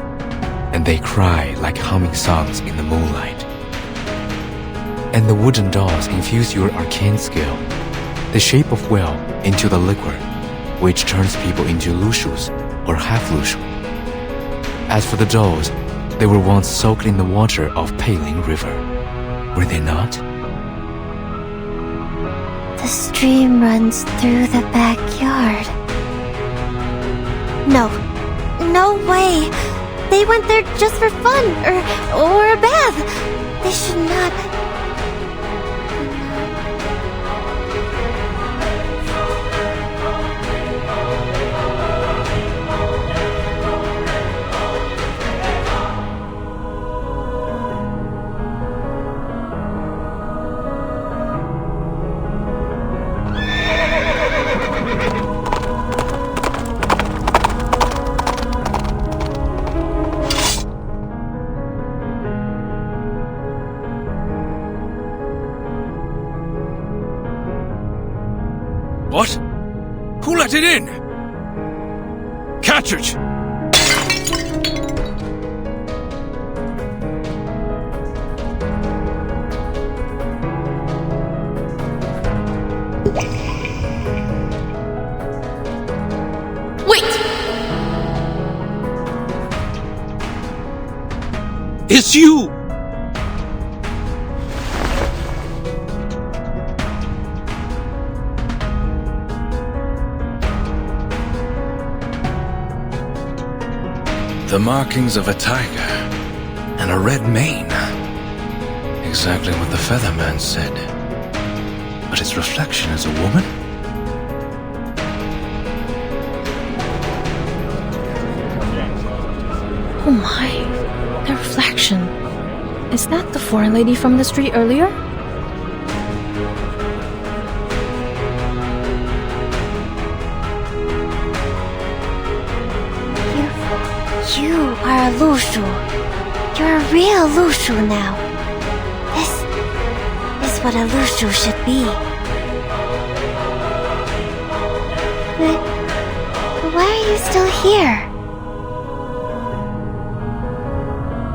and they cry like humming songs in the moonlight. And the wooden dolls infuse your arcane skill, the shape of will, into the liquor, which turns people into Lushus or half Lushu. As for the dolls, they were once soaked in the water of Peiling River, were they not? The stream runs through the backyard. No way! They went there just for fun, or a bath! They should not... What? Who let it in? Catch it! Wait! It's you! The markings of a tiger and a red mane. Exactly what the Featherman said. But its reflection is a woman? Oh my, the reflection. Is that the foreign lady from the street earlier? You are a Lushu. You're a real Lushu now. This is what a Lushu should be. But why are you still here?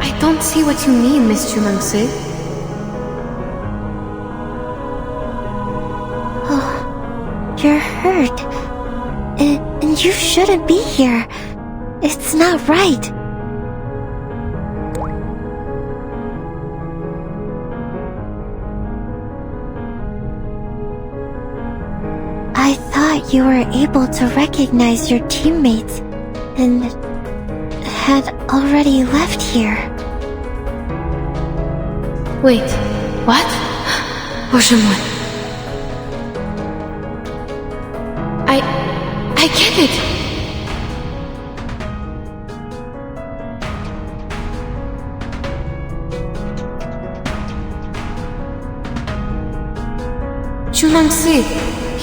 I don't see what you mean, Miss Jiu Nangzi. Oh, you're hurt. And you shouldn't be here. It's not right. I thought you were able to recognize your teammates and had already left here. Wait, what? Боже мой. I get it. Jiu Nangzi,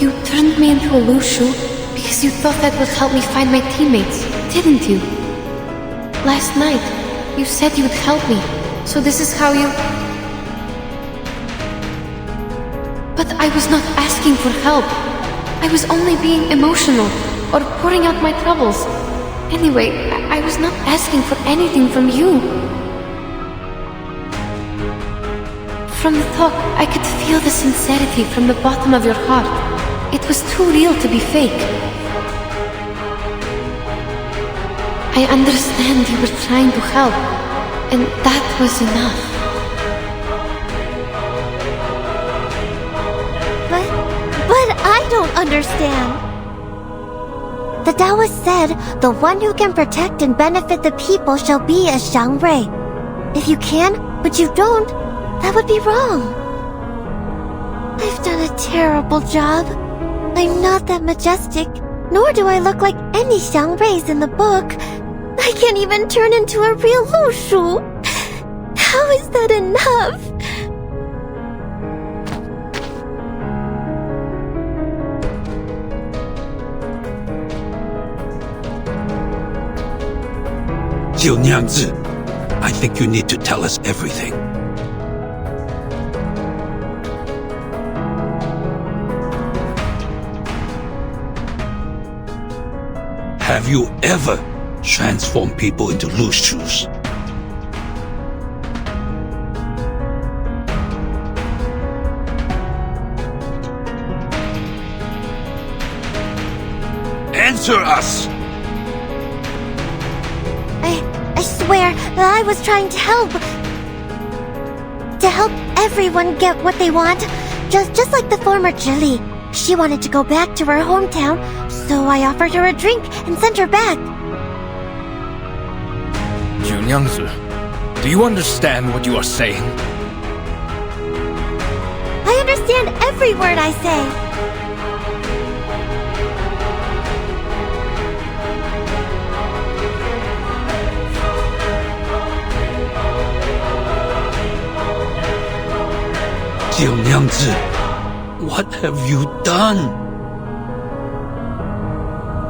you turned me into a Lushu because Because you thought that would help me find my teammates, didn't you? Last night, you said you would help me, so this is how you... But I was not asking for help. I was only being emotional, or pouring out my troubles. Anyway, I was not asking for anything from you. From the talk, I could feel the sincerity from the bottom of your heart. It was too real to be fake. I understand you were trying to help, and that was enough. But I don't understand. The Taoist said, the one who can protect and benefit the people shall be a Xiangrui. If you can, but you don't, that would be wrong. I've done a terrible job. I'm not that majestic, nor do I look like any Xiangruis in the book. I can't even turn into a real Lushu. How is that enough? Jiu Nangzi, I think you need to tell us everything. Have you ever transformed people into Lushus? Answer us! I swear that I was trying to help. To help everyone get what they want. Just like the former Jili. She wanted to go back to her hometown, so I offered her a drink and sent her back. Jiu Nangzi, do you understand what you are saying? I understand every word I say. Jiu Nangzi, what have you done?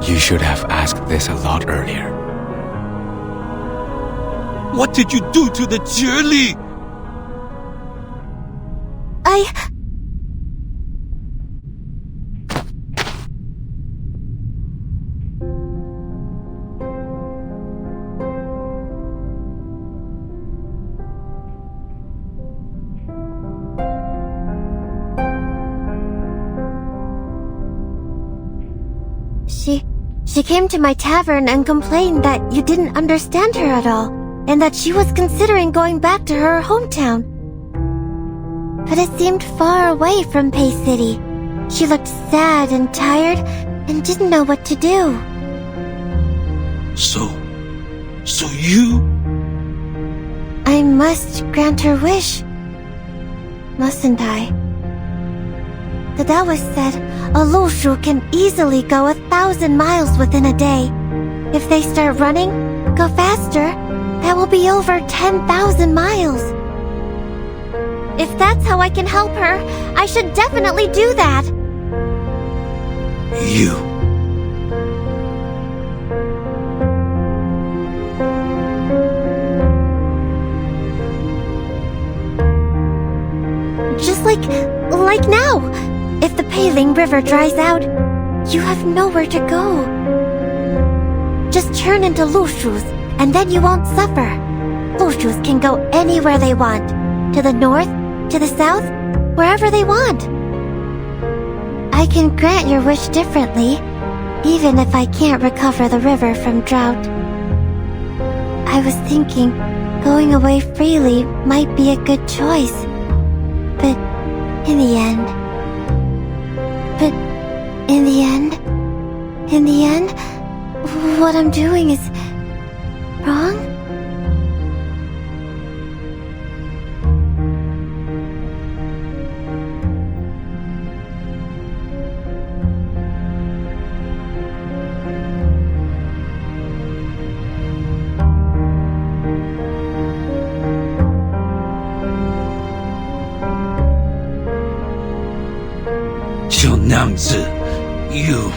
You should have asked this a lot earlier. What did you do to the Jili? She came to my tavern and complained that you didn't understand her at all, and that she was considering going back to her hometown. But it seemed far away from Pei City. She looked sad and tired and didn't know what to do. So you... I must grant her wish, mustn't I? The Taoist said a Lushu can easily go 1,000 miles within a day. If they start running, go faster, that will be over 10,000 miles. If that's how I can help her, I should definitely do that. You... Just like now. If the Peiling River dries out, you have nowhere to go. Just turn into Lushus, and then you won't suffer. Lushus can go anywhere they want. To the north, to the south, wherever they want. I can grant your wish differently, even if I can't recover the river from drought. I was thinking, going away freely might be a good choice. But in the end, what I'm doing is wrong? Jiu Nangzi, you...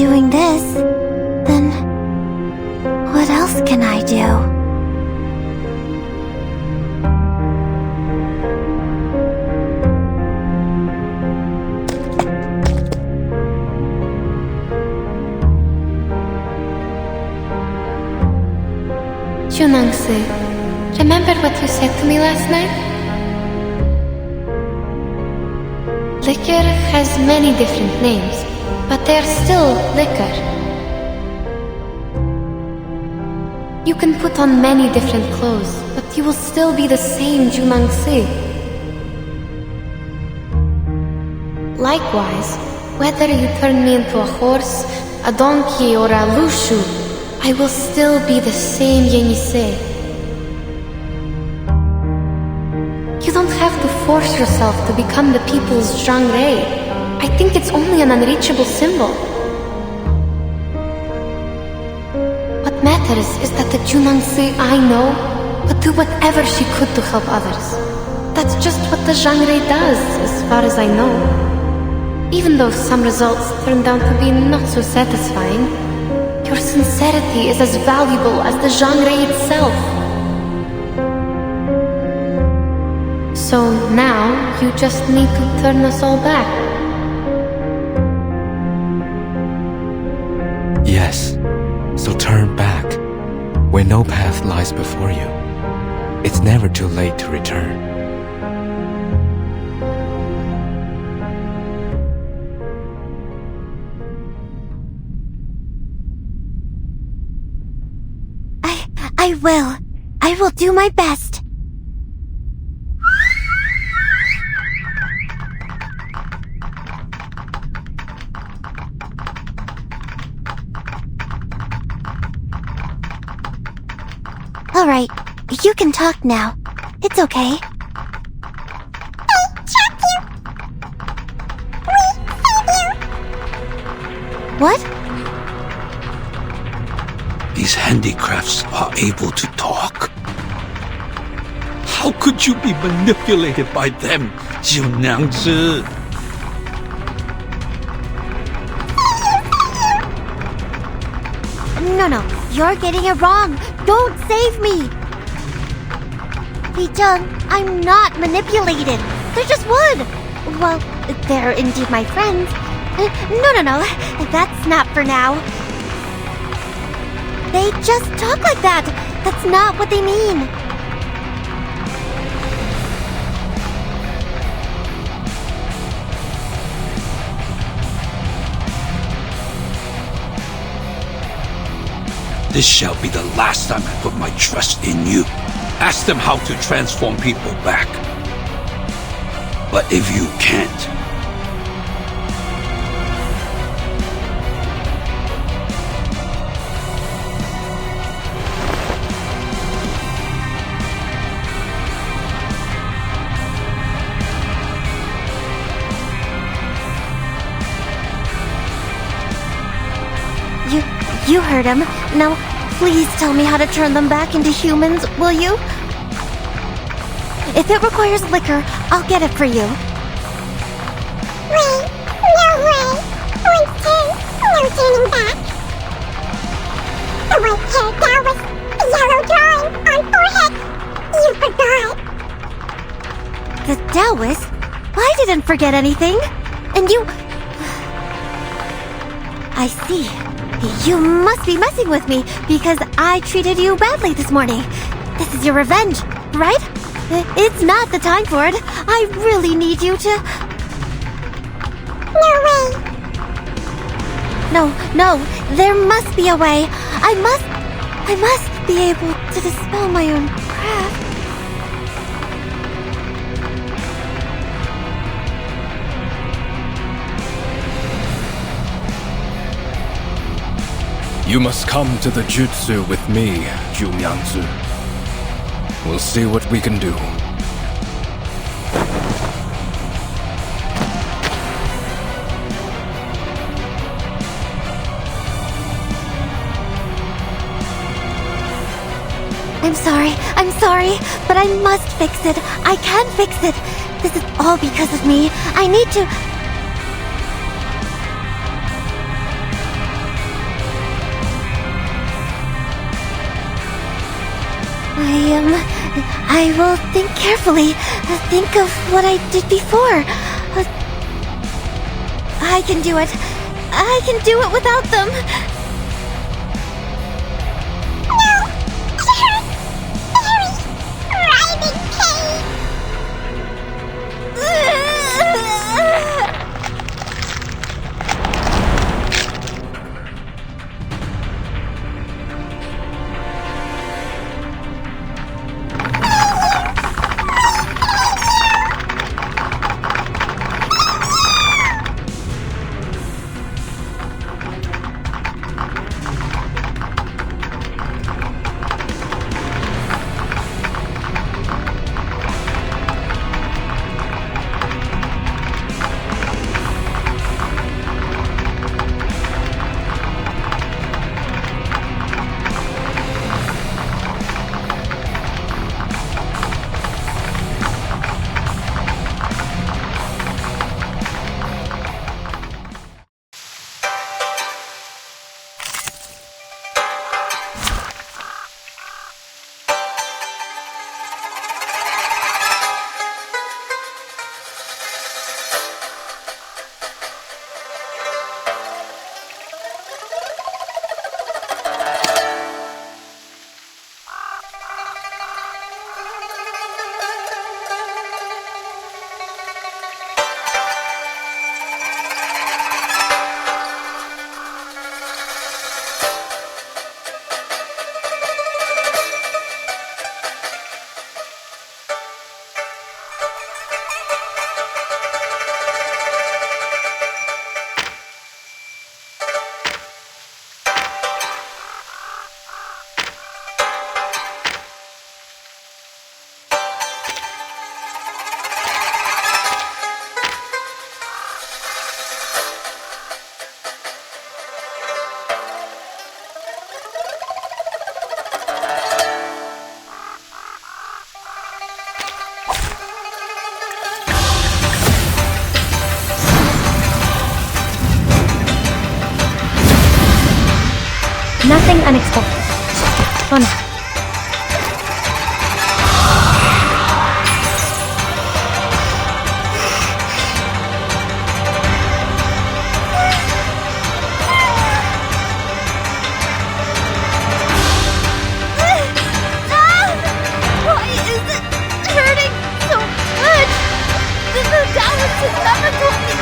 doing this, then what else can I do? Jiu Nangzi, remember what you said to me last night? Liquor has many different names, but they're still liquor. You can put on many different clothes, but you will still be the same Jiu Nangzi. Likewise, whether you turn me into a horse, a donkey, or a lushu, I will still be the same Yenisei. You don't have to force yourself to become the people's Zhangrei. I think it's only an unreachable symbol. What matters is that the Jiu Nangzi I know would do whatever she could to help others. That's just what the Zhangrei does, as far as I know. Even though some results turned out to be not so satisfying, your sincerity is as valuable as the Zhangrei itself. So now, you just need to turn us all back. Yes, so turn back, where no path lies before you. It's never too late to return. I will do my best. All right, you can talk now. It's okay. What? These handicrafts are able to talk? How could you be manipulated by them, Jiu Nangzi? No, you're getting it wrong. Don't save me. Li-jun, I'm not manipulated. They're just wood. Well, they're indeed my friends. No, that's not for now. They just talk like that. That's not what they mean. This shall be the last time I put my trust in you. Ask them how to transform people back. But if you can't, You heard him. Now, please tell me how to turn them back into humans, will you? If it requires liquor, I'll get it for you. Wait, no way. No turning back. The white hair, that was a yellow drawing on forehead. You forgot. The Taoist? I didn't forget anything. And you... I see. You must be messing with me because I treated you badly this morning. This is your revenge, right? It's not the time for it. I really need you to... No way. No, there must be a way. I must be able to dispel my own craft. You must come to the jutsu with me, Jiu Nangzi. We'll see what we can do. I'm sorry, but I must fix it. I can fix it. This is all because of me. I need to... I will think carefully. Think of what I did before. I can do it. I can do it without them. Nothing unexpected. Fun. Why is it hurting so much? The Taoists have never told me.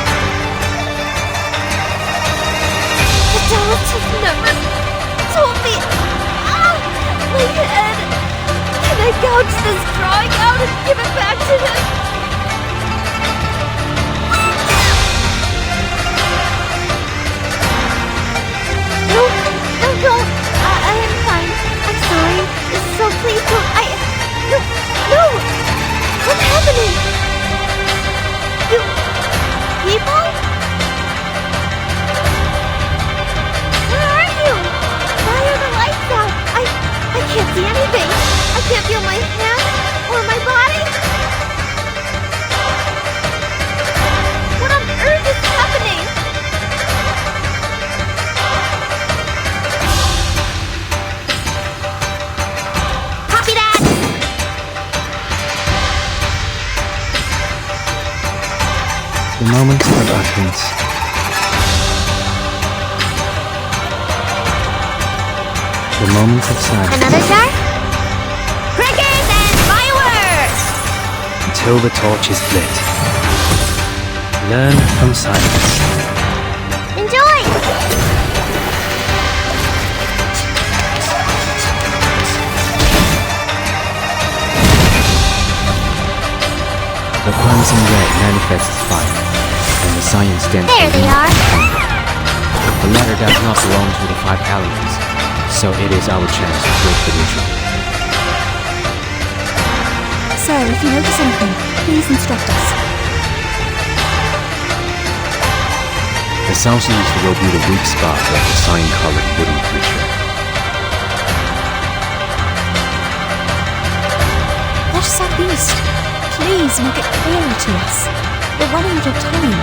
The Taoists have never told me. My head. Can I gouge this drawing out and give it back to him? No, don't. I am fine. I'm sorry. So please don't. No. What's happening? You people? Where are you? Why are the lights out? I can't see anything. I can't feel my hand or my body. What on earth is happening? Copy that! The moment of utterance. The moment of silence. Another jar? Crickets and fireworks! Until the torch is lit. Learn from silence. Enjoy! The crimson red manifests fire, and the science stands There they are! The latter does not belong to the 5 elements, so it is our chance to break the ritual. Sir, if you notice anything, please instruct us. The southeast will be the weak spot of the cyan-colored wooden creature. That's southeast. Please make it clearer to us. We're running out of time.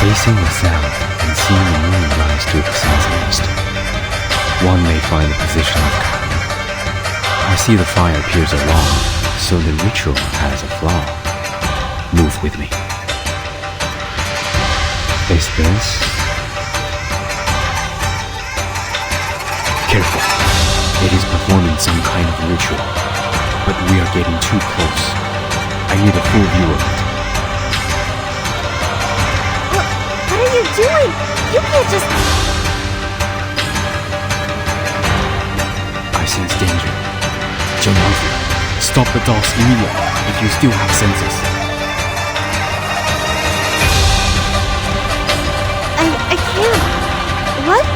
Facing the south and seeing the moon rise to the southeast, one may find the position of Kali. I see the fire appears along, so the ritual has a flaw. Move with me. Face this. Careful. It is performing some kind of ritual, but we are getting too close. I need a full view of it. What are you doing? You can't just... I sense danger. Jiu Nangzi, stop the dogs immediately if you still have senses. I can't. What?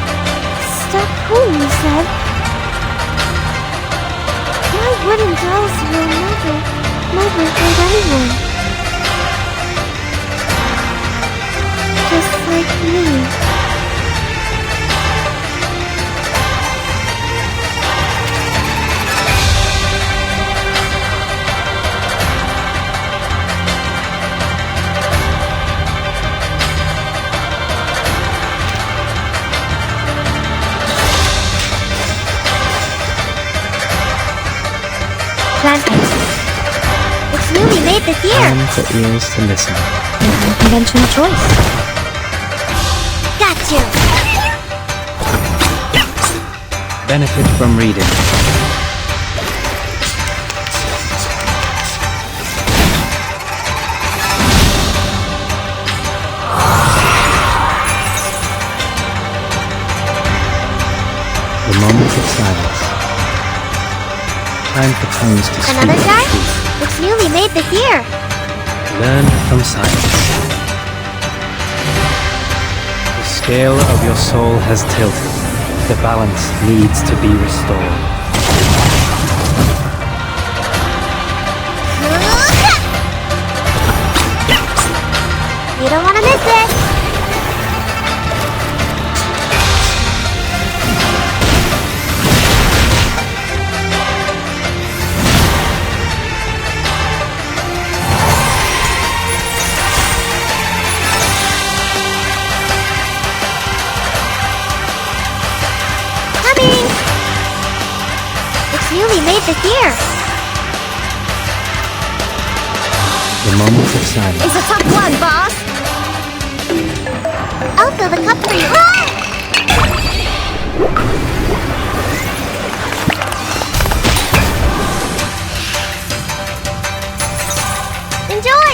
Stop whom, you said? Why wouldn't dolls will never hurt anyone? Just like me. It's newly made this year. And for ears to listen. Unconventional choice. Got you. Benefit from reading. The moment of silence. Time for tongues to speak. Another jar? It's newly made this year. Learn from silence. The scale of your soul has tilted. The balance needs to be restored. You don't want to miss it. Newly made this year. The moment of silence. It's a tough one, boss. I'll fill the cup for you. Enjoy.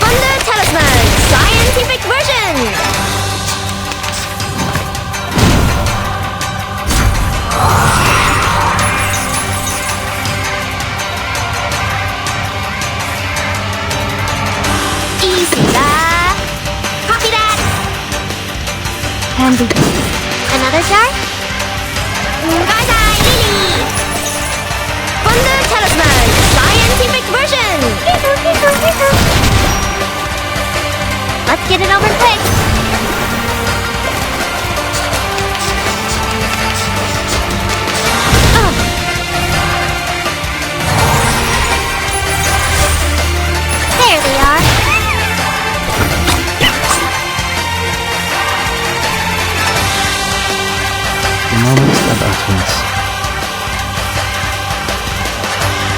Thunder Talisman Scientific Version. Copy that! Handy. Another jar? Bye-bye, Lily! Thunder Talisman Scientific Version! Let's get it over quick! There they are! Moment of utterance.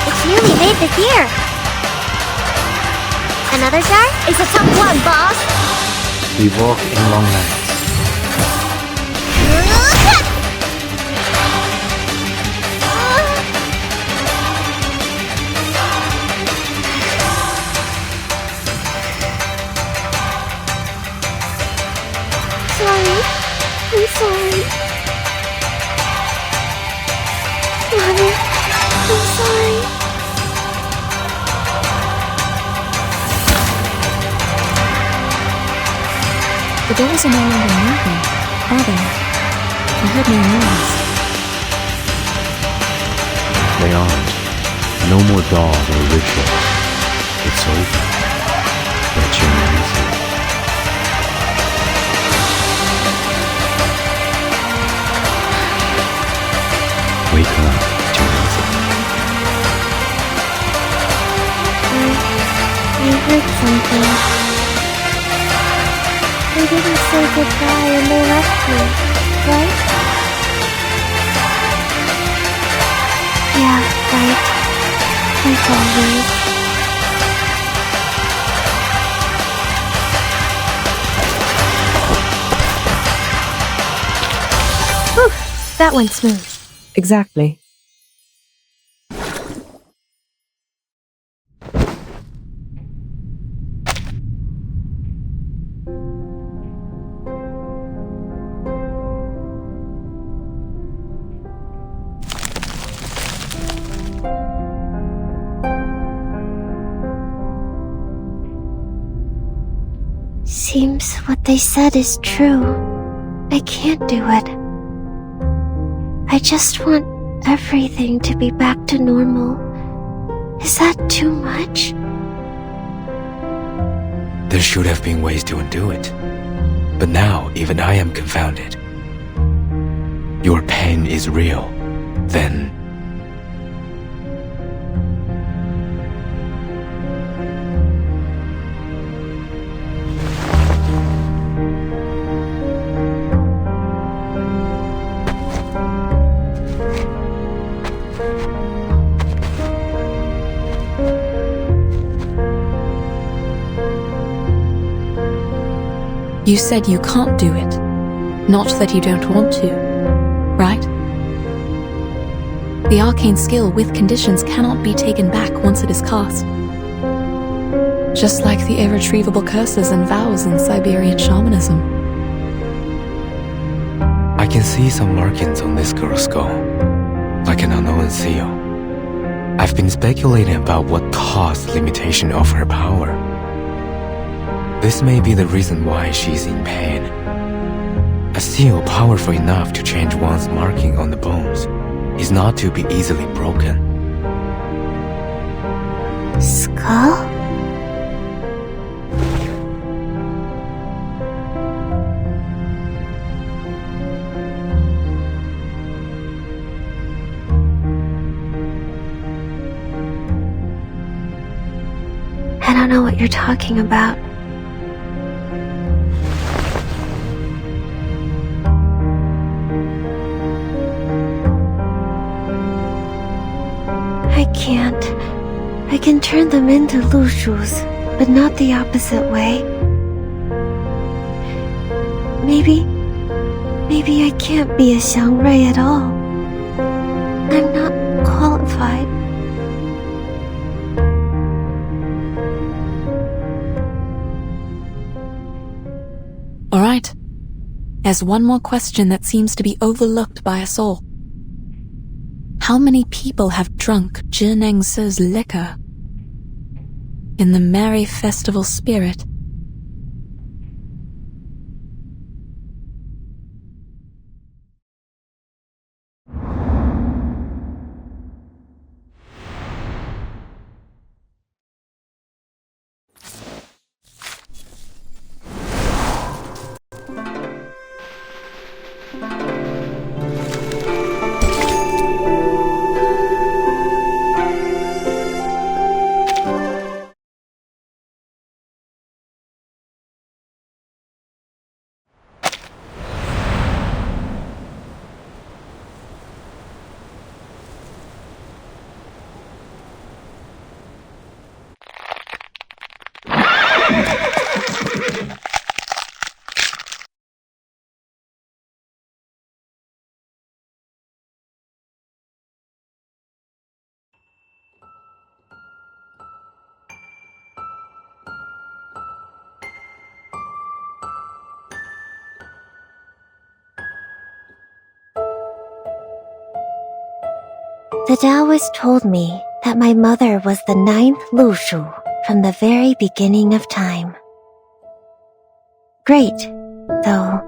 It's newly made this year. Another jar? It's a tough one, boss. We walk in long nights. Sorry. I'm sorry. Mother, I'm sorry. The doors are no longer moving, are they? I heard no noise. They aren't. No more dog or ritual. It's over. Let your Nangzi. Wake up, Jiu Nangzi. I heard something. I didn't say say goodbye and they left me, right? Yeah, right. Like always. Whew, that went smooth. Exactly. Seems what they said is true. I can't do it. I just want everything to be back to normal. Is that too much? There should have been ways to undo it. But now even I am confounded. Your pain is real, then... You said you can't do it, not that you don't want to, right? The arcane skill with conditions cannot be taken back once it is cast. Just like the irretrievable curses and vows in Siberian shamanism. I can see some markings on this girl's skull, like an unknown seal. I've been speculating about what caused limitation of her power. This may be the reason why she's in pain. A seal powerful enough to change one's marking on the bones is not to be easily broken. Skull? I don't know what you're talking about. I can't. I can turn them into lushus, but not the opposite way. Maybe I can't be a xiangrui at all. I'm not qualified. Alright. There's one more question that seems to be overlooked by us all. How many people have drunk Jiu Nangzi's liquor? In the merry festival spirit. The Taoist told me that my mother was the 9th Lushu from the very beginning of time. Great, though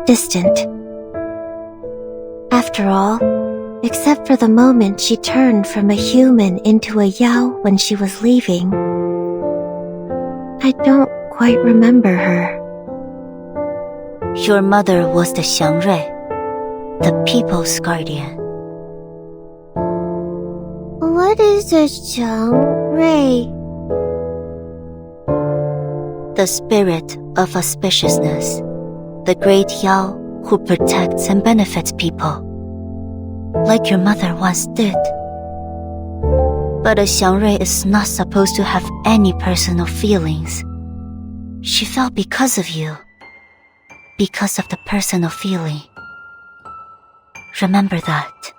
distant. After all, except for the moment she turned from a human into a Yao when she was leaving, I don't quite remember her. Your mother was the xiangrui, the people's guardian. What is a xiangrui? The spirit of auspiciousness, the great Yao who protects and benefits people, like your mother once did. But a Xiangrui is not supposed to have any personal feelings. She fell because of you, because of the personal feeling. Remember that.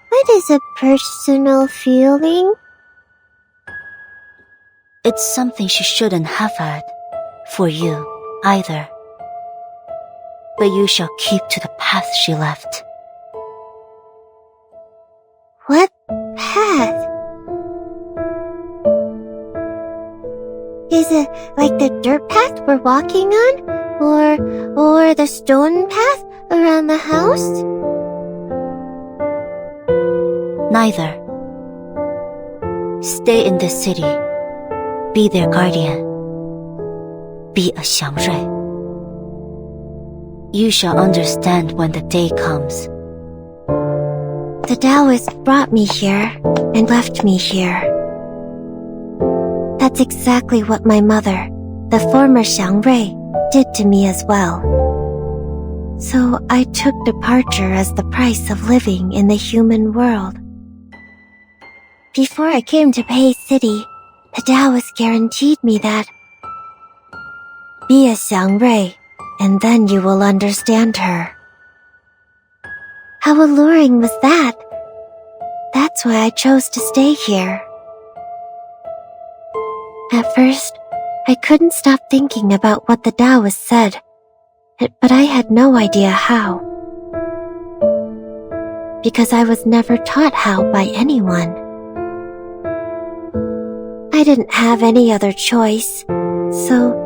What is a personal feeling? It's something she shouldn't have had, for you, either. But you shall keep to the path she left. What path? Is it like the dirt path we're walking on? Or the stone path around the house? Neither. Stay in this city. Be their guardian. Be a Xiangrui. You shall understand when the day comes. The Taoist brought me here and left me here. That's exactly what my mother, the former Xiangrui, did to me as well. So I took departure as the price of living in the human world. Before I came to Pei City, the Taoist guaranteed me that be a Xiangrui, and then you will understand her. How alluring was that? That's why I chose to stay here. At first, I couldn't stop thinking about what the Taoist said, but I had no idea how. Because I was never taught how by anyone. I didn't have any other choice, So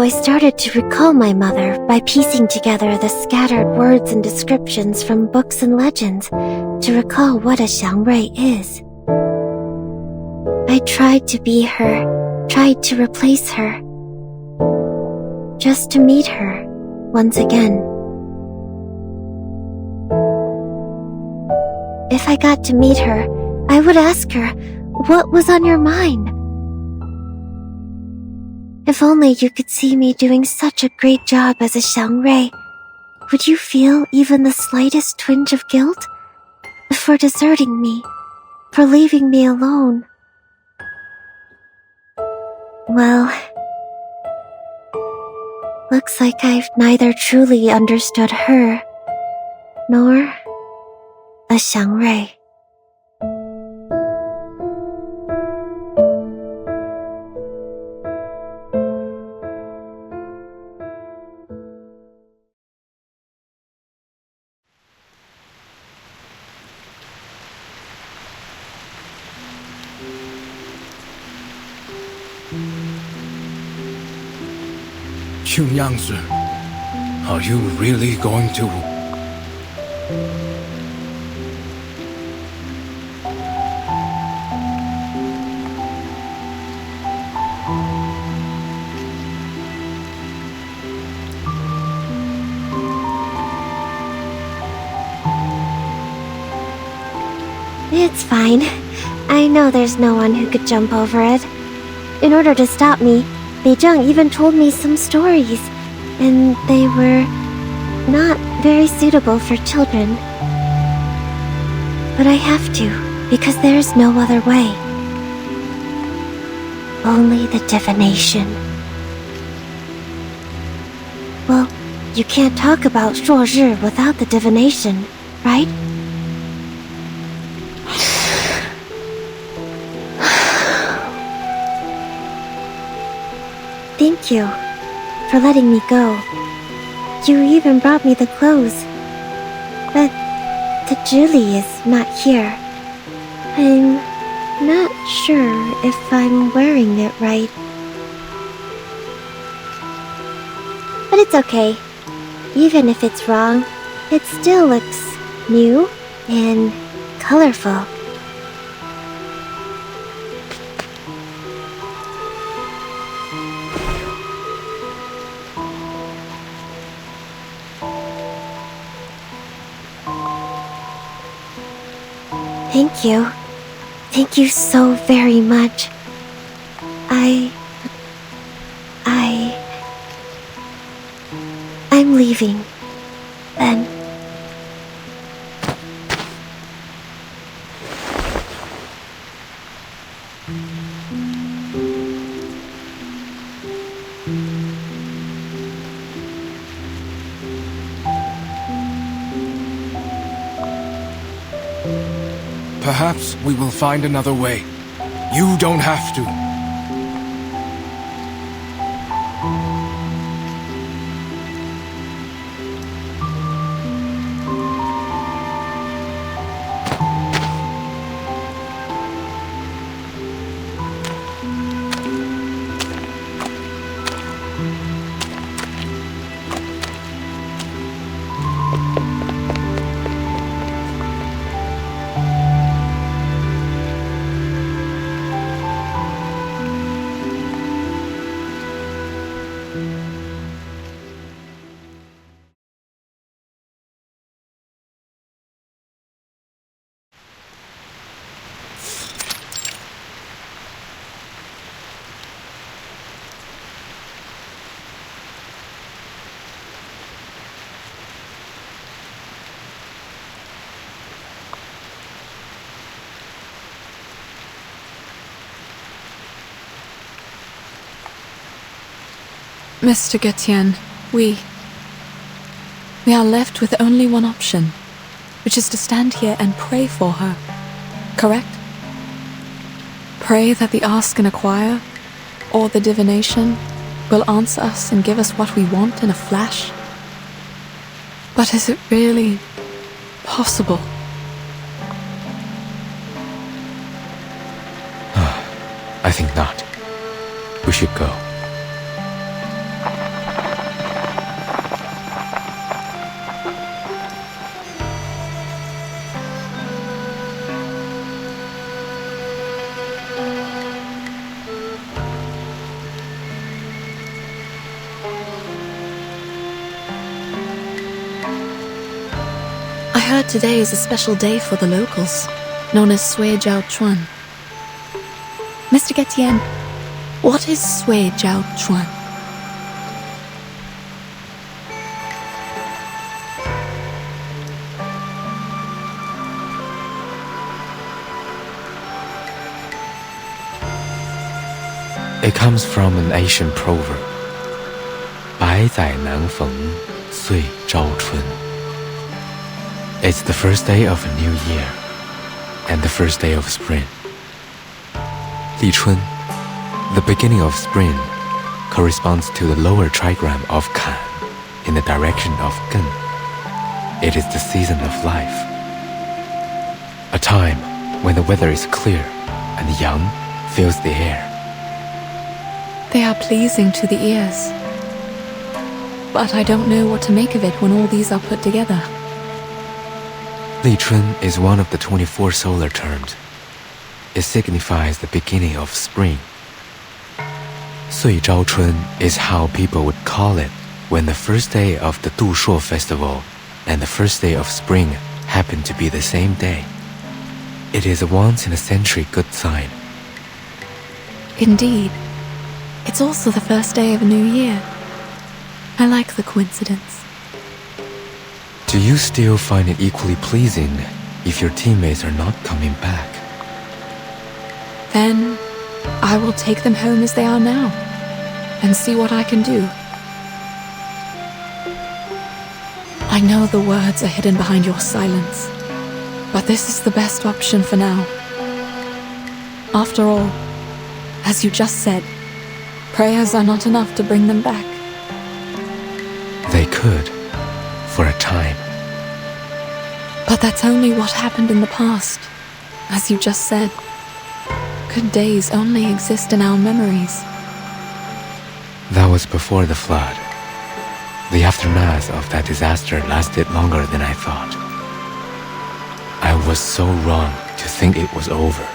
I started to recall my mother by piecing together the scattered words and descriptions from books and legends to recall what a Xiangrui is. I tried to be her, tried to replace her, just to meet her once again. If I got to meet her, I would ask her, what was on your mind? If only you could see me doing such a great job as a Xiangrui, would you feel even the slightest twinge of guilt? For deserting me, for leaving me alone? Well, looks like I've neither truly understood her, nor a Xiangrui. Jiu Nangzi, are you really going to... It's fine. I know there's no one who could jump over it. In order to stop me, Beizheng even told me some stories, and they were not very suitable for children. But I have to, because there's no other way. Only the divination. Well, you can't talk about Shuozhi without the divination, right? Thank you for letting me go. You even brought me the clothes. But the Julie is not here. I'm not sure if I'm wearing it right. But it's okay. Even if it's wrong, it still looks new and colorful. Thank you. Thank you so very much. I'm leaving. Then. Perhaps we will find another way. You don't have to. Mr. Getienne, we are left with only one option, which is to stand here and pray for her, correct? Pray that the Ask and Acquire, or the divination, will answer us and give us what we want in a flash. But is it really possible? I think not. We should go. I heard today is a special day for the locals, known as Sui Jiao Chuan. Mr. Getienne, what is Sui Jiao Chuan? It comes from an Asian proverb. 百载难逢，岁朝春. It's the first day of a new year, and the first day of spring. Li Chun, the beginning of spring, corresponds to the lower trigram of Kan, in the direction of Gen. It is the season of life. A time when the weather is clear and young fills the air. They are pleasing to the ears. But I don't know what to make of it when all these are put together. Li Chun is one of the 24 solar terms. It signifies the beginning of spring. Sui Zhao Chun is how people would call it when the first day of the Du Shuo festival and the first day of spring happen to be the same day. It is a once-in-a-century good sign. Indeed. It's also the first day of a new year. I like the coincidence. Do you still find it equally pleasing if your teammates are not coming back? Then I will take them home as they are now and see what I can do. I know the words are hidden behind your silence, but this is the best option for now. After all, as you just said, prayers are not enough to bring them back. They could, for a time. But that's only what happened in the past. As you just said, good days only exist in our memories. That was before the flood. The aftermath of that disaster lasted longer than I thought. I was so wrong to think it was over.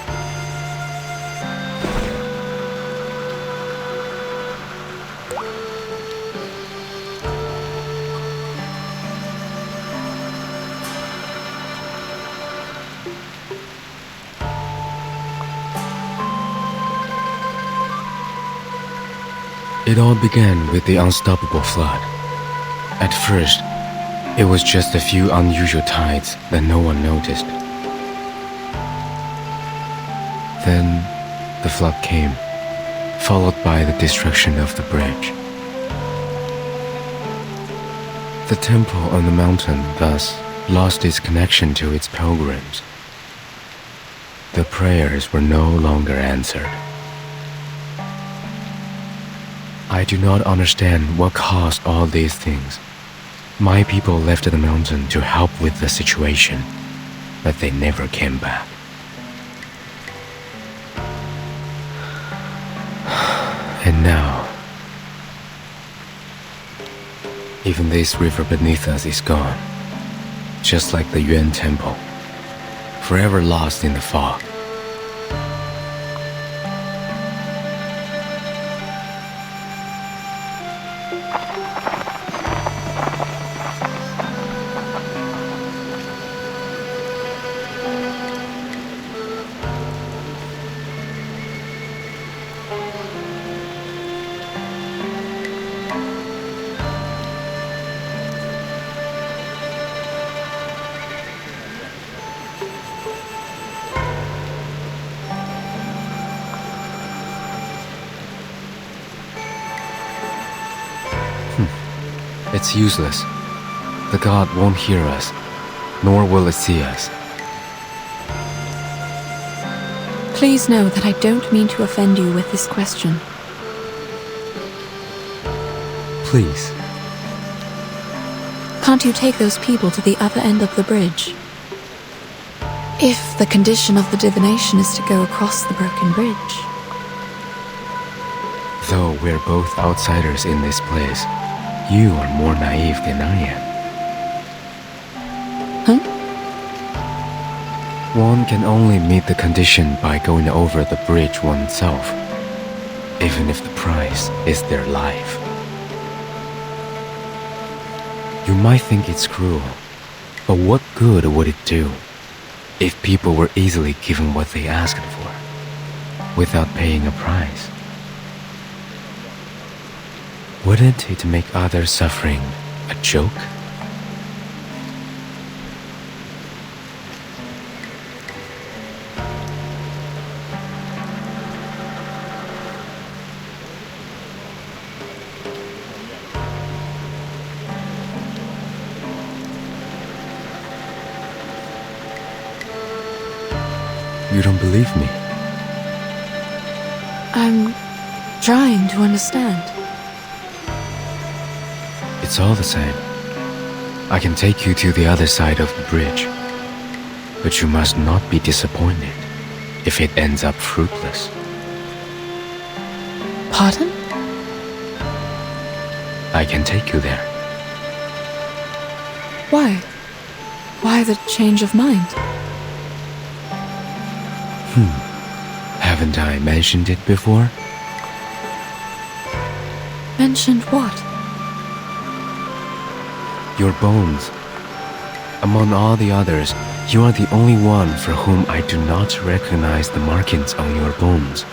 It all began with the unstoppable flood. At first, it was just a few unusual tides that no one noticed. Then, the flood came, followed by the destruction of the bridge. The temple on the mountain thus lost its connection to its pilgrims. The prayers were no longer answered. I do not understand what caused all these things. My people left the mountain to help with the situation, but they never came back. And now, even this river beneath us is gone, just like the Yuan temple, forever lost in the fog. It's useless. The god won't hear us, nor will it see us. Please know that I don't mean to offend you with this question. Please. Can't you take those people to the other end of the bridge? If the condition of the divination is to go across the broken bridge. Though we're both outsiders in this place, you are more naive than I am. Huh? One can only meet the condition by going over the bridge oneself, even if the price is their life. You might think it's cruel, but what good would it do if people were easily given what they asked for, without paying a price? Wouldn't it make others' suffering a joke? You don't believe me? I'm trying to understand. It's all the same. I can take you to the other side of the bridge. But you must not be disappointed if it ends up fruitless. Pardon? I can take you there. Why? Why the change of mind? Haven't I mentioned it before? Mentioned what? Your bones. Among all the others, you are the only one for whom I do not recognize the markings on your bones.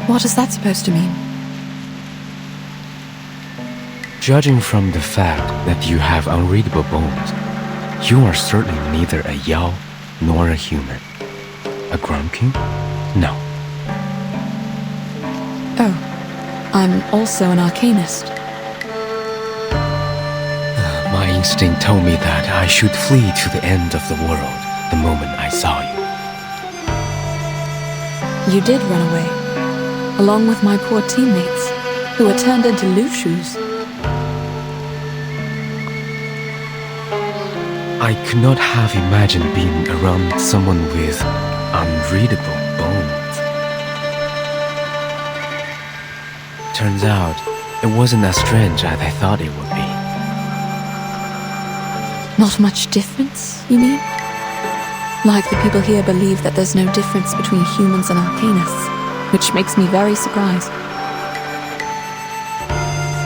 What is that supposed to mean? Judging from the fact that you have unreadable bones, you are certainly neither a Yao nor a human. A Grumpkin? No. Oh, I'm also an arcanist. My instinct told me that I should flee to the end of the world the moment I saw you. You did run away, along with my poor teammates, who were turned into Lushus. I could not have imagined being around someone with unreadable bones. Turns out, it wasn't as strange as I thought it would be. Not much difference, you mean? Like the people here believe that there's no difference between humans and arcanists, which makes me very surprised.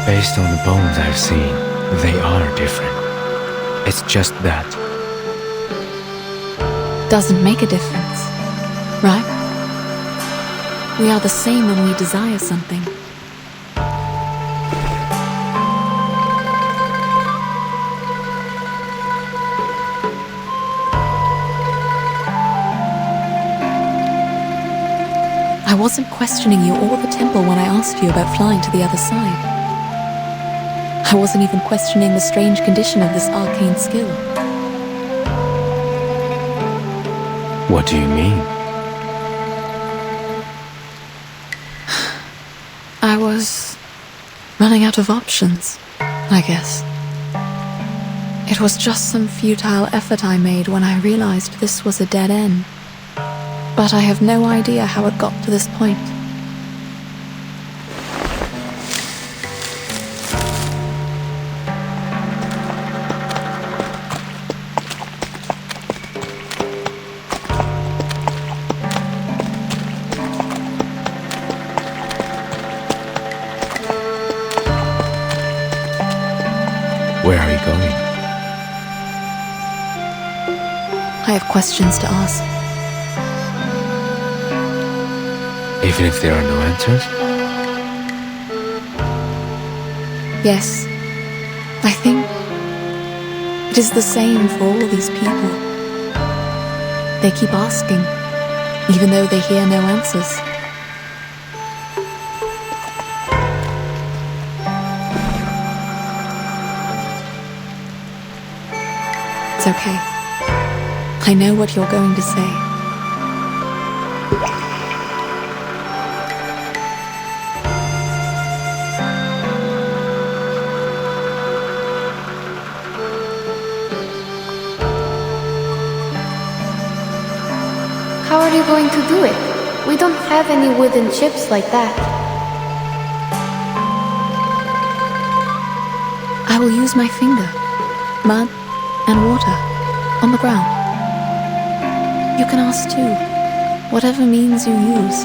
Based on the bones I've seen, they are different. It's just that. Doesn't make a difference, right? We are the same when we desire something. I wasn't questioning you or the temple when I asked you about flying to the other side. I wasn't even questioning the strange condition of this arcane skill. What do you mean? I was running out of options, I guess. It was just some futile effort I made when I realized this was a dead end. But I have no idea how it got to this point. Where are you going? I have questions to ask. Even if there are no answers? Yes, I think it is the same for all these people. They keep asking, even though they hear no answers. It's okay. I know what you're going to say. How are you going to do it? We don't have any wooden chips like that. I will use my finger, mud, and water on the ground. You can ask too, whatever means you use.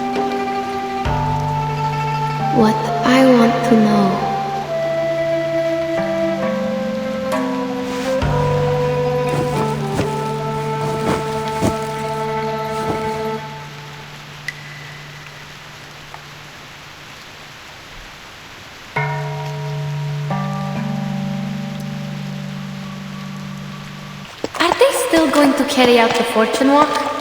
What I want to know. Still going to carry out the fortune walk?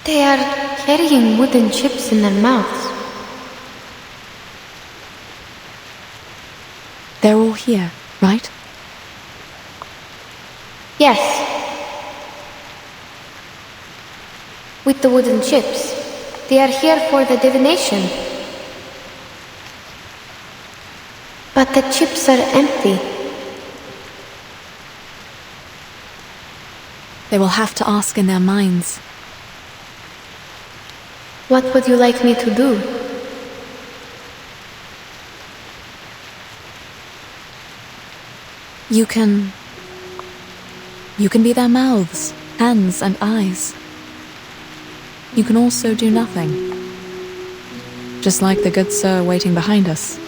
They are carrying wooden chips in their mouths. They're all here, right? Yes. With the wooden chips. They are here for the divination. But the chips are empty. They will have to ask in their minds. What would you like me to do? You can be their mouths, hands, and eyes. You can also do nothing. Just like the good sir waiting behind us.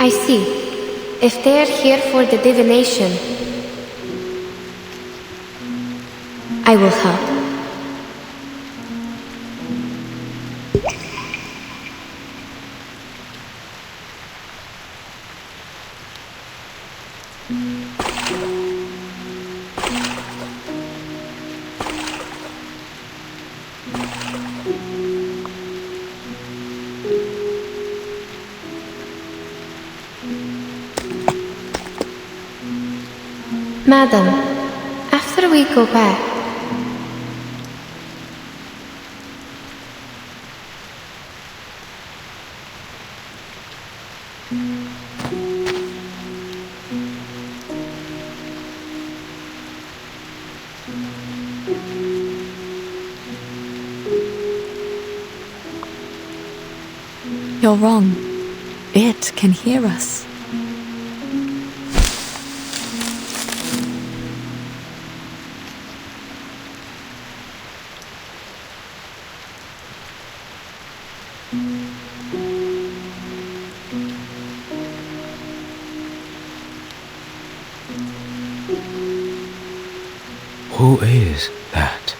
I see. If they're here for the divination, I will help. Madam, after we go back, You're wrong. It can hear us. Who is that?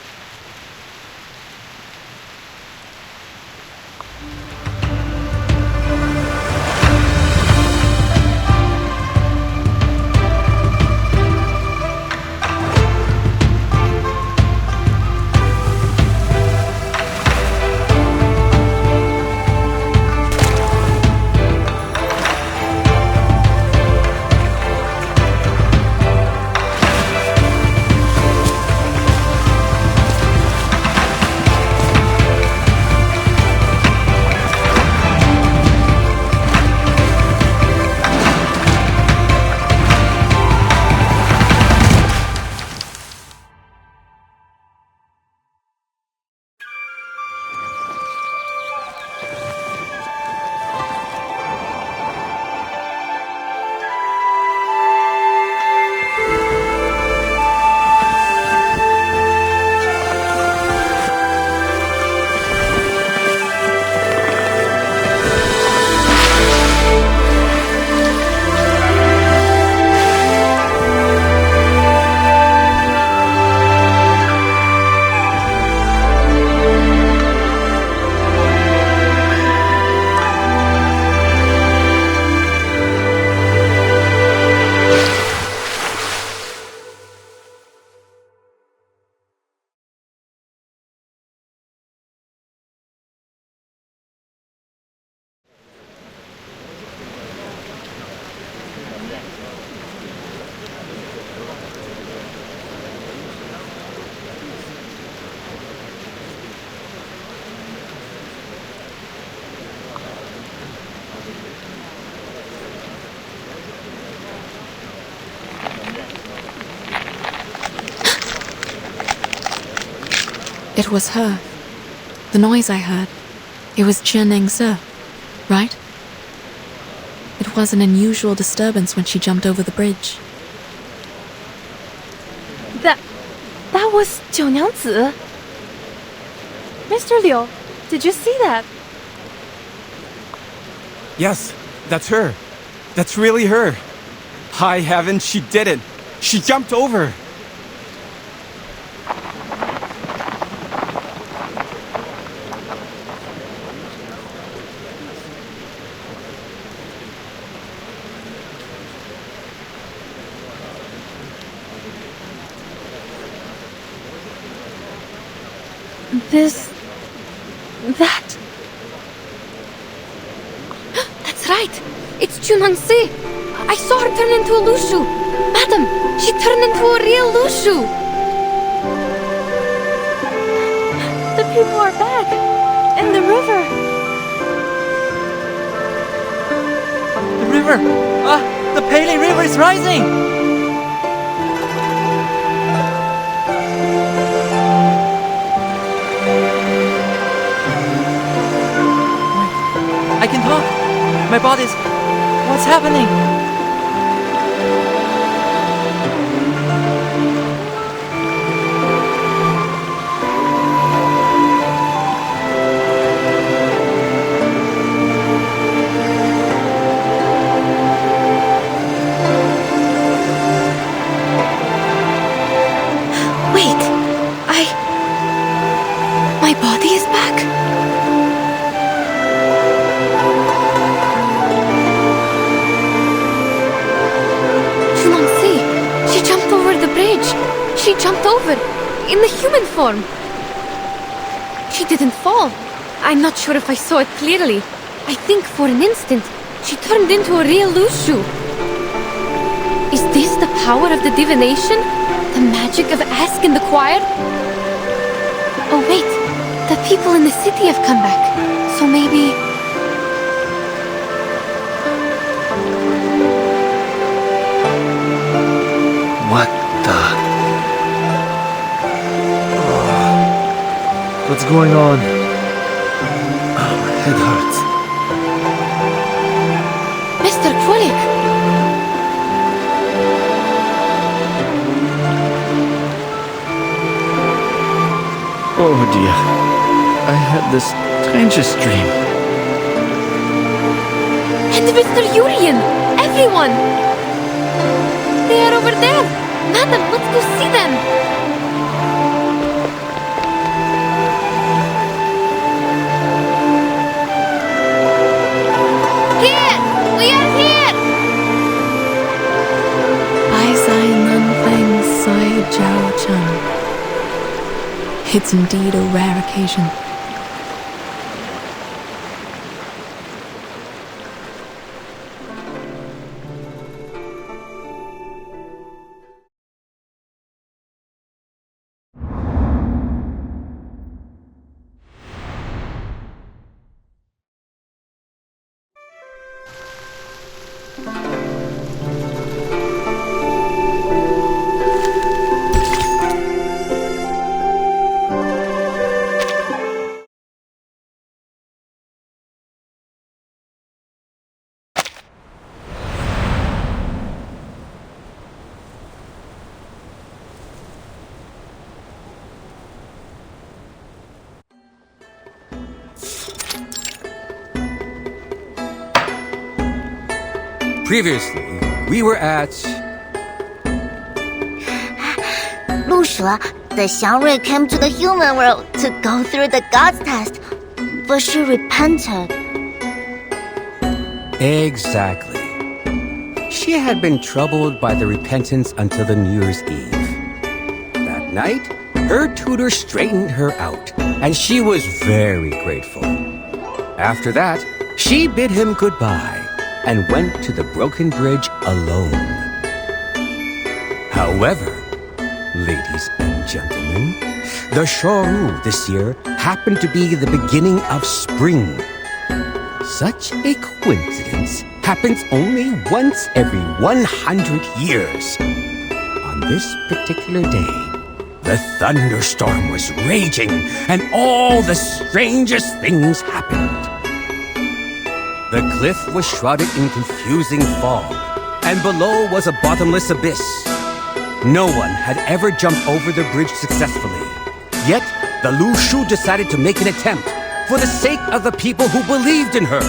It was her. The noise I heard. It was Jiu Nangzi, right? It was an unusual disturbance when she jumped over the bridge. That was Jiu Nangzi. Mr. Liu, did you see that? Yes, that's her. That's really her. High heaven, she did it. She jumped over. That... That's right! It's Jiu Nangzi! I saw her turn into a Lushu! Madam, she turned into a real Lushu! people are back. In the river. The river! The Pele River is rising! I can talk! My body's... What's happening? My body is back. Jiu Nangzi, she jumped over the bridge. She jumped over in the human form. She didn't fall. I'm not sure if I saw it clearly. I think for an instant she turned into a real Lushu. Is this the power of the divination? The magic of Ask in the Choir? Oh wait, the people in the city have come back. So maybe... What the... What's going on? My head hurts. Mr. Kwolik! Oh dear, I had the strangest dream. And Mr. Urien! Everyone! They are over there! Madam, let's go see them! Here! We are here! I say none things, say Jiao Chun. It's indeed a rare occasion. Previously, we were at... 陆蛇 the Xiangrui came to the human world to go through the God's test, but she repented. Exactly. She had been troubled by the repentance until the New Year's Eve. That night, her tutor straightened her out, and she was very grateful. After that, she bid him goodbye and went to the broken bridge alone. However, ladies and gentlemen, the Shoru this year happened to be the beginning of spring. Such a coincidence happens only once every 100 years. On this particular day, the thunderstorm was raging and all the strangest things happened. The cliff was shrouded in confusing fog, and below was a bottomless abyss. No one had ever jumped over the bridge successfully. Yet, the Lu Shu decided to make an attempt for the sake of the people who believed in her.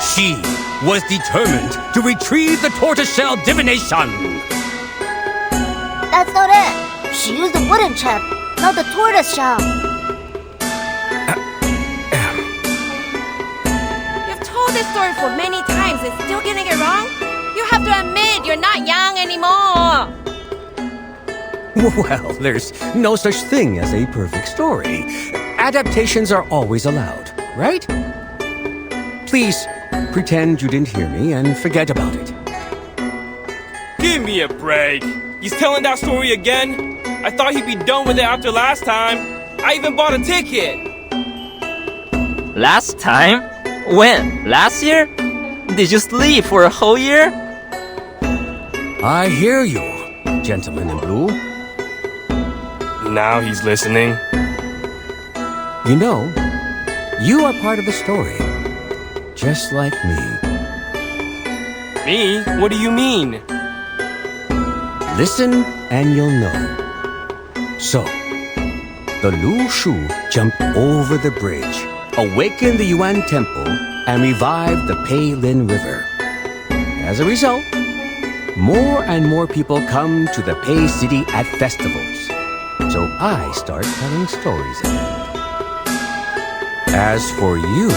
She was determined to retrieve the tortoiseshell divination. That's not it. She used a wooden chip, not the tortoise shell. This story for many times and still getting it wrong? You have to admit you're not young anymore. Well, there's no such thing as a perfect story. Adaptations are always allowed, right? Please, pretend you didn't hear me and forget about it. Give me a break. He's telling that story again? I thought he'd be done with it after last time. I even bought a ticket. Last time? When? Last year? Did you sleep for a whole year? I hear you, gentleman in blue. Now he's listening. You know, you are part of the story, just like me. Me? What do you mean? Listen and you'll know. So, the Lu Shu jumped over the bridge, awakened the Yuan Temple, and revived the Peilin River. As a result, more and more people come to the Pei City at festivals. So I start telling stories again. As for you,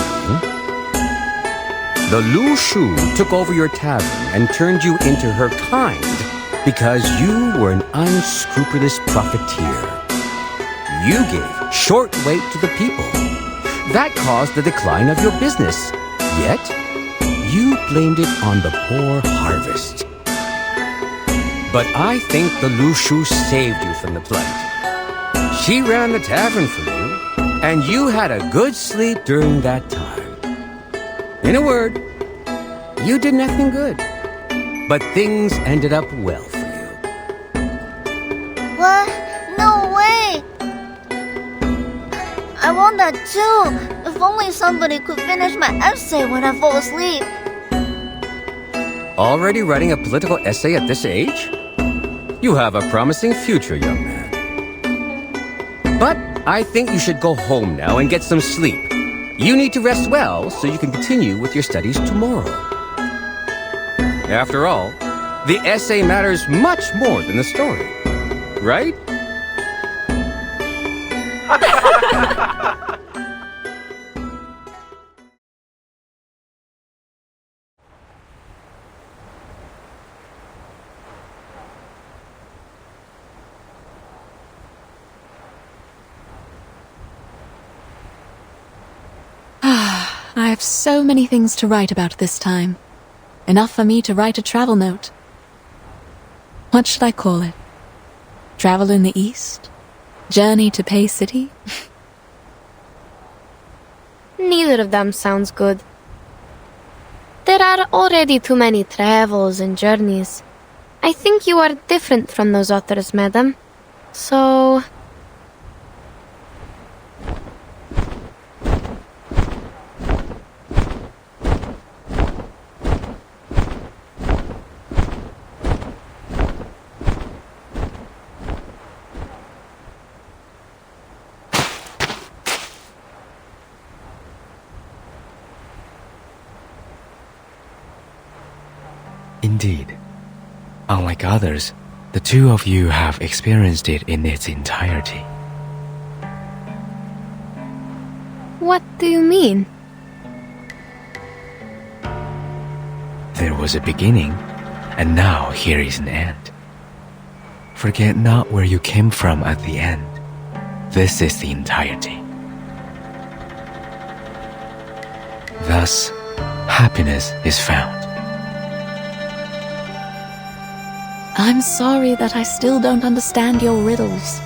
the Lu Shu took over your tavern and turned you into her kind because you were an unscrupulous profiteer. You gave short weight to the people. That caused the decline of your business. Yet, you blamed it on the poor harvest. But I think the Lu Shu saved you from the plight. She ran the tavern for you, and you had a good sleep during that time. In a word, you did nothing good, but things ended up well for you. What? No way! I want that too. If only somebody could finish my essay when I fall asleep. Already writing a political essay at this age? You have a promising future, young man. But I think you should go home now and get some sleep. You need to rest well so you can continue with your studies tomorrow. After all, the essay matters much more than the story, right? I have so many things to write about this time. Enough for me to write a travel note. What should I call it? Travel in the East? Journey to Pei City? Neither of them sounds good. There are already too many travels and journeys. I think you are different from those others, madam. So... Indeed. Unlike others, the two of you have experienced it in its entirety. What do you mean? There was a beginning, and now here is an end. Forget not where you came from at the end. This is the entirety. Thus, happiness is found. I'm sorry that I still don't understand your riddles.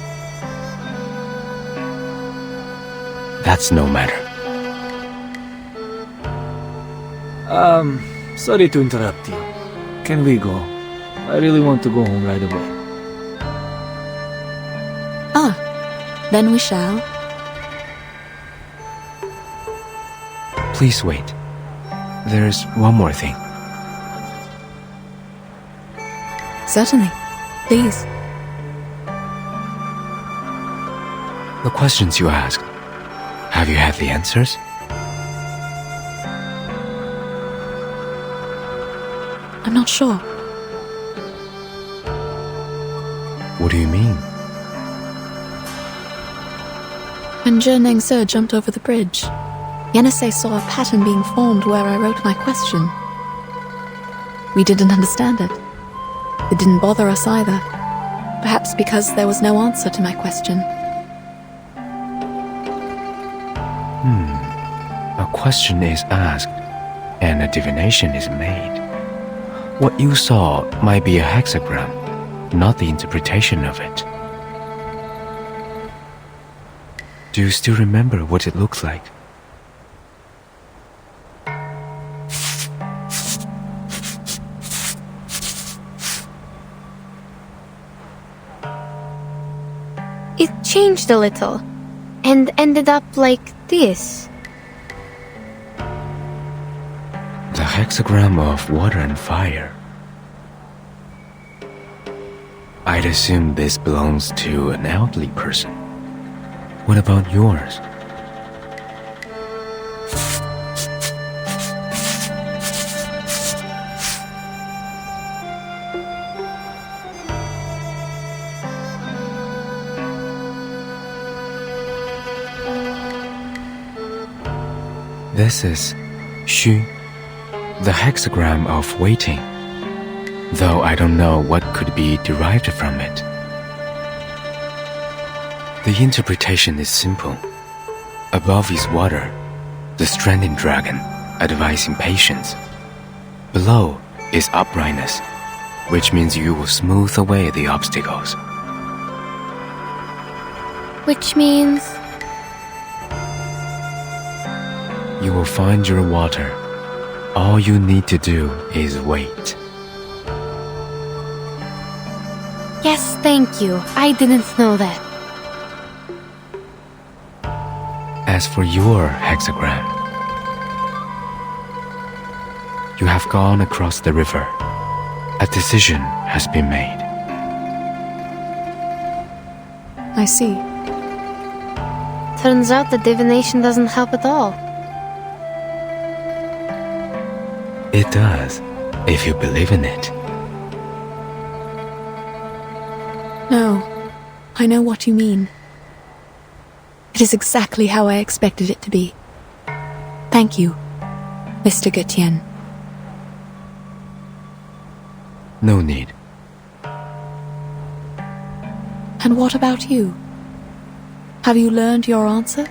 That's no matter. Sorry to interrupt you. Can we go? I really want to go home right away. Then we shall. Please wait. There's one more thing. Certainly. Please. The questions you asked, have you had the answers? I'm not sure. What do you mean? When Jiu Nangzi jumped over the bridge, Yenisei saw a pattern being formed where I wrote my question. We didn't understand it. It didn't bother us either. Perhaps because there was no answer to my question. A question is asked, and a divination is made. What you saw might be a hexagram, not the interpretation of it. Do you still remember what it looked like? changed a little and ended up like this. The hexagram of water and fire. I'd assume this belongs to an elderly person. What about yours? This is Xu, the hexagram of waiting, though I don't know what could be derived from it. The interpretation is simple. Above is water, the stranded dragon, advising patience. Below is uprightness, which means you will smooth away the obstacles. Which means... You will find your water. All you need to do is wait. Yes, thank you. I didn't know that. As for your hexagram, you have gone across the river. A decision has been made. I see. Turns out the divination doesn't help at all. It does, if you believe in it. No, I know what you mean. It is exactly how I expected it to be. Thank you, Mr. Gutian. No need. And what about you? Have you learned your answer?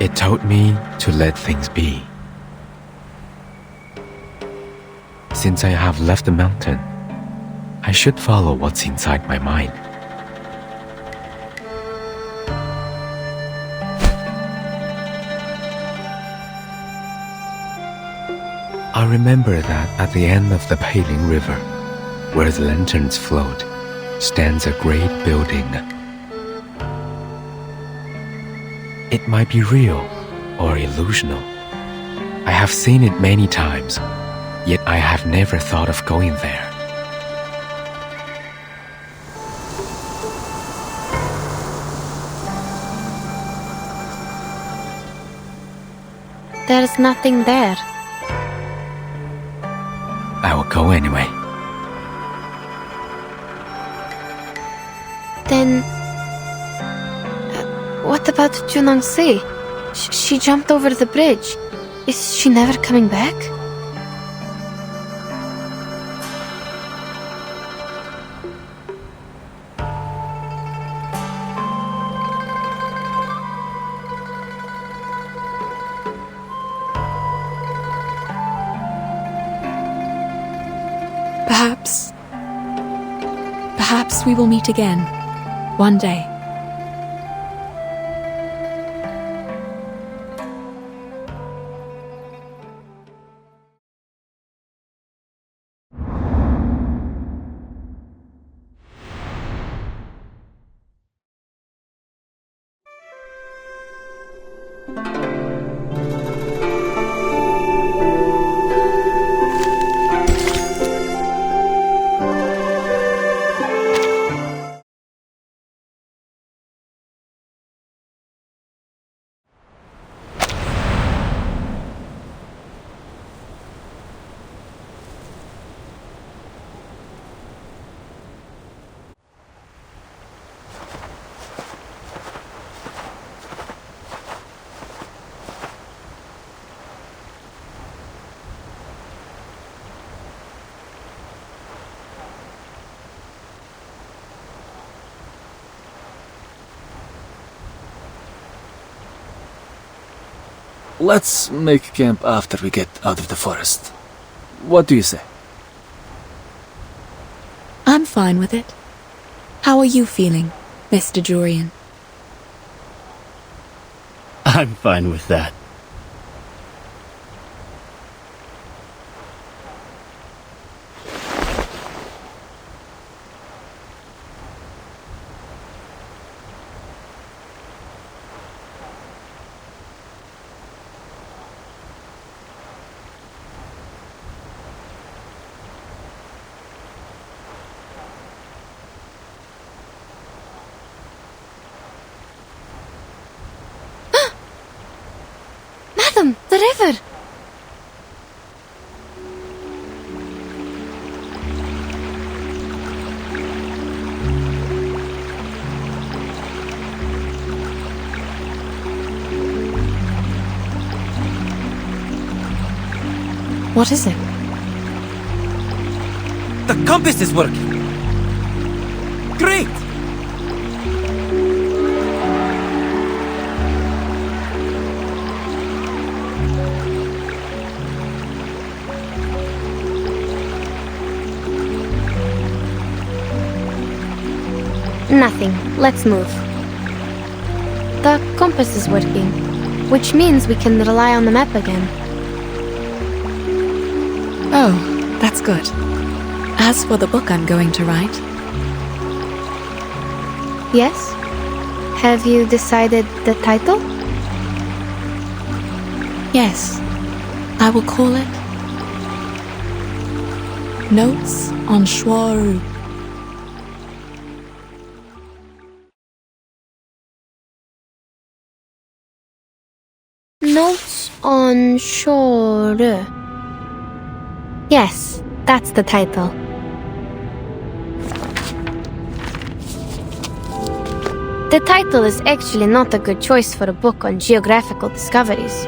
It told me to let things be. Since I have left the mountain, I should follow what's inside my mind. I remember that at the end of the Peiling River, where the lanterns float, stands a great building. It might be real or illusional. I have seen it many times, yet I have never thought of going there. There's nothing there. I will go anyway. Then... what about Jiu Nangzi? She jumped over the bridge. Is she never coming back? Perhaps we will meet again, one day. Let's make camp after we get out of the forest. What do you say? I'm fine with it. How are you feeling, Mr. Jurian? I'm fine with that. river! What is it? The compass is working! Great! Nothing. Let's move. The compass is working, which means we can rely on the map again. Oh, that's good. As for the book I'm going to write... Yes? Have you decided the title? Yes. I will call it... Notes on Shuaru. Notes on Shore. Yes, that's the title. The title is actually not a good choice for a book on geographical discoveries.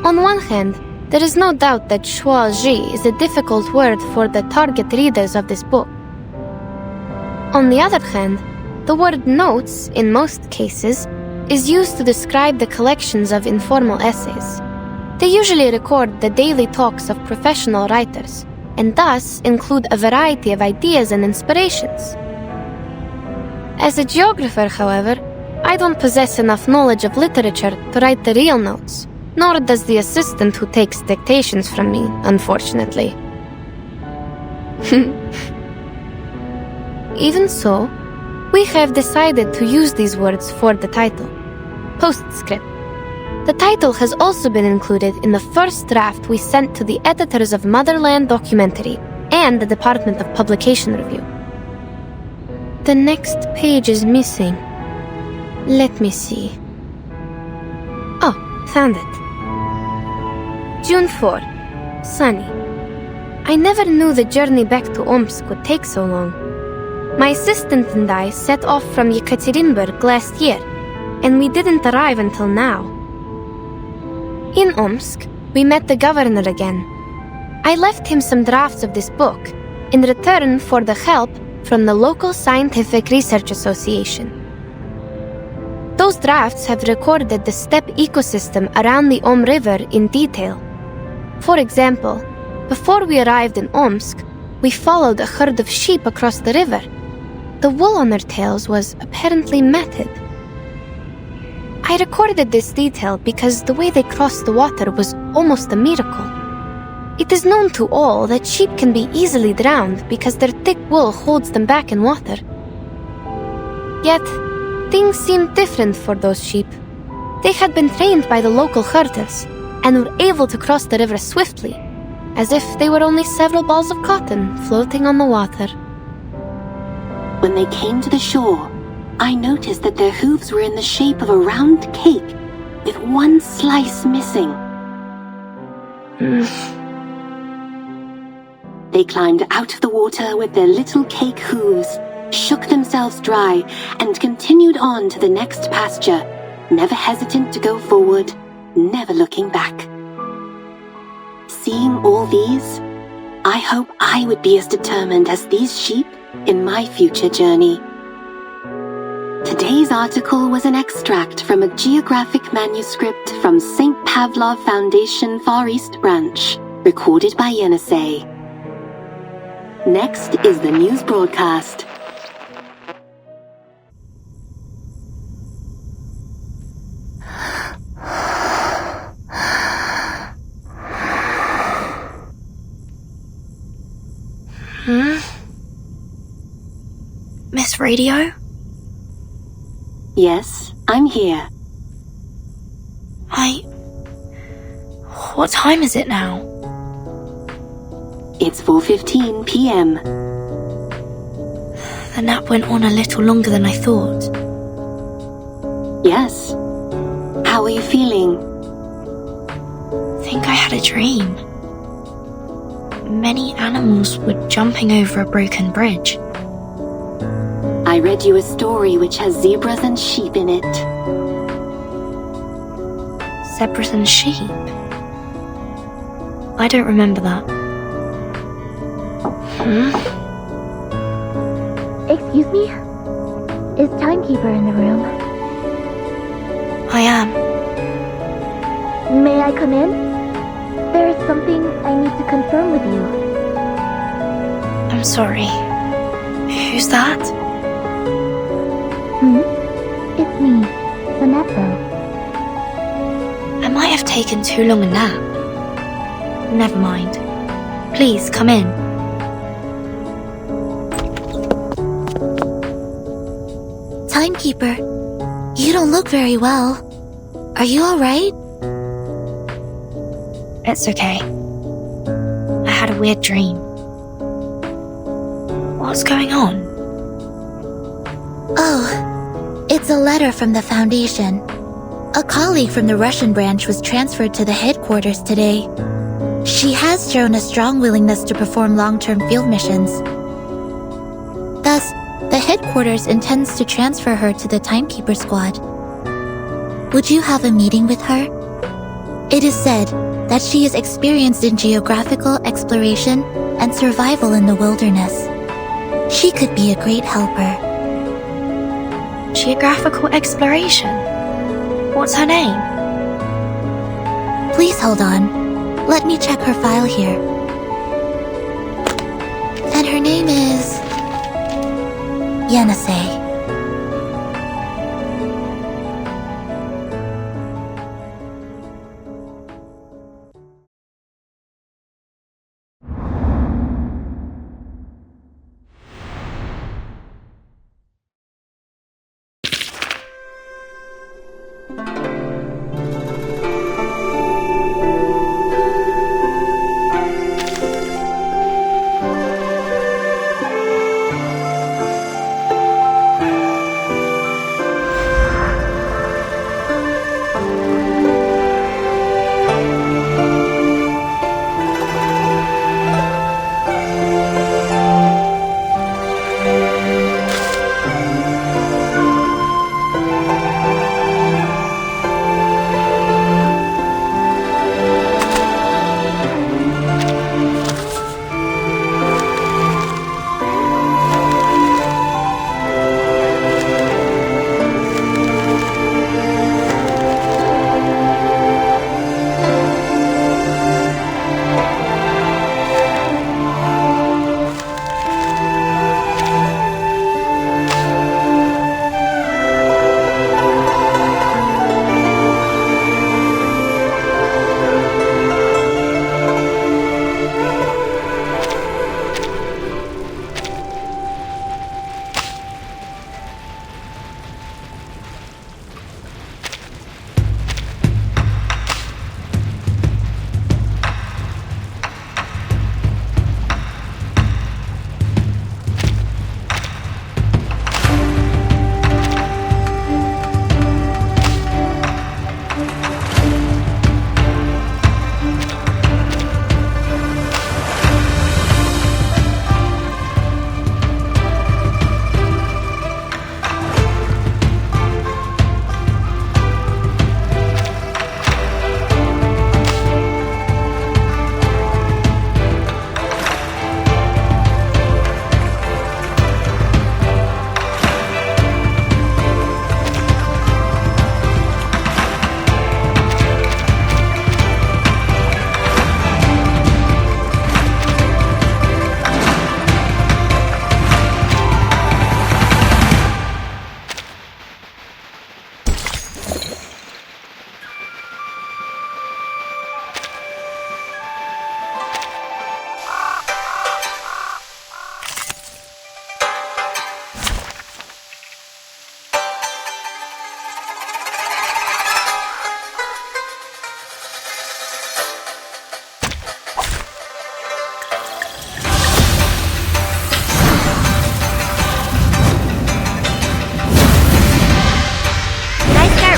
On one hand, there is no doubt that Shuaji is a difficult word for the target readers of this book. On the other hand, the word notes, in most cases, is used to describe the collections of informal essays. They usually record the daily talks of professional writers, and thus include a variety of ideas and inspirations. As a geographer, however, I don't possess enough knowledge of literature to write the real notes, nor does the assistant who takes dictations from me, unfortunately. Even so, we have decided to use these words for the title. Postscript. The title has also been included in the first draft we sent to the editors of Motherland Documentary and the Department of Publication Review. The next page is missing. Let me see. Oh, found it. June 4. Sunny. I never knew the journey back to Omsk would take so long. My assistant and I set off from Yekaterinburg last year, and we didn't arrive until now. In Omsk, we met the governor again. I left him some drafts of this book in return for the help from the local Scientific Research Association. Those drafts have recorded the steppe ecosystem around the Om River in detail. For example, before we arrived in Omsk, we followed a herd of sheep across the river. The wool on their tails was apparently matted. I recorded this detail because the way they crossed the water was almost a miracle. It is known to all that sheep can be easily drowned because their thick wool holds them back in water. Yet, things seemed different for those sheep. They had been trained by the local herders and were able to cross the river swiftly, as if they were only several balls of cotton floating on the water. When they came to the shore, I noticed that their hooves were in the shape of a round cake, with one slice missing. They climbed out of the water with their little cake hooves, shook themselves dry, and continued on to the next pasture, never hesitant to go forward, never looking back. Seeing all these, I hope I would be as determined as these sheep in my future journey. Today's article was an extract from a geographic manuscript from St. Pavlov Foundation Far East Branch, recorded by Yenisei. Next is the news broadcast. Miss Radio? Yes, I'm here. What time is it now? It's 4:15 p.m. The nap went on a little longer than I thought. Yes. How are you feeling? think I had a dream. Many animals were jumping over a broken bridge. I read you a story which has zebras and sheep in it. Zebras and sheep? I don't remember that. Excuse me? Is Timekeeper in the room? I am. May I come in? There is something I need to confirm with you. I'm sorry. Who's that? It's me, Vanessa. I might have taken too long a nap. Never mind. Please, come in. Timekeeper, you don't look very well. Are you alright? It's okay. I had a weird dream. What's going on? Oh, it's a letter from the Foundation. A colleague from the Russian branch was transferred to the headquarters today. She has shown a strong willingness to perform long-term field missions. Thus, the headquarters intends to transfer her to the Timekeeper squad. Would you have a meeting with her? It is said that she is experienced in geographical exploration and survival in the wilderness. She could be a great helper. Geographical exploration? What's her name? Please hold on. Let me check her file here. And her name is Yenisei.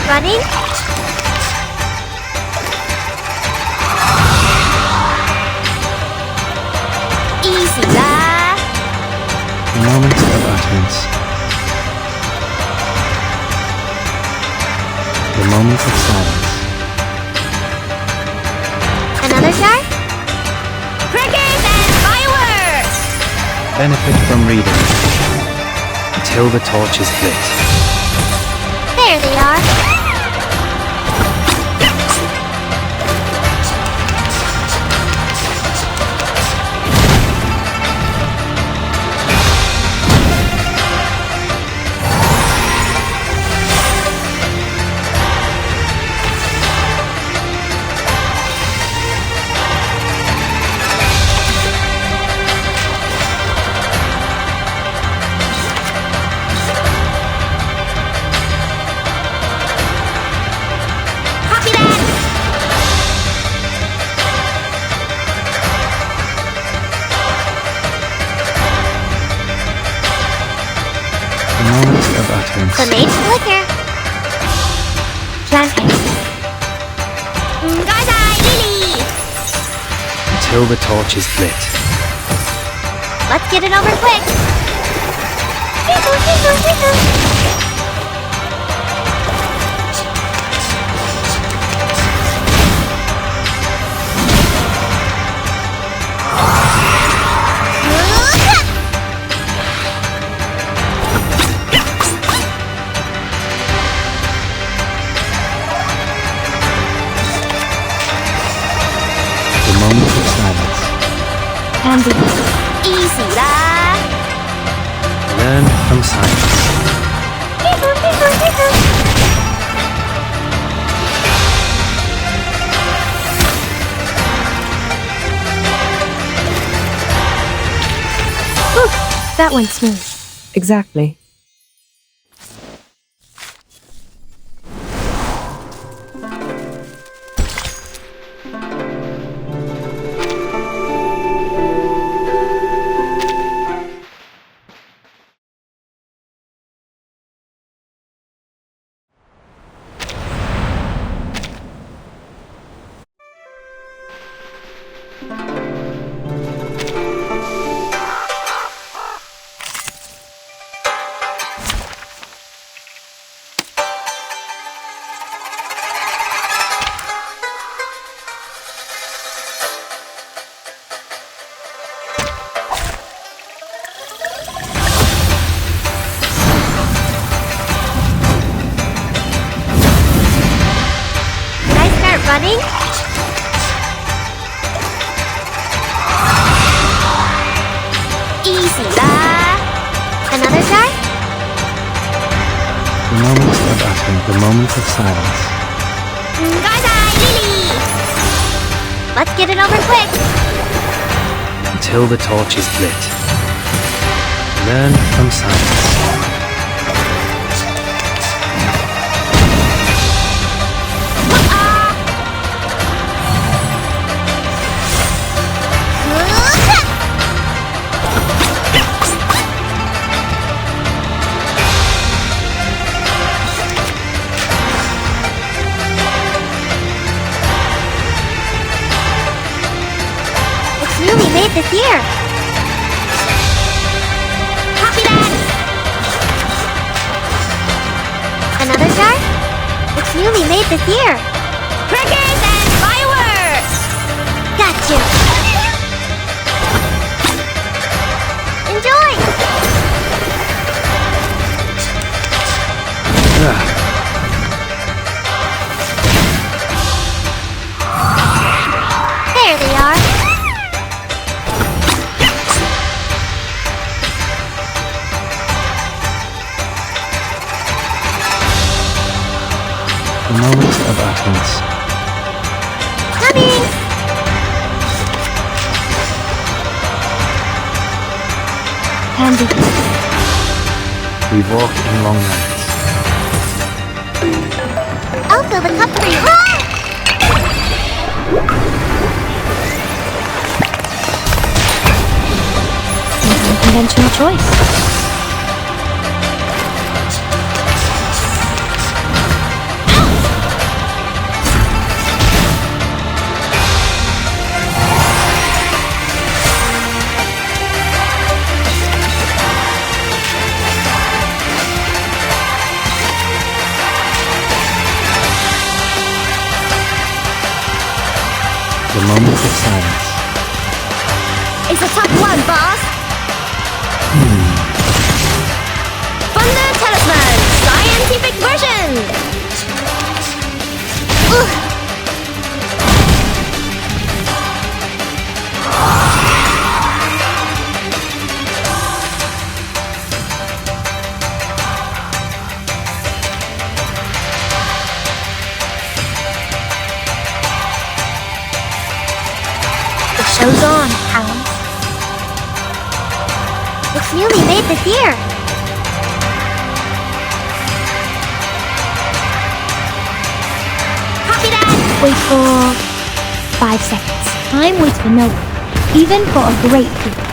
Running? utterance. The moment of silence. Another jar? Crickets and fireworks! Benefit from reading until the torch is lit. There they are. The maid's flicker. Planting. Lily! Until the torch is lit. Let's get it over quick. Moment of silence. Handy. Easy lah. Learn from silence. Whew, that went smooth. Exactly. Running? Easy lah. Another jar? The moment of uttering, the moment of silence. Lily! Let's get it over quick. Until the torch is lit. Learn from silence. Newly made this year. Copy that. Another jar? It's newly made this year. Crickets and fireworks! Gotcha! Enjoy! There they are. The moment of utterance. Coming! Handy. We walk in long nights. I'll fill the cup for you. Unconventional choice. moment of silence. It's a tough one, boss. Thunder Talisman, scientific version. The show's on, hounds. It's newly made this year. Copy that! Wait for 5 seconds. Time waits for no one, even for a great people.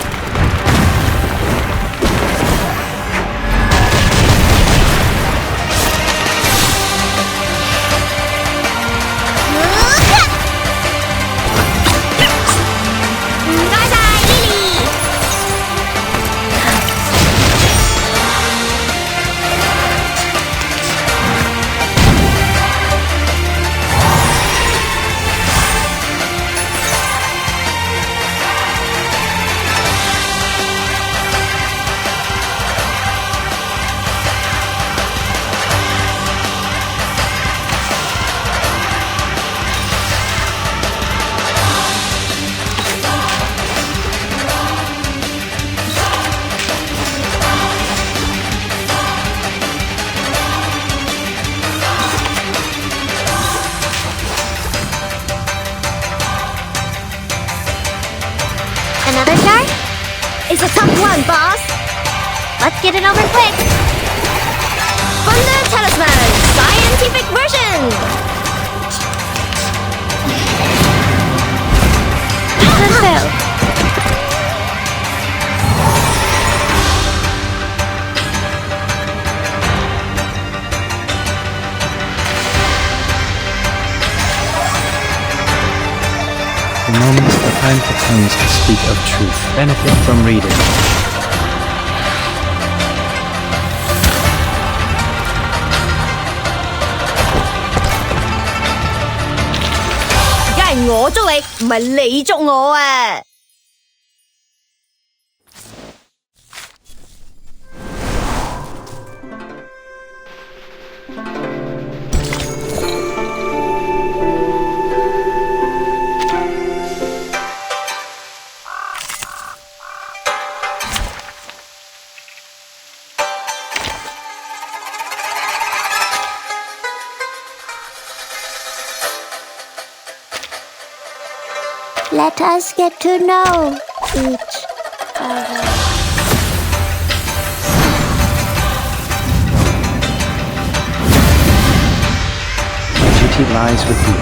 Another chart? It's a tough one, boss. Let's get it over quick. Thunder Talisman, scientific version. Cancel. The moment the time for tongues to speak of truth. Benefit from reading. Let us get to know each other. My duty lies with you.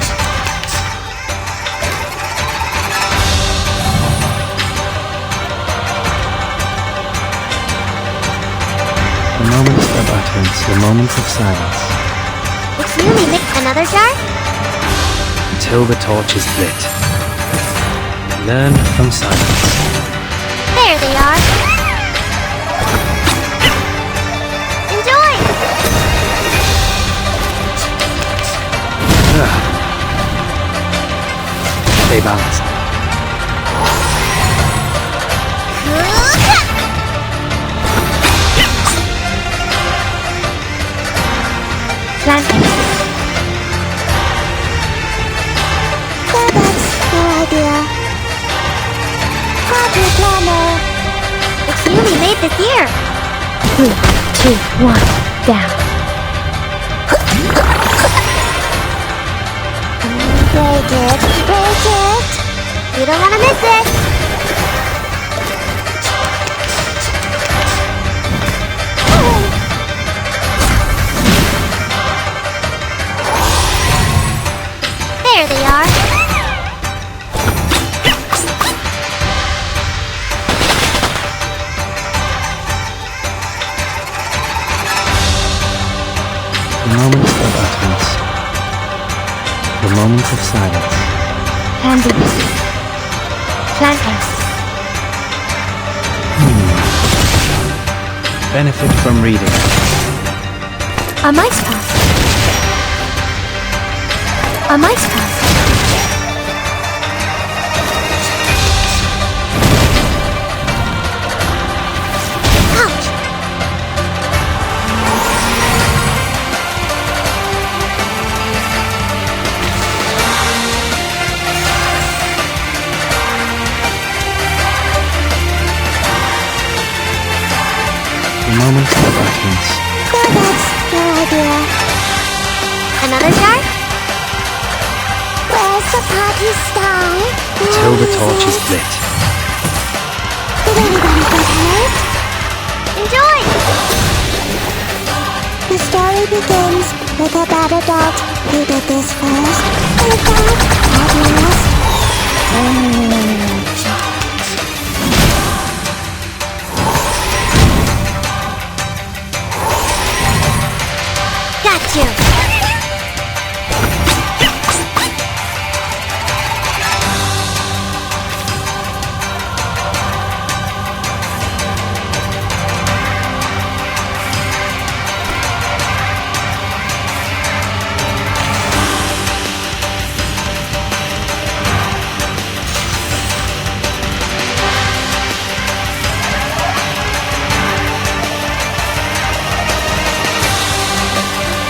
The moment of utterance, the moment of silence. It's newly mixed. Another jar? Until the torch is lit. Learn from silence. There they are. Enjoy! Stay balanced. Planting. So that's your idea. Copy planner. It's newly made this year. 3, 2, 1, down. Break it, break it. You don't want to miss it. There they are. The moment of utterance. The moment of silence. Candy. Planting. Benefit from reading. A mice pass. A mice pass. moment of utterance. That's your idea. Another jar? Where's the party star? Until the torch is lit. Did anybody get hurt? Enjoy! The story begins with a bad adult who did this first. And that fabulous. Got you!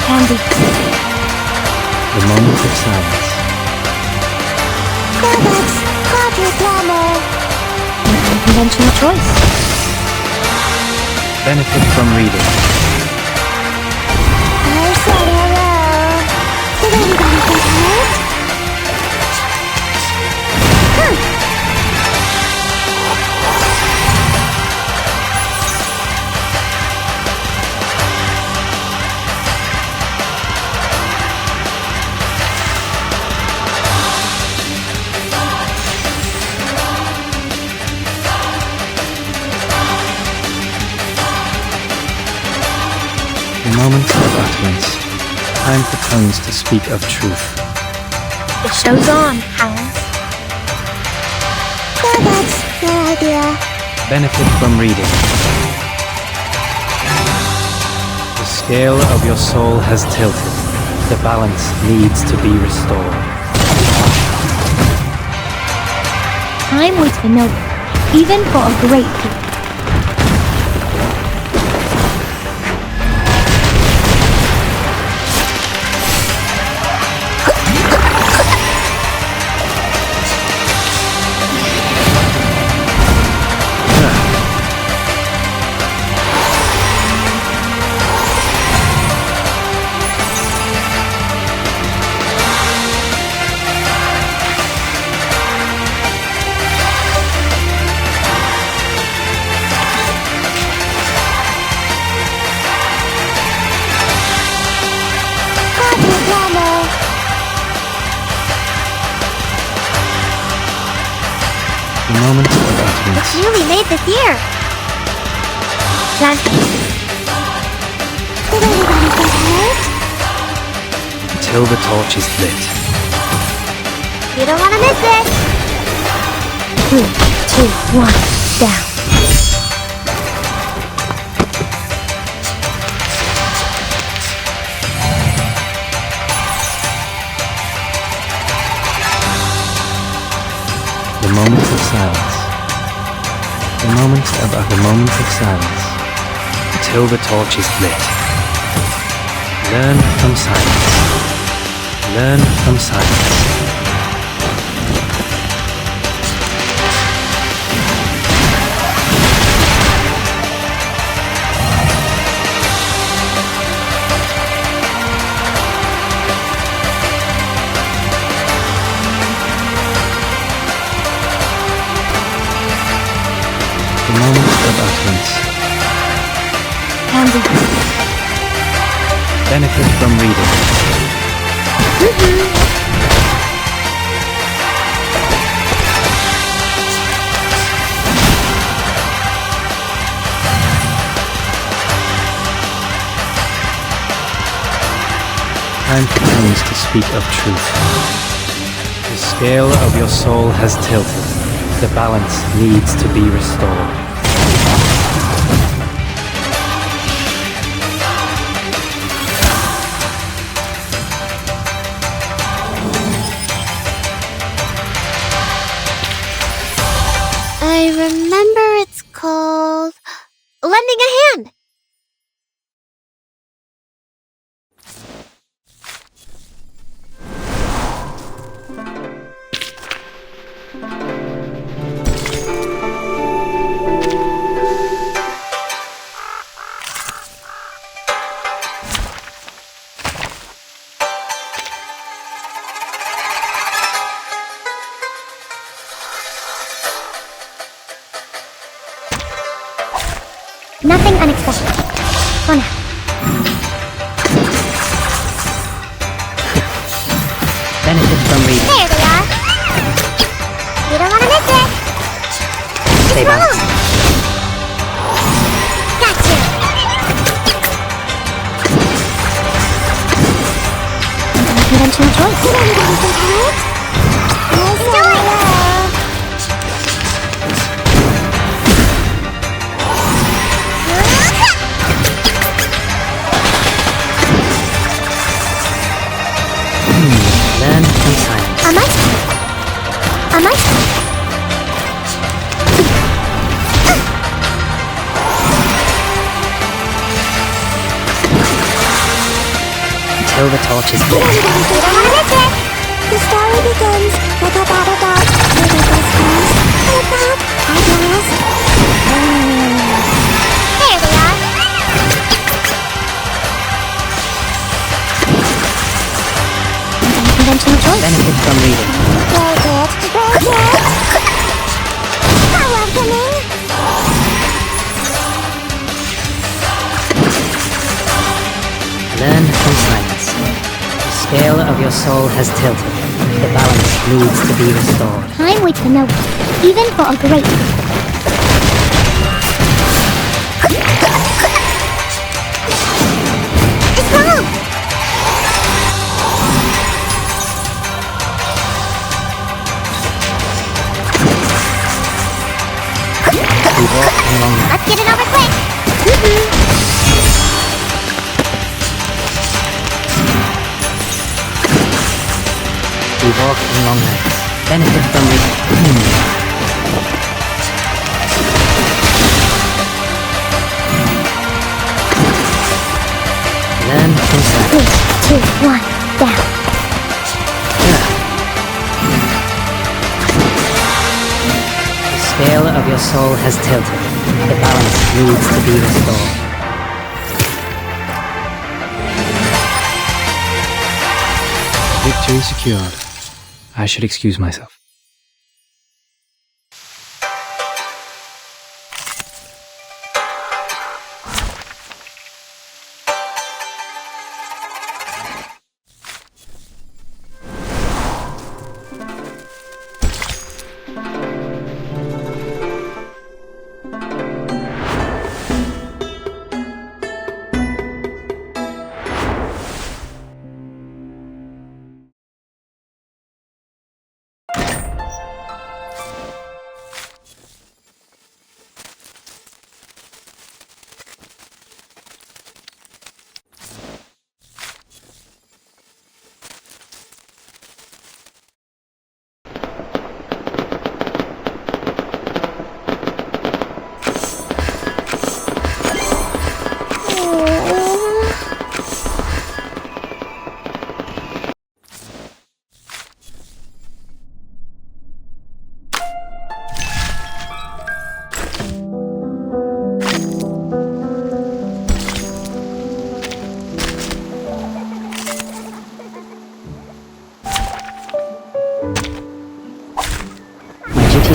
Candy. The moment of silence. That's party planner. Unconventional choice. Benefit from reading. I said hello. Did anybody get hurt? The moment of utterance. Time for tongues to speak of truth. The show's on, hounds. That's your idea. Benefit from reading. The scale of your soul has tilted. The balance needs to be restored. Time waits for nobody, even for a great people. The moment of utterance. It's newly made this year. Plant. Did anybody get hurt? Until the torch is lit. You don't want to miss it. 3, 2, 1, down. The moment of silence. The moment of silence. Until the torch is lit. Learn from silence. Learn from silence. The moment of utterance. Candy. Benefit from reading. Time for tongues to speak of truth. The scale of your soul has tilted. The balance needs to be restored. I remember it's called lending a hand. Nothing unexpected. For now. Benefit from reading. There they are. You don't want to miss it. Stay balanced. Got you. Unconventional choice. Did anybody get hurt? Enjoy. Learn from silence. I might. Until the torch is lit. You don't want to miss it. The story begins with a battle dog, with a best friends, with that, I guess. There they are. Unconventional choice. Benefit from reading. Break it. How welcoming. Learn from silence. The scale of your soul has tilted. The balance needs to be restored. Time waits for no one, even for a great. It's wrong! We walk along. Let's get it over quick! We walk in long nights. Benefit from reading. Learn from silence. 3, 2, 1, down. The scale of your soul has tilted. The balance needs to be restored. Victory secured. I should excuse myself.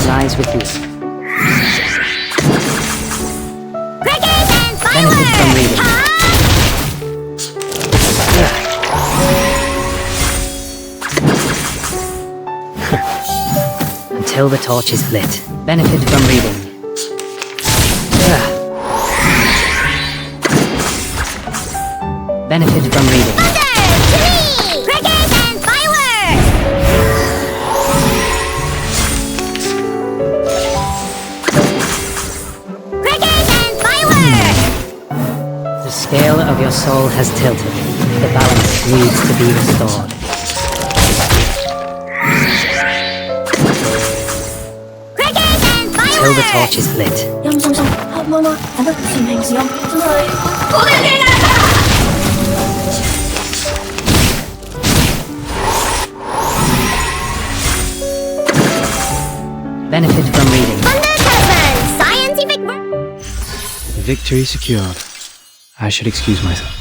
Lies with you. Benefit from reading. Until the torch is lit. Benefit from reading. Benefit from reading. The scale of your soul has tilted. The balance needs to be restored. Until the torch is lit. Benefit from reading. Scientific. Victory secured. I should excuse myself.